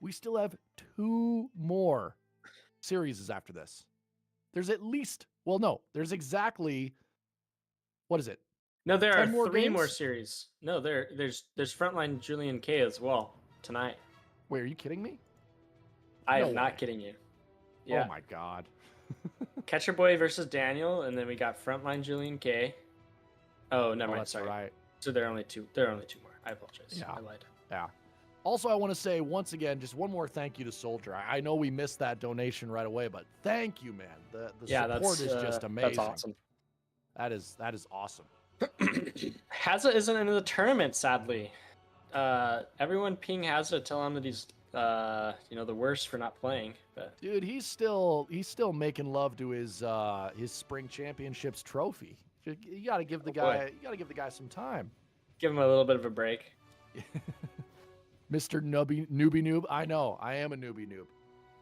we still have 2 more series after this. There's at least, well, no, there's exactly, what is it? No, there are 3 games? more series. No, there's Frontline Julian K as well tonight. Wait, are you kidding me? I No am not way. kidding you. Yeah. Oh my God. Catcher Boy versus Daniel, and then we got Frontline Julian K. Oh, never mind. That's Sorry. right. So there are only 2 more. I apologize. Yeah. I lied. Yeah. Also, I want to say once again, just one more thank you to Soldier. I know we missed that donation right away, but thank you, man. The support is just amazing. That's awesome. That is awesome. Hazza isn't in the tournament, sadly. Everyone ping Hazza, tell him that he's the worst for not playing. But dude, he's still making love to his spring championships trophy. You got to give the guy some time. Give him a little bit of a break. Mr. Newbie Noob. I know. I am a newbie noob.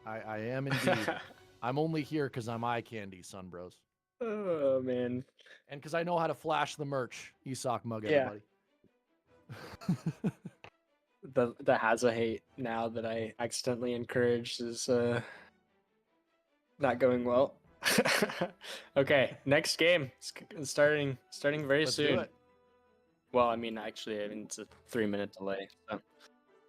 I am indeed. I'm only here because I'm eye candy, son bros. Oh man. And because I know how to flash the merch. ESOC mug, everybody. The Hazza hate now that I accidentally encouraged is not going well. Okay, next game starting very Let's soon. do it. Well, I mean, it's a 3-minute delay. So.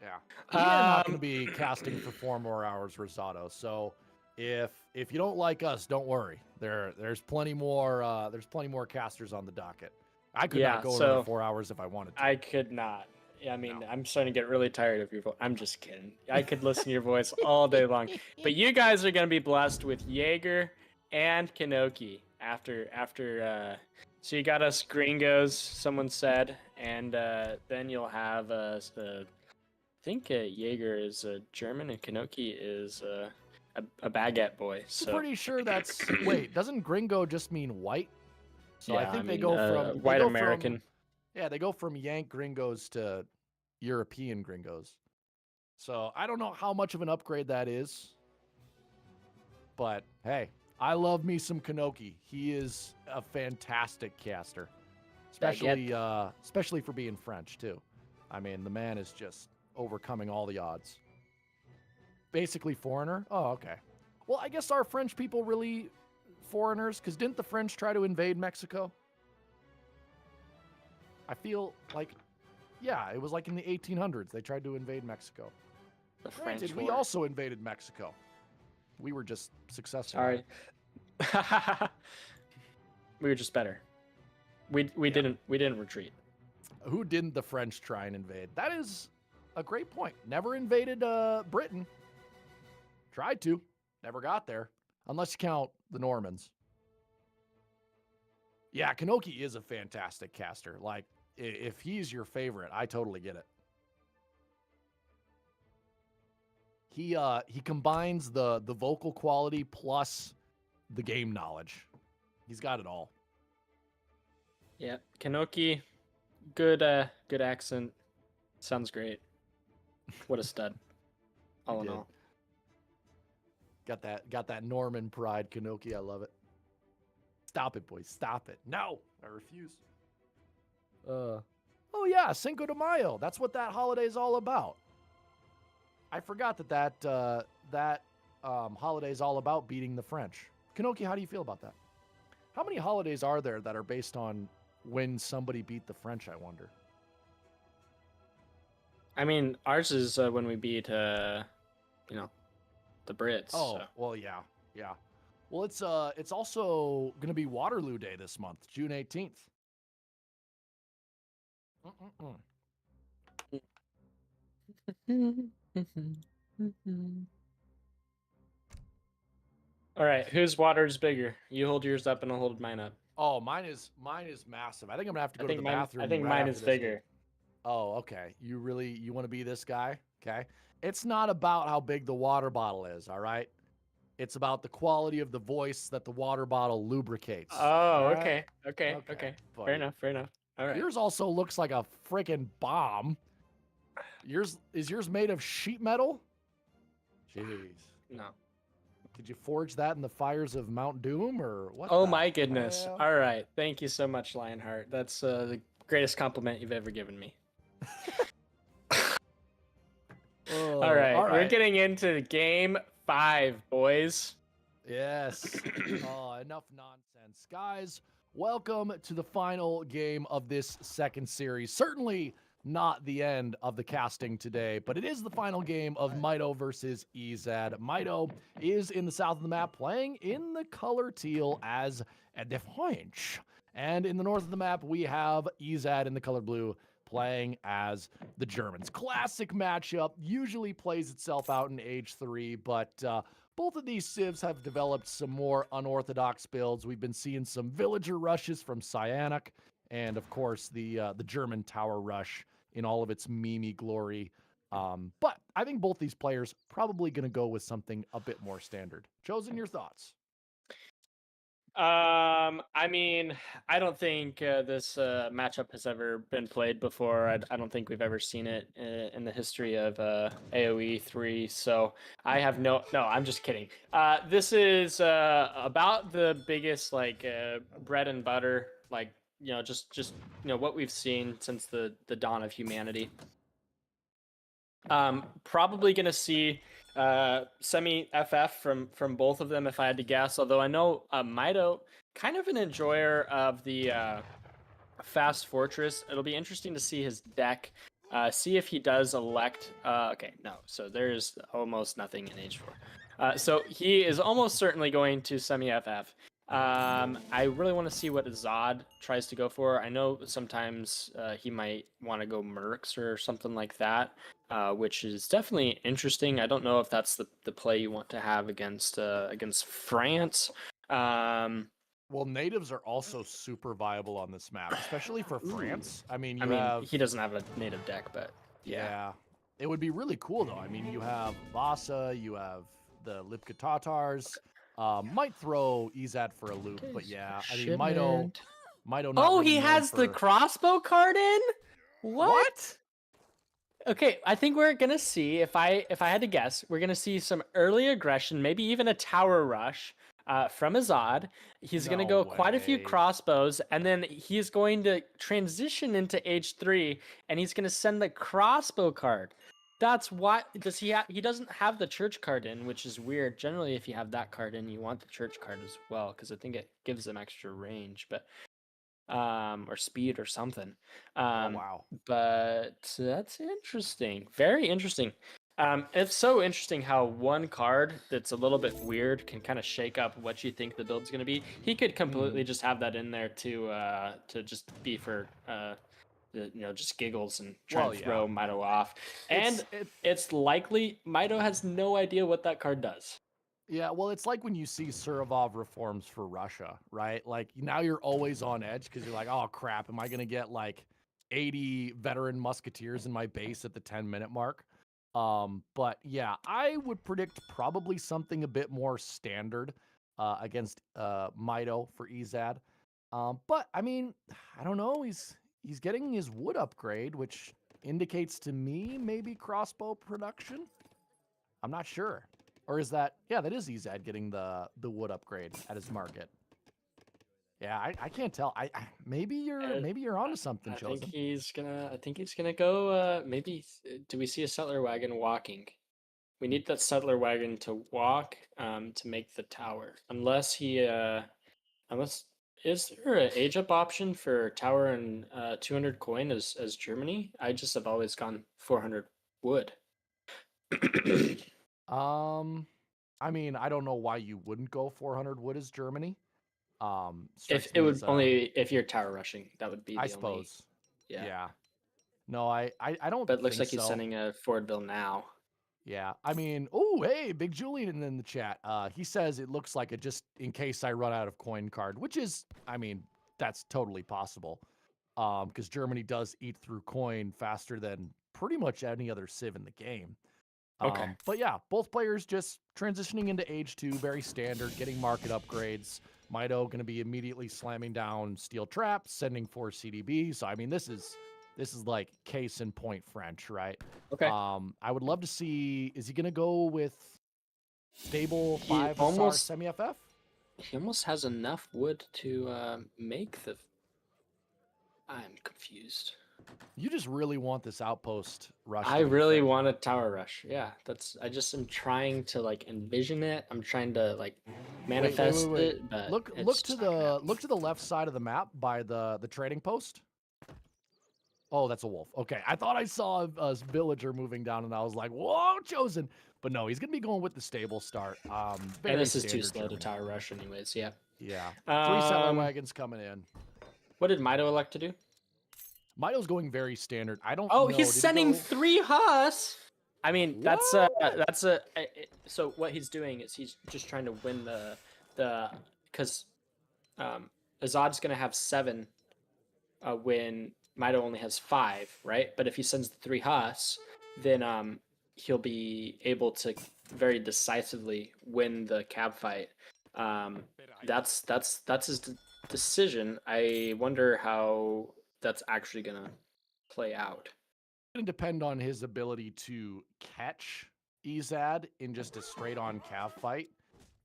Yeah, we're not going to be casting for 4 more hours, Rosado. So if you don't like us, don't worry. There's plenty more casters on the docket. I could not go another 4 hours if I wanted to. I could not. I mean, I'm starting to get really tired of your voice. I'm just kidding. I could listen to your voice all day long. But you guys are going to be blessed with Jaeger and Kanoki after. So you got us gringos, someone said, and then you'll have I think Jaeger is German and Kanoki is a baguette boy. So I'm pretty sure that's. Wait, doesn't gringo just mean white? So yeah, I think they go from white American. They go from Yank gringos to European gringos. So I don't know how much of an upgrade that is. But hey, I love me some Kanoki. He is a fantastic caster. Especially for being French too. I mean, the man is just overcoming all the odds. Basically foreigner? Oh, okay. Well, I guess our French people really foreigners? Because didn't the French try to invade Mexico? I feel like, yeah, it was like in the 1800s. They tried to invade Mexico. The French Granted, we War. also invaded Mexico. We were just successful. Sorry. We were just better. We didn't retreat. Who didn't the French try and invade? That is a great point. Never invaded Britain. Tried to. Never got there. Unless you count the Normans. Yeah, Kanoki is a fantastic caster. Like, if he's your favorite, I totally get it. He combines the vocal quality plus the game knowledge. He's got it all. Yeah, Kanoki, good accent. Sounds great. What a stud. All in did. all. Got that Norman pride, Kanoki. I love it. Stop it, boys. Stop it. No, I refuse. Oh yeah, Cinco de Mayo. That's what that holiday is all about. I forgot that holiday is all about beating the French. Kanoki, how do you feel about that? How many holidays are there that are based on when somebody beat the French, I wonder? I mean, ours is when we beat, the Brits. Oh, so. well, yeah. Well, it's also going to be Waterloo Day this month, June 18th. All right, whose water is bigger? You hold yours up and I'll hold mine up. Oh, mine is massive. I think I'm gonna have to go to the bathroom. I think right mine after is this. bigger. Oh, okay. You want to be this guy? Okay. It's not about how big the water bottle is, all right? It's about the quality of the voice that the water bottle lubricates. Oh, all right? okay. buddy. Fair enough. All right. Yours also looks like a freaking bomb. Is yours made of sheet metal? Jeez. No. Did you forge that in the fires of Mount Doom or what? Oh the my goodness. hell? All right. Thank you so much, Lionheart. That's the greatest compliment you've ever given me. All right. We're getting into game 5, boys. Yes. Enough nonsense. Guys, welcome to the final game of this second series. Certainly not the end of the casting today, but it is the final game of Maido versus Ezad. Maido is in the south of the map playing in the color teal as the French. And in the north of the map, we have Ezad in the color blue playing as the Germans. Classic matchup, usually plays itself out in Age 3, but both of these civs have developed some more unorthodox builds. We've been seeing some villager rushes from Aizamk, and of course the German tower rush in all of its meme glory. But I think both these players probably going to go with something a bit more standard. Chosen, your thoughts? I mean, I don't think this matchup has ever been played before. I don't think we've ever seen it in the history of AoE 3. So I have no. I'm just kidding. This is about the biggest bread and butter, just what we've seen since the dawn of humanity. Probably gonna see semi FF from both of them if I had to guess. Although I know Maido, kind of an enjoyer of the Fast Fortress. It'll be interesting to see his deck. See if he does elect. Okay, no. So there's almost nothing in H4. So he is almost certainly going to semi FF. I really want to see what Ezad tries to go for. I know sometimes he might want to go Mercs or something like that, which is definitely interesting. I don't know if that's the play you want to have against France. Well, natives are also super viable on this map, especially for France. I mean, he doesn't have a native deck, but yeah. It would be really cool though. I mean, you have Baja, you have the Lipka Tatars. Might throw Ezad for a loop, but yeah, I mean, Maido. Oh, he has the crossbow card in. What? Okay, I think we're gonna see. If I had to guess, we're gonna see some early aggression, maybe even a tower rush from Ezad. He's gonna go quite a few crossbows, and then he's going to transition into H3, and he's gonna send the crossbow card. That's why he doesn't have the church card in, which is weird. Generally, if you have that card in, you want the church card as well because I think it gives them extra range, but or speed or something. Wow. But that's interesting. Very interesting. It's so interesting how one card that's a little bit weird can kind of shake up what you think the build's going to be. He could completely just have that in there to just be for just giggles and try Well, and yeah. throw Maido off. And it's likely Maido has no idea what that card does. Yeah, well, it's like when you see Surovov reforms for Russia, right? Like now you're always on edge because you're like, oh crap, am I gonna get like 80 veteran musketeers in my base at the 10-minute mark? But yeah, I would predict probably something a bit more standard against Maido for Ezad. But I mean, I don't know. He's getting his wood upgrade, which indicates to me maybe crossbow production. I'm not sure. Or is that, yeah, that is Ezad getting the wood upgrade at his market. Yeah, I can't tell. Maybe you're onto something, I Chosen. think he's gonna go. Maybe do we see a settler wagon walking? We need that settler wagon to walk to make the tower. Unless is there an age up option for tower and 200 coin as Germany? I just have always gone 400 wood. I mean, I don't know why you wouldn't go 400 wood as Germany. If it would only if you're tower rushing, that would be the I only. suppose. Yeah. Yeah. No, I don't. But it looks think like he's so. sending a forward bill now. Yeah, I mean, oh, hey, Big Julian in the chat. He says it looks like it just in case I run out of coin card, which is, I mean, that's totally possible. Because Germany does eat through coin faster than pretty much any other civ in the game. Okay. But yeah, both players just transitioning into Age 2, very standard, getting market upgrades. Maido going to be immediately slamming down steel traps, sending 4 CDB. So, I mean, this is like case in point French, right? Okay. I would love to see, is he going to go with stable 5 almost- semi-FF? He almost has enough wood to make the. I'm confused. You just really want this outpost rush. I really want a tower rush. Yeah, I just am trying to like envision it. I'm trying to like manifest wait. it. But Look to the left side of the map by the trading post. Oh, that's a wolf. Okay, I thought I saw a villager moving down, and I was like, "Whoa, Chosen!" But no, he's gonna be going with the stable start. And this is too slow to tower rush, anyways. Yeah. Yeah. 3 settler wagons coming in. What did Maido elect to do? Maido's going very standard. I don't. Oh, know. he's sending 3 Huss. I mean, that's a. So what he's doing is he's just trying to win because Azad's gonna have 7 when Maido only has 5, right? But if he sends the 3 Huss, then he'll be able to very decisively win the cab fight. That's his decision. I wonder how that's actually gonna play out. It's gonna depend on his ability to catch Ezad in just a straight-on cav fight.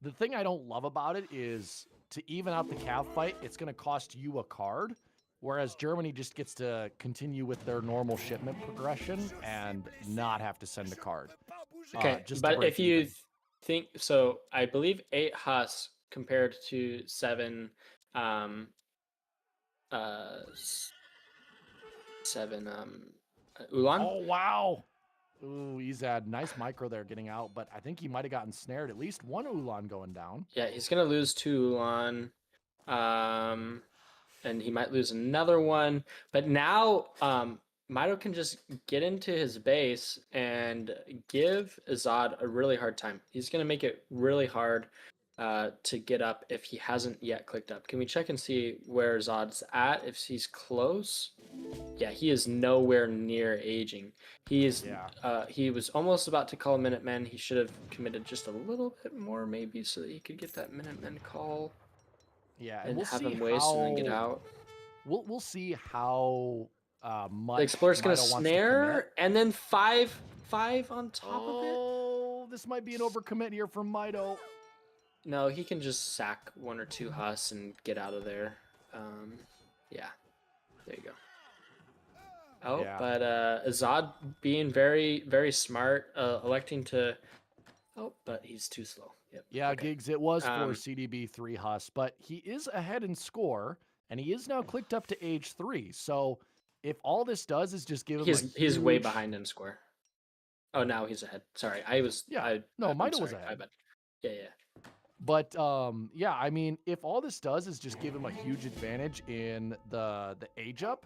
The thing I don't love about it is to even out the cav fight, it's gonna cost you a card, whereas Germany just gets to continue with their normal shipment progression and not have to send a card. Okay, but if you think so, I believe 8 Huss compared to 7 Ulan. Oh wow! Ooh, Ezad, nice micro there getting out, but I think he might have gotten snared. At least 1 Ulan going down. Yeah, he's gonna lose 2 Ulan, and he might lose another one. But now, Maido can just get into his base and give Ezad a really hard time. He's gonna make it really hard to get up if he hasn't yet clicked up. Can we check and see where Ezad's at? If he's close? Yeah, he is nowhere near aging. He is. He was almost about to call a Minutemen. He should have committed just a little bit more, maybe, so that he could get that Minutemen call. Yeah, and we'll have see him waste and then get out. We'll see how much The Explorer's gonna Maido wants to snare commit. and then 5 on top of it. Oh, this might be an overcommit here from Maido. No, he can just sack 1 or 2 Huss and get out of there. Yeah, there you go. Oh, Yeah. but Ezad being very, very smart, electing to. Oh, but he's too slow. Yep. Yeah, okay. Gigs, it was for Um, CDB3 Huss, but he is ahead in score, and he is now clicked up to age 3. So if all this does is just give him a he's way huge- behind in score. Oh, now he's ahead. Sorry, I was. Yeah. No, I'm Maido was sorry, ahead. my bad. Yeah. But yeah, I mean, if all this does is just give him a huge advantage in the age up,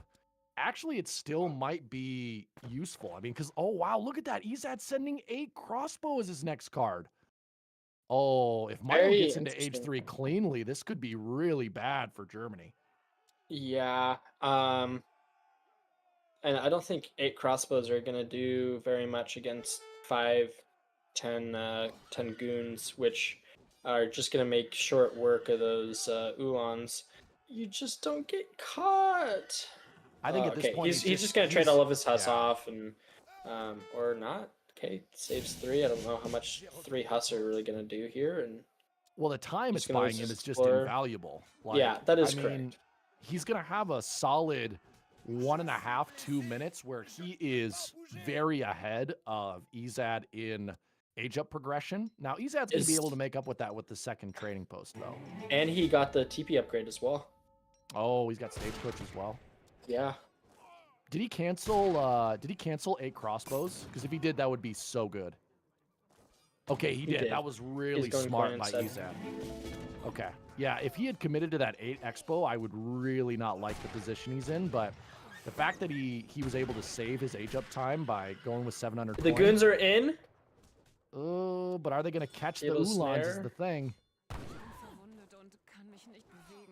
actually it still might be useful. I mean, because oh wow, look at that. Ezad sending 8 crossbow as his next card. Oh, if Maido Very gets into age interesting. 3 cleanly, this could be really bad for Germany. Yeah. And I don't think 8 crossbows are gonna do very much against 5, 10 goons, which are just gonna make short work of those Ulans. You just don't get caught. I think at this okay, point he's just gonna trade all of his Huss yeah. off and or not. Okay, saves 3. I don't know how much 3 Huss are really gonna do here, and Well, the time Just it's gonna buying lose him his is just explorer. invaluable. Yeah, that is I mean, correct. he's gonna have a solid 1.5, 2 minutes where he is very ahead of Ezad in age up progression. Now Ezad's gonna be able to make up with that with the second trading post though. And he got the TP upgrade as well. Oh, he's got stagecoach as well. Yeah. Did he cancel 8 crossbows? Because if he did, that would be so good. Okay, he did. That was really going smart coin by instead. Ezad. Okay. Yeah, if he had committed to that 8 expo, I would really not like the position he's in, but the fact that he was able to save his age up time by going with 700 The coin- goons are in. Oh, but are they going to catch the Able Ulans is snare. the thing.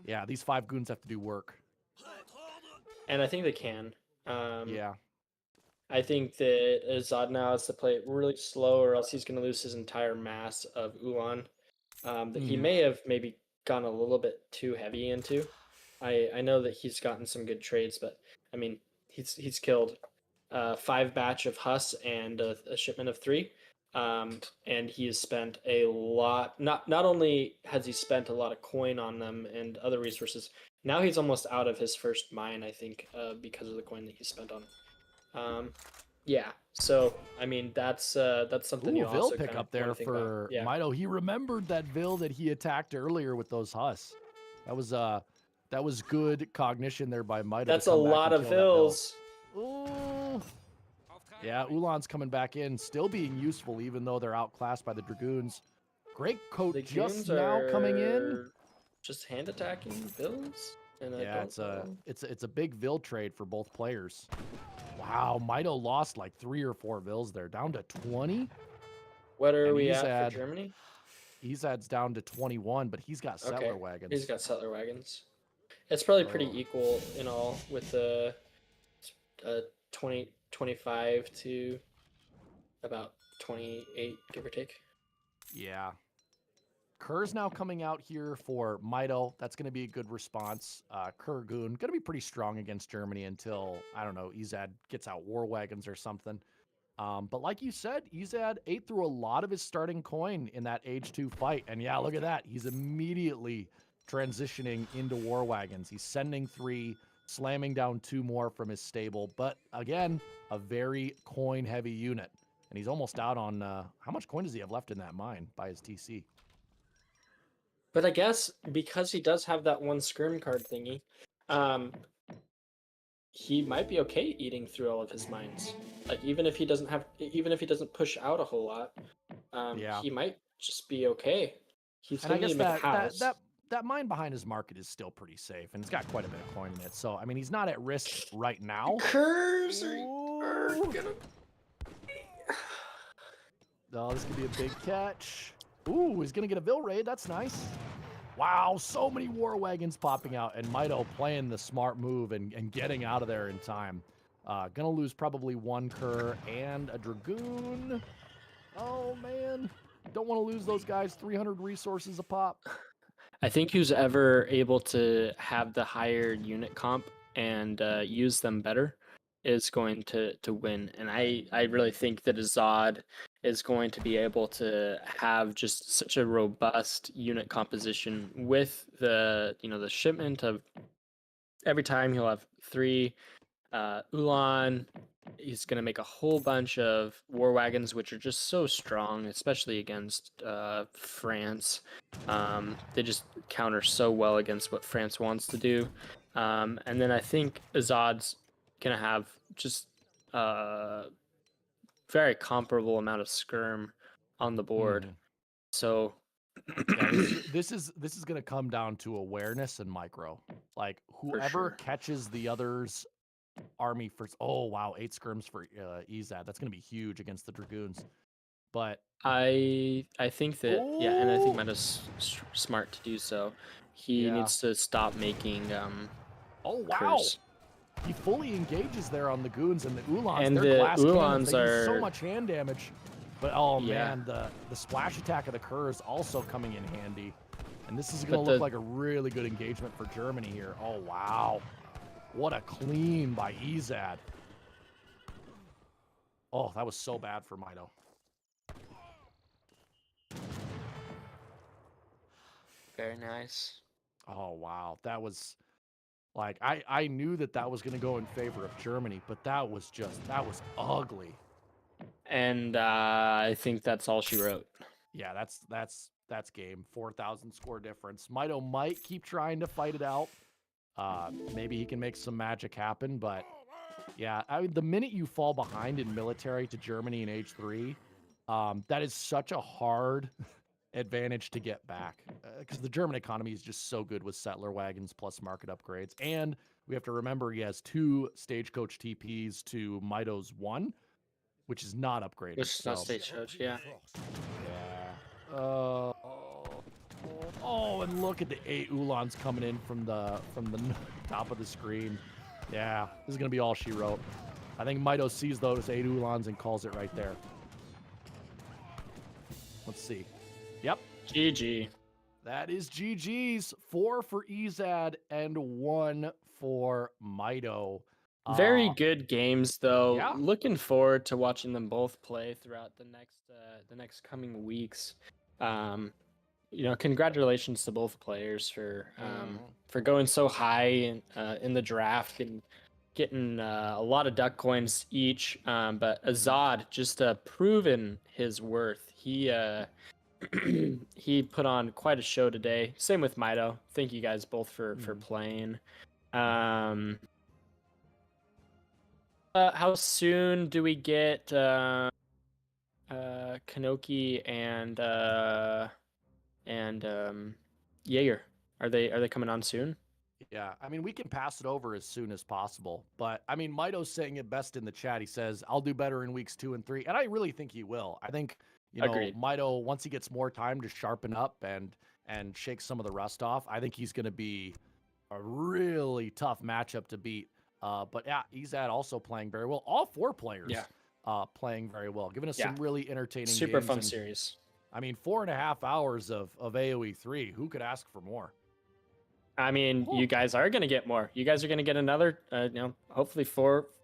Yeah, these 5 goons have to do work. And I think they can. Yeah. I think that Ezad now has to play it really slow, or else he's going to lose his entire mass of Ulan. That he may have maybe gone a little bit too heavy into. I know that he's gotten some good trades, but I mean he's killed 5 batch of Huss and a shipment of 3. And he has spent a lot. Not only has he spent a lot of coin on them and other resources, now he's almost out of his first mine, I think, because of the coin that he spent on. Yeah. So I mean that's something Ooh, you Vil also pick kinda up there wanna think about. for Yeah. Maido. He remembered that Vil that he attacked earlier with those Huss. That was good cognition there by Maido. That's a lot of Vils. Ooh. Yeah, Ulan's coming back in, still being useful, even though they're outclassed by the Dragoons. Great coat The just goons now coming in. are just hand attacking Vils. And I Yeah, don't know. it's a big Vil trade for both players. Wow, Maido lost like 3 or 4 Vils there, down to 20. What are And we at Ezad- for Germany? Ezad's down to 21, but he's got settler Okay. wagons. He's got settler wagons. It's probably pretty Oh. equal in all with the 25 to about 28, give or take. Yeah. Kerr's now coming out here for Maido. That's going to be a good response. Kurgun, going to be pretty strong against Germany until, I don't know, Ezad gets out war wagons or something. But like you said, Ezad ate through a lot of his starting coin in that age 2 fight. And yeah, look at that. He's immediately transitioning into war wagons. He's sending 3, slamming down 2 more from his stable. But again, a very coin heavy unit. And he's almost out on, how much coin does he have left in that mine by his TC? But I guess because he does have that one skirm card thingy, he might be okay eating through all of his mines. Like even if he doesn't push out a whole lot, Yeah. he might just be okay. He's And I gonna guess need to make a house. that mine behind his market is still pretty safe, and it's got quite a bit of coin in it. So I mean, he's not at risk right now. Curs are Ooh. gonna. Oh, this could be a big catch. Ooh, he's gonna get a Vil raid. That's nice. Wow, so many war wagons popping out, and Maido playing the smart move and getting out of there in time. Gonna lose probably 1 Cur and a Dragoon. Oh man, don't want to lose those guys. 300 resources a pop. I think who's ever able to have the higher unit comp and use them better is going to win. And I really think that Ezad is going to be able to have just such a robust unit composition with the the shipment of every time he'll have 3 Ulan is going to make a whole bunch of war wagons, which are just so strong, especially against France. They just counter so well against what France wants to do. And then I think Ezad's going to have just very comparable amount of skirm on the board. So yeah, this is going to come down to awareness and micro. Like whoever sure. catches the other's army first. Oh wow, 8 skirms for Ezad. That's going to be huge against the dragoons. But I think that and I think Ooh. Maido's smart to do so. He Yeah. needs to stop making oh wow, curse. he fully engages there on the goons and the Ulans. And They're the glass cannons. Ulans They use so are- much hand damage. But oh Yeah. man, the splash attack of the Kerr is also coming in handy. And this is But going to look like a really good engagement for Germany here. Oh wow, what a clean by Ezad. Oh, that was so bad for Maido. Very nice. Oh wow, that was like I knew that was going to go in favor of Germany, but that was ugly. And I think that's all she wrote. Yeah, that's game. 4,000 score difference. Maido might keep trying to fight it out. Maybe he can make some magic happen, but yeah, I mean, the minute you fall behind in military to Germany in age 3, that is such a hard advantage to get back because the German economy is just so good with settler wagons plus market upgrades. And we have to remember he has 2 stagecoach TPs to Maido's 1, which is not upgraded. Which is not stagecoach, yeah. Yeah. Oh, and look at the 8 Ulans coming in from the top of the screen. Yeah, this is gonna be all she wrote. I think Maido sees those 8 Ulans and calls it right there. Let's see. Yep. GG. That is GG's. 4 for Ezad and 1 for Maido. Very good games, though. Yeah. Looking forward to watching them both play throughout the next coming weeks. Congratulations to both players for going so high in the draft and getting a lot of duck coins each. But Ezad just proven his worth. He he put on quite a show today. Same with Maido. Thank you guys both for playing. How soon do we get Kanoki and Jaeger? Are they coming on soon? Yeah, I mean, we can pass it over as soon as possible. But, I mean, Maido's saying it best in the chat. He says, I'll do better in weeks 2 and 3. And I really think he will. I think, Agreed. Maido, once he gets more time to sharpen up and shake some of the rust off, I think he's going to be a really tough matchup to beat. But, yeah, Ezad also playing very well. All 4 players playing very well, giving us some really entertaining Super games. fun series. I mean, 4.5 hours of AoE 3. Who could ask for more? I mean, you guys are going to get more. You guys are going to get another, hopefully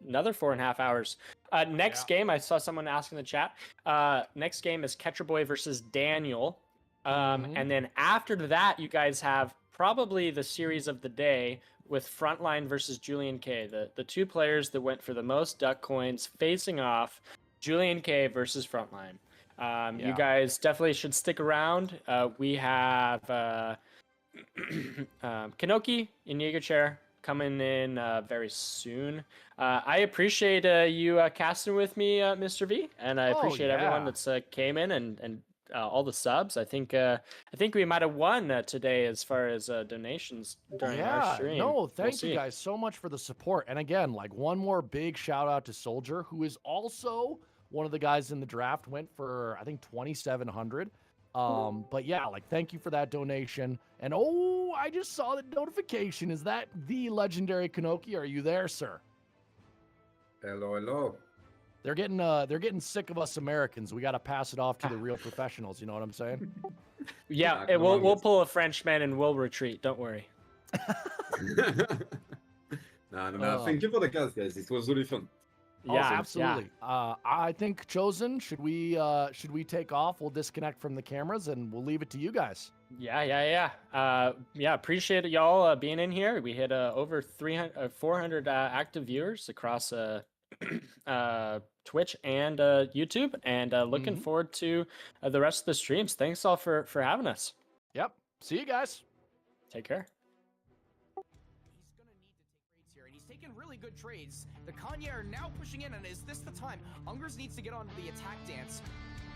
another 4.5 hours. Next game, I saw someone ask in the chat. Next game is Ketcherboy versus Daniel. And then after that, you guys have probably the series of the day with Frontline versus Julian K. The 2 players that went for the most duck coins facing off, Julian K versus Frontline. You guys definitely should stick around. We have Kanoki in Jaeger chair coming in very soon. I appreciate you casting with me, Mr. V, and I appreciate everyone that's came in and all the subs. I think we might have won today as far as donations during our stream. No, thank you guys so much for the support. And again, like one more big shout out to Soldier, who is also one of the guys in the draft, went for I think 2,700. But yeah, like thank you for that donation. And I just saw the notification. Is that the legendary Kanoki? Are you there, sir? Hello, hello. They're getting sick of us Americans. We got to pass it off to the real professionals. You know what I'm saying? Yeah, we'll pull a Frenchman and we'll retreat. Don't worry. No. Thank you for the cast, guys. It was really fun. Yeah, awesome. Absolutely. Yeah. I think Chosen, should we take off? We'll disconnect from the cameras and we'll leave it to you guys. Yeah, appreciate y'all being in here. We hit over 400 active viewers across Twitch and YouTube, and looking forward to the rest of the streams. Thanks all for having us. Yep. See you guys. Take care. He's gonna need to take trades here, and he's taking really good trades. The Kanye are now pushing in, and is this the time? Ungers needs to get on the attack dance.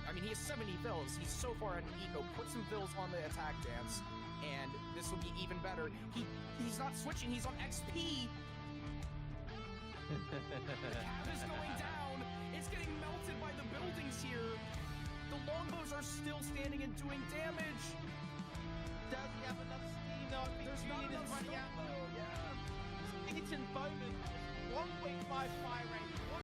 I mean, he has 70 fills. He's so far out of eco. Put some fills on the attack dance, and this will be even better. He's not switching. He's on XP. The cab is going down. It's getting melted by the buildings here. The longbows are still standing and doing damage. Does he have enough steam? No, I think There's not Green is enough running stuff, out. though. Yeah. It's Bowman, 1.5 fire rate.